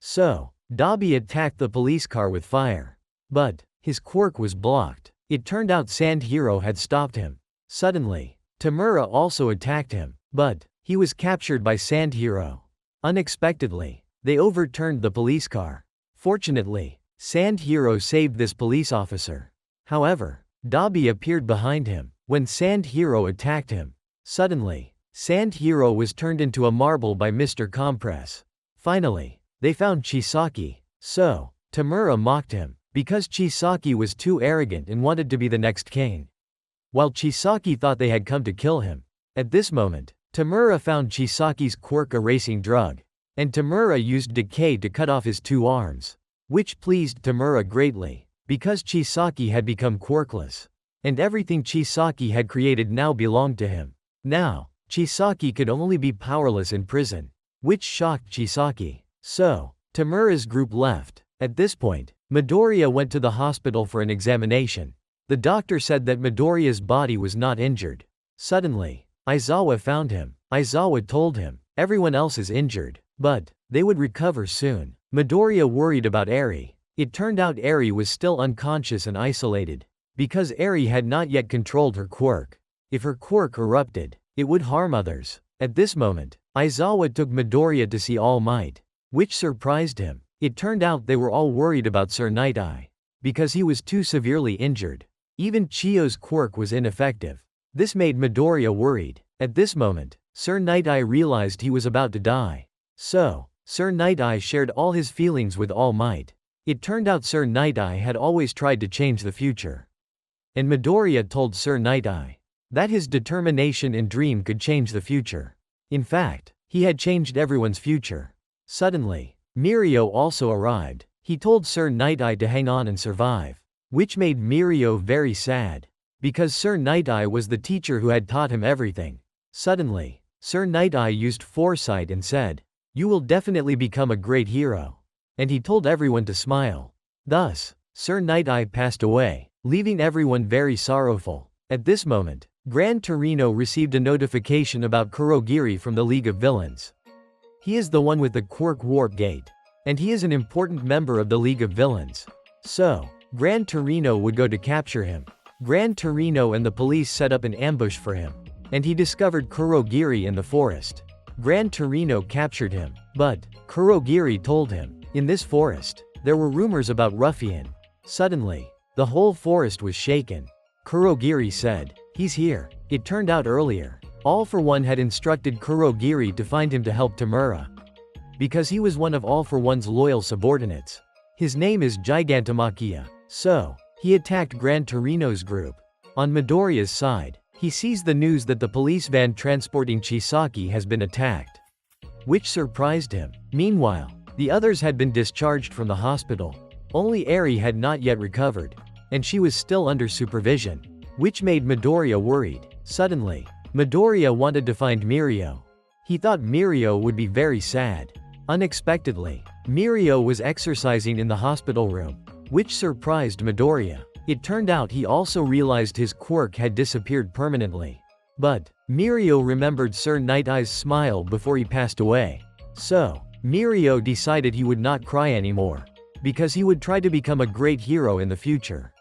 So, Dabi attacked the police car with fire. But his quirk was blocked. It turned out Sand Hero had stopped him. Suddenly, Tamura also attacked him, but he was captured by Sand Hero. Unexpectedly, they overturned the police car. Fortunately, Sand Hero saved this police officer. However, Dabi appeared behind him when Sand Hero attacked him. Suddenly, Sand Hero was turned into a marble by Mr. Compress. Finally, they found Chisaki. So, Tamura mocked him, because Chisaki was too arrogant and wanted to be the next king, while Chisaki thought they had come to kill him. At this moment, Tamura found Chisaki's quirk erasing drug, and Tamura used decay to cut off his 2 arms, which pleased Tamura greatly, because Chisaki had become quirkless, and everything Chisaki had created now belonged to him. Now, Chisaki could only be powerless in prison, which shocked Chisaki. So, Tamura's group left. At this point, Midoriya went to the hospital for an examination. The doctor said that Midoriya's body was not injured. Suddenly, Aizawa found him. Aizawa told him, everyone else is injured, but they would recover soon. Midoriya worried about Eri. It turned out Eri was still unconscious and isolated, because Eri had not yet controlled her quirk. If her quirk erupted, it would harm others. At this moment, Aizawa took Midoriya to see All Might, which surprised him. It turned out they were all worried about Sir Night-Eye, because he was too severely injured. Even Chiyo's quirk was ineffective. This made Midoriya worried. At this moment, Sir Night-Eye realized he was about to die. So, Sir Night-Eye shared all his feelings with All Might. It turned out Sir Night-Eye had always tried to change the future. And Midoriya told Sir Night-Eye that his determination and dream could change the future. In fact, he had changed everyone's future. Suddenly, Mirio also arrived. He told Sir Night-Eye to hang on and survive, which made Mirio very sad, because Sir Night-Eye was the teacher who had taught him everything. Suddenly, Sir Night-Eye used foresight and said, "You will definitely become a great hero." And he told everyone to smile. Thus, Sir Night-Eye passed away, leaving everyone very sorrowful. At this moment, Gran Torino received a notification about Kurogiri from the League of Villains. He is the one with the quirk warp gate, and he is an important member of the League of Villains. So, Gran Torino would go to capture him. Gran Torino and the police set up an ambush for him, and he discovered Kurogiri in the forest. Gran Torino captured him, but Kurogiri told him, in this forest, there were rumors about Ruffian. Suddenly, the whole forest was shaken. Kurogiri said, "He's here." It turned out earlier, All For One had instructed Kurogiri to find him to help Tamura, because he was one of All For One's loyal subordinates. His name is Gigantamakia. So, he attacked Gran Torino's group. On Midoriya's side, he sees the news that the police van transporting Chisaki has been attacked, which surprised him. Meanwhile, the others had been discharged from the hospital. Only Eri had not yet recovered, and she was still under supervision, which made Midoriya worried. Suddenly, Midoriya wanted to find Mirio. He thought Mirio would be very sad. Unexpectedly, Mirio was exercising in the hospital room, which surprised Midoriya. It turned out he also realized his quirk had disappeared permanently. But, Mirio remembered Sir Night-Eye's smile before he passed away. So, Mirio decided he would not cry anymore, because he would try to become a great hero in the future.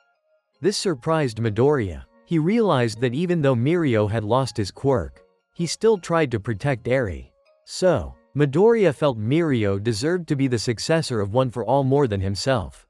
This surprised Midoriya. He realized that even though Mirio had lost his quirk, he still tried to protect Eri. So, Midoriya felt Mirio deserved to be the successor of One For All more than himself.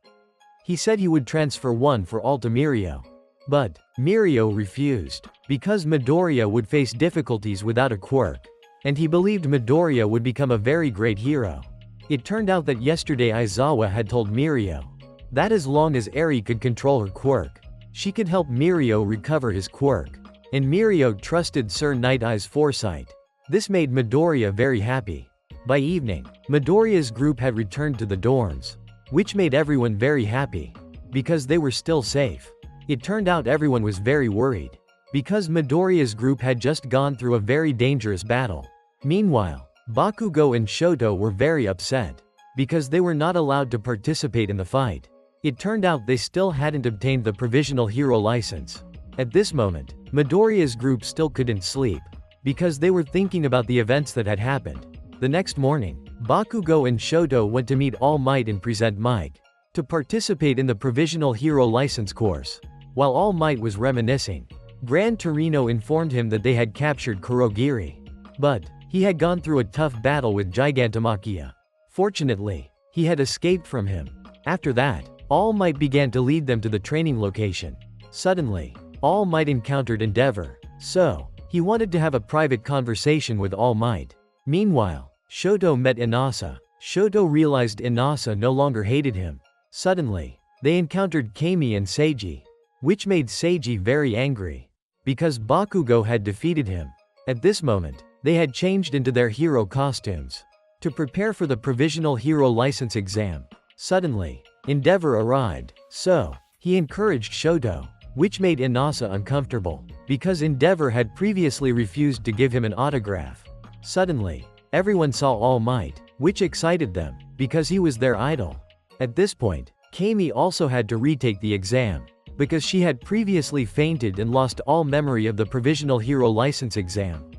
He said he would transfer One For All to Mirio. But, Mirio refused, because Midoriya would face difficulties without a quirk, and he believed Midoriya would become a very great hero. It turned out that yesterday Aizawa had told Mirio that as long as Eri could control her quirk, she could help Mirio recover his quirk. And Mirio trusted Sir Night-Eye's foresight. This made Midoriya very happy. By evening, Midoriya's group had returned to the dorms, which made everyone very happy, because they were still safe. It turned out everyone was very worried, because Midoriya's group had just gone through a very dangerous battle. Meanwhile, Bakugo and Shoto were very upset, because they were not allowed to participate in the fight. It turned out they still hadn't obtained the provisional hero license. At this moment, Midoriya's group still couldn't sleep, because they were thinking about the events that had happened. The next morning, Bakugo and Shoto went to meet All Might and present Mike to participate in the provisional hero license course. While All Might was reminiscing, Gran Torino informed him that they had captured Kurogiri, but he had gone through a tough battle with Gigantamakia. Fortunately, he had escaped from him. After that, All Might began to lead them to the training location. Suddenly, All Might encountered Endeavor, so he wanted to have a private conversation with All Might. Meanwhile, Shoto met Inasa. Shoto realized Inasa no longer hated him. Suddenly, they encountered Kami and Seiji, which made Seiji very angry, because Bakugo had defeated him. At this moment, they had changed into their hero costumes to prepare for the provisional hero license exam. Suddenly, Endeavor arrived, so he encouraged Shoto which made Inasa uncomfortable, because Endeavor had previously refused to give him an autograph. Suddenly, everyone saw All Might, which excited them, because he was their idol. At this point, Kami also had to retake the exam, because she had previously fainted and lost all memory of the Provisional Hero License exam.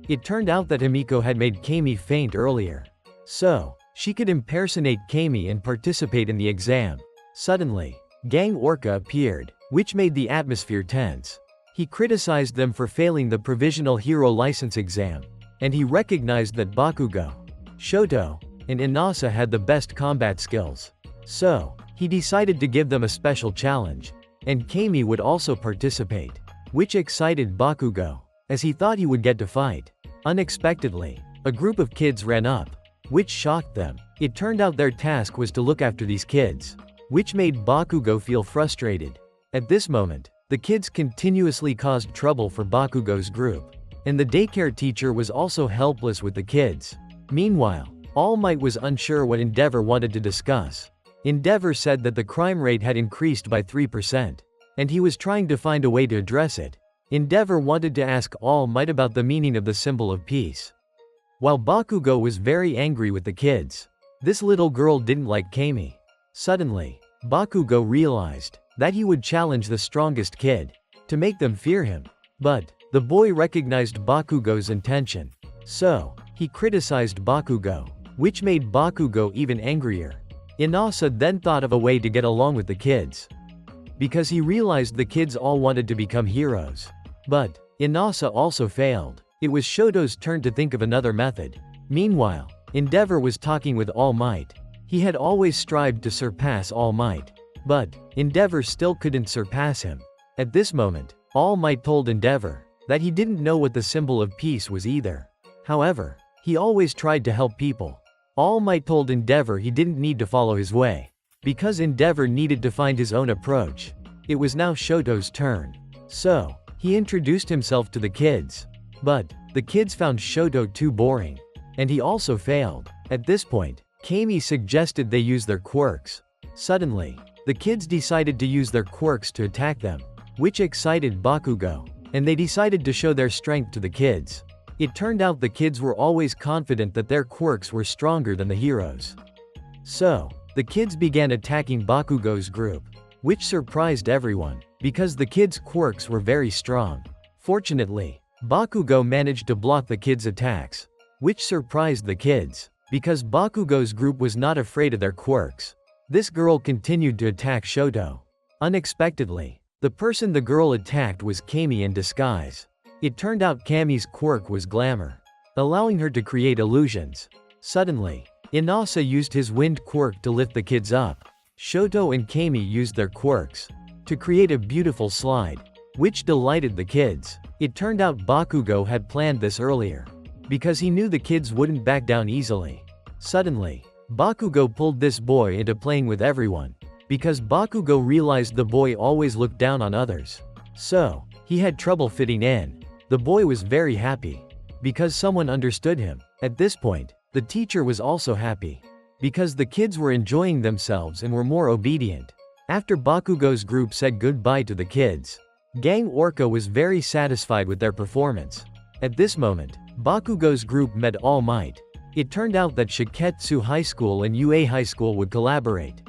It turned out that Himiko had made Kami faint earlier. So, she could impersonate Kami and participate in the exam. Suddenly, Gang Orca appeared, which made the atmosphere tense. He criticized them for failing the Provisional Hero License exam, and he recognized that Bakugo, Shoto, and Inasa had the best combat skills. So, he decided to give them a special challenge, and Kami would also participate, which excited Bakugo, as he thought he would get to fight. Unexpectedly, a group of kids ran up, which shocked them. It turned out their task was to look after these kids, which made Bakugo feel frustrated. At this moment, the kids continuously caused trouble for Bakugo's group, and the daycare teacher was also helpless with the kids. Meanwhile, All Might was unsure what Endeavor wanted to discuss. Endeavor said that the crime rate had increased by 3%, and he was trying to find a way to address it. Endeavor wanted to ask All Might about the meaning of the symbol of peace. While Bakugo was very angry with the kids, this little girl didn't like Kami. Suddenly, Bakugo realized that he would challenge the strongest kid to make them fear him. But the boy recognized Bakugo's intention, so he criticized Bakugo, which made Bakugo even angrier. Inasa then thought of a way to get along with the kids, because he realized the kids all wanted to become heroes. But Inasa also failed. It was Shoto's turn to think of another method. Meanwhile, Endeavor was talking with All Might. He had always strived to surpass All Might, but Endeavor still couldn't surpass him. At this moment, All Might told Endeavor that he didn't know what the symbol of peace was either. However, he always tried to help people. All Might told Endeavor he didn't need to follow his way, because Endeavor needed to find his own approach. It was now Shoto's turn. So, he introduced himself to the kids. But the kids found Shoto too boring, and he also failed. At this point, Kami suggested they use their quirks. Suddenly, the kids decided to use their quirks to attack them, which excited Bakugo, and they decided to show their strength to the kids. It turned out the kids were always confident that their quirks were stronger than the heroes. So, the kids began attacking Bakugo's group, which surprised everyone, because the kids' quirks were very strong. Fortunately, Bakugo managed to block the kids' attacks, which surprised the kids, because Bakugo's group was not afraid of their quirks. This girl continued to attack Shoto. Unexpectedly, the person the girl attacked was Kami in disguise. It turned out Kami's quirk was glamour, allowing her to create illusions. Suddenly, Inasa used his wind quirk to lift the kids up. Shoto and Kami used their quirks to create a beautiful slide, which delighted the kids. It turned out Bakugo had planned this earlier, because he knew the kids wouldn't back down easily. Suddenly, Bakugo pulled this boy into playing with everyone, because Bakugo realized the boy always looked down on others. So, he had trouble fitting in. The boy was very happy, because someone understood him. At this point, the teacher was also happy, because the kids were enjoying themselves and were more obedient. After Bakugo's group said goodbye to the kids, Gang Orca was very satisfied with their performance. At this moment, Bakugo's group met All Might. It turned out that Shiketsu High School and UA High School would collaborate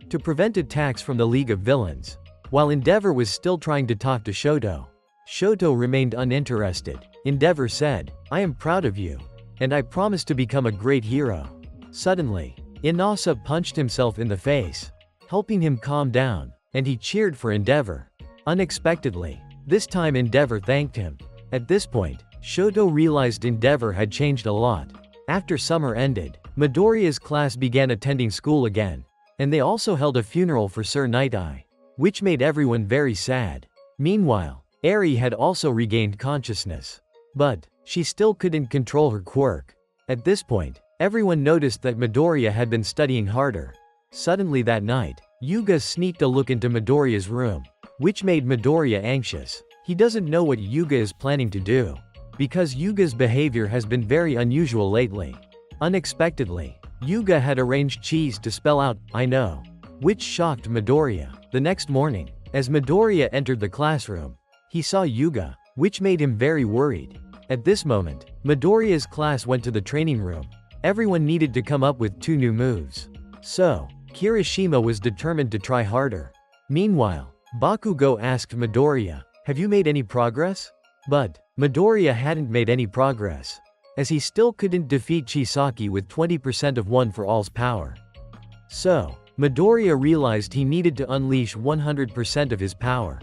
to prevent attacks from the League of Villains. While Endeavor was still trying to talk to Shoto, Shoto remained uninterested. Endeavor said, "I am proud of you, and I promise to become a great hero." Suddenly, Inasa punched himself in the face, helping him calm down, and he cheered for Endeavor. Unexpectedly, this time Endeavor thanked him. At this point, Shoto realized Endeavor had changed a lot. After summer ended, Midoriya's class began attending school again, and they also held a funeral for Sir Night Eye, which made everyone very sad. Meanwhile, Eri had also regained consciousness, but she still couldn't control her quirk. At this point, everyone noticed that Midoriya had been studying harder. Suddenly that night, Yuga sneaked a look into Midoriya's room, which made Midoriya anxious. He doesn't know what Yuga is planning to do, because Yuga's behavior has been very unusual lately. Unexpectedly, Yuga had arranged cheese to spell out, "I know," which shocked Midoriya. The next morning, As Midoriya entered the classroom, he saw Yuga, which made him very worried. At this moment, Midoriya's class went to the training room. Everyone needed to come up with 2 new moves. So, Kirishima was determined to try harder. Meanwhile, Bakugo asked Midoriya, "Have you made any progress?" But Midoriya hadn't made any progress, as he still couldn't defeat Chisaki with 20% of One for All's power. So, Midoriya realized he needed to unleash 100% of his power.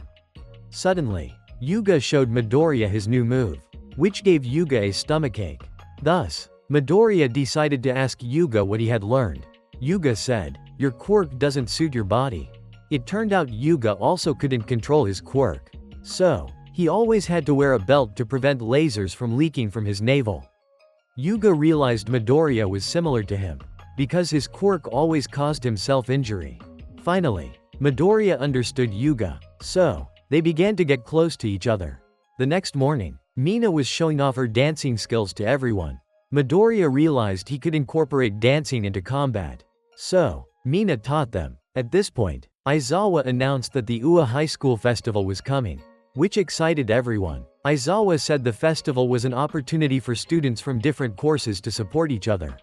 Suddenly, Yuga showed Midoriya his new move, which gave Yuga a stomachache. Thus, Midoriya decided to ask Yuga what he had learned. Yuga said, "Your quirk doesn't suit your body." It turned out Yuga also couldn't control his quirk. So, he always had to wear a belt to prevent lasers from leaking from his navel. Yuga realized Midoriya was similar to him, because his quirk always caused him self-injury. Finally, Midoriya understood Yuga, so they began to get close to each other. The next morning, Mina was showing off her dancing skills to everyone. Midoriya realized he could incorporate dancing into combat. So, Mina taught them. At this point, Aizawa announced that the UA High School Festival was coming, which excited everyone. Aizawa said the festival was an opportunity for students from different courses to support each other.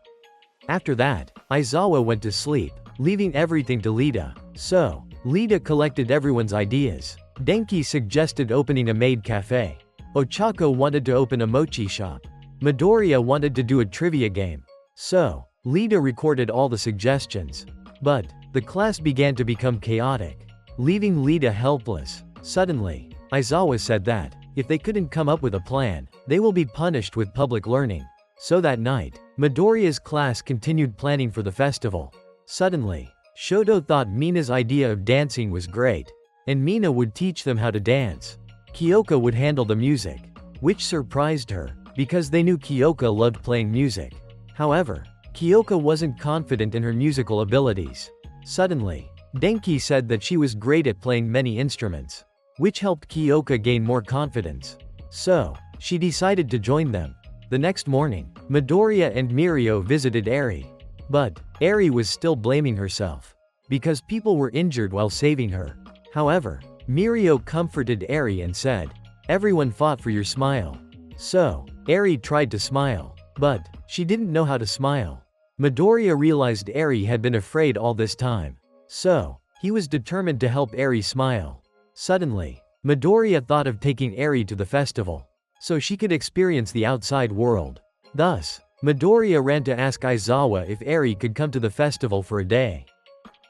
After that, Aizawa went to sleep, leaving everything to Lita. So, Lita collected everyone's ideas. Denki suggested opening a maid cafe. Ochako wanted to open a mochi shop. Midoriya wanted to do a trivia game. So, Lita recorded all the suggestions. But, the class began to become chaotic, leaving Lita helpless. Suddenly, Aizawa said that, if they couldn't come up with a plan, they will be punished with public learning. So that night, Midoriya's class continued planning for the festival. Suddenly, Shoto thought Mina's idea of dancing was great, and Mina would teach them how to dance. Kyoka would handle the music, which surprised her, because they knew Kyoka loved playing music. However, Kyoka wasn't confident in her musical abilities. Suddenly, Denki said that she was great at playing many instruments, which helped Kyoka gain more confidence. So, she decided to join them. The next morning, Midoriya and Mirio visited Eri. But, Eri was still blaming herself, because people were injured while saving her. However, Mirio comforted Eri and said, "Everyone fought for your smile." So, Eri tried to smile, but she didn't know how to smile. Midoriya realized Eri had been afraid all this time. So, he was determined to help Eri smile. Suddenly, Midoriya thought of taking Eri to the festival, so she could experience the outside world. Thus, Midoriya ran to ask Aizawa if Eri could come to the festival for a day,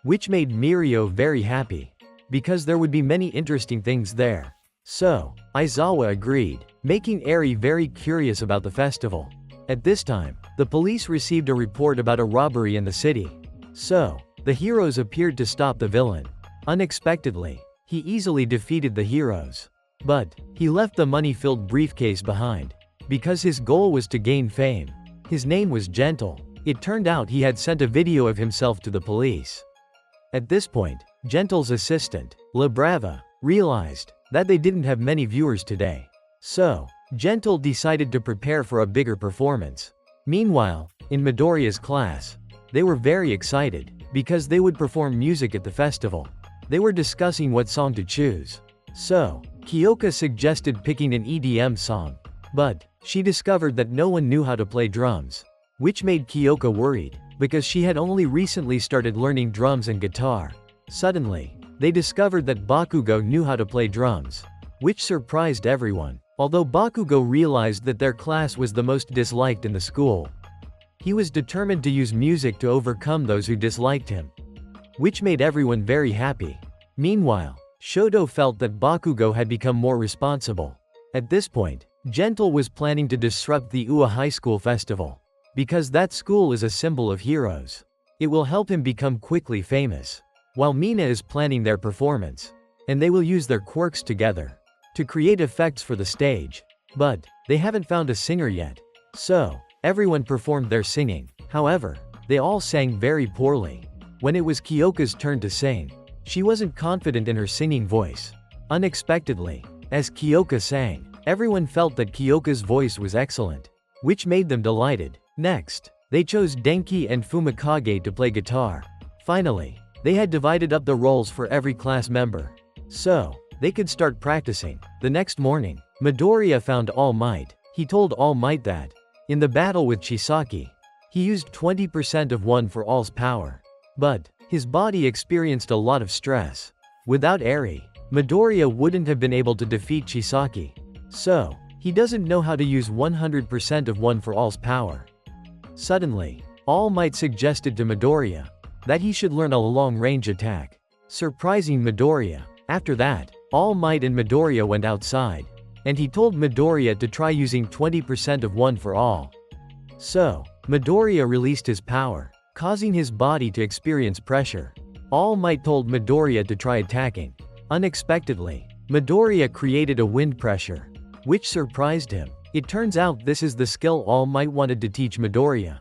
which made Mirio very happy, because there would be many interesting things there. So, Aizawa agreed, making Eri very curious about the festival. At this time, the police received a report about a robbery in the city. So, the heroes appeared to stop the villain. Unexpectedly, he easily defeated the heroes. But, he left the money-filled briefcase behind, because his goal was to gain fame. His name was Gentle. It turned out he had sent a video of himself to the police. At this point, Gentle's assistant, La Brava, realized that they didn't have many viewers today. So, Gentle decided to prepare for a bigger performance. Meanwhile, in Midoriya's class, they were very excited, because they would perform music at the festival. They were discussing what song to choose. So, Kyoka suggested picking an EDM song. But, she discovered that no one knew how to play drums, which made Kyoka worried, because she had only recently started learning drums and guitar. Suddenly, they discovered that Bakugo knew how to play drums, which surprised everyone. Although Bakugo realized that their class was the most disliked in the school, he was determined to use music to overcome those who disliked him, which made everyone very happy. Meanwhile, Shoto felt that Bakugo had become more responsible. At this point, Gentle was planning to disrupt the UA High School Festival, because that school is a symbol of heroes. It will help him become quickly famous, while Mina is planning their performance, and they will use their quirks together to create effects for the stage. But, they haven't found a singer yet. So, everyone performed their singing. However, they all sang very poorly. When it was Kyoka's turn to sing, she wasn't confident in her singing voice. Unexpectedly, as Kyoka sang, everyone felt that Kyoka's voice was excellent, which made them delighted. Next, they chose Denki and Fumikage to play guitar. Finally, they had divided up the roles for every class member. so they could start practicing. The next morning, Midoriya found All Might. He told All Might that, in the battle with Chisaki, he used 20% of One for All's power. But his body experienced a lot of stress. Without Eri, Midoriya wouldn't have been able to defeat Chisaki. So, he doesn't know how to use 100% of One for All's power. Suddenly, All Might suggested to Midoriya that he should learn a long-range attack, surprising Midoriya. After that, All Might and Midoriya went outside, and he told Midoriya to try using 20% of One for All. So, Midoriya released his power, causing his body to experience pressure. All Might told Midoriya to try attacking. Unexpectedly, Midoriya created a wind pressure, which surprised him. It turns out this is the skill All Might wanted to teach Midoriya,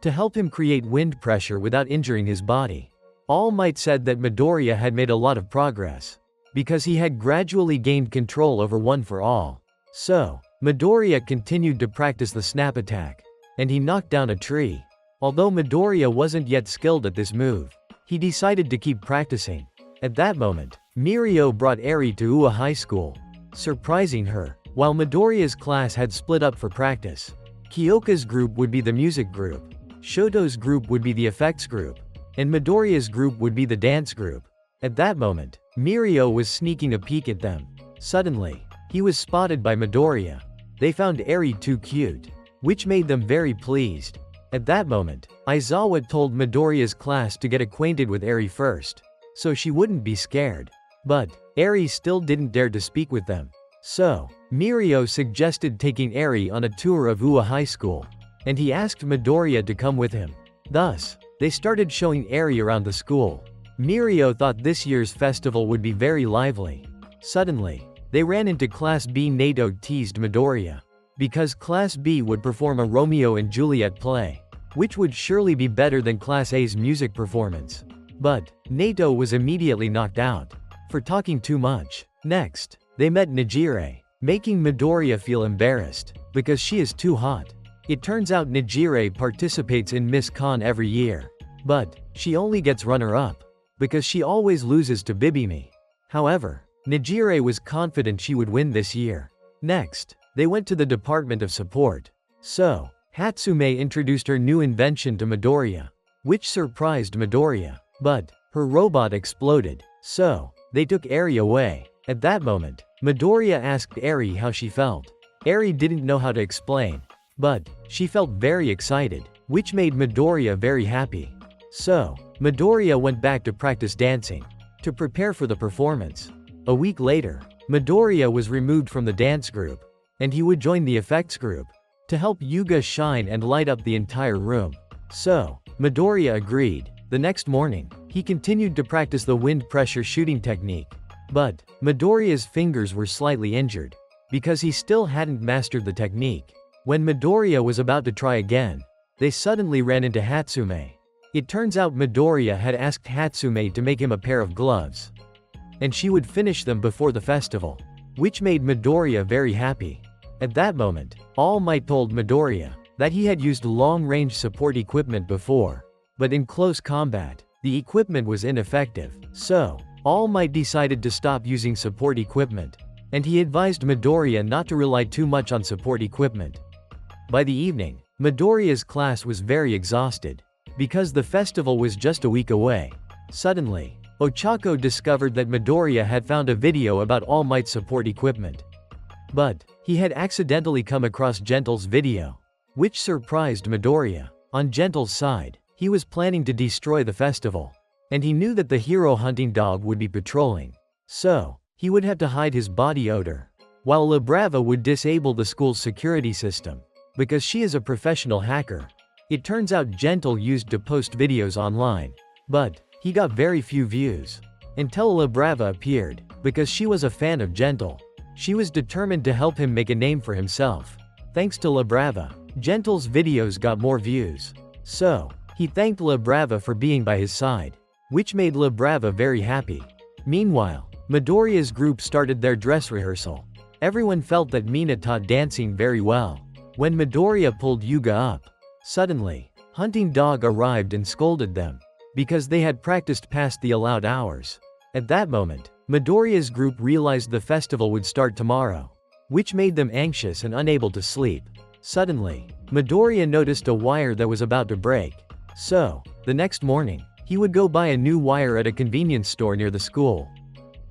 to help him create wind pressure without injuring his body. All Might said that Midoriya had made a lot of progress, because he had gradually gained control over One for All. So, Midoriya continued to practice the snap attack, and he knocked down a tree. Although Midoriya wasn't yet skilled at this move, he decided to keep practicing. At that moment, Mirio brought Eri to Ua High School, surprising her. While Midoriya's class had split up for practice, Kyoka's group would be the music group, Shoto's group would be the effects group, and Midoriya's group would be the dance group. At that moment, Mirio was sneaking a peek at them. Suddenly, he was spotted by Midoriya. They found Eri too cute, which made them very pleased. At that moment, Aizawa told Midoriya's class to get acquainted with Eri first, so she wouldn't be scared. But Eri still didn't dare to speak with them. So, Mirio suggested taking Eri on a tour of Ua High School, and he asked Midoriya to come with him. Thus, they started showing Eri around the school. Mirio thought this year's festival would be very lively. Suddenly, they ran into Class B. Nato teased Midoriya, because Class B would perform a Romeo and Juliet play, which would surely be better than Class A's music performance. But Nato was immediately knocked out for talking too much. Next, they met Nijire, making Midoriya feel embarrassed, because she is too hot. It turns out Nijire participates in Miss Con every year, but she only gets runner-up, because she always loses to Bibimi. However, Nijire was confident she would win this year. Next, they went to the Department of Support. So, Hatsume introduced her new invention to Midoriya, which surprised Midoriya. But her robot exploded, so they took Eri away. At that moment, Midoriya asked Eri how she felt. Eri didn't know how to explain, but she felt very excited, which made Midoriya very happy. So, Midoriya went back to practice dancing, to prepare for the performance. A week later, Midoriya was removed from the dance group, and he would join the effects group, to help Yuga shine and light up the entire room. So, Midoriya agreed. The next morning, he continued to practice the wind pressure shooting technique. But Midoriya's fingers were slightly injured, because he still hadn't mastered the technique. When Midoriya was about to try again, they suddenly ran into Hatsume. It turns out Midoriya had asked Hatsume to make him a pair of gloves, and she would finish them before the festival, which made Midoriya very happy. At that moment, All Might told Midoriya that he had used long-range support equipment before, but in close combat, the equipment was ineffective. So, All Might decided to stop using support equipment, and he advised Midoriya not to rely too much on support equipment. By the evening, Midoriya's class was very exhausted, because the festival was just a week away. Suddenly, Ochako discovered that Midoriya had found a video about All Might's support equipment. But he had accidentally come across Gentle's video, which surprised Midoriya. On Gentle's side, he was planning to destroy the festival, and he knew that the hero hunting dog would be patrolling. So, he would have to hide his body odor, while Labrava would disable the school's security system, because she is a professional hacker. It turns out Gentle used to post videos online, but he got very few views, until Labrava appeared, because she was a fan of Gentle. She was determined to help him make a name for himself. Thanks to Labrava, Gentle's videos got more views. So, he thanked Labrava for being by his side, which made Labrava very happy. Meanwhile, Midoriya's group started their dress rehearsal. Everyone felt that Mina taught dancing very well. When Midoriya pulled Yuga up, suddenly, Hunting Dog arrived and scolded them, because they had practiced past the allowed hours. At that moment, Midoriya's group realized the festival would start tomorrow, which made them anxious and unable to sleep. Suddenly, Midoriya noticed a wire that was about to break. So, the next morning, he would go buy a new wire at a convenience store near the school,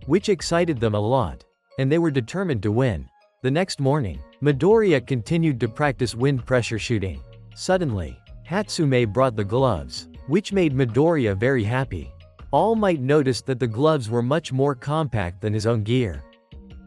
which excited them a lot, and they were determined to win. The next morning, Midoriya continued to practice wind pressure shooting. Suddenly, Hatsume brought the gloves, which made Midoriya very happy. All Might noticed that the gloves were much more compact than his own gear.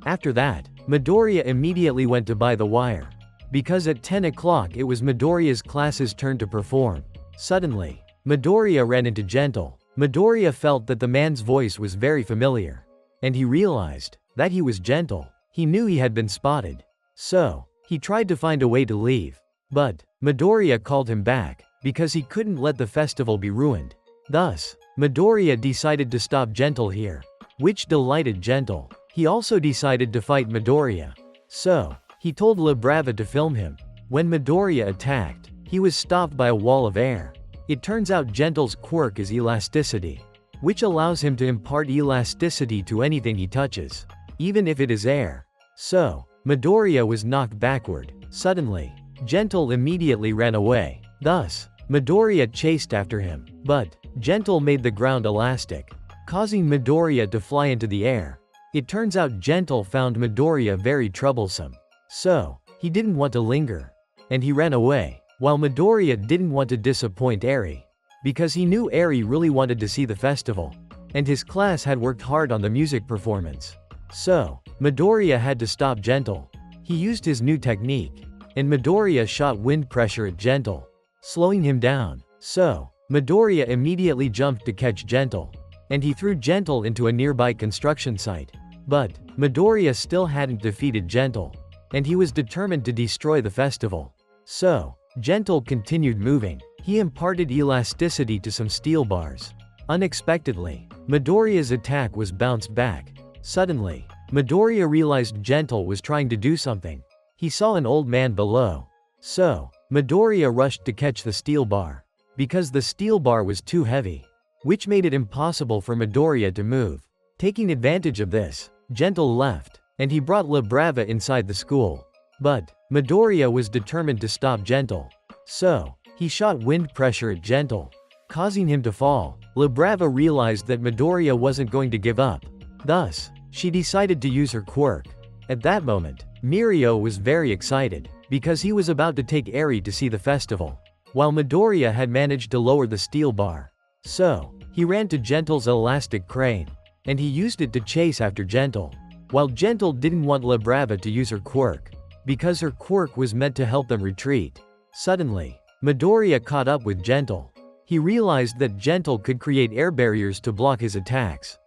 After that, Midoriya immediately went to buy the wire, because at 10 o'clock it was Midoriya's class's turn to perform. Suddenly, Midoriya ran into Gentle. Midoriya felt that the man's voice was very familiar, and he realized that he was Gentle. He knew he had been spotted. So, he tried to find a way to leave. But, Midoriya called him back, because he couldn't let the festival be ruined. Thus, Midoriya decided to stop Gentle here, which delighted Gentle. He also decided to fight Midoriya. So, he told La Brava to film him. When Midoriya attacked, he was stopped by a wall of air. It turns out Gentle's quirk is elasticity, which allows him to impart elasticity to anything he touches, even if it is air. So, Midoriya was knocked backward. Suddenly, Gentle immediately ran away. Thus, Midoriya chased after him, but Gentle made the ground elastic, causing Midoriya to fly into the air. It turns out Gentle found Midoriya very troublesome. So, he didn't want to linger, and he ran away, while Midoriya didn't want to disappoint Eri, because he knew Eri really wanted to see the festival, and his class had worked hard on the music performance. So, Midoriya had to stop Gentle. He used his new technique, and Midoriya shot wind pressure at Gentle, slowing him down. So, Midoriya immediately jumped to catch Gentle, and he threw Gentle into a nearby construction site. But, Midoriya still hadn't defeated Gentle, and he was determined to destroy the festival. So, Gentle continued moving. He imparted elasticity to some steel bars. Unexpectedly, Midoriya's attack was bounced back. Suddenly, Midoriya realized Gentle was trying to do something. He saw an old man below. So, Midoriya rushed to catch the steel bar, because the steel bar was too heavy, which made it impossible for Midoriya to move. Taking advantage of this, Gentle left, and he brought La Brava inside the school. But, Midoriya was determined to stop Gentle. So, he shot wind pressure at Gentle, causing him to fall. La Brava realized that Midoriya wasn't going to give up. Thus, she decided to use her quirk. At that moment, Mirio was very excited, because he was about to take Eri to see the festival, while Midoriya had managed to lower the steel bar. So, he ran to Gentle's elastic crane, and he used it to chase after Gentle. While Gentle didn't want La Brava to use her quirk, because her quirk was meant to help them retreat. Suddenly, Midoriya caught up with Gentle. He realized that Gentle could create air barriers to block his attacks.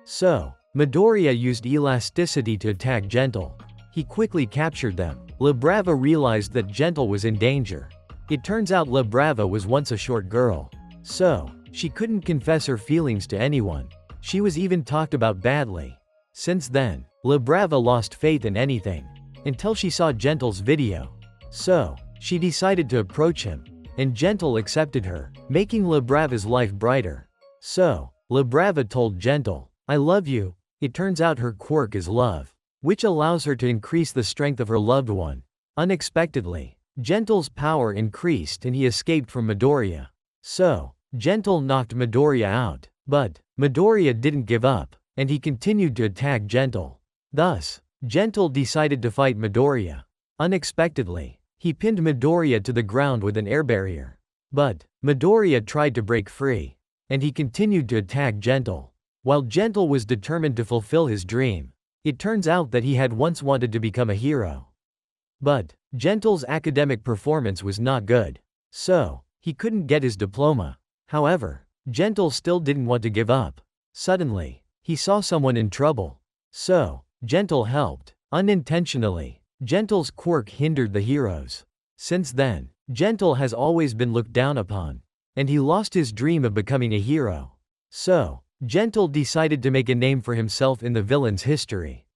So, Midoriya used elasticity to attack Gentle. He quickly captured them. La Brava realized that Gentle was in danger. It turns out La Brava was once a short girl. So, she couldn't confess her feelings to anyone. She was even talked about badly. Since then, La Brava lost faith in anything, until she saw Gentle's video. So, she decided to approach him, and Gentle accepted her, making La Brava's life brighter. So, La Brava told Gentle, "I love you." It turns out her quirk is love, which allows her to increase the strength of her loved one. Unexpectedly, Gentle's power increased and he escaped from Midoriya. So, Gentle knocked Midoriya out. But, Midoriya didn't give up, and he continued to attack Gentle. Thus, Gentle decided to fight Midoriya. Unexpectedly, he pinned Midoriya to the ground with an air barrier. But, Midoriya tried to break free, and he continued to attack Gentle. While Gentle was determined to fulfill his dream, it turns out that he had once wanted to become a hero. But, Gentle's academic performance was not good. So, he couldn't get his diploma. However, Gentle still didn't want to give up. Suddenly, he saw someone in trouble. So, Gentle helped. Unintentionally, Gentle's quirk hindered the heroes. Since then, Gentle has always been looked down upon, and he lost his dream of becoming a hero. So, Gentle decided to make a name for himself in the villain's history.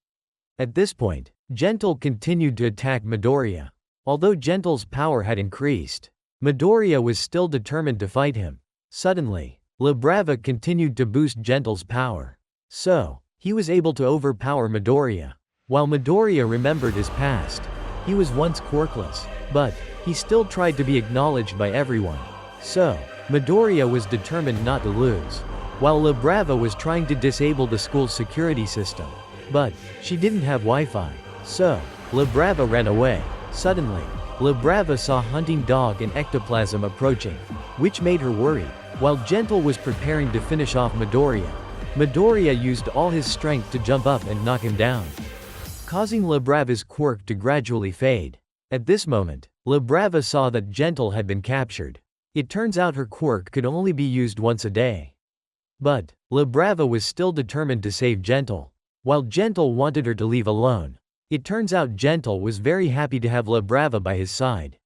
At this point, Gentle continued to attack Midoriya. Although Gentle's power had increased, Midoriya was still determined to fight him. Suddenly, La Brava continued to boost Gentle's power. So, He was able to overpower Midoriya. While Midoriya remembered his past, he was once quirkless, but he still tried to be acknowledged by everyone. So, Midoriya was determined not to lose. While La Brava was trying to disable the school's security system, but she didn't have Wi-Fi. So, La Brava ran away. Suddenly, La Brava saw Hunting Dog and Ectoplasm approaching, which made her worried. While Gentle was preparing to finish off Midoriya, Midoriya used all his strength to jump up and knock him down, causing La Brava's quirk to gradually fade. At this moment, La Brava saw that Gentle had been captured. It turns out her quirk could only be used once a day. But La Brava was still determined to save Gentle. While Gentle wanted her to leave alone, it turns out Gentle was very happy to have La Brava by his side.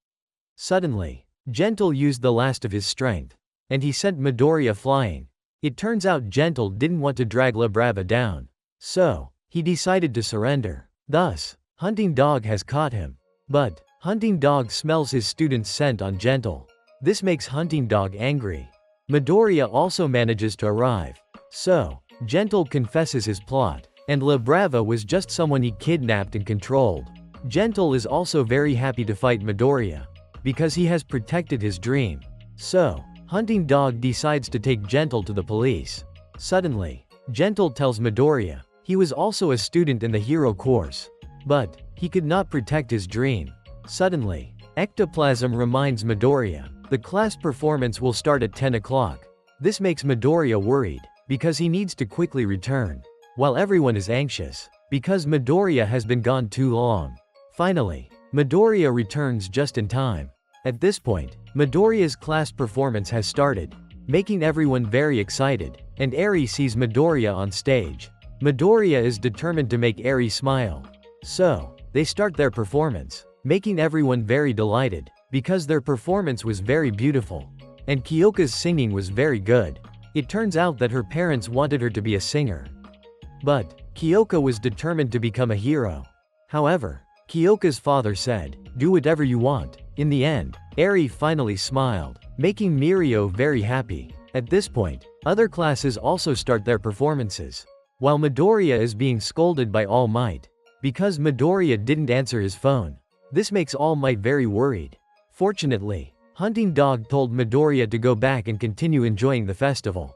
Suddenly, Gentle used the last of his strength, and he sent Midoriya flying. It turns out Gentle didn't want to drag La Brava down, so he decided to surrender. Thus, Hunting Dog has caught him. But Hunting Dog smells his student's scent on Gentle. This makes Hunting Dog angry. Midoriya also manages to arrive. So, Gentle confesses his plot, and La Brava was just someone he kidnapped and controlled. Gentle is also very happy to fight Midoriya, because he has protected his dream. So, Hunting Dog decides to take Gentle to the police. Suddenly, Gentle tells Midoriya he was also a student in the hero course, but he could not protect his dream. Suddenly, Ectoplasm reminds Midoriya the class performance will start at 10 o'clock. This makes Midoriya worried, because he needs to quickly return, while everyone is anxious, because Midoriya has been gone too long. Finally, Midoriya returns just in time. At this point, Midoriya's class performance has started, making everyone very excited, and Eri sees Midoriya on stage. Midoriya is determined to make Eri smile. So, they start their performance, making everyone very delighted, because their performance was very beautiful. And Kyoka's singing was very good. It turns out that her parents wanted her to be a singer. But Kyoka was determined to become a hero. However, Kyoka's father said, "Do whatever you want." In the end, Eri finally smiled, making Mirio very happy. At this point, other classes also start their performances, while Midoriya is being scolded by All Might, because Midoriya didn't answer his phone. This makes All Might very worried. Fortunately, Hunting Dog told Midoriya to go back and continue enjoying the festival.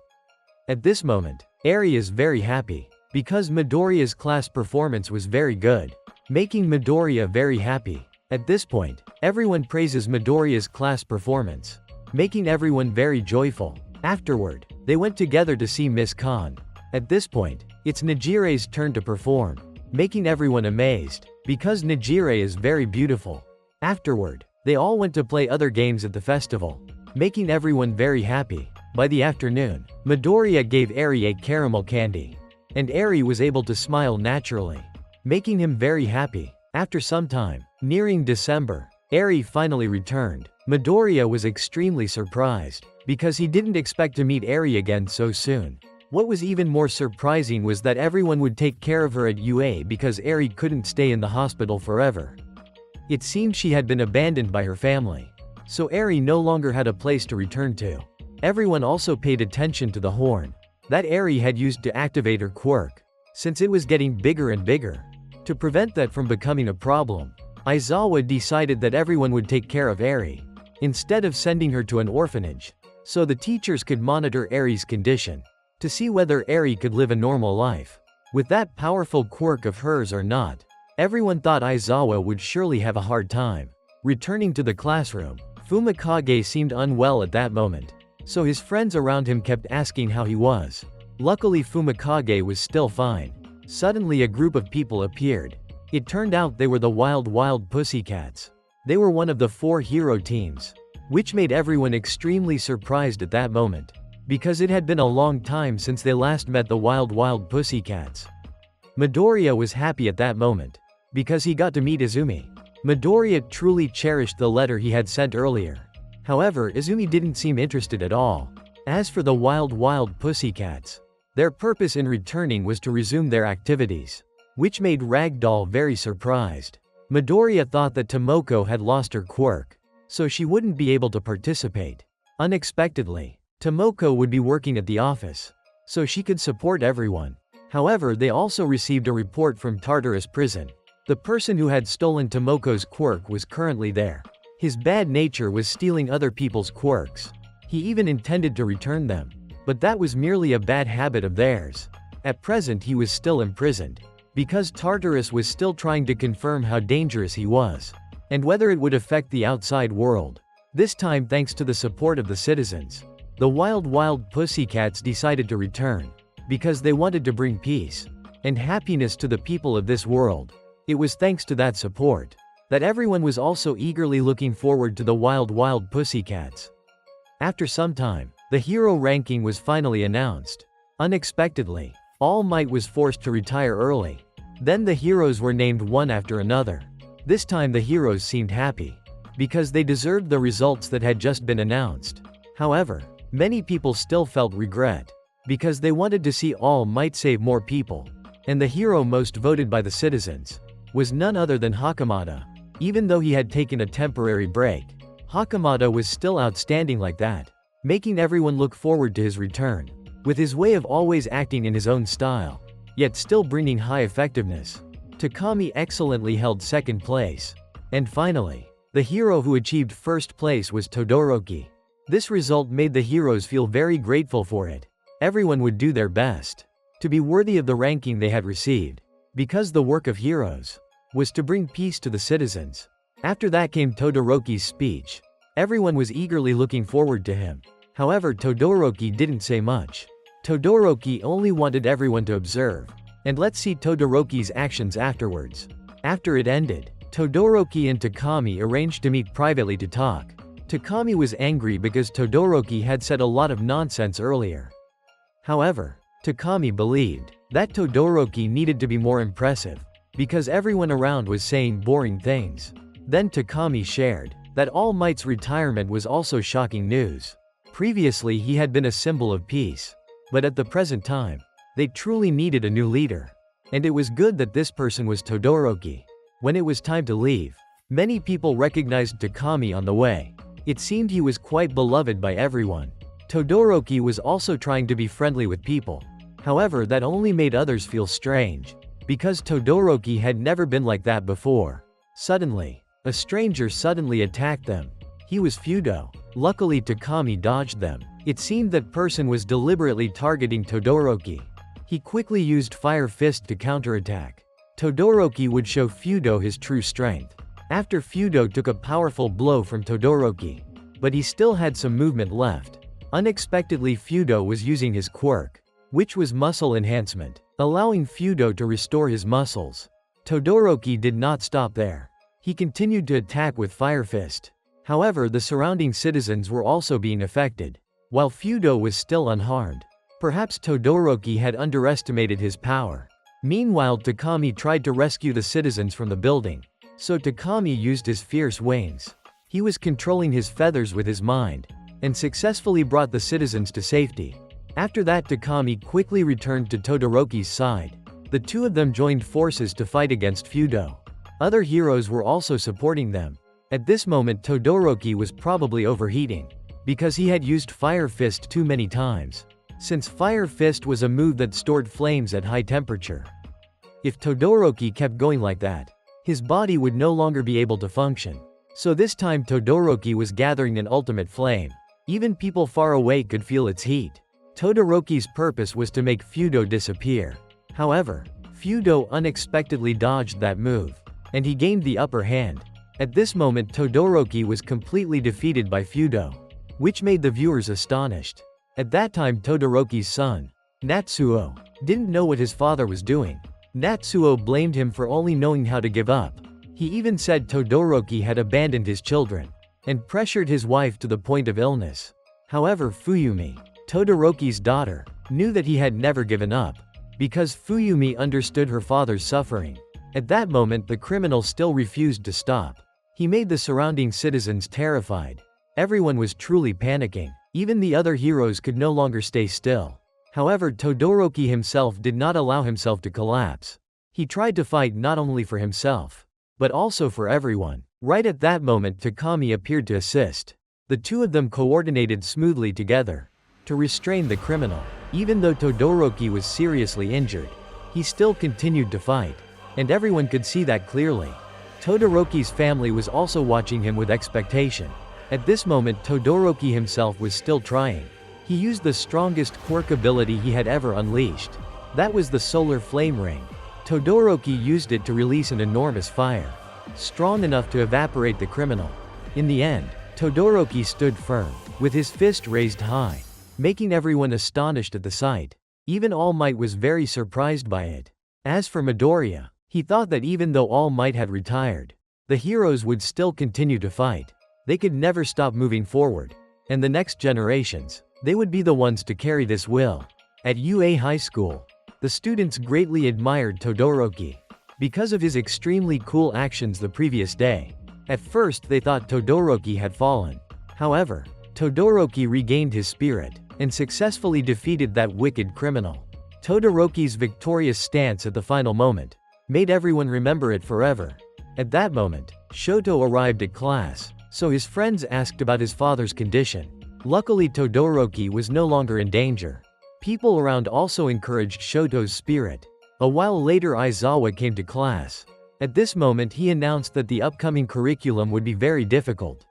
At this moment, Eri is very happy, because Midoriya's class performance was very good, making Midoriya very happy. At this point, everyone praises Midoriya's class performance, making everyone very joyful. Afterward, they went together to see Miss Khan. At this point, it's Nijire's turn to perform, making everyone amazed, because Nijire is very beautiful. Afterward, they all went to play other games at the festival, making everyone very happy. By the afternoon, Midoriya gave Eri a caramel candy, and Eri was able to smile naturally, making him very happy. After some time, nearing December, Eri finally returned. Midoriya was extremely surprised, because he didn't expect to meet Eri again so soon. What was even more surprising was that everyone would take care of her at UA because Eri couldn't stay in the hospital forever. It seemed she had been abandoned by her family, so Eri no longer had a place to return to. Everyone also paid attention to the horn that Eri had used to activate her quirk, since it was getting bigger and bigger. To prevent that from becoming a problem, Aizawa decided that everyone would take care of Eri, instead of sending her to an orphanage, so the teachers could monitor Eri's condition, to see whether Eri could live a normal life with that powerful quirk of hers or not. Everyone thought Aizawa would surely have a hard time returning to the classroom. Fumikage seemed unwell at that moment, so his friends around him kept asking how he was. Luckily Fumikage was still fine. Suddenly a group of people appeared. It turned out they were the Wild Pussycats. They were one of the 4 hero teams, which made everyone extremely surprised at that moment, because it had been a long time since they last met the Wild Pussycats. Midoriya was happy at that moment, because he got to meet Izumi. Midoriya truly cherished the letter he had sent earlier. However, Izumi didn't seem interested at all. As for the Wild Pussycats, their purpose in returning was to resume their activities, which made Ragdoll very surprised. Midoriya thought that Tomoko had lost her quirk, so she wouldn't be able to participate. Unexpectedly, Tomoko would be working at the office, so she could support everyone. However, they also received a report from Tartarus prison. The person who had stolen Tomoko's quirk was currently there. His bad nature was stealing other people's quirks. He even intended to return them. But that was merely a bad habit of theirs. At present he was still imprisoned. Because Tartarus was still trying to confirm how dangerous he was. And whether it would affect the outside world. This time, thanks to the support of the citizens, the wild pussycats decided to return. Because they wanted to bring peace and happiness to the people of this world. It was thanks to that support that everyone was also eagerly looking forward to the wild pussycats. After some time, the hero ranking was finally announced. Unexpectedly, All Might was forced to retire early. Then the heroes were named one after another. This time the heroes seemed happy. Because they deserved the results that had just been announced. However, many people still felt regret. Because they wanted to see All Might save more people. And the hero most voted by the citizens was none other than Hakamata. Even though he had taken a temporary break, Hakamata was still outstanding like that, making everyone look forward to his return. With his way of always acting in his own style, yet still bringing high effectiveness. Takami excellently held second place. And finally, the hero who achieved first place was Todoroki. This result made the heroes feel very grateful for it. Everyone would do their best to be worthy of the ranking they had received. Because the work of heroes was to bring peace to the citizens. After that came Todoroki's speech. Everyone was eagerly looking forward to him. However, Todoroki didn't say much. Todoroki only wanted everyone to observe. And let's see Todoroki's actions afterwards. After it ended, Todoroki and Takami arranged to meet privately to talk. Takami was angry because Todoroki had said a lot of nonsense earlier. However, Takami believed that Todoroki needed to be more impressive. Because everyone around was saying boring things. Then Takami shared that All Might's retirement was also shocking news. Previously he had been a symbol of peace. But at the present time, they truly needed a new leader. And it was good that this person was Todoroki. When it was time to leave, many people recognized Takami on the way. It seemed he was quite beloved by everyone. Todoroki was also trying to be friendly with people. However, that only made others feel strange. Because Todoroki had never been like that before. Suddenly, a stranger suddenly attacked them. He was Fudo. Luckily Takami dodged them. It seemed that person was deliberately targeting Todoroki. He quickly used Fire Fist to counterattack. Todoroki would show Fudo his true strength. After Fudo took a powerful blow from Todoroki. But he still had some movement left. Unexpectedly Fudo was using his quirk, which was muscle enhancement, allowing Fudo to restore his muscles. Todoroki did not stop there. He continued to attack with Fire Fist. However, the surrounding citizens were also being affected, while Fudo was still unharmed. Perhaps Todoroki had underestimated his power. Meanwhile, Takami tried to rescue the citizens from the building. So Takami used his fierce wings. He was controlling his feathers with his mind, and successfully brought the citizens to safety. After that, Takami quickly returned to Todoroki's side. The two of them joined forces to fight against Fudo. Other heroes were also supporting them. At this moment Todoroki was probably overheating. Because he had used Fire Fist too many times. Since Fire Fist was a move that stored flames at high temperature. If Todoroki kept going like that, his body would no longer be able to function. So this time Todoroki was gathering an ultimate flame. Even people far away could feel its heat. Todoroki's purpose was to make Fudo disappear. However, Fudo unexpectedly dodged that move. And he gained the upper hand. At this moment Todoroki was completely defeated by Fudo. Which made the viewers astonished. At that time Todoroki's son, Natsuo, didn't know what his father was doing. Natsuo blamed him for only knowing how to give up. He even said Todoroki had abandoned his children. And pressured his wife to the point of illness. However, Fuyumi, Todoroki's daughter, knew that he had never given up. Because Fuyumi understood her father's suffering. At that moment the criminal still refused to stop. He made the surrounding citizens terrified. Everyone was truly panicking. Even the other heroes could no longer stay still. However, Todoroki himself did not allow himself to collapse. He tried to fight not only for himself, but also for everyone. Right at that moment Takami appeared to assist. The two of them coordinated smoothly together to restrain the criminal. Even though Todoroki was seriously injured, he still continued to fight. And everyone could see that clearly. Todoroki's family was also watching him with expectation. At this moment Todoroki himself was still trying. He used the strongest quirk ability he had ever unleashed. That was the solar flame ring. Todoroki used it to release an enormous fire, strong enough to evaporate the criminal. In the end, Todoroki stood firm, with his fist raised high, making everyone astonished at the sight. Even All Might was very surprised by it. As for Midoriya, he thought that even though All Might had retired, the heroes would still continue to fight. They could never stop moving forward. And the next generations, they would be the ones to carry this will. At UA High School, the students greatly admired Todoroki because of his extremely cool actions the previous day. At first they thought Todoroki had fallen. However, Todoroki regained his spirit and successfully defeated that wicked criminal. Todoroki's victorious stance at the final moment made everyone remember it forever. At that moment, Shoto arrived at class, so his friends asked about his father's condition. Luckily Todoroki was no longer in danger. People around also encouraged Shoto's spirit. A while later Aizawa came to class. At this moment he announced that the upcoming curriculum would be very difficult.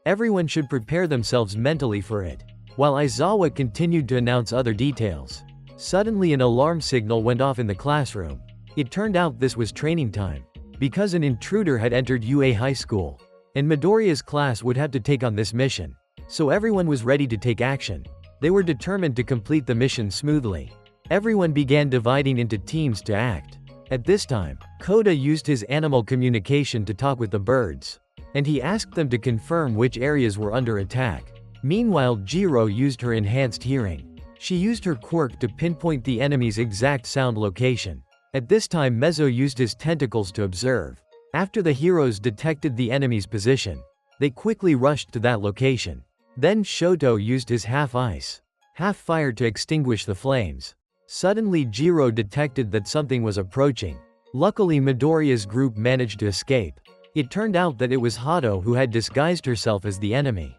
Everyone should prepare themselves mentally for it. While Aizawa continued to announce other details, suddenly an alarm signal went off in the classroom. It turned out this was training time, because an intruder had entered UA High School, and Midoriya's class would have to take on this mission. So everyone was ready to take action. They were determined to complete the mission smoothly. Everyone began dividing into teams to act. At this time, Koda used his animal communication to talk with the birds, and he asked them to confirm which areas were under attack. Meanwhile Jiro used her enhanced hearing. She used her quirk to pinpoint the enemy's exact sound location. At this time Mezzo used his tentacles to observe. After the heroes detected the enemy's position, they quickly rushed to that location. Then Shoto used his half-ice, half-fire to extinguish the flames. Suddenly Jiro detected that something was approaching. Luckily Midoriya's group managed to escape. It turned out that it was Hato who had disguised herself as the enemy.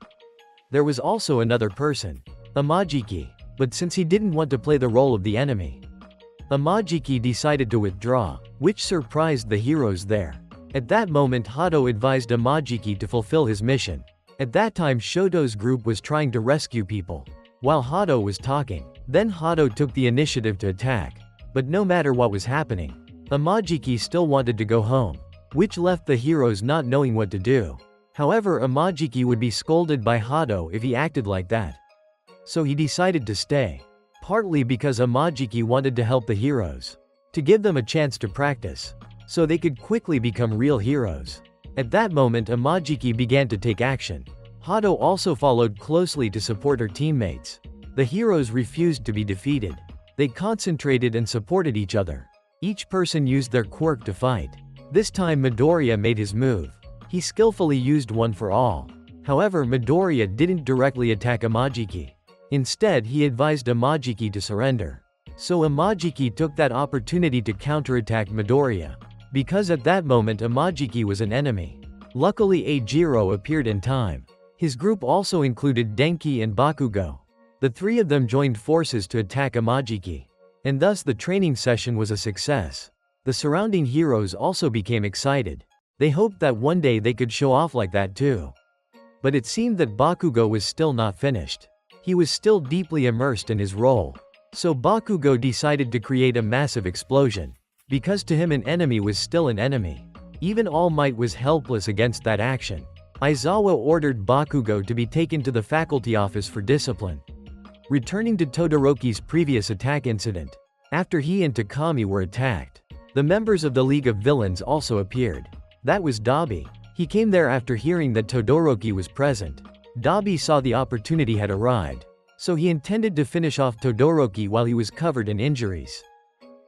There was also another person, Amajiki, but since he didn't want to play the role of the enemy, Amajiki decided to withdraw, which surprised the heroes there. At that moment Hato advised Amajiki to fulfill his mission. At that time Shoto's group was trying to rescue people, while Hato was talking. Then Hato took the initiative to attack. But no matter what was happening, Amajiki still wanted to go home, which left the heroes not knowing what to do. However, Amajiki would be scolded by Hato if he acted like that. So he decided to stay. Partly because Amajiki wanted to help the heroes, to give them a chance to practice, so they could quickly become real heroes. At that moment Amajiki began to take action. Hato also followed closely to support her teammates. The heroes refused to be defeated. They concentrated and supported each other. Each person used their quirk to fight. This time Midoriya made his move. He skillfully used one for all. However, Midoriya didn't directly attack Amajiki. Instead, he advised Amajiki to surrender. So Amajiki took that opportunity to counterattack Midoriya, because at that moment Amajiki was an enemy. Luckily Eijiro appeared in time. His group also included Denki and Bakugo. The three of them joined forces to attack Amajiki, and thus the training session was a success. The surrounding heroes also became excited. They hoped that one day they could show off like that too. But it seemed that Bakugo was still not finished. He was still deeply immersed in his role. So Bakugo decided to create a massive explosion, because to him an enemy was still an enemy. Even All Might was helpless against that action. Aizawa ordered Bakugo to be taken to the faculty office for discipline. Returning to Todoroki's previous attack incident, after he and Takami were attacked, the members of the League of Villains also appeared. That was Dabi. He came there after hearing that Todoroki was present. Dabi saw the opportunity had arrived, so he intended to finish off Todoroki while he was covered in injuries.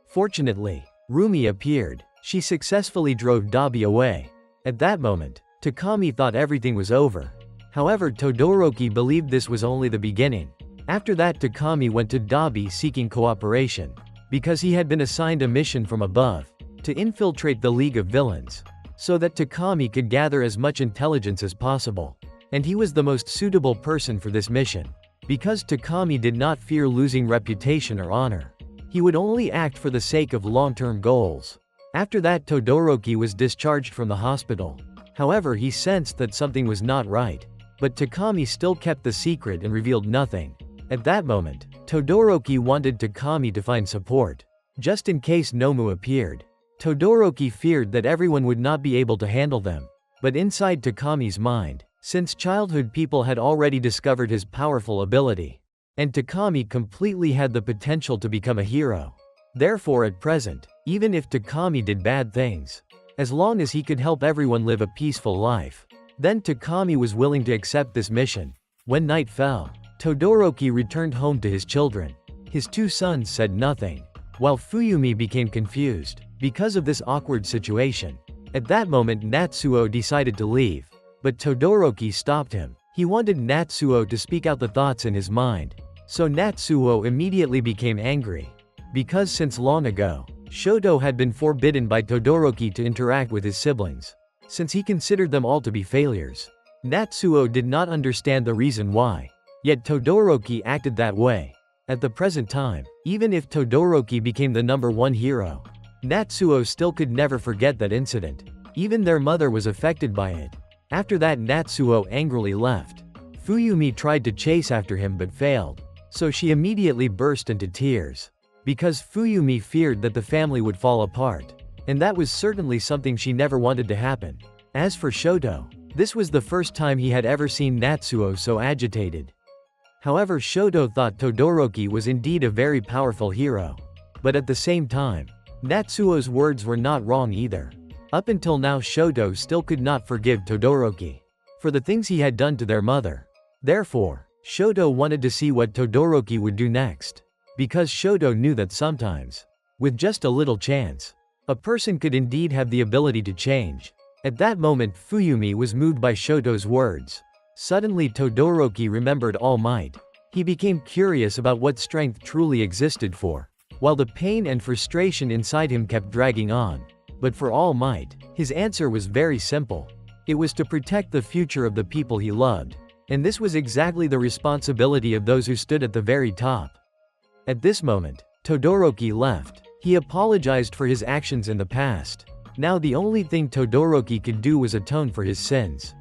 Fortunately, Rumi appeared. She successfully drove Dabi away. At that moment, Takami thought everything was over. However, Todoroki believed this was only the beginning. After that, Takami went to Dabi seeking cooperation, because he had been assigned a mission from above, to infiltrate the League of Villains, so that Takami could gather as much intelligence as possible. And he was the most suitable person for this mission, because Takami did not fear losing reputation or honor. He would only act for the sake of long-term goals. After that, Todoroki was discharged from the hospital. However, he sensed that something was not right. But Takami still kept the secret and revealed nothing. At that moment, Todoroki wanted Takami to find support, just in case Nomu appeared. Todoroki feared that everyone would not be able to handle them. But inside Takami's mind, since childhood, people had already discovered his powerful ability. And Takami completely had the potential to become a hero. Therefore, at present, even if Takami did bad things, as long as he could help everyone live a peaceful life, then Takami was willing to accept this mission. When night fell, Todoroki returned home to his children. His two sons said nothing, while Fuyumi became confused because of this awkward situation. At that moment, Natsuo decided to leave, but Todoroki stopped him. He wanted Natsuo to speak out the thoughts in his mind. So Natsuo immediately became angry. Because since long ago, Shoto had been forbidden by Todoroki to interact with his siblings, since he considered them all to be failures. Natsuo did not understand the reason why. Yet Todoroki acted that way. At the present time, even if Todoroki became the #1 hero, Natsuo still could never forget that incident. Even their mother was affected by it. After that, Natsuo angrily left. Fuyumi tried to chase after him but failed. So she immediately burst into tears. Because Fuyumi feared that the family would fall apart. And that was certainly something she never wanted to happen. As for Shoto, this was the first time he had ever seen Natsuo so agitated. However, Shoto thought Todoroki was indeed a very powerful hero. But at the same time, Natsuo's words were not wrong either. Up until now, Shoto still could not forgive Todoroki for the things he had done to their mother. Therefore, Shoto wanted to see what Todoroki would do next. Because Shoto knew that sometimes, with just a little chance, a person could indeed have the ability to change. At that moment, Fuyumi was moved by Shoto's words. Suddenly, Todoroki remembered All Might. He became curious about what strength truly existed for, while the pain and frustration inside him kept dragging on. But for All Might, his answer was very simple. It was to protect the future of the people he loved. And this was exactly the responsibility of those who stood at the very top. At this moment, Todoroki left. He apologized for his actions in the past. Now the only thing Todoroki could do was atone for his sins.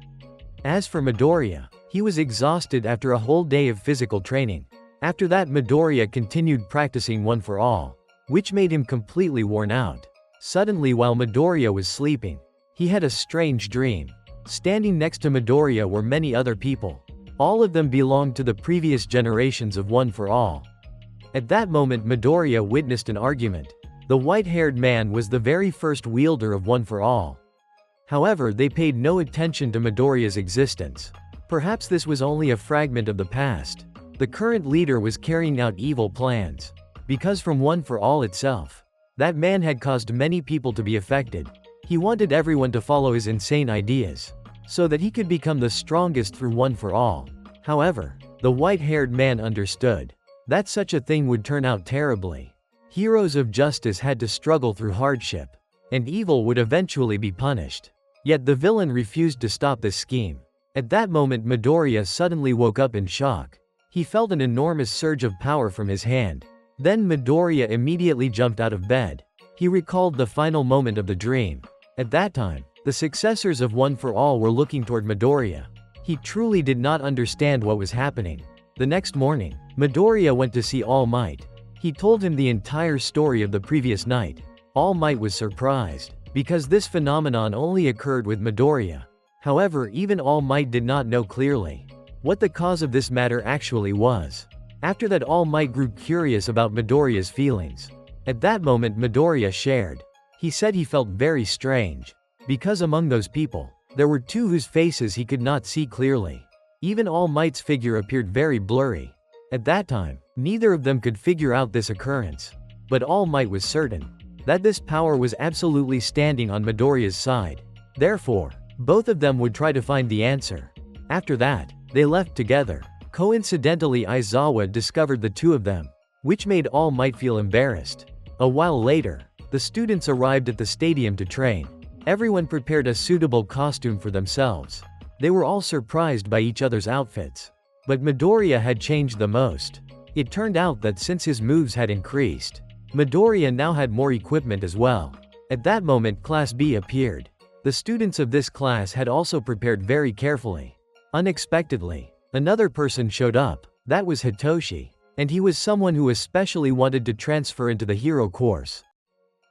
As for Midoriya, he was exhausted after a whole day of physical training. After that, Midoriya continued practicing One for All, which made him completely worn out. Suddenly, while Midoriya was sleeping, he had a strange dream. Standing next to Midoriya were many other people. All of them belonged to the previous generations of One for All. At that moment, Midoriya witnessed an argument. The white-haired man was the very first wielder of One for All. However, they paid no attention to Midoriya's existence. Perhaps this was only a fragment of the past. The current leader was carrying out evil plans. Because from One for All itself, that man had caused many people to be affected. He wanted everyone to follow his insane ideas, so that he could become the strongest through One for All. However, the white-haired man understood that such a thing would turn out terribly. Heroes of justice had to struggle through hardship, and evil would eventually be punished. Yet the villain refused to stop this scheme. At that moment, Midoriya suddenly woke up in shock. He felt an enormous surge of power from his hand. Then Midoriya immediately jumped out of bed. He recalled the final moment of the dream. At that time, the successors of One for All were looking toward Midoriya. He truly did not understand what was happening. The next morning, Midoriya went to see All Might. He told him the entire story of the previous night. All Might was surprised, because this phenomenon only occurred with Midoriya. However, even All Might did not know clearly what the cause of this matter actually was. After that, All Might grew curious about Midoriya's feelings. At that moment, Midoriya shared. He said he felt very strange, because among those people, there were two whose faces he could not see clearly. Even All Might's figure appeared very blurry. At that time, neither of them could figure out this occurrence. But All Might was certain that this power was absolutely standing on Midoriya's side. Therefore, both of them would try to find the answer. After that, they left together. Coincidentally, Aizawa discovered the two of them, which made All Might feel embarrassed. A while later, the students arrived at the stadium to train. Everyone prepared a suitable costume for themselves. They were all surprised by each other's outfits. But Midoriya had changed the most. It turned out that since his moves had increased, Midoriya now had more equipment as well. At that moment Class B appeared. The students of this class had also prepared very carefully. Unexpectedly, another person showed up. That was Hitoshi. And he was someone who especially wanted to transfer into the hero course.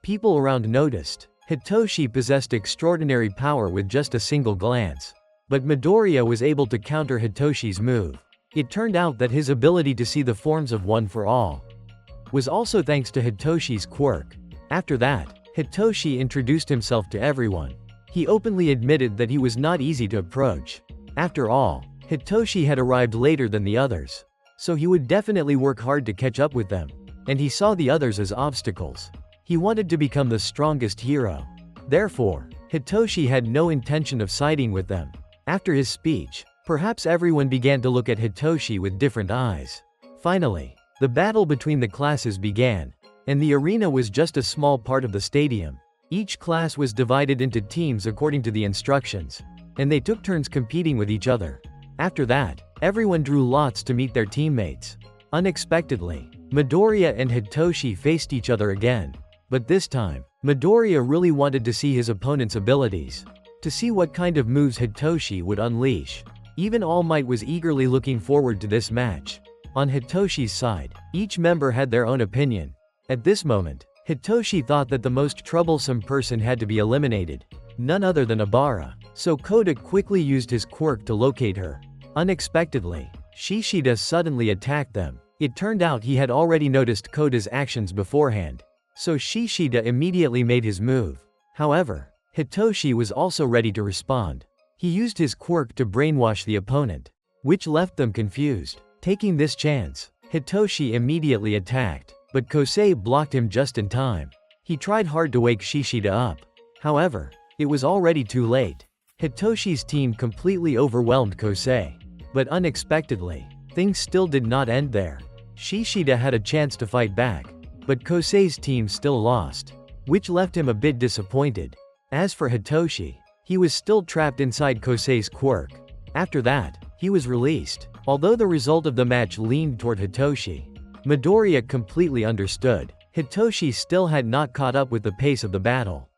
People around noticed. Hitoshi possessed extraordinary power with just a single glance. But Midoriya was able to counter Hitoshi's move. It turned out that his ability to see the forms of one for all was also thanks to Hitoshi's quirk. After that, Hitoshi introduced himself to everyone. He openly admitted that he was not easy to approach. After all, Hitoshi had arrived later than the others. So he would definitely work hard to catch up with them. And he saw the others as obstacles. He wanted to become the strongest hero. Therefore, Hitoshi had no intention of siding with them. After his speech, perhaps everyone began to look at Hitoshi with different eyes. Finally, the battle between the classes began. And the arena was just a small part of the stadium. Each class was divided into teams according to the instructions. And they took turns competing with each other. After that, everyone drew lots to meet their teammates. Unexpectedly, Midoriya and Hitoshi faced each other again. But this time, Midoriya really wanted to see his opponent's abilities. To see what kind of moves Hitoshi would unleash. Even All Might was eagerly looking forward to this match. On Hitoshi's side, each member had their own opinion. At this moment, Hitoshi thought that the most troublesome person had to be eliminated. None other than Abara. So Koda quickly used his quirk to locate her. Unexpectedly, Shishida suddenly attacked them. It turned out he had already noticed Koda's actions beforehand. So Shishida immediately made his move. However, Hitoshi was also ready to respond. He used his quirk to brainwash the opponent, which left them confused. Taking this chance, Hitoshi immediately attacked, but Kosei blocked him just in time. He tried hard to wake Shishida up. However, it was already too late. Hitoshi's team completely overwhelmed Kosei. But unexpectedly, things still did not end there. Shishida had a chance to fight back, but Kosei's team still lost, which left him a bit disappointed. As for Hitoshi, he was still trapped inside Kosei's quirk. After that, he was released. Although the result of the match leaned toward Hitoshi, Midoriya completely understood. Hitoshi still had not caught up with the pace of the battle.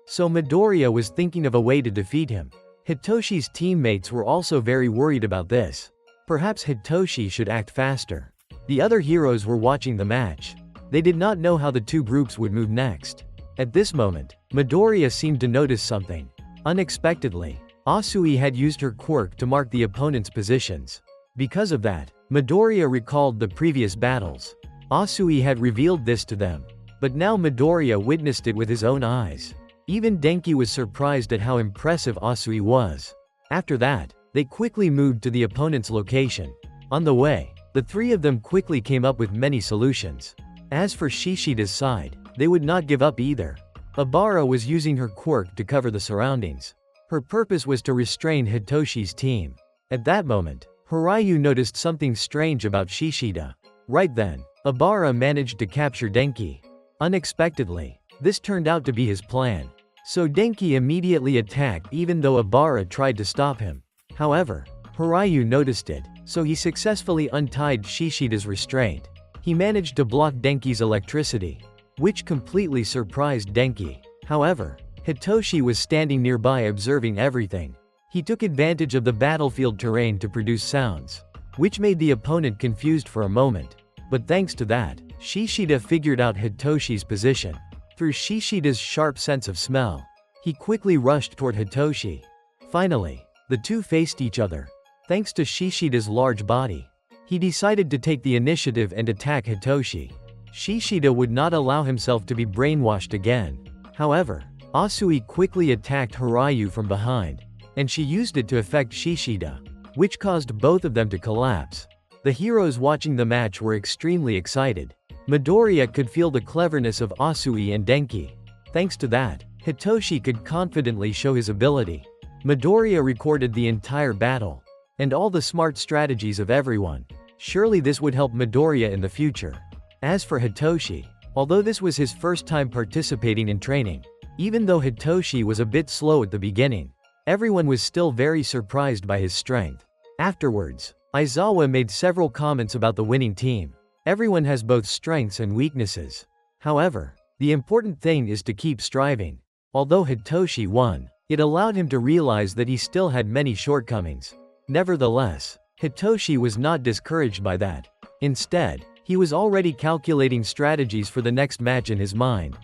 So Midoriya was thinking of a way to defeat him. Hitoshi's teammates were also very worried about this. Perhaps Hitoshi should act faster. The other heroes were watching the match. They did not know how the two groups would move next. At this moment, Midoriya seemed to notice something. Unexpectedly, Asui had used her quirk to mark the opponent's positions. Because of that, Midoriya recalled the previous battles. Asui had revealed this to them. But now Midoriya witnessed it with his own eyes. Even Denki was surprised at how impressive Asui was. After that, they quickly moved to the opponent's location. On the way, the three of them quickly came up with many solutions. As for Shishida's side, they would not give up either. Abara was using her quirk to cover the surroundings. Her purpose was to restrain Hitoshi's team. At that moment, Hiryu noticed something strange about Shishida. Right then, Abara managed to capture Denki. Unexpectedly, this turned out to be his plan. So Denki immediately attacked even though Abara tried to stop him. However, Hiryu noticed it, so he successfully untied Shishida's restraint. He managed to block Denki's electricity, which completely surprised Denki. However, Hitoshi was standing nearby observing everything. He took advantage of the battlefield terrain to produce sounds, which made the opponent confused for a moment. But thanks to that, Shishida figured out Hitoshi's position. Through Shishida's sharp sense of smell, he quickly rushed toward Hitoshi. Finally, the two faced each other. Thanks to Shishida's large body, he decided to take the initiative and attack Hitoshi. Shishida would not allow himself to be brainwashed again. However, Asui quickly attacked Hiryu from behind, and she used it to affect Shishida, which caused both of them to collapse. The heroes watching the match were extremely excited. Midoriya could feel the cleverness of Asui and Denki. Thanks to that, Hitoshi could confidently show his ability. Midoriya recorded the entire battle, and all the smart strategies of everyone. Surely this would help Midoriya in the future. As for Hitoshi, although this was his first time participating in training, even though Hitoshi was a bit slow at the beginning, everyone was still very surprised by his strength. Afterwards, Aizawa made several comments about the winning team. Everyone has both strengths and weaknesses. However, the important thing is to keep striving. Although Hitoshi won, it allowed him to realize that he still had many shortcomings. Nevertheless, Hitoshi was not discouraged by that. Instead, he was already calculating strategies for the next match in his mind.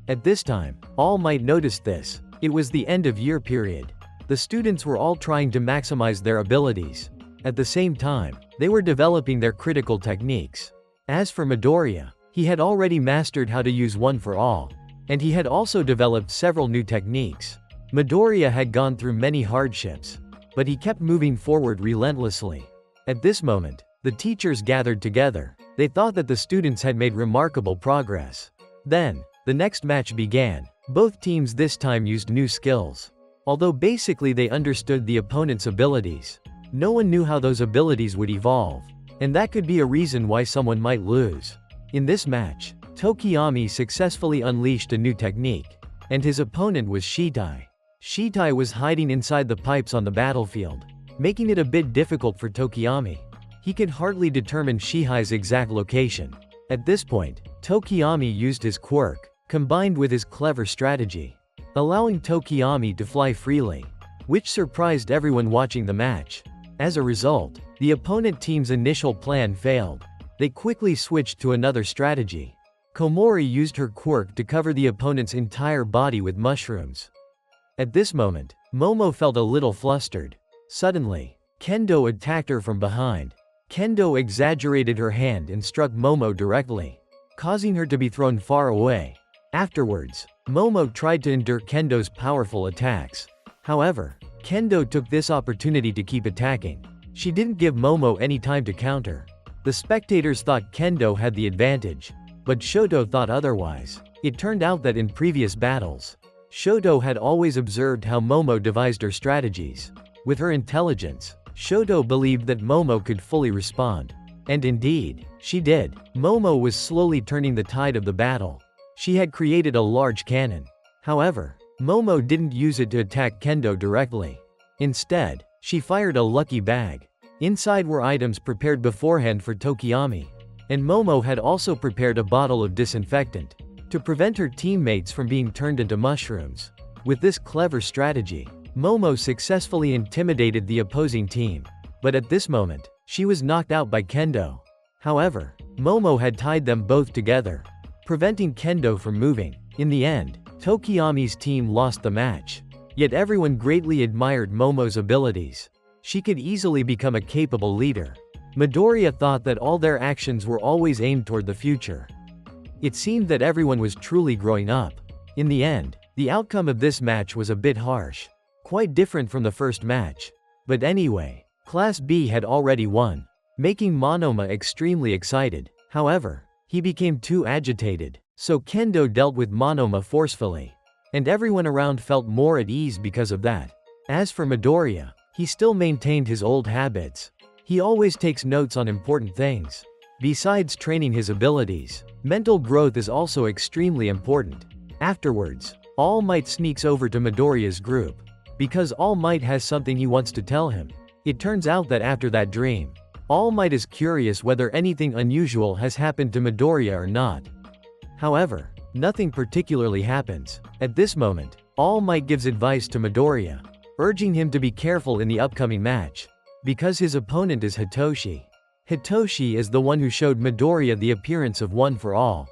At this time, All Might noticed this. It was the end-of-year period. The students were all trying to maximize their abilities. At the same time, they were developing their critical techniques. As for Midoriya, he had already mastered how to use One for All, and he had also developed several new techniques. Midoriya had gone through many hardships, but he kept moving forward relentlessly. At this moment, the teachers gathered together. They thought that the students had made remarkable progress. Then, the next match began. Both teams this time used new skills. Although basically they understood the opponent's abilities, no one knew how those abilities would evolve, and that could be a reason why someone might lose. In this match, Tokiyami successfully unleashed a new technique, and his opponent was Shitai. Shitai was hiding inside the pipes on the battlefield, making it a bit difficult for Tokiyami. He could hardly determine Shihai's exact location. At this point, Tokiyami used his quirk, combined with his clever strategy, allowing Tokiyami to fly freely, which surprised everyone watching the match. As a result, the opponent team's initial plan failed. They quickly switched to another strategy. Komori used her quirk to cover the opponent's entire body with mushrooms. At this moment, Momo felt a little flustered. Suddenly, Kendo attacked her from behind. Kendo exaggerated her hand and struck Momo directly, causing her to be thrown far away. Afterwards, Momo tried to endure Kendo's powerful attacks. However, Kendo took this opportunity to keep attacking. She didn't give Momo any time to counter. The spectators thought Kendo had the advantage, but Shoto thought otherwise. It turned out that in previous battles, Shoto had always observed how Momo devised her strategies. With her intelligence, Shoto believed that Momo could fully respond. And indeed, she did. Momo was slowly turning the tide of the battle. She had created a large cannon. However, Momo didn't use it to attack Kendo directly. Instead, she fired a lucky bag. Inside were items prepared beforehand for Tokiyami. And Momo had also prepared a bottle of disinfectant to prevent her teammates from being turned into mushrooms. With this clever strategy, Momo successfully intimidated the opposing team. But at this moment, she was knocked out by Kendo. However, Momo had tied them both together, preventing Kendo from moving. In the end, Tokiyami's team lost the match. Yet everyone greatly admired Momo's abilities. She could easily become a capable leader. Midoriya thought that all their actions were always aimed toward the future. It seemed that everyone was truly growing up. In the end, the outcome of this match was a bit harsh. Quite different from the first match. But anyway, Class B had already won, making Monoma extremely excited. However, he became too agitated, so Kendo dealt with Monoma forcefully. And everyone around felt more at ease because of that. As for Midoriya, he still maintained his old habits. He always takes notes on important things. Besides training his abilities, mental growth is also extremely important. Afterwards, All Might sneaks over to Midoriya's group, because All Might has something he wants to tell him. It turns out that after that dream, All Might is curious whether anything unusual has happened to Midoriya or not. However, nothing particularly happens. At this moment, All Might gives advice to Midoriya, urging him to be careful in the upcoming match, because his opponent is Hitoshi. Hitoshi is the one who showed Midoriya the appearance of One for All.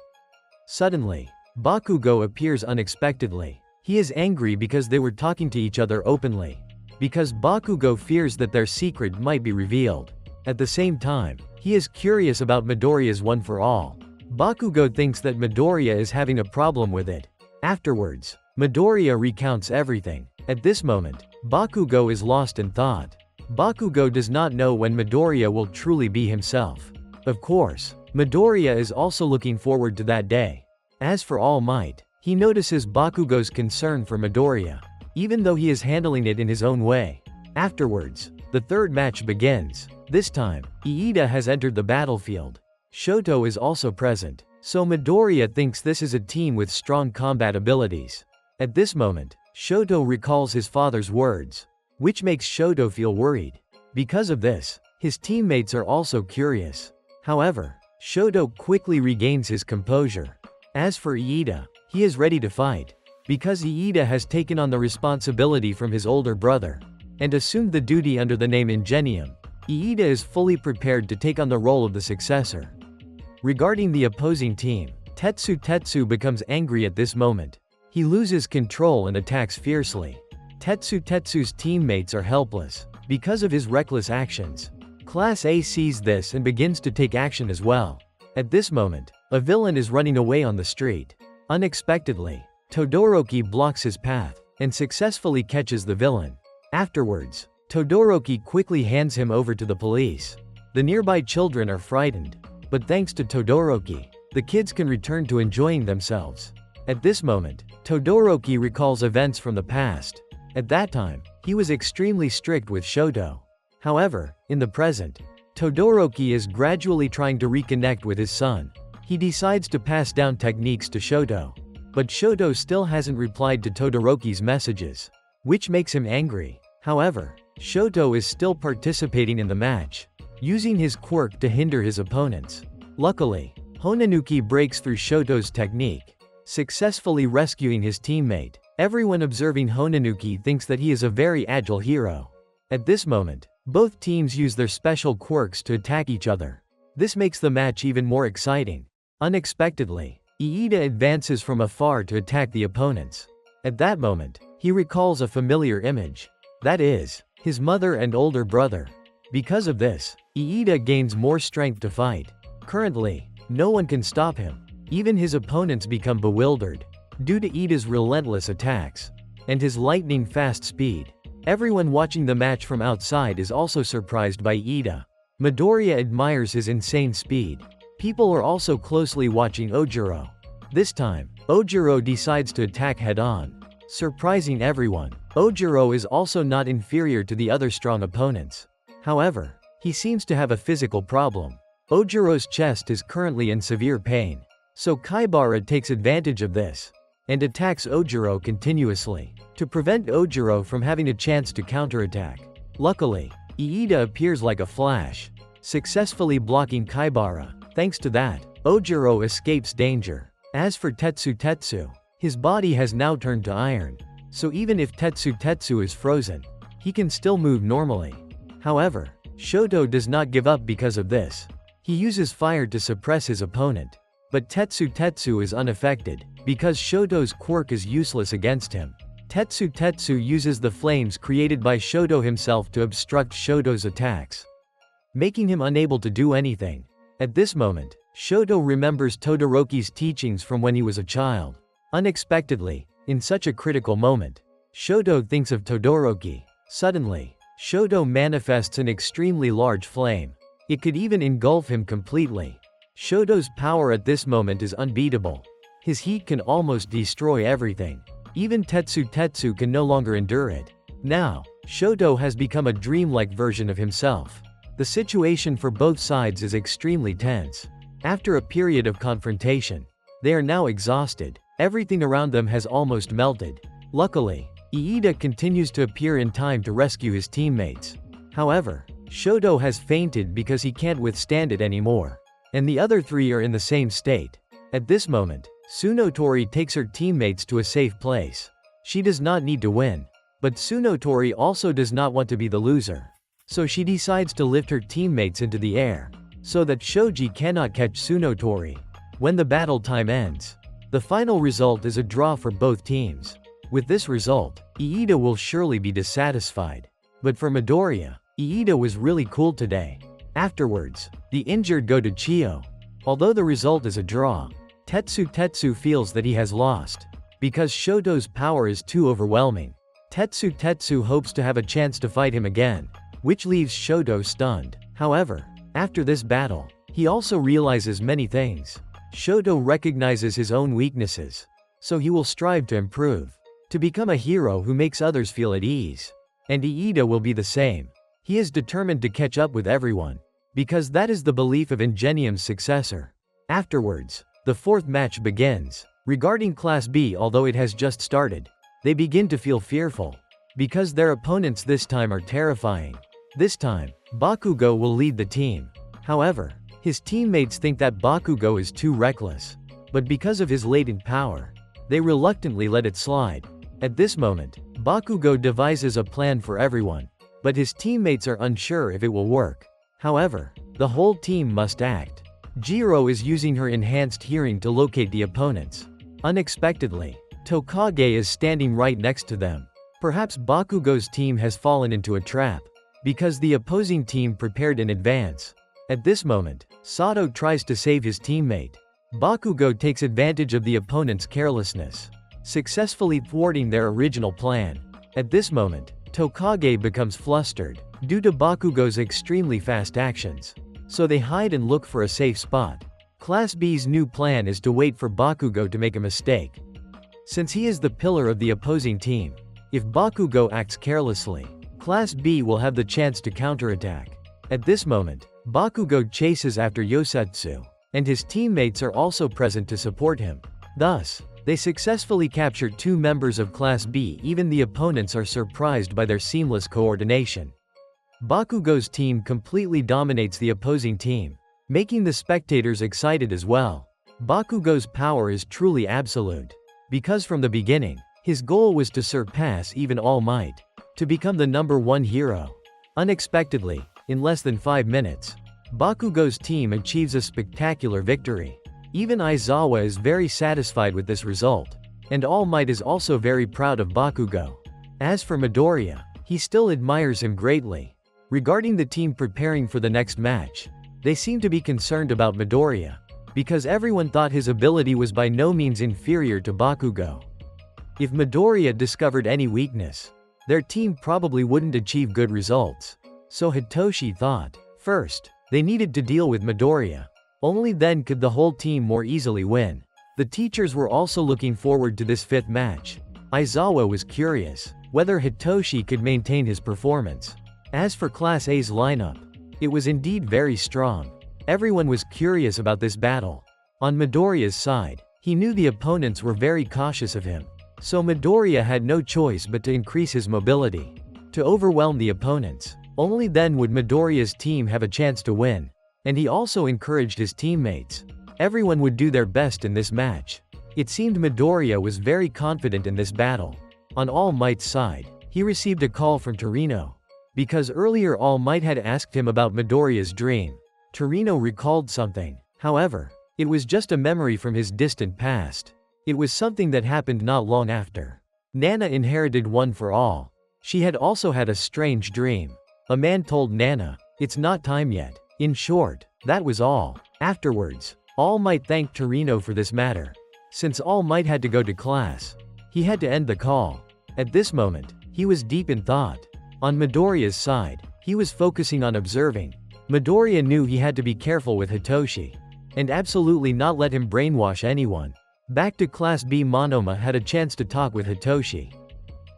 Suddenly, Bakugo appears unexpectedly. He is angry because they were talking to each other openly, because Bakugo fears that their secret might be revealed. At the same time, he is curious about Midoriya's One for All. Bakugo thinks that Midoriya is having a problem with it. Afterwards, Midoriya recounts everything. At this moment, Bakugo is lost in thought. Bakugo does not know when Midoriya will truly be himself. Of course, Midoriya is also looking forward to that day. As for All Might, he notices Bakugo's concern for Midoriya, even though he is handling it in his own way. Afterwards, the third match begins. This time, Iida has entered the battlefield. Shoto is also present, so Midoriya thinks this is a team with strong combat abilities. At this moment, Shoto recalls his father's words, which makes Shoto feel worried. Because of this, his teammates are also curious. However, Shoto quickly regains his composure. As for Iida, he is ready to fight. Because Iida has taken on the responsibility from his older brother and assumed the duty under the name Ingenium, Iida is fully prepared to take on the role of the successor. Regarding the opposing team, Tetsu becomes angry at this moment. He loses control and attacks fiercely. Tetsu's teammates are helpless because of his reckless actions. Class A sees this and begins to take action as well. At this moment, a villain is running away on the street. Unexpectedly, Todoroki blocks his path and successfully catches the villain. Afterwards, Todoroki quickly hands him over to the police. The nearby children are frightened, but thanks to Todoroki, the kids can return to enjoying themselves. At this moment, Todoroki recalls events from the past. At that time, he was extremely strict with Shoto. However, in the present, Todoroki is gradually trying to reconnect with his son. He decides to pass down techniques to Shoto. But Shoto still hasn't replied to Todoroki's messages, which makes him angry. However, Shoto is still participating in the match, using his quirk to hinder his opponents. Luckily, Honanuki breaks through Shoto's technique, successfully rescuing his teammate. Everyone observing Honanuki thinks that he is a very agile hero. At this moment, both teams use their special quirks to attack each other. This makes the match even more exciting. Unexpectedly, Iida advances from afar to attack the opponents. At that moment, he recalls a familiar image. That is, his mother and older brother. Because of this, Iida gains more strength to fight. Currently, no one can stop him. Even his opponents become bewildered due to Iida's relentless attacks and his lightning-fast speed. Everyone watching the match from outside is also surprised by Iida. Midoriya admires his insane speed. People are also closely watching Ojiro. This time, Ojiro decides to attack head-on, surprising everyone. Ojiro is also not inferior to the other strong opponents. However, he seems to have a physical problem. Ojiro's chest is currently in severe pain. So Kaibara takes advantage of this and attacks Ojiro continuously to prevent Ojiro from having a chance to counterattack. Luckily, Iida appears like a flash, successfully blocking Kaibara. Thanks to that, Ojiro escapes danger. As for Tetsu, his body has now turned to iron. So even if Tetsu is frozen, he can still move normally. However, Shoto does not give up because of this. He uses fire to suppress his opponent. But Tetsu is unaffected, because Shoto's quirk is useless against him. Tetsu uses the flames created by Shoto himself to obstruct Shoto's attacks, making him unable to do anything. At this moment, Shoto remembers Todoroki's teachings from when he was a child. Unexpectedly, in such a critical moment, Shoto thinks of Todoroki. Suddenly, Shoto manifests an extremely large flame. It could even engulf him completely. Shoto's power at this moment is unbeatable. His heat can almost destroy everything. Even Tetsu can no longer endure it. Now, Shoto has become a dreamlike version of himself. The situation for both sides is extremely tense. After a period of confrontation, they are now exhausted. Everything around them has almost melted. Luckily, Iida continues to appear in time to rescue his teammates. However, Shoto has fainted because he can't withstand it anymore. And the other three are in the same state. At this moment, Tsunotori takes her teammates to a safe place. She does not need to win. But Tsunotori also does not want to be the loser. So she decides to lift her teammates into the air, so that Shoji cannot catch Tsunotori. When the battle time ends, the final result is a draw for both teams. With this result, Iida will surely be dissatisfied. But for Midoriya, Iida was really cool today. Afterwards, the injured go to Chio. Although the result is a draw, Tetsu feels that he has lost, because Shoto's power is too overwhelming. Tetsu hopes to have a chance to fight him again, which leaves Shoto stunned. However, after this battle, he also realizes many things. Shoto recognizes his own weaknesses, so he will strive to improve, to become a hero who makes others feel at ease. And Iida will be the same. He is determined to catch up with everyone, because that is the belief of Ingenium's successor. Afterwards, the fourth match begins. Regarding Class B, although it has just started, they begin to feel fearful, because their opponents this time are terrifying. This time, Bakugo will lead the team. However, his teammates think that Bakugo is too reckless. but because of his latent power, they reluctantly let it slide. At this moment, Bakugo devises a plan for everyone, but his teammates are unsure if it will work. However, the whole team must act. Jiro is using her enhanced hearing to locate the opponents. Unexpectedly, Tokage is standing right next to them. Perhaps Bakugo's team has fallen into a trap, because the opposing team prepared in advance. At this moment, Sato tries to save his teammate. Bakugo takes advantage of the opponent's carelessness, successfully thwarting their original plan. At this moment, Tokage becomes flustered, due to Bakugo's extremely fast actions. So they hide and look for a safe spot. Class B's new plan is to wait for Bakugo to make a mistake. Since he is the pillar of the opposing team, if Bakugo acts carelessly, Class B will have the chance to counterattack. At this moment, Bakugo chases after Yosatsu, and his teammates are also present to support him. Thus, they successfully capture 2 members of Class B. Even the opponents are surprised by their seamless coordination. Bakugo's team completely dominates the opposing team, making the spectators excited as well. Bakugo's power is truly absolute, because from the beginning, his goal was to surpass even All Might, to become the #1 hero. Unexpectedly, in less than 5 minutes, Bakugo's team achieves a spectacular victory. Even Aizawa is very satisfied with this result, and All Might is also very proud of Bakugo. As for Midoriya, he still admires him greatly. Regarding the team preparing for the next match, they seem to be concerned about Midoriya, because everyone thought his ability was by no means inferior to Bakugo. If Midoriya discovered any weakness, their team probably wouldn't achieve good results. So Hitoshi thought, first, they needed to deal with Midoriya. Only then could the whole team more easily win. The teachers were also looking forward to this 5th match. Aizawa was curious whether Hitoshi could maintain his performance. As for Class A's lineup, it was indeed very strong. Everyone was curious about this battle. On Midoriya's side, he knew the opponents were very cautious of him. So Midoriya had no choice but to increase his mobility, to overwhelm the opponents. Only then would Midoriya's team have a chance to win. And he also encouraged his teammates. Everyone would do their best in this match. It seemed Midoriya was very confident in this battle. On All Might's side, he received a call from Torino. Because earlier All Might had asked him about Midoriya's dream. Torino recalled something. However, it was just a memory from his distant past. It was something that happened not long after. Nana inherited One for All. She had also had a strange dream. A man told Nana, "It's not time yet." In short, that was all. Afterwards, All Might thanked Torino for this matter. Since All Might had to go to class, he had to end the call. At this moment, he was deep in thought. On Midoriya's side, he was focusing on observing. Midoriya knew he had to be careful with Hitoshi, and absolutely not let him brainwash anyone. Back to Class B, Monoma had a chance to talk with Hitoshi.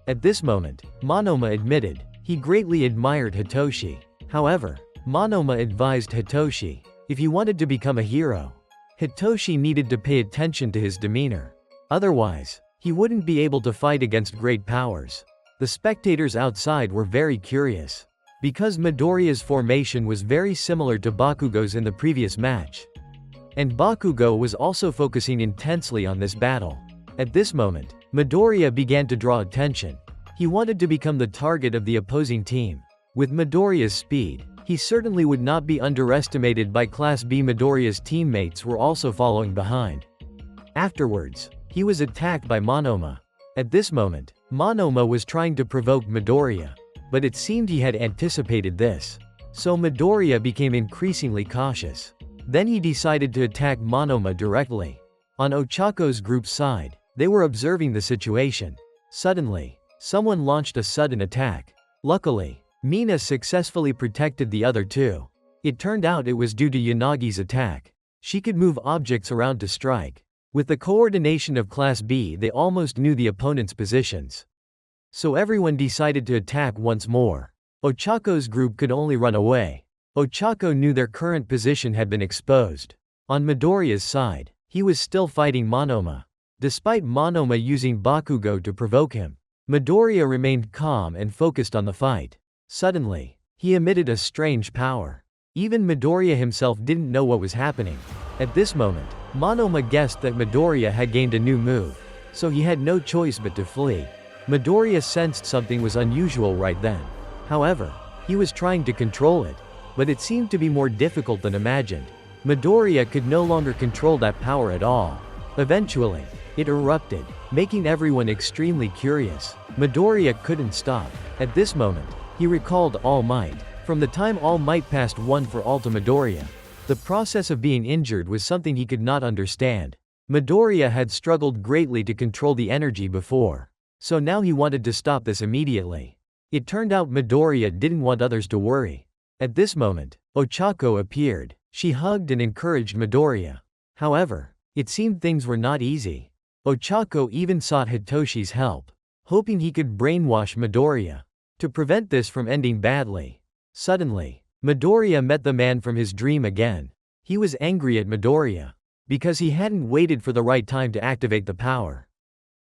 At this moment, Monoma admitted he greatly admired Hitoshi. However, Monoma advised Hitoshi, if he wanted to become a hero, Hitoshi needed to pay attention to his demeanor. Otherwise, he wouldn't be able to fight against great powers. The spectators outside were very curious, because Midoriya's formation was very similar to Bakugo's in the previous match. And Bakugo was also focusing intensely on this battle. At this moment, Midoriya began to draw attention. He wanted to become the target of the opposing team. With Midoriya's speed, he certainly would not be underestimated by Class B. Midoriya's teammates were also following behind. Afterwards, he was attacked by Monoma. At this moment, Monoma was trying to provoke Midoriya, but it seemed he had anticipated this. So Midoriya became increasingly cautious. Then he decided to attack Monoma directly. On Ochako's group's side, they were observing the situation. Suddenly, someone launched a sudden attack. Luckily, Mina successfully protected the other two. It turned out it was due to Yanagi's attack. She could move objects around to strike. With the coordination of Class B, they almost knew the opponent's positions. So everyone decided to attack once more. Ochako's group could only run away. Ochako knew their current position had been exposed. On Midoriya's side, he was still fighting Monoma. Despite Monoma using Bakugo to provoke him, Midoriya remained calm and focused on the fight. Suddenly, he emitted a strange power. Even Midoriya himself didn't know what was happening. At this moment, Monoma guessed that Midoriya had gained a new move, so he had no choice but to flee. Midoriya sensed something was unusual right then. However, he was trying to control it, but it seemed to be more difficult than imagined. Midoriya could no longer control that power at all. Eventually, it erupted, making everyone extremely curious. Midoriya couldn't stop. At this moment, he recalled All Might. From the time All Might passed one for all to Midoriya, the process of being injured was something he could not understand. Midoriya had struggled greatly to control the energy before, so now he wanted to stop this immediately. It turned out Midoriya didn't want others to worry. At this moment, Ochako appeared. She hugged and encouraged Midoriya. However, it seemed things were not easy. Ochako even sought Hitoshi's help, hoping he could brainwash Midoriya to prevent this from ending badly. Suddenly, Midoriya met the man from his dream again. He was angry at Midoriya because he hadn't waited for the right time to activate the power.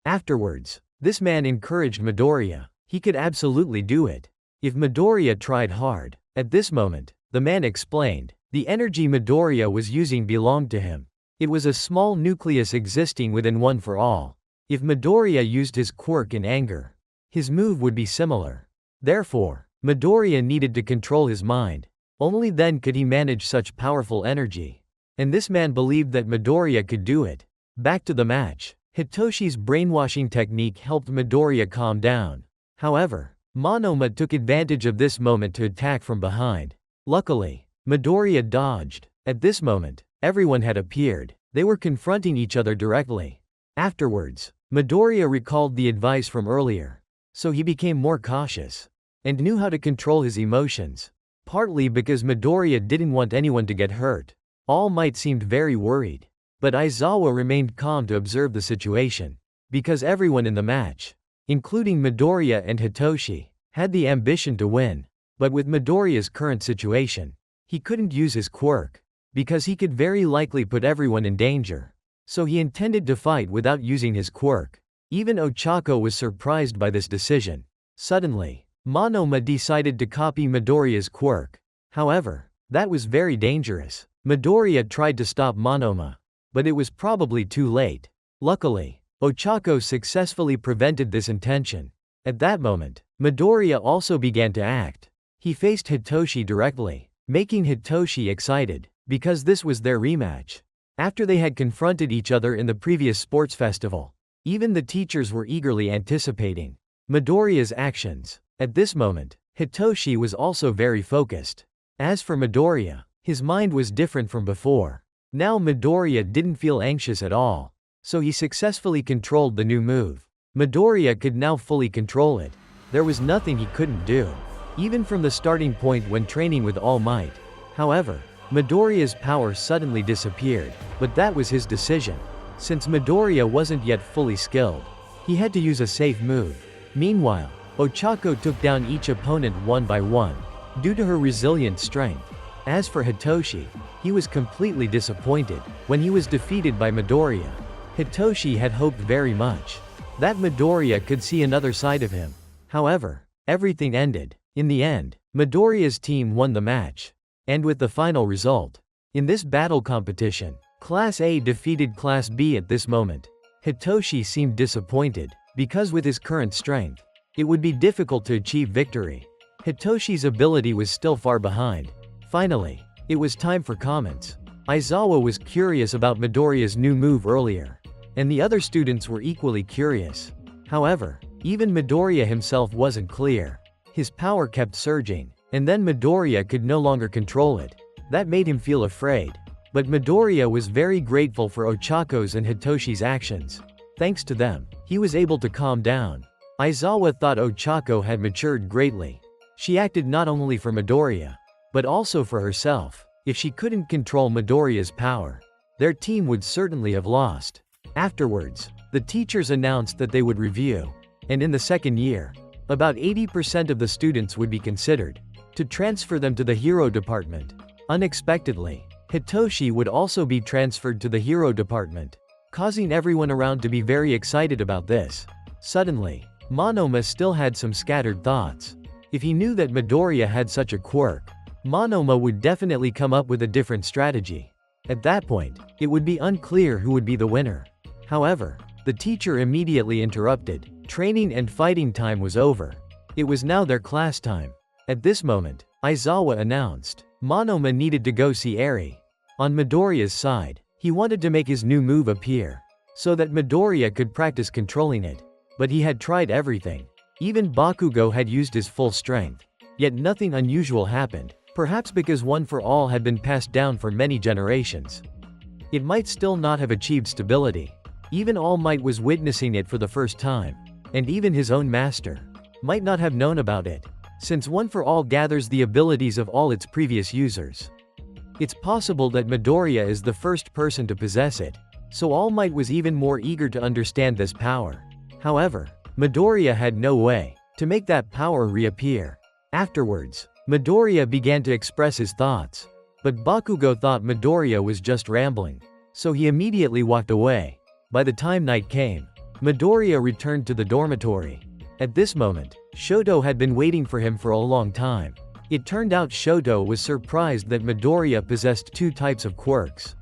Afterwards, this man encouraged Midoriya. He could absolutely do it if Midoriya tried hard. At this moment, the man explained, the energy Midoriya was using belonged to him. It was a small nucleus existing within one for all. If Midoriya used his quirk in anger, his move would be similar. Therefore, Midoriya needed to control his mind. Only then could he manage such powerful energy. And this man believed that Midoriya could do it. Back to the match. Hitoshi's brainwashing technique helped Midoriya calm down. However, Monoma took advantage of this moment to attack from behind. Luckily, Midoriya dodged. At this moment, everyone had appeared. They were confronting each other directly. Afterwards, Midoriya recalled the advice from earlier, so he became more cautious and knew how to control his emotions. Partly because Midoriya didn't want anyone to get hurt, All Might seemed very worried. But Aizawa remained calm to observe the situation, because everyone in the match, including Midoriya and Hitoshi, had the ambition to win. But with Midoriya's current situation, he couldn't use his quirk, because he could very likely put everyone in danger. So he intended to fight without using his quirk. Even Ochako was surprised by this decision. Suddenly, Monoma decided to copy Midoriya's quirk. However, that was very dangerous. Midoriya tried to stop Monoma, but it was probably too late. Luckily, Ochako successfully prevented this intention. At that moment, Midoriya also began to act. He faced Hitoshi directly, making Hitoshi excited, because this was their rematch. After they had confronted each other in the previous sports festival, even the teachers were eagerly anticipating Midoriya's actions. At this moment, Hitoshi was also very focused. As for Midoriya, his mind was different from before. Now Midoriya didn't feel anxious at all, so he successfully controlled the new move. Midoriya could now fully control it. There was nothing he couldn't do, even from the starting point when training with All Might. However, Midoriya's power suddenly disappeared, but that was his decision. Since Midoriya wasn't yet fully skilled, he had to use a safe move. Meanwhile, Ochako took down each opponent one by one, due to her resilient strength. As for Hitoshi, he was completely disappointed when he was defeated by Midoriya. Hitoshi had hoped very much that Midoriya could see another side of him. However, everything ended. In the end, Midoriya's team won the match. And with the final result, in this battle competition, Class A defeated Class B. At this moment, Hitoshi seemed disappointed, because with his current strength, it would be difficult to achieve victory. Hitoshi's ability was still far behind. Finally, it was time for comments. Aizawa was curious about Midoriya's new move earlier, and the other students were equally curious. However, even Midoriya himself wasn't clear. His power kept surging, and then Midoriya could no longer control it. That made him feel afraid. But Midoriya was very grateful for Ochako's and Hitoshi's actions. Thanks to them, he was able to calm down. Aizawa thought Ochako had matured greatly. She acted not only for Midoriya, but also for herself. If she couldn't control Midoriya's power, their team would certainly have lost. Afterwards, the teachers announced that they would review, and in the second year, about 80% of the students would be considered to transfer them to the hero department. Unexpectedly, Hitoshi would also be transferred to the hero department, causing everyone around to be very excited about this. Suddenly, Monoma still had some scattered thoughts. If he knew that Midoriya had such a quirk, Monoma would definitely come up with a different strategy. At that point, it would be unclear who would be the winner. However, the teacher immediately interrupted. Training and fighting time was over. It was now their class time. At this moment, Aizawa announced, Monoma needed to go see Eri. On Midoriya's side, he wanted to make his new move appear, so that Midoriya could practice controlling it. But he had tried everything. Even Bakugo had used his full strength. Yet nothing unusual happened, perhaps because One for All had been passed down for many generations. It might still not have achieved stability. Even All Might was witnessing it for the first time. And even his own master might not have known about it, since One for All gathers the abilities of all its previous users. It's possible that Midoriya is the first person to possess it, so All Might was even more eager to understand this power. However, Midoriya had no way to make that power reappear. Afterwards, Midoriya began to express his thoughts. But Bakugo thought Midoriya was just rambling, so he immediately walked away. By the time night came, Midoriya returned to the dormitory. At this moment, Shoto had been waiting for him for a long time. It turned out Shoto was surprised that Midoriya possessed two types of quirks.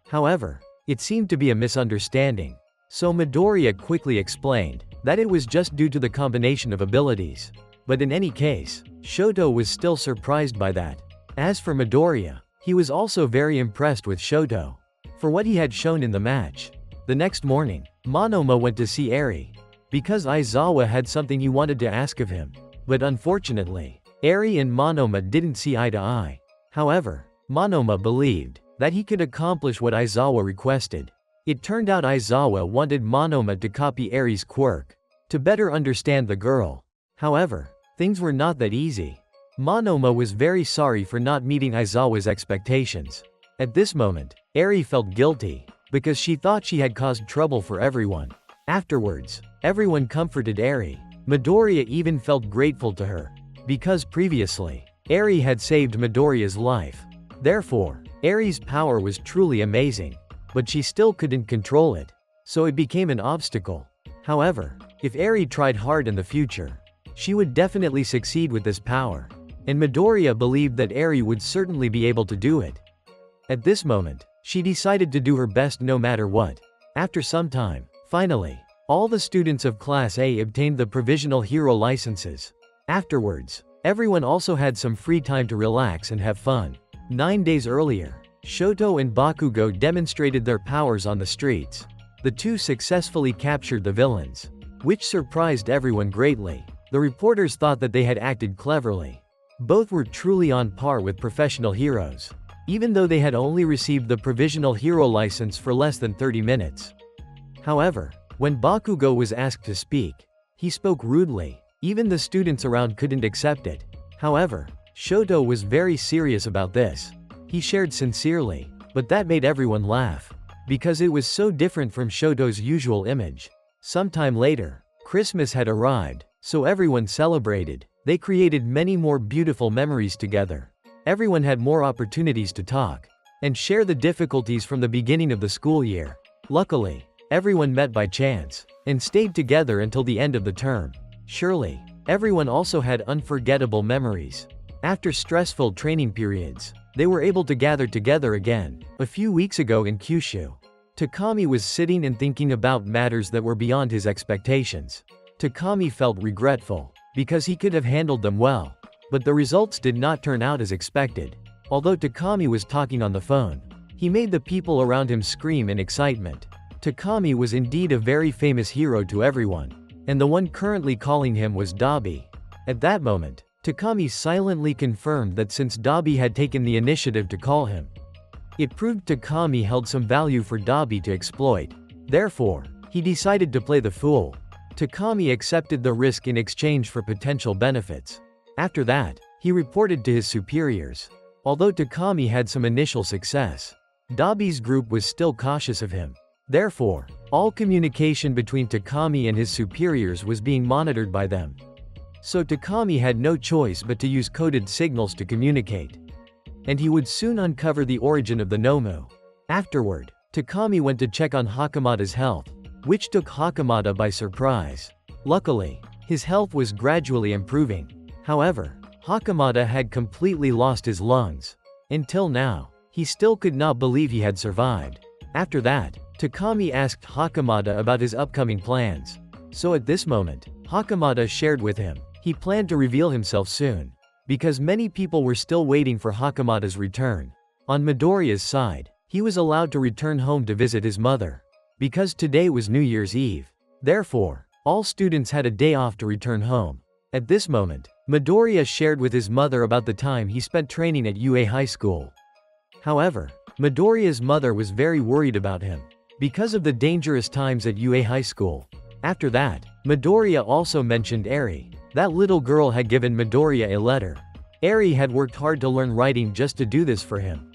However, it seemed to be a misunderstanding. So Midoriya quickly explained that it was just due to the combination of abilities. But in any case, Shoto was still surprised by that. As for Midoriya, he was also very impressed with Shoto for what he had shown in the match. The next morning, Monoma went to see Eri, because Aizawa had something he wanted to ask of him. But unfortunately, Eri and Monoma didn't see eye to eye. However, Monoma believed that he could accomplish what Aizawa requested. It turned out Aizawa wanted Monoma to copy Eri's quirk to better understand the girl. However, things were not that easy. Monoma was very sorry for not meeting Aizawa's expectations. At this moment, Eri felt guilty, because she thought she had caused trouble for everyone. Afterwards, everyone comforted Eri. Midoriya even felt grateful to her, because previously, Eri had saved Midoriya's life. Therefore, Eri's power was truly amazing. But she still couldn't control it, so it became an obstacle. However, if Eri tried hard in the future, she would definitely succeed with this power. And Midoriya believed that Eri would certainly be able to do it. At this moment, she decided to do her best no matter what. After some time, finally, all the students of Class A obtained the provisional hero licenses. Afterwards, everyone also had some free time to relax and have fun. 9 days earlier, Shoto and Bakugo demonstrated their powers on the streets. The two successfully captured the villains, which surprised everyone greatly. The reporters thought that they had acted cleverly. Both were truly on par with professional heroes, even though they had only received the provisional hero license for less than 30 minutes. However, when Bakugo was asked to speak, he spoke rudely. Even the students around couldn't accept it. However, Shoto was very serious about this. He shared sincerely, but that made everyone laugh, because it was so different from Shoto's usual image. Sometime later, Christmas had arrived, so everyone celebrated. They created many more beautiful memories together. Everyone had more opportunities to talk and share the difficulties from the beginning of the school year. Luckily, everyone met by chance and stayed together until the end of the term. Surely, everyone also had unforgettable memories. After stressful training periods, they were able to gather together again. A few weeks ago in Kyushu, Takami was sitting and thinking about matters that were beyond his expectations. Takami felt regretful, because he could have handled them well. But the results did not turn out as expected. Although Takami was talking on the phone, he made the people around him scream in excitement. Takami was indeed a very famous hero to everyone, and the one currently calling him was Dabi. At that moment, Takami silently confirmed that since Dabi had taken the initiative to call him, it proved Takami held some value for Dabi to exploit. Therefore, he decided to play the fool. Takami accepted the risk in exchange for potential benefits. After that, he reported to his superiors. Although Takami had some initial success, Dabi's group was still cautious of him. Therefore, all communication between Takami and his superiors was being monitored by them. So Takami had no choice but to use coded signals to communicate. And he would soon uncover the origin of the Nomu. Afterward, Takami went to check on Hakamada's health, which took Hakamada by surprise. Luckily, his health was gradually improving. However, Hakamada had completely lost his lungs. Until now, He still could not believe he had survived. After that, Takami asked Hakamada about his upcoming plans. So at this moment, Hakamada shared with him, he planned to reveal himself soon. Because many people were still waiting for Hakamada's return. On Midoriya's side, he was allowed to return home to visit his mother. Because today was New Year's Eve. Therefore, all students had a day off to return home. At this moment, Midoriya shared with his mother about the time he spent training at UA High School. However, Midoriya's mother was very worried about him. Because of the dangerous times at UA High School. After that, Midoriya also mentioned Eri. That little girl had given Midoriya a letter. Eri had worked hard to learn writing just to do this for him.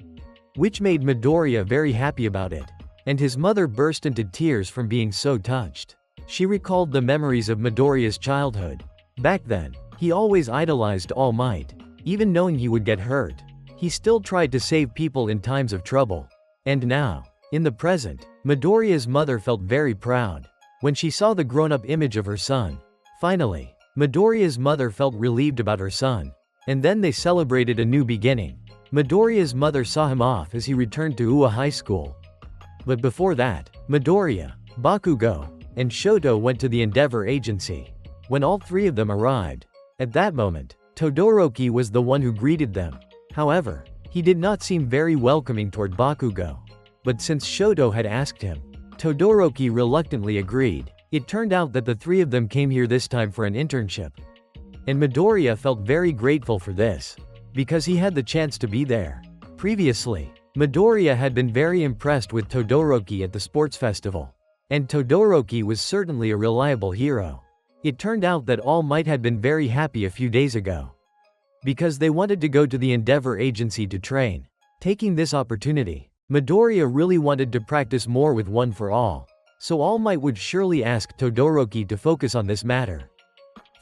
Which made Midoriya very happy about it. And his mother burst into tears from being so touched. She recalled the memories of Midoriya's childhood. Back then, he always idolized All Might. Even knowing he would get hurt, he still tried to save people in times of trouble. And now, in the present, Midoriya's mother felt very proud. When she saw the grown-up image of her son. Finally, Midoriya's mother felt relieved about her son. And then they celebrated a new beginning. Midoriya's mother saw him off as he returned to UA High School. But before that, Midoriya, Bakugo, and Shoto went to the Endeavor Agency. When all three of them arrived, at that moment, Todoroki was the one who greeted them. However, he did not seem very welcoming toward Bakugo. But since Shoto had asked him, Todoroki reluctantly agreed. It turned out that the three of them came here this time for an internship. And Midoriya felt very grateful for this. Because he had the chance to be there. Previously, Midoriya had been very impressed with Todoroki at the sports festival. And Todoroki was certainly a reliable hero. It turned out that All Might had been very happy a few days ago. Because they wanted to go to the Endeavor Agency to train. Taking this opportunity, Midoriya really wanted to practice more with One for All. So All Might would surely ask Todoroki to focus on this matter.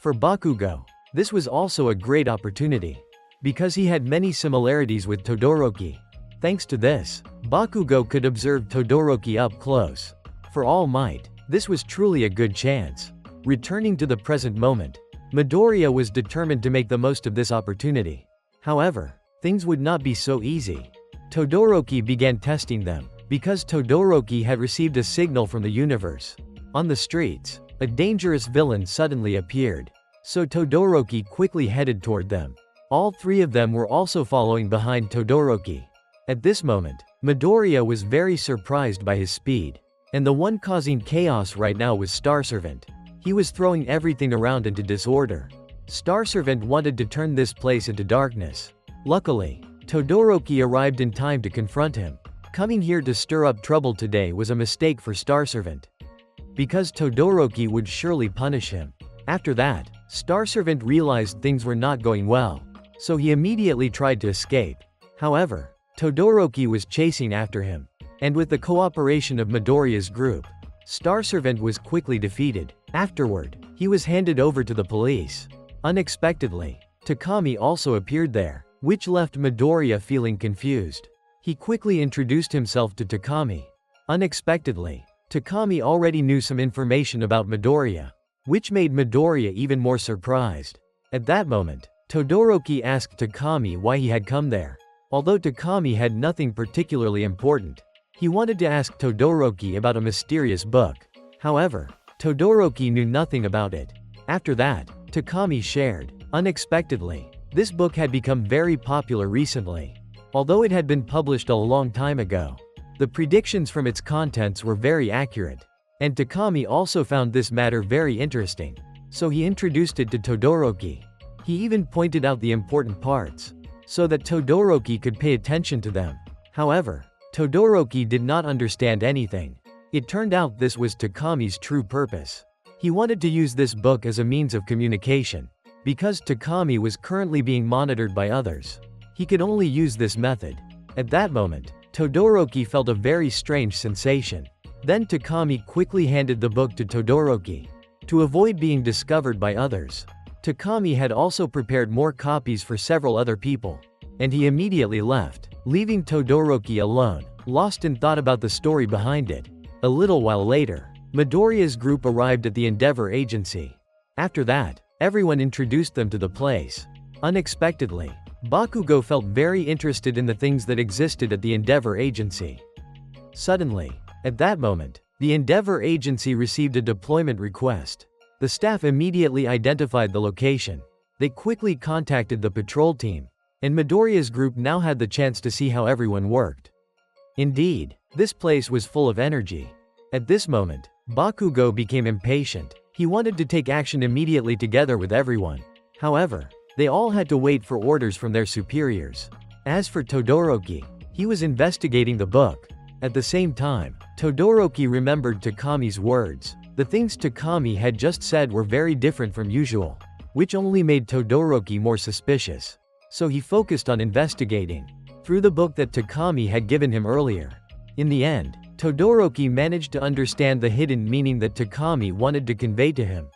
For Bakugo, this was also a great opportunity. Because he had many similarities with Todoroki. Thanks to this, Bakugo could observe Todoroki up close. For All Might, this was truly a good chance. Returning to the present moment, Midoriya was determined to make the most of this opportunity. However, things would not be so easy. Todoroki began testing them, because Todoroki had received a signal from the universe. On the streets, a dangerous villain suddenly appeared. So Todoroki quickly headed toward them. All three of them were also following behind Todoroki. At this moment, Midoriya was very surprised by his speed. And the one causing chaos right now was Star Servant. He was throwing everything around into disorder. Star Servant wanted to turn this place into darkness. Luckily, Todoroki arrived in time to confront him. Coming here to stir up trouble today was a mistake for Star Servant. Because Todoroki would surely punish him. After that, Star Servant realized things were not going well. So he immediately tried to escape. However, Todoroki was chasing after him. And with the cooperation of Midoriya's group, Star Servant was quickly defeated. Afterward, he was handed over to the police. Unexpectedly, Takami also appeared there, which left Midoriya feeling confused. He quickly introduced himself to Takami. Unexpectedly, Takami already knew some information about Midoriya, which made Midoriya even more surprised. At that moment, Todoroki asked Takami why he had come there. Although Takami had nothing particularly important, he wanted to ask Todoroki about a mysterious book. However, Todoroki knew nothing about it. After that, Takami shared. Unexpectedly, this book had become very popular recently. Although it had been published a long time ago, the predictions from its contents were very accurate. And Takami also found this matter very interesting. So he introduced it to Todoroki. He even pointed out the important parts, so that Todoroki could pay attention to them. However, Todoroki did not understand anything. It turned out this was Takami's true purpose. He wanted to use this book as a means of communication. Because Takami was currently being monitored by others, he could only use this method. At that moment, Todoroki felt a very strange sensation. Then Takami quickly handed the book to Todoroki. To avoid being discovered by others, Takami had also prepared more copies for several other people. And he immediately left, leaving Todoroki alone, lost in thought about the story behind it. A little while later, Midoriya's group arrived at the Endeavor Agency. After that, everyone introduced them to the place. Unexpectedly, Bakugo felt very interested in the things that existed at the Endeavor Agency. Suddenly, at that moment, the Endeavor Agency received a deployment request. The staff immediately identified the location. They quickly contacted the patrol team, and Midoriya's group now had the chance to see how everyone worked. Indeed, this place was full of energy. At this moment, Bakugo became impatient. He wanted to take action immediately together with everyone. However, they all had to wait for orders from their superiors. As for Todoroki, he was investigating the book. At the same time, Todoroki remembered Takami's words. The things Takami had just said were very different from usual, which only made Todoroki more suspicious. So he focused on investigating through the book that Takami had given him earlier. In the end, Todoroki managed to understand the hidden meaning that Takami wanted to convey to him.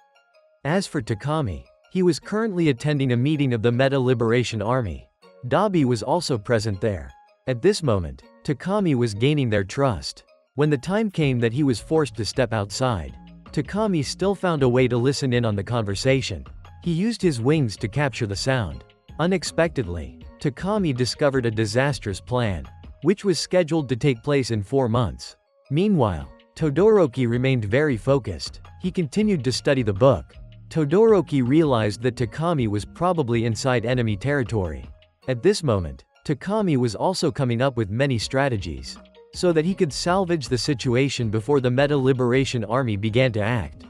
As for Takami, he was currently attending a meeting of the Meta Liberation Army. Dabi was also present there. At this moment, Takami was gaining their trust. When the time came that he was forced to step outside, Takami still found a way to listen in on the conversation. He used his wings to capture the sound. Unexpectedly, Takami discovered a disastrous plan, which was scheduled to take place in 4 months. Meanwhile, Todoroki remained very focused. He continued to study the book. Todoroki realized that Takami was probably inside enemy territory. At this moment, Takami was also coming up with many strategies, so that he could salvage the situation before the Meta Liberation Army began to act.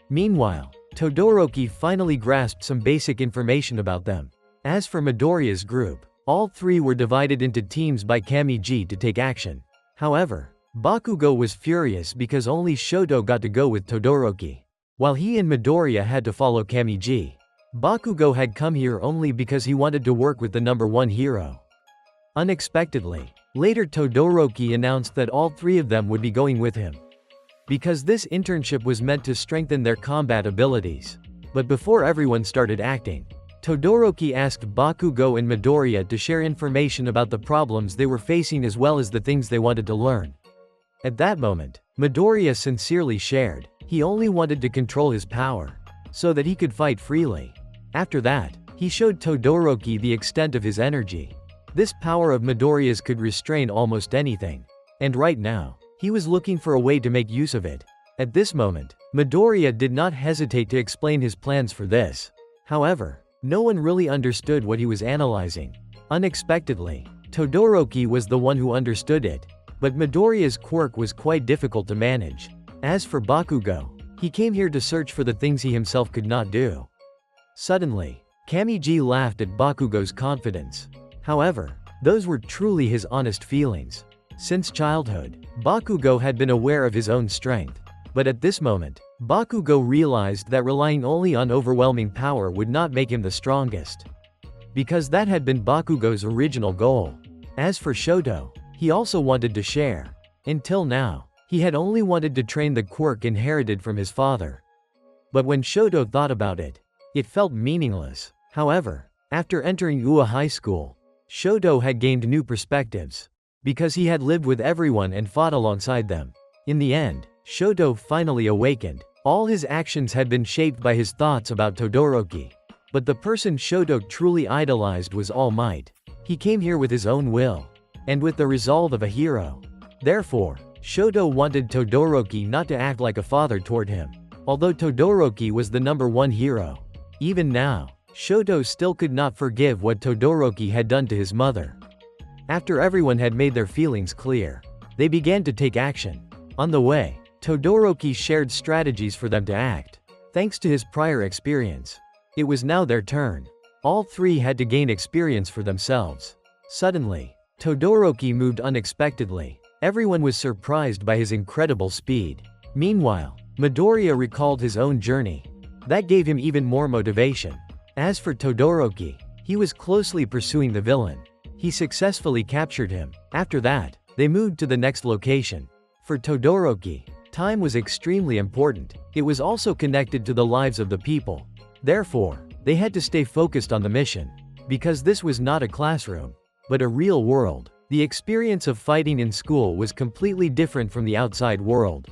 Meanwhile, Todoroki finally grasped some basic information about them. As for Midoriya's group, all 3 were divided into teams by Kamiji to take action. However, Bakugo was furious because only Shoto got to go with Todoroki, while he and Midoriya had to follow Kamiji. Bakugo had come here only because he wanted to work with the #1 hero. Unexpectedly, later Todoroki announced that all 3 of them would be going with him, because this internship was meant to strengthen their combat abilities. But before everyone started acting, Todoroki asked Bakugo and Midoriya to share information about the problems they were facing as well as the things they wanted to learn. At that moment, Midoriya sincerely shared. He only wanted to control his power, so that he could fight freely. After that, he showed Todoroki the extent of his energy. This power of Midoriya's could restrain almost anything. And right now, he was looking for a way to make use of it. At this moment, Midoriya did not hesitate to explain his plans for this. However, no one really understood what he was analyzing. Unexpectedly, Todoroki was the one who understood it, but Midoriya's quirk was quite difficult to manage. As for Bakugo, he came here to search for the things he himself could not do. Suddenly, Kamiji laughed at Bakugo's confidence. However, those were truly his honest feelings. Since childhood, Bakugo had been aware of his own strength. But at this moment, Bakugo realized that relying only on overwhelming power would not make him the strongest, because that had been Bakugo's original goal. As for Shoto, he also wanted to share. Until now, he had only wanted to train the quirk inherited from his father. But when Shoto thought about it, it felt meaningless. However, after entering Ua High School, Shoto had gained new perspectives, because he had lived with everyone and fought alongside them. In the end, Shoto finally awakened. All his actions had been shaped by his thoughts about Todoroki. But the person Shoto truly idolized was All Might. He came here with his own will, and with the resolve of a hero. Therefore, Shoto wanted Todoroki not to act like a father toward him. Although Todoroki was the #1 hero, even now, Shoto still could not forgive what Todoroki had done to his mother. After everyone had made their feelings clear, they began to take action. On the way, Todoroki shared strategies for them to act. Thanks to his prior experience, it was now their turn. All 3 had to gain experience for themselves. Suddenly, Todoroki moved unexpectedly. Everyone was surprised by his incredible speed. Meanwhile, Midoriya recalled his own journey. That gave him even more motivation. As for Todoroki, he was closely pursuing the villain. He successfully captured him. After that, they moved to the next location. For Todoroki, time was extremely important. It was also connected to the lives of the people. Therefore, they had to stay focused on the mission. Because this was not a classroom, but a real world. The experience of fighting in school was completely different from the outside world.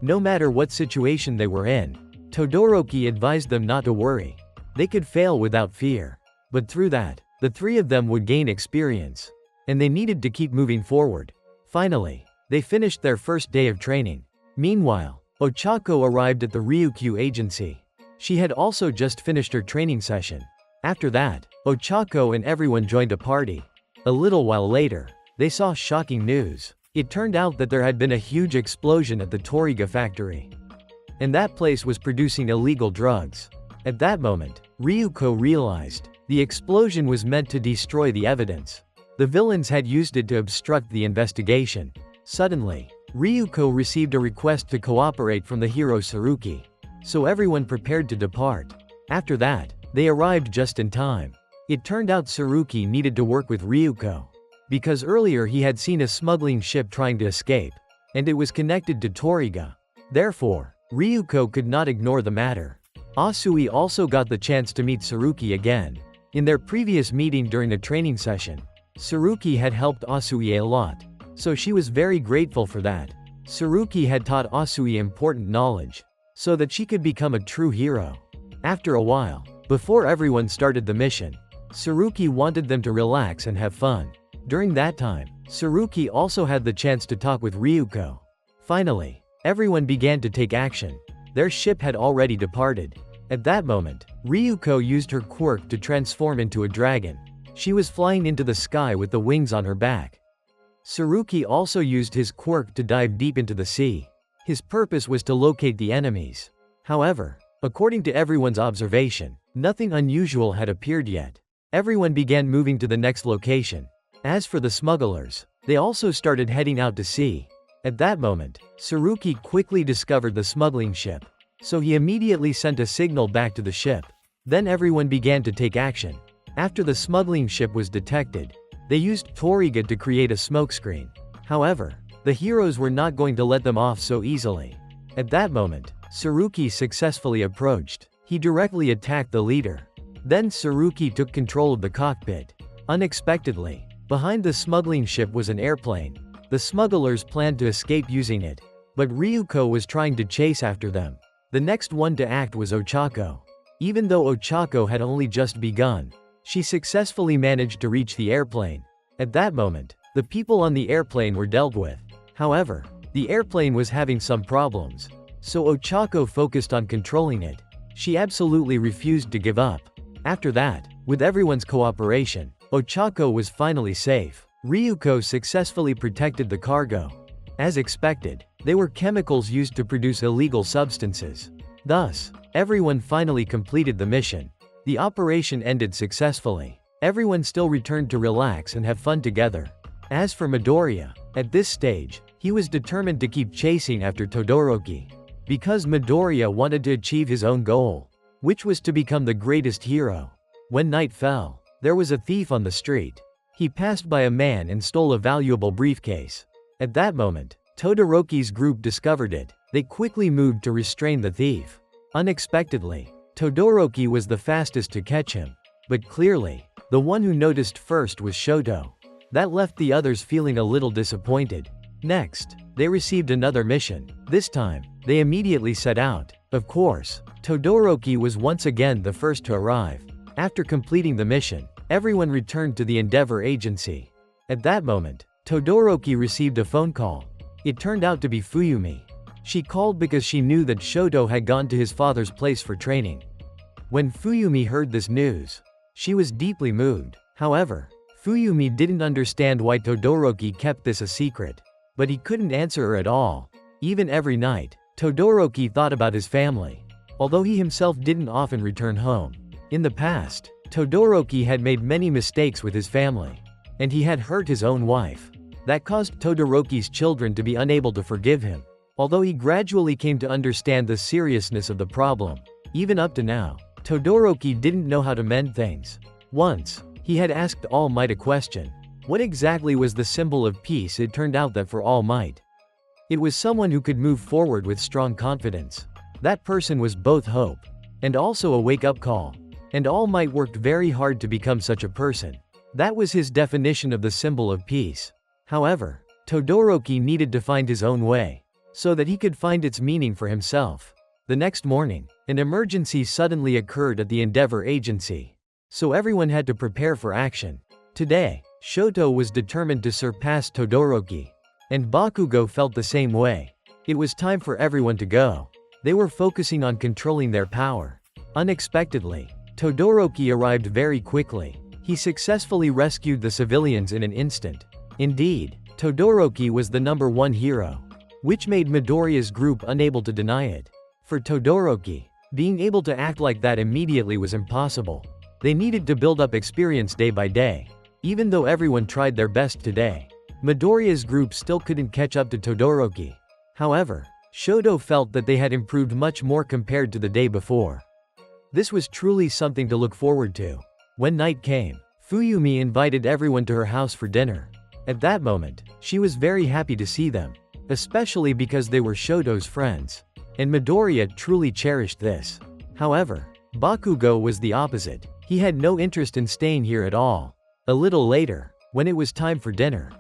No matter what situation they were in, Todoroki advised them not to worry. They could fail without fear. But through that, The three of them would gain experience. And they needed to keep moving forward. Finally, they finished their first day of training. Meanwhile, Ochako arrived at the Ryukyu agency. She had also just finished her training session. After that, Ochako and everyone joined a party. A little while later, they saw shocking news. It turned out that there had been a huge explosion at the Toriga factory. And that place was producing illegal drugs. At that moment, Ryuko realized the explosion was meant to destroy the evidence. The villains had used it to obstruct the investigation. Suddenly, Ryuko received a request to cooperate from the hero Tsuruki. So everyone prepared to depart. After that, they arrived just in time. It turned out Tsuruki needed to work with Ryuko. Because earlier he had seen a smuggling ship trying to escape. And it was connected to Toriga. Therefore, Ryuko could not ignore the matter. Asui also got the chance to meet Tsuruki again. In their previous meeting during the training session, Tsuruki had helped Asui a lot. So she was very grateful for that. Tsuruki had taught Asui important knowledge, so that she could become a true hero. After a while, before everyone started the mission, Tsuruki wanted them to relax and have fun. During that time, Tsuruki also had the chance to talk with Ryuko. Finally, everyone began to take action. Their ship had already departed. At that moment, Ryuko used her quirk to transform into a dragon. She was flying into the sky with the wings on her back. Tsuruki also used his quirk to dive deep into the sea. His purpose was to locate the enemies. However, according to everyone's observation, nothing unusual had appeared yet. Everyone began moving to the next location. As for the smugglers, they also started heading out to sea. At that moment, Tsuruki quickly discovered the smuggling ship. So he immediately sent a signal back to the ship. Then everyone began to take action. After the smuggling ship was detected, they used Toriga to create a smokescreen. However, the heroes were not going to let them off so easily. At that moment, Tsuruki successfully approached. He directly attacked the leader. Then Tsuruki took control of the cockpit. Unexpectedly, behind the smuggling ship was an airplane. The smugglers planned to escape using it, but Ryuko was trying to chase after them. The next one to act was Ochako. Even though Ochako had only just begun, she successfully managed to reach the airplane. At that moment, the people on the airplane were dealt with. However, the airplane was having some problems. So Ochako focused on controlling it. She absolutely refused to give up. After that, with everyone's cooperation, Ochako was finally safe. Ryuko successfully protected the cargo. As expected, they were chemicals used to produce illegal substances. Thus, everyone finally completed the mission. The operation ended successfully. Everyone still returned to relax and have fun together. As for Midoriya, at this stage, he was determined to keep chasing after Todoroki. Because Midoriya wanted to achieve his own goal, which was to become the greatest hero. When night fell, there was a thief on the street. He passed by a man and stole a valuable briefcase. At that moment, Todoroki's group discovered it. They quickly moved to restrain the thief. Unexpectedly, Todoroki was the fastest to catch him. But clearly, the one who noticed first was Shoto. That left the others feeling a little disappointed. Next, they received another mission. This time, they immediately set out. Of course, Todoroki was once again the first to arrive. After completing the mission, everyone returned to the Endeavor agency. At that moment, Todoroki received a phone call. It turned out to be Fuyumi. She called because she knew that Shoto had gone to his father's place for training. When Fuyumi heard this news, she was deeply moved. However, Fuyumi didn't understand why Todoroki kept this a secret. But he couldn't answer her at all. Even every night, Todoroki thought about his family. Although he himself didn't often return home. In the past, Todoroki had made many mistakes with his family. And he had hurt his own wife. That caused Todoroki's children to be unable to forgive him. Although he gradually came to understand the seriousness of the problem. Even up to now, Todoroki didn't know how to mend things. Once, he had asked All Might a question. What exactly was the symbol of peace? It turned out that for All Might, it was someone who could move forward with strong confidence. That person was both hope and also a wake-up call. And All Might worked very hard to become such a person. That was his definition of the symbol of peace. However, Todoroki needed to find his own way, so that he could find its meaning for himself. The next morning, an emergency suddenly occurred at the Endeavor agency. so everyone had to prepare for action. Today, Shoto was determined to surpass Todoroki. And Bakugo felt the same way. It was time for everyone to go. They were focusing on controlling their power. Unexpectedly, Todoroki arrived very quickly. He successfully rescued the civilians in an instant. Indeed, Todoroki was the #1 hero, which made Midoriya's group unable to deny it. For Todoroki, being able to act like that immediately was impossible. They needed to build up experience day by day. Even though everyone tried their best today, Midoriya's group still couldn't catch up to Todoroki. However, Shoto felt that they had improved much more compared to the day before. This was truly something to look forward to. When night came, Fuyumi invited everyone to her house for dinner. At that moment, she was very happy to see them, especially because they were Shoto's friends. And Midoriya truly cherished this. However, Bakugo was the opposite. He had no interest in staying here at all. A little later, when it was time for dinner,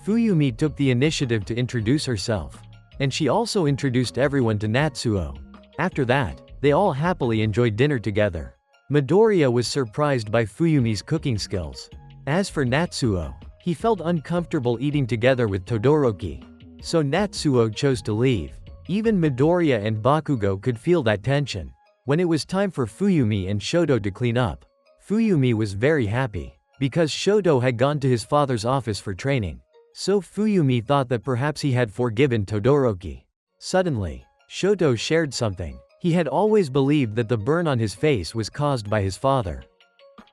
Fuyumi took the initiative to introduce herself. And she also introduced everyone to Natsuo. After that, they all happily enjoyed dinner together. Midoriya was surprised by Fuyumi's cooking skills. As for Natsuo, he felt uncomfortable eating together with Todoroki. So Natsuo chose to leave. Even Midoriya and Bakugo could feel that tension. When it was time for Fuyumi and Shoto to clean up, Fuyumi was very happy, because Shoto had gone to his father's office for training. So Fuyumi thought that perhaps he had forgiven Todoroki. Suddenly, Shoto shared something. He had always believed that the burn on his face was caused by his father.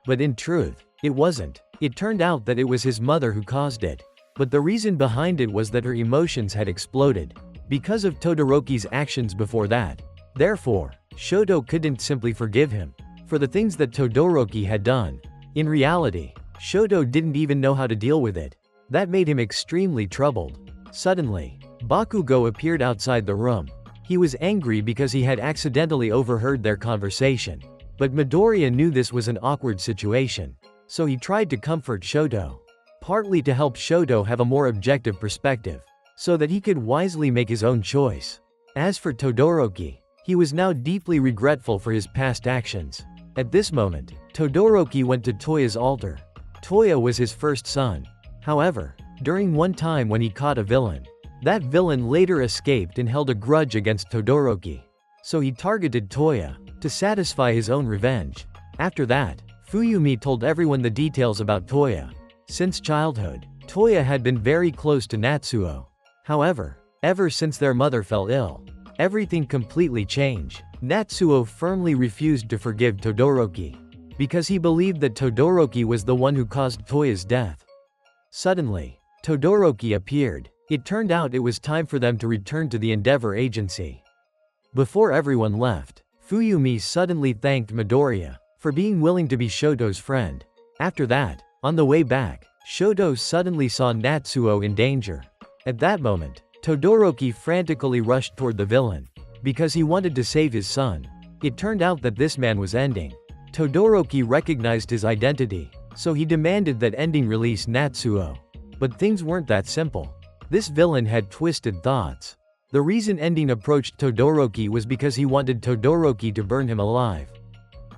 But in truth, it wasn't. It turned out that it was his mother who caused it. But the reason behind it was that her emotions had exploded because of Todoroki's actions before that. Therefore, Shoto couldn't simply forgive him for the things that Todoroki had done. In reality, Shoto didn't even know how to deal with it. That made him extremely troubled. Suddenly, Bakugo appeared outside the room. He was angry because he had accidentally overheard their conversation. But Midoriya knew this was an awkward situation, so he tried to comfort Shoto, partly to help Shoto have a more objective perspective, so that he could wisely make his own choice. As for Todoroki, he was now deeply regretful for his past actions. At this moment, Todoroki went to Toya's altar. Toya was his first son. However, during one time when he caught a villain, that villain later escaped and held a grudge against Todoroki. So he targeted Toya to satisfy his own revenge. After that, Fuyumi told everyone the details about Toya. Since childhood, Toya had been very close to Natsuo. However, ever since their mother fell ill, everything completely changed. Natsuo firmly refused to forgive Todoroki because he believed that Todoroki was the one who caused Toya's death. Suddenly, Todoroki appeared. It turned out it was time for them to return to the Endeavor Agency. Before everyone left, Fuyumi suddenly thanked Midoriya for being willing to be Shoto's friend. After that, on the way back, Shoto suddenly saw Natsuo in danger. At that moment, Todoroki frantically rushed toward the villain because he wanted to save his son. It turned out that this man was Ending. Todoroki recognized his identity, so he demanded that Ending release Natsuo. But things weren't that simple. This villain had twisted thoughts. The reason Ending approached Todoroki was because he wanted Todoroki to burn him alive,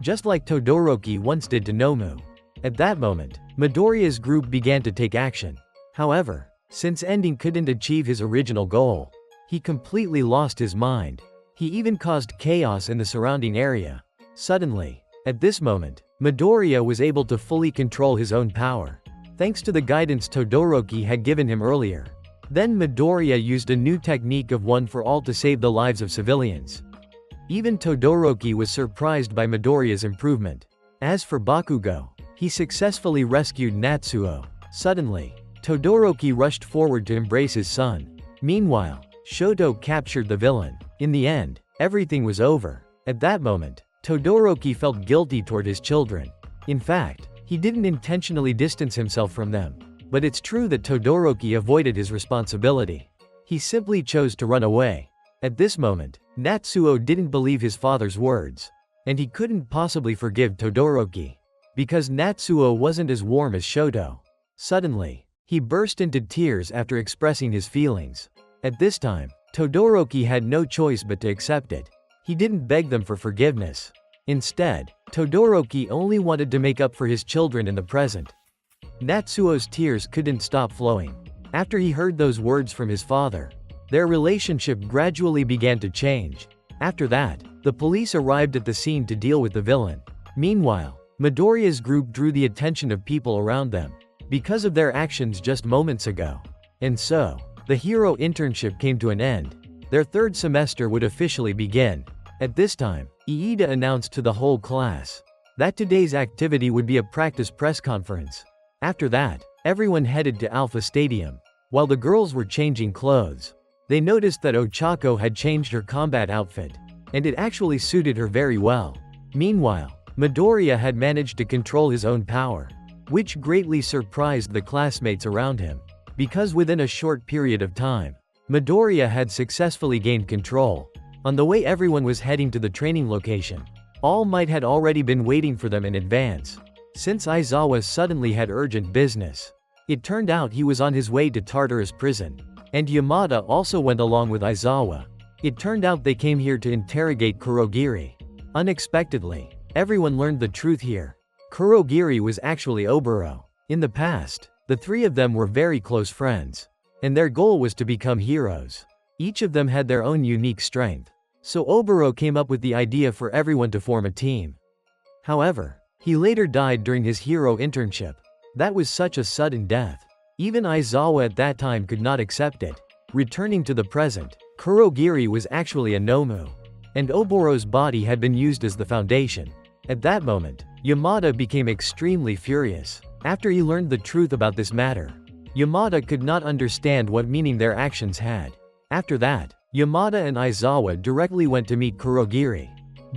just like Todoroki once did to Nomu. At that moment, Midoriya's group began to take action. However, since Ending couldn't achieve his original goal, he completely lost his mind. He even caused chaos in the surrounding area. Suddenly, at this moment, Midoriya was able to fully control his own power, thanks to the guidance Todoroki had given him earlier. Then Midoriya used a new technique of one for all to save the lives of civilians. Even Todoroki was surprised by Midoriya's improvement. As for Bakugo, he successfully rescued Natsuo. Suddenly, Todoroki rushed forward to embrace his son. Meanwhile, Shoto captured the villain. In the end, everything was over. At that moment, Todoroki felt guilty toward his children. In fact, he didn't intentionally distance himself from them. But it's true that Todoroki avoided his responsibility. He simply chose to run away. At this moment, Natsuo didn't believe his father's words. And he couldn't possibly forgive Todoroki, because Natsuo wasn't as warm as Shoto. Suddenly, he burst into tears after expressing his feelings. At this time, Todoroki had no choice but to accept it. He didn't beg them for forgiveness. Instead, Todoroki only wanted to make up for his children in the present. Natsuo's tears couldn't stop flowing. After he heard those words from his father, their relationship gradually began to change. After that, the police arrived at the scene to deal with the villain. Meanwhile, Midoriya's group drew the attention of people around them because of their actions just moments ago. And so, the hero internship came to an end. Their third semester would officially begin. At this time, Iida announced to the whole class that today's activity would be a practice press conference. After that, everyone headed to Alpha Stadium. While the girls were changing clothes, they noticed that Ochako had changed her combat outfit, and it actually suited her very well. Meanwhile, Midoriya had managed to control his own power, which greatly surprised the classmates around him. Because within a short period of time, Midoriya had successfully gained control. On the way everyone was heading to the training location. All Might had already been waiting for them in advance. Since Aizawa suddenly had urgent business, it turned out he was on his way to Tartarus prison. And Yamada also went along with Aizawa. It turned out they came here to interrogate Kurogiri. Unexpectedly, everyone learned the truth here. Kurogiri was actually Oboro. In the past, the three of them were very close friends, and their goal was to become heroes. Each of them had their own unique strength. So Oboro came up with the idea for everyone to form a team. However, he later died during his hero internship. That was such a sudden death. Even Aizawa at that time could not accept it. Returning to the present, Kurogiri was actually a Nomu, and Oboro's body had been used as the foundation. At that moment, Yamada became extremely furious. After he learned the truth about this matter, Yamada could not understand what meaning their actions had. After that, Yamada and Aizawa directly went to meet Kurogiri.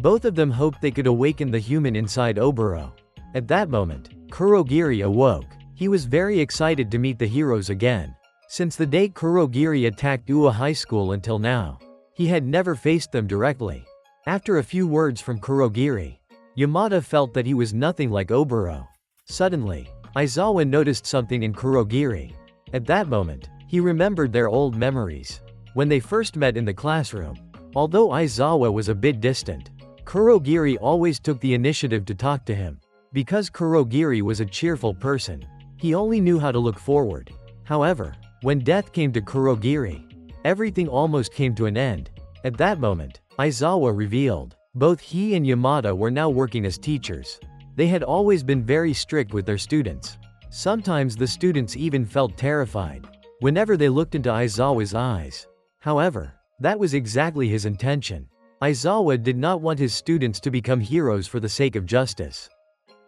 Both of them hoped they could awaken the human inside Oboro. At that moment, Kurogiri awoke. He was very excited to meet the heroes again. Since the day Kurogiri attacked Ua High School until now, he had never faced them directly. After a few words from Kurogiri, Yamada felt that he was nothing like Oboro. Suddenly, Aizawa noticed something in Kurogiri. At that moment, he remembered their old memories. When they first met in the classroom, although Aizawa was a bit distant, Kurogiri always took the initiative to talk to him. Because Kurogiri was a cheerful person, he only knew how to look forward. However, when death came to Kurogiri, everything almost came to an end. At that moment, Aizawa revealed, both he and Yamada were now working as teachers. They had always been very strict with their students. Sometimes the students even felt terrified whenever they looked into Aizawa's eyes. However, that was exactly his intention. Aizawa did not want his students to become heroes for the sake of justice.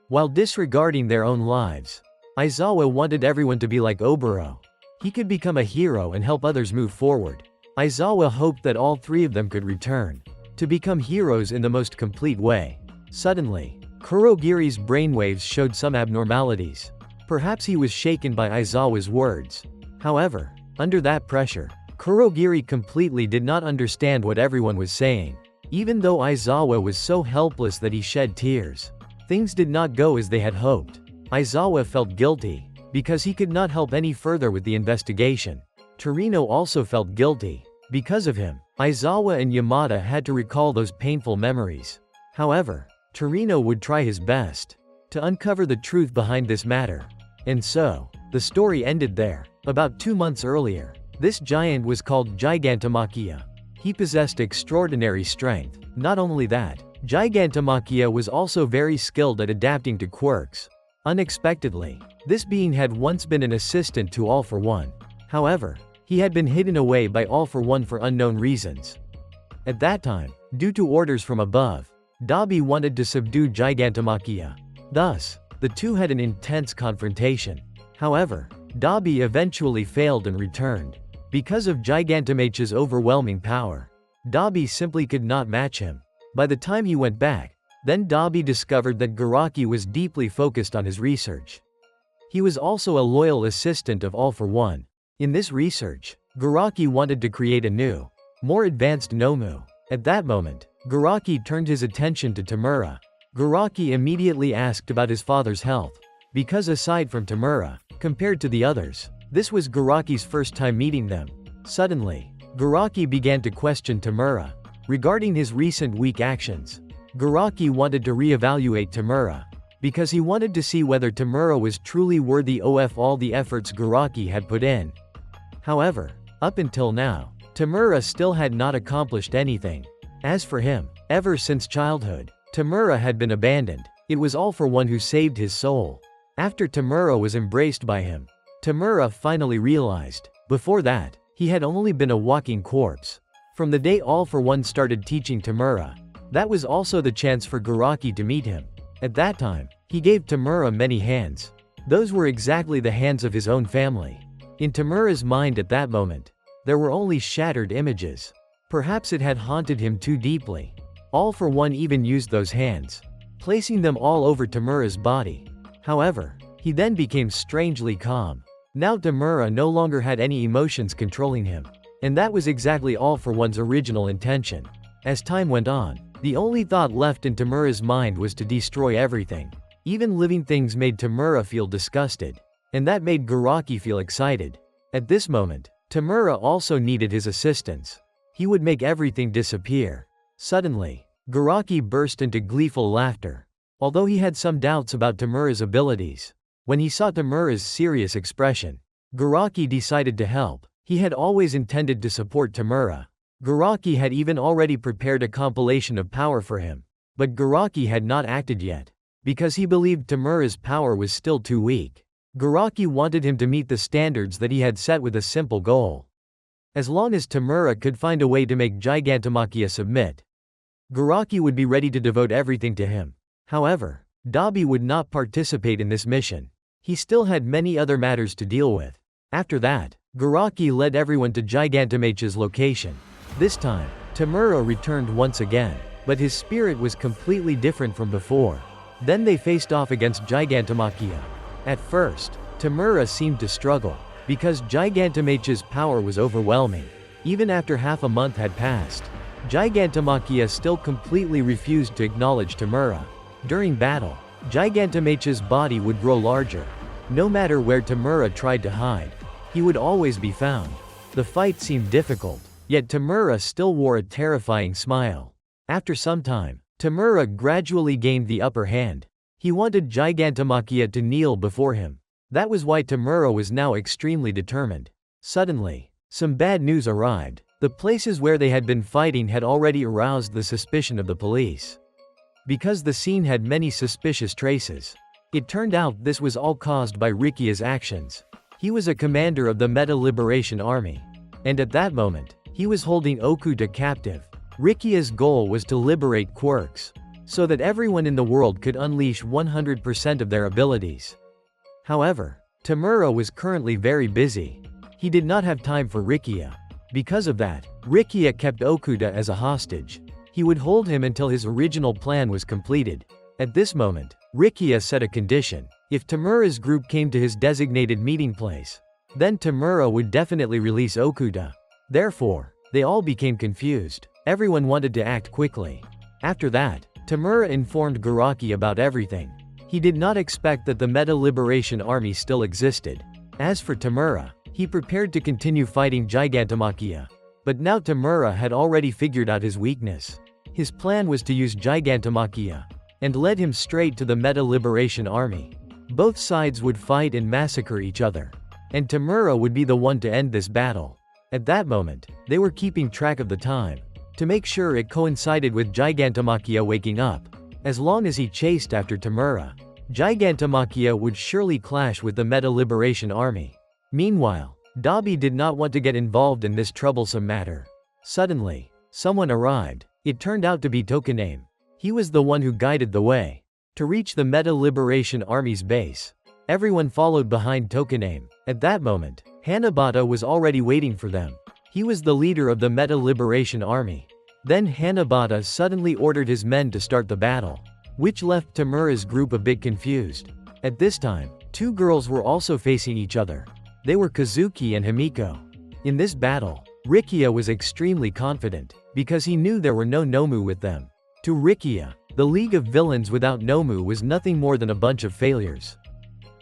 While disregarding their own lives, Aizawa wanted everyone to be like Oboro. He could become a hero and help others move forward. Aizawa hoped that all three of them could return to become heroes in the most complete way. Suddenly, Kurogiri's brainwaves showed some abnormalities. Perhaps he was shaken by Aizawa's words. However, under that pressure, Kurogiri completely did not understand what everyone was saying. Even though Aizawa was so helpless that he shed tears, things did not go as they had hoped. Aizawa felt guilty because he could not help any further with the investigation. Torino also felt guilty. Because of him, Aizawa and Yamada had to recall those painful memories. However, Torino would try his best to uncover the truth behind this matter. And so, the story ended there. About 2 months earlier, this giant was called Gigantomachia. He possessed extraordinary strength. Not only that, Gigantomachia was also very skilled at adapting to quirks. Unexpectedly, this being had once been an assistant to All for One. However, he had been hidden away by All for One for unknown reasons. At that time, due to orders from above, Dabi wanted to subdue Gigantomachia. Thus, the two had an intense confrontation. However, Dabi eventually failed and returned. Because of Gigantomachia's overwhelming power, Dabi simply could not match him. By the time he went back, then Dabi discovered that Garaki was deeply focused on his research. He was also a loyal assistant of All for One. In this research, Garaki wanted to create a new, more advanced Nomu. At that moment, Garaki turned his attention to Tamura. Garaki immediately asked about his father's health. Because aside from Tamura, compared to the others, this was Garaki's first time meeting them. Suddenly, Garaki began to question Tamura regarding his recent weak actions. Garaki wanted to re-evaluate Tamura, because he wanted to see whether Tamura was truly worthy of all the efforts Garaki had put in. However, up until now, Tamura still had not accomplished anything. As for him, ever since childhood, Tamura had been abandoned. It was all for one who saved his soul. After Tamura was embraced by him, Tamura finally realized. Before that, he had only been a walking corpse. From the day All for One started teaching Tamura, that was also the chance for Garaki to meet him. At that time, he gave Tamura many hands. Those were exactly the hands of his own family. In Tamura's mind at that moment, there were only shattered images. Perhaps it had haunted him too deeply. All for One even used those hands, placing them all over Tamura's body. However, he then became strangely calm. Now Tamura no longer had any emotions controlling him. And that was exactly All for One's original intention. As time went on, the only thought left in Tamura's mind was to destroy everything. Even living things made Tamura feel disgusted. And that made Garaki feel excited. At this moment, Tamura also needed his assistance. He would make everything disappear. Suddenly, Garaki burst into gleeful laughter. Although he had some doubts about Tamura's abilities, when he saw Tamura's serious expression, Garaki decided to help. He had always intended to support Tamura. Garaki had even already prepared a compilation of power for him. But Garaki had not acted yet, because he believed Tamura's power was still too weak. Garaki wanted him to meet the standards that he had set with a simple goal. As long as Tamura could find a way to make Gigantomachia submit, Garaki would be ready to devote everything to him. However, Dabi would not participate in this mission. He still had many other matters to deal with. After that, Garaki led everyone to Gigantomachia's location. This time, Tamura returned once again, but his spirit was completely different from before. Then they faced off against Gigantomachia. At first, Tamura seemed to struggle, because Gigantomachia's power was overwhelming. Even after half a month had passed, Gigantomachia still completely refused to acknowledge Tamura. During battle, Gigantomachia's body would grow larger. No matter where Tamura tried to hide, he would always be found. The fight seemed difficult, yet Tamura still wore a terrifying smile. After some time, Tamura gradually gained the upper hand. He wanted Gigantomachia to kneel before him. That was why Tamura was now extremely determined. Suddenly, some bad news arrived. The places where they had been fighting had already aroused the suspicion of the police. Because the scene had many suspicious traces. It turned out this was all caused by Rikiya's actions. He was a commander of the Meta Liberation Army. And at that moment, he was holding Okuda captive. Rikiya's goal was to liberate quirks, so that everyone in the world could unleash 100% of their abilities. However, Tamura was currently very busy. He did not have time for Rikiya. Because of that, Rikiya kept Okuda as a hostage. He would hold him until his original plan was completed. At this moment, Rikiya set a condition. If Tamura's group came to his designated meeting place, then Tamura would definitely release Okuda. Therefore, they all became confused. Everyone wanted to act quickly. After that, Tamura informed Garaki about everything. He did not expect that the Meta Liberation Army still existed. As for Tamura, he prepared to continue fighting Gigantomachia. But now Tamura had already figured out his weakness. His plan was to use Gigantomachia, and led him straight to the Meta Liberation Army. Both sides would fight and massacre each other. And Tamura would be the one to end this battle. At that moment, they were keeping track of the time, to make sure it coincided with Gigantomachia waking up. As long as he chased after Tamura, Gigantomachia would surely clash with the Meta Liberation Army. Meanwhile, Dabi did not want to get involved in this troublesome matter. Suddenly, someone arrived. It turned out to be Tokaname. He was the one who guided the way to reach the Meta Liberation Army's base. Everyone followed behind Tokaname. At that moment, Hanabata was already waiting for them. He was the leader of the Meta Liberation Army. Then Hanabata suddenly ordered his men to start the battle, which left Tamura's group a bit confused. At this time, two girls were also facing each other. They were Kazuki and Himiko. In this battle, Rikiya was extremely confident, because he knew there were no Nomu with them. To Rikiya, the League of Villains without Nomu was nothing more than a bunch of failures.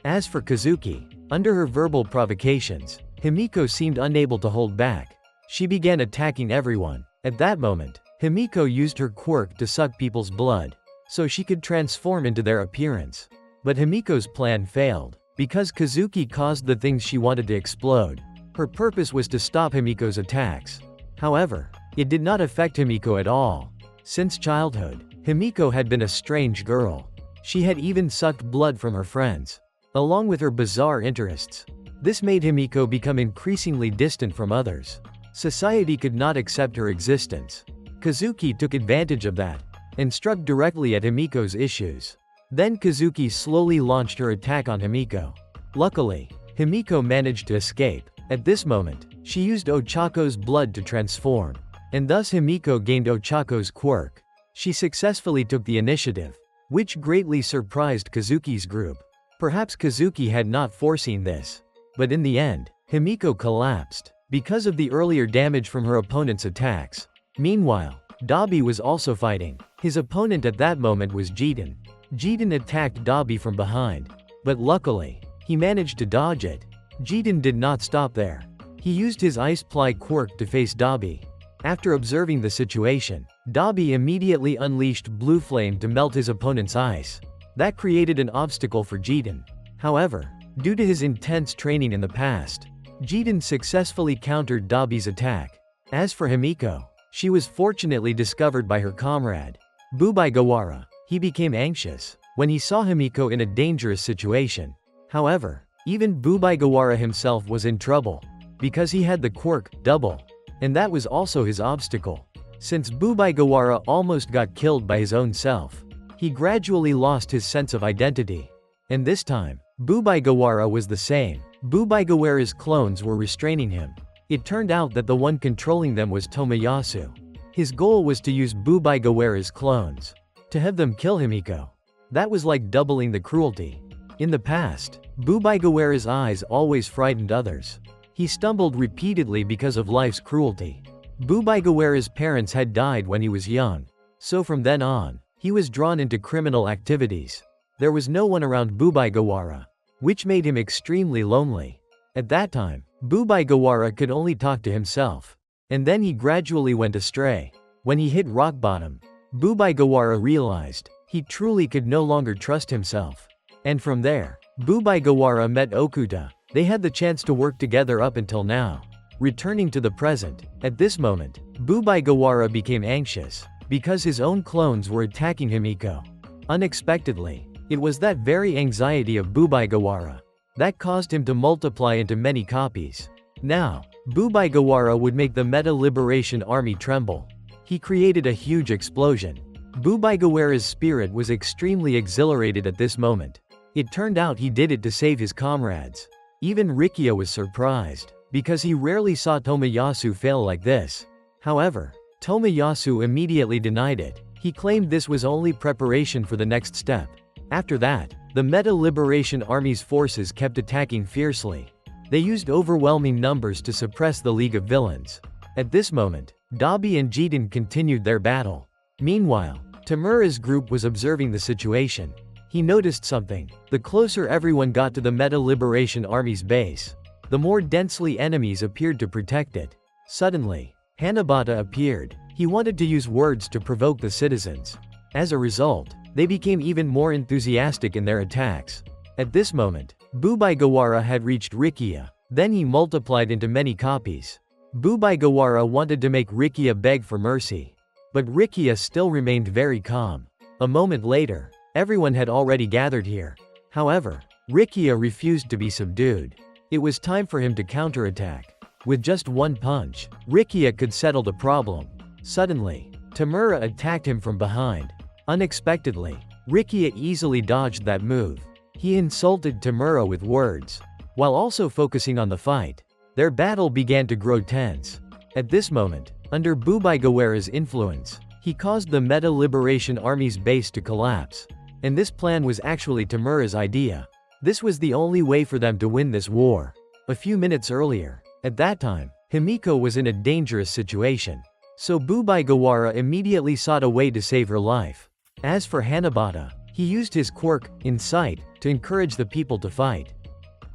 As for Kazuki, under her verbal provocations, Himiko seemed unable to hold back. She began attacking everyone. At that moment, Himiko used her quirk to suck people's blood, so she could transform into their appearance. But Himiko's plan failed, because Kazuki caused the things she wanted to explode. Her purpose was to stop Himiko's attacks. However, it did not affect Himiko at all. Since childhood, Himiko had been a strange girl. She had even sucked blood from her friends, along with her bizarre interests. This made Himiko become increasingly distant from others. Society could not accept her existence. Kazuki took advantage of that, and struck directly at Himiko's issues. Then Kazuki slowly launched her attack on Himiko. Luckily, Himiko managed to escape. At this moment, she used Ochako's blood to transform, and thus Himiko gained Ochako's quirk. She successfully took the initiative, which greatly surprised Kazuki's group. Perhaps Kazuki had not foreseen this. But in the end, Himiko collapsed, because of the earlier damage from her opponent's attacks. Meanwhile, Dabi was also fighting. His opponent at that moment was Jiden. Jiden attacked Dabi from behind, but luckily, he managed to dodge it. Jiden did not stop there. He used his Ice Ply quirk to face Dabi. After observing the situation, Dabi immediately unleashed Blue Flame to melt his opponent's ice. That created an obstacle for Jiden. However, due to his intense training in the past, Jiden successfully countered Dabi's attack. As for Himiko, she was fortunately discovered by her comrade, Bubaigawara. He became anxious when he saw Himiko in a dangerous situation. However, even Bubaigawara himself was in trouble, because he had the quirk, Double, and that was also his obstacle. Since Bubaigawara almost got killed by his own self, he gradually lost his sense of identity. And this time, Bubaigawara was the same. Bubaigawara's clones were restraining him. It turned out that the one controlling them was Tomoyasu. His goal was to use Bubaigawara's clones to have them kill Himiko. That was like doubling the cruelty. In the past, Bubaigawara's eyes always frightened others. He stumbled repeatedly because of life's cruelty. Bubaigawara's parents had died when he was young, so from then on, he was drawn into criminal activities. There was no one around Bubaigawara, which made him extremely lonely. At that time, Bubaigawara could only talk to himself. And then he gradually went astray. When he hit rock bottom, Bubaigawara realized he truly could no longer trust himself. And from there, Bubaigawara met Okuta. They had the chance to work together up until now. Returning to the present, at this moment, Bubaigawara became anxious, because his own clones were attacking Himiko. Unexpectedly, it was that very anxiety of Bubaigawara that caused him to multiply into many copies. Now, Bubaigawara would make the Meta Liberation Army tremble. He created a huge explosion. Bubaigawara's spirit was extremely exhilarated at this moment. It turned out he did it to save his comrades. Even Rikiya was surprised, because he rarely saw Tomoyasu fail like this. However, Tomoyasu immediately denied it. He claimed this was only preparation for the next step. After that, the Meta Liberation Army's forces kept attacking fiercely. They used overwhelming numbers to suppress the League of Villains. At this moment, Dabi and Jiden continued their battle. Meanwhile, Tamura's group was observing the situation. He noticed something. The closer everyone got to the Meta Liberation Army's base, the more densely enemies appeared to protect it. Suddenly, Hanabata appeared. He wanted to use words to provoke the citizens. As a result, they became even more enthusiastic in their attacks. At this moment, Bubaigawara had reached Rikiya. Then he multiplied into many copies. Bubaigawara wanted to make Rikiya beg for mercy. But Rikiya still remained very calm. A moment later, everyone had already gathered here. However, Rikiya refused to be subdued. It was time for him to counterattack. With just one punch, Rikiya could settle the problem. Suddenly, Tamura attacked him from behind. Unexpectedly, Rikiya easily dodged that move. He insulted Tamura with words, while also focusing on the fight. Their battle began to grow tense. At this moment, under Bubaigawara's influence, he caused the Meta Liberation Army's base to collapse. And this plan was actually Tamura's idea. This was the only way for them to win this war. A few minutes earlier, at that time, Himiko was in a dangerous situation. So Bubaigawara immediately sought a way to save her life. As for Hanabata, he used his quirk, Insight, to encourage the people to fight.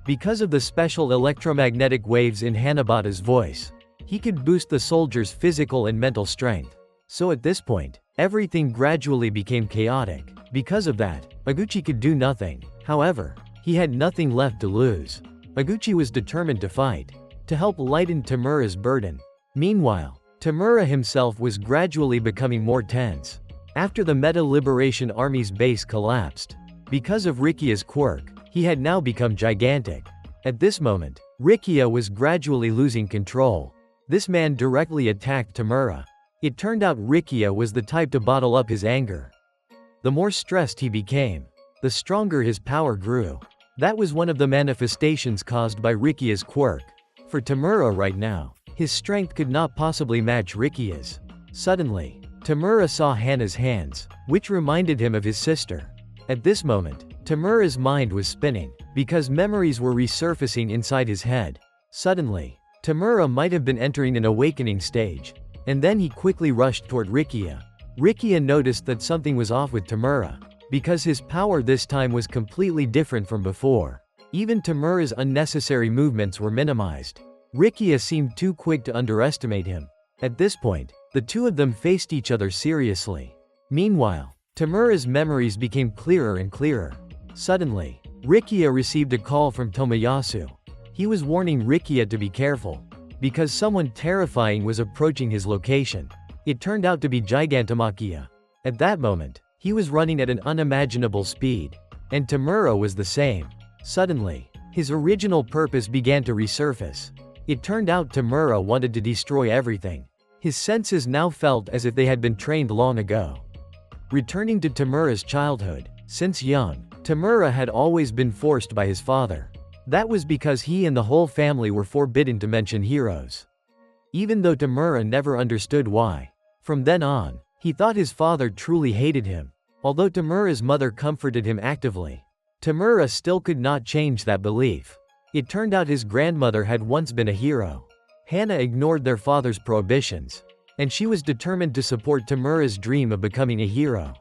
Because of the special electromagnetic waves in Hanabata's voice, he could boost the soldiers' physical and mental strength. So at this point, everything gradually became chaotic. Because of that, Iguchi could do nothing. However, he had nothing left to lose. Iguchi was determined to fight, to help lighten Tamura's burden. Meanwhile, Tamura himself was gradually becoming more tense. After the Meta Liberation Army's base collapsed, because of Rikiya's quirk, he had now become gigantic. At this moment, Rikiya was gradually losing control. This man directly attacked Tamura. It turned out Rikiya was the type to bottle up his anger. The more stressed he became, the stronger his power grew. That was one of the manifestations caused by Rikiya's quirk. For Tamura right now, his strength could not possibly match Rikiya's. Suddenly, Tamura saw Hana's hands, which reminded him of his sister. At this moment, Tamura's mind was spinning, because memories were resurfacing inside his head. Suddenly, Tamura might have been entering an awakening stage. And then he quickly rushed toward Rikiya. Rikiya noticed that something was off with Tamura, because his power this time was completely different from before. Even Tamura's unnecessary movements were minimized. Rikiya seemed too quick to underestimate him. At this point, the two of them faced each other seriously. Meanwhile, Tamura's memories became clearer and clearer. Suddenly, Rikiya received a call from Tomoyasu. He was warning Rikiya to be careful, because someone terrifying was approaching his location. It turned out to be Gigantomachia. At that moment, he was running at an unimaginable speed, and Tamura was the same. Suddenly, his original purpose began to resurface. It turned out Tamura wanted to destroy everything. His senses now felt as if they had been trained long ago. Returning to Tamura's childhood, since young, Tamura had always been forced by his father. That was because he and the whole family were forbidden to mention heroes. Even though Tamura never understood why. From then on, he thought his father truly hated him. Although Tamura's mother comforted him actively, Tamura still could not change that belief. It turned out his grandmother had once been a hero. Hana ignored their father's prohibitions, and she was determined to support Tamura's dream of becoming a hero.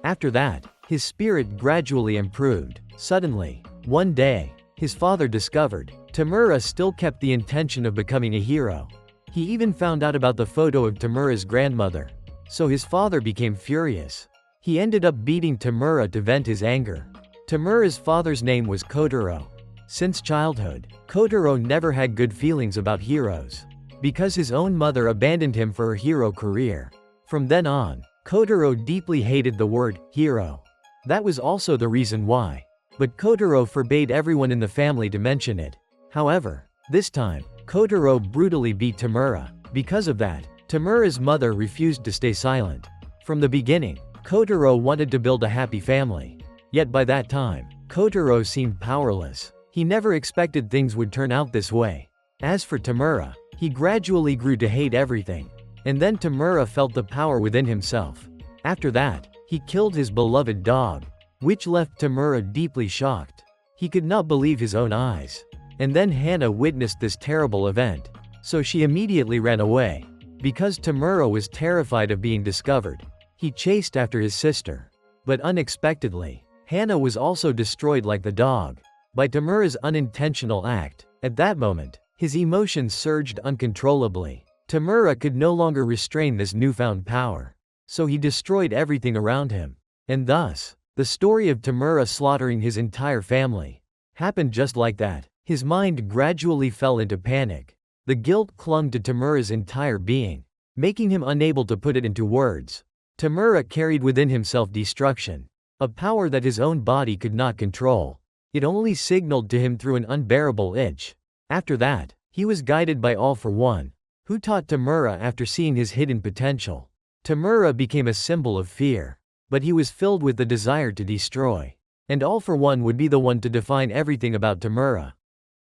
After that, his spirit gradually improved. Suddenly, one day, his father discovered Tamura still kept the intention of becoming a hero. He even found out about the photo of Tamura's grandmother. So his father became furious. He ended up beating Tamura to vent his anger. Tamura's father's name was Kotaro. Since childhood, Kotaro never had good feelings about heroes, because his own mother abandoned him for her hero career. From then on, Kotaro deeply hated the word hero. That was also the reason why. But Kotaro forbade everyone in the family to mention it. However, this time, Kotaro brutally beat Tamura. Because of that, Tamura's mother refused to stay silent. From the beginning, Kotaro wanted to build a happy family. Yet by that time, Kotaro seemed powerless. He never expected things would turn out this way. As for Tamura, he gradually grew to hate everything. And then Tamura felt the power within himself. After that, he killed his beloved dog, which left Tamura deeply shocked. He could not believe his own eyes. And then Hana witnessed this terrible event. So she immediately ran away. Because Tamura was terrified of being discovered, he chased after his sister. But unexpectedly, Hana was also destroyed like the dog, by Tamura's unintentional act. At that moment, his emotions surged uncontrollably. Tamura could no longer restrain this newfound power. So he destroyed everything around him. And thus, the story of Tamura slaughtering his entire family happened just like that. His mind gradually fell into panic. The guilt clung to Tamura's entire being, making him unable to put it into words. Tamura carried within himself destruction, a power that his own body could not control. It only signaled to him through an unbearable itch. After that, he was guided by All for One, who taught Tamura after seeing his hidden potential. Tamura became a symbol of fear, but he was filled with the desire to destroy. And All for One would be the one to define everything about Tamura.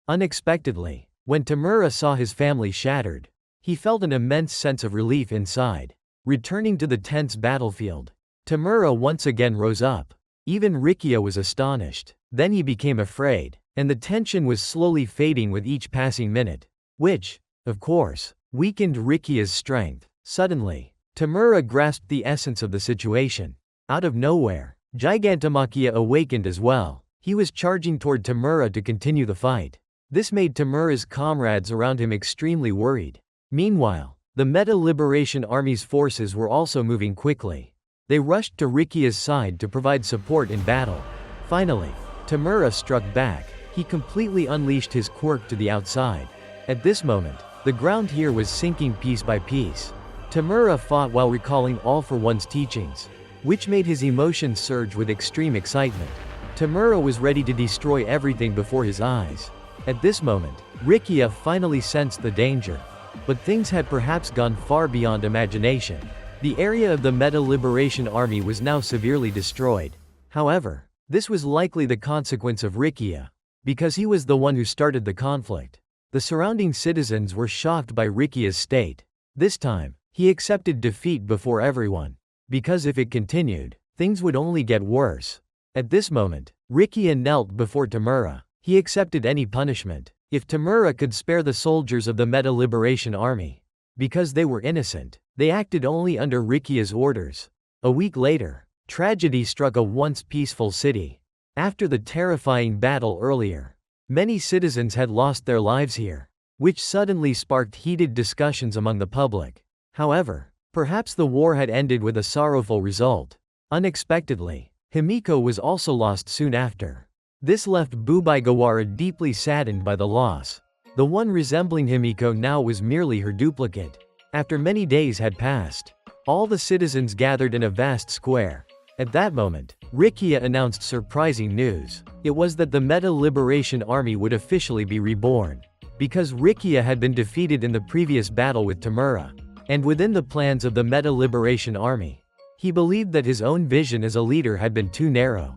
Unexpectedly, when Tamura saw his family shattered, he felt an immense sense of relief inside. Returning to the tense battlefield, Tamura once again rose up. Even Rikiya was astonished. Then he became afraid, and the tension was slowly fading with each passing minute, which, of course, weakened Rikiya's strength. Suddenly, Tamura grasped the essence of the situation. Out of nowhere, Gigantomachia awakened as well. He was charging toward Tamura to continue the fight. This made Tamura's comrades around him extremely worried. Meanwhile, The Meta Liberation Army's forces were also moving quickly. They rushed to Rikia's side to provide support in battle. Finally, Tamura struck back. He completely unleashed his quirk to the outside. At this moment, the ground here was sinking piece by piece. Tamura fought while recalling All for One's teachings, which made his emotions surge with extreme excitement. Tamura was ready to destroy everything before his eyes. At this moment, Rikia finally sensed the danger. But things had perhaps gone far beyond imagination. The area of the Meta Liberation Army was now severely destroyed. However, this was likely the consequence of Rikia, because he was the one who started the conflict. The surrounding citizens were shocked by Rikia's state. This time, he accepted defeat before everyone, because if it continued, things would only get worse. At this moment, Rikia knelt before Tamura. He accepted any punishment, if Tamura could spare the soldiers of the Meta Liberation Army. Because they were innocent, they acted only under Rikia's orders. A week later, tragedy struck a once peaceful city. After the terrifying battle earlier, many citizens had lost their lives here, which suddenly sparked heated discussions among the public. However, perhaps the war had ended with a sorrowful result. Unexpectedly, Himiko was also lost soon after. This left Bubaigawara deeply saddened by the loss. The one resembling Himiko now was merely her duplicate. After many days had passed, all the citizens gathered in a vast square. At that moment, Rikia announced surprising news. It was that the Meta Liberation Army would officially be reborn. Because Rikia had been defeated in the previous battle with Tamura, and within the plans of the Meta Liberation Army, he believed that his own vision as a leader had been too narrow.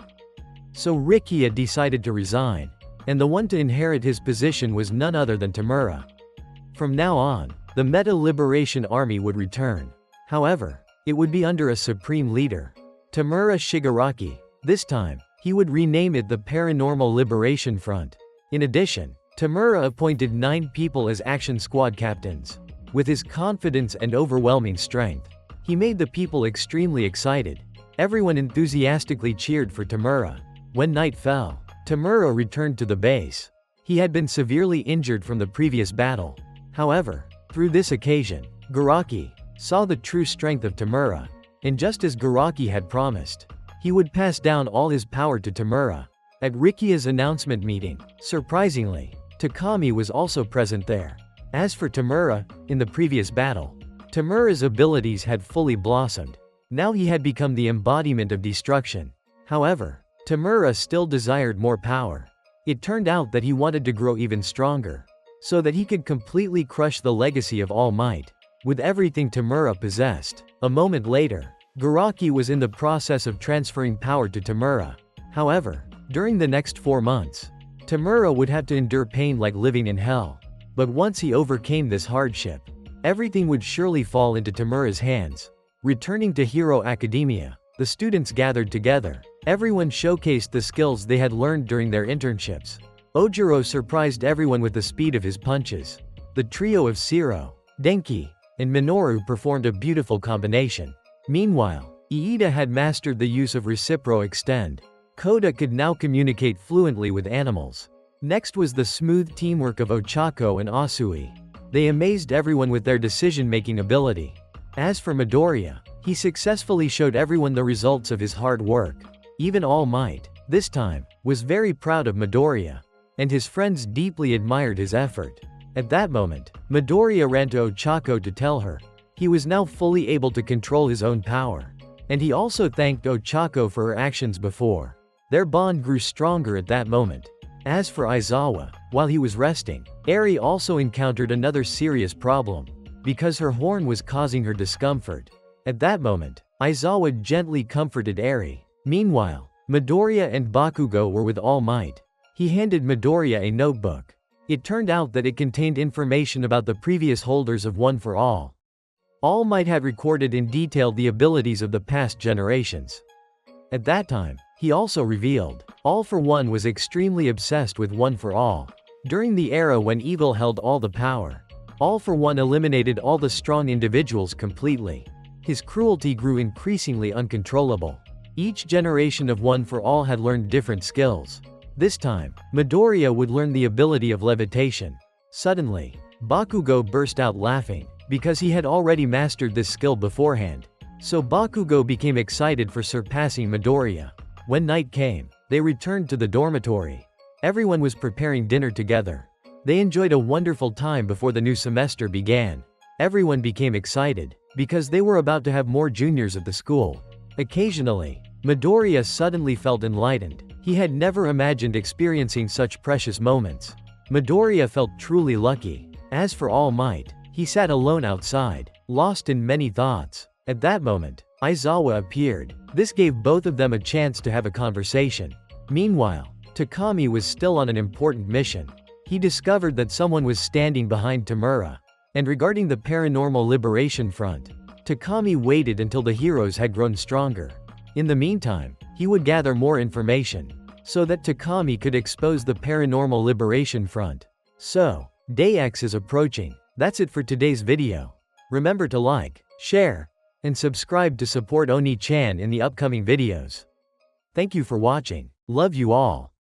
So Rikia decided to resign, and the one to inherit his position was none other than Tamura. From now on, the Meta Liberation Army would return. However, it would be under a supreme leader, Tamura Shigaraki. This time, he would rename it the Paranormal Liberation Front. In addition, Tamura appointed 9 people as action squad captains. With his confidence and overwhelming strength, he made the people extremely excited. Everyone enthusiastically cheered for Tamura. When night fell, Tamura returned to the base. He had been severely injured from the previous battle. However, through this occasion, Garaki saw the true strength of Tamura, and just as Garaki had promised, he would pass down all his power to Tamura. At Rikia's announcement meeting, surprisingly, Takami was also present there. As for Tamura, in the previous battle, Tamura's abilities had fully blossomed. Now he had become the embodiment of destruction. However, Tamura still desired more power. It turned out that he wanted to grow even stronger, so that he could completely crush the legacy of All Might, with everything Tamura possessed. A moment later, Garaki was in the process of transferring power to Tamura. However, during the next 4 months, Tamura would have to endure pain like living in hell. But once he overcame this hardship, everything would surely fall into Tamura's hands. Returning to Hero Academia, the students gathered together. Everyone showcased the skills they had learned during their internships. Ojiro surprised everyone with the speed of his punches. The trio of Shiro, Denki, and Minoru performed a beautiful combination. Meanwhile, Iida had mastered the use of Recipro Extend. Koda could now communicate fluently with animals. Next was the smooth teamwork of Ochako and Asui. They amazed everyone with their decision-making ability. As for Midoriya, he successfully showed everyone the results of his hard work. Even All Might, this time, was very proud of Midoriya, and his friends deeply admired his effort. At that moment, Midoriya ran to Ochako to tell her he was now fully able to control his own power. And he also thanked Ochako for her actions before. Their bond grew stronger at that moment. As for Aizawa, while he was resting, Eri also encountered another serious problem, because her horn was causing her discomfort. At that moment, Aizawa gently comforted Eri. Meanwhile, Midoriya and Bakugo were with All Might. He handed Midoriya a notebook. It turned out that it contained information about the previous holders of One for All. All Might had recorded in detail the abilities of the past generations. At that time, he also revealed, All for One was extremely obsessed with One for All. During the era when evil held all the power, All for One eliminated all the strong individuals completely. His cruelty grew increasingly uncontrollable. Each generation of One for All had learned different skills. This time, Midoriya would learn the ability of levitation. Suddenly, Bakugo burst out laughing. because he had already mastered this skill beforehand. So Bakugo became excited for surpassing Midoriya. When night came, they returned to the dormitory. Everyone was preparing dinner together. They enjoyed a wonderful time before the new semester began. Everyone became excited, because they were about to have more juniors at the school. Occasionally, Midoriya suddenly felt enlightened. He had never imagined experiencing such precious moments. Midoriya felt truly lucky. As for All Might, he sat alone outside, lost in many thoughts. At that moment, Aizawa appeared. This gave both of them a chance to have a conversation. Meanwhile, Takami was still on an important mission. He discovered that someone was standing behind Tamura. And regarding the Paranormal Liberation Front, Takami waited until the heroes had grown stronger. In the meantime, he would gather more information, so that Takami could expose the Paranormal Liberation Front. So, Day X is approaching. That's it for today's video. Remember to like, share, and subscribe to support Oni-chan in the upcoming videos. Thank you for watching. Love you all.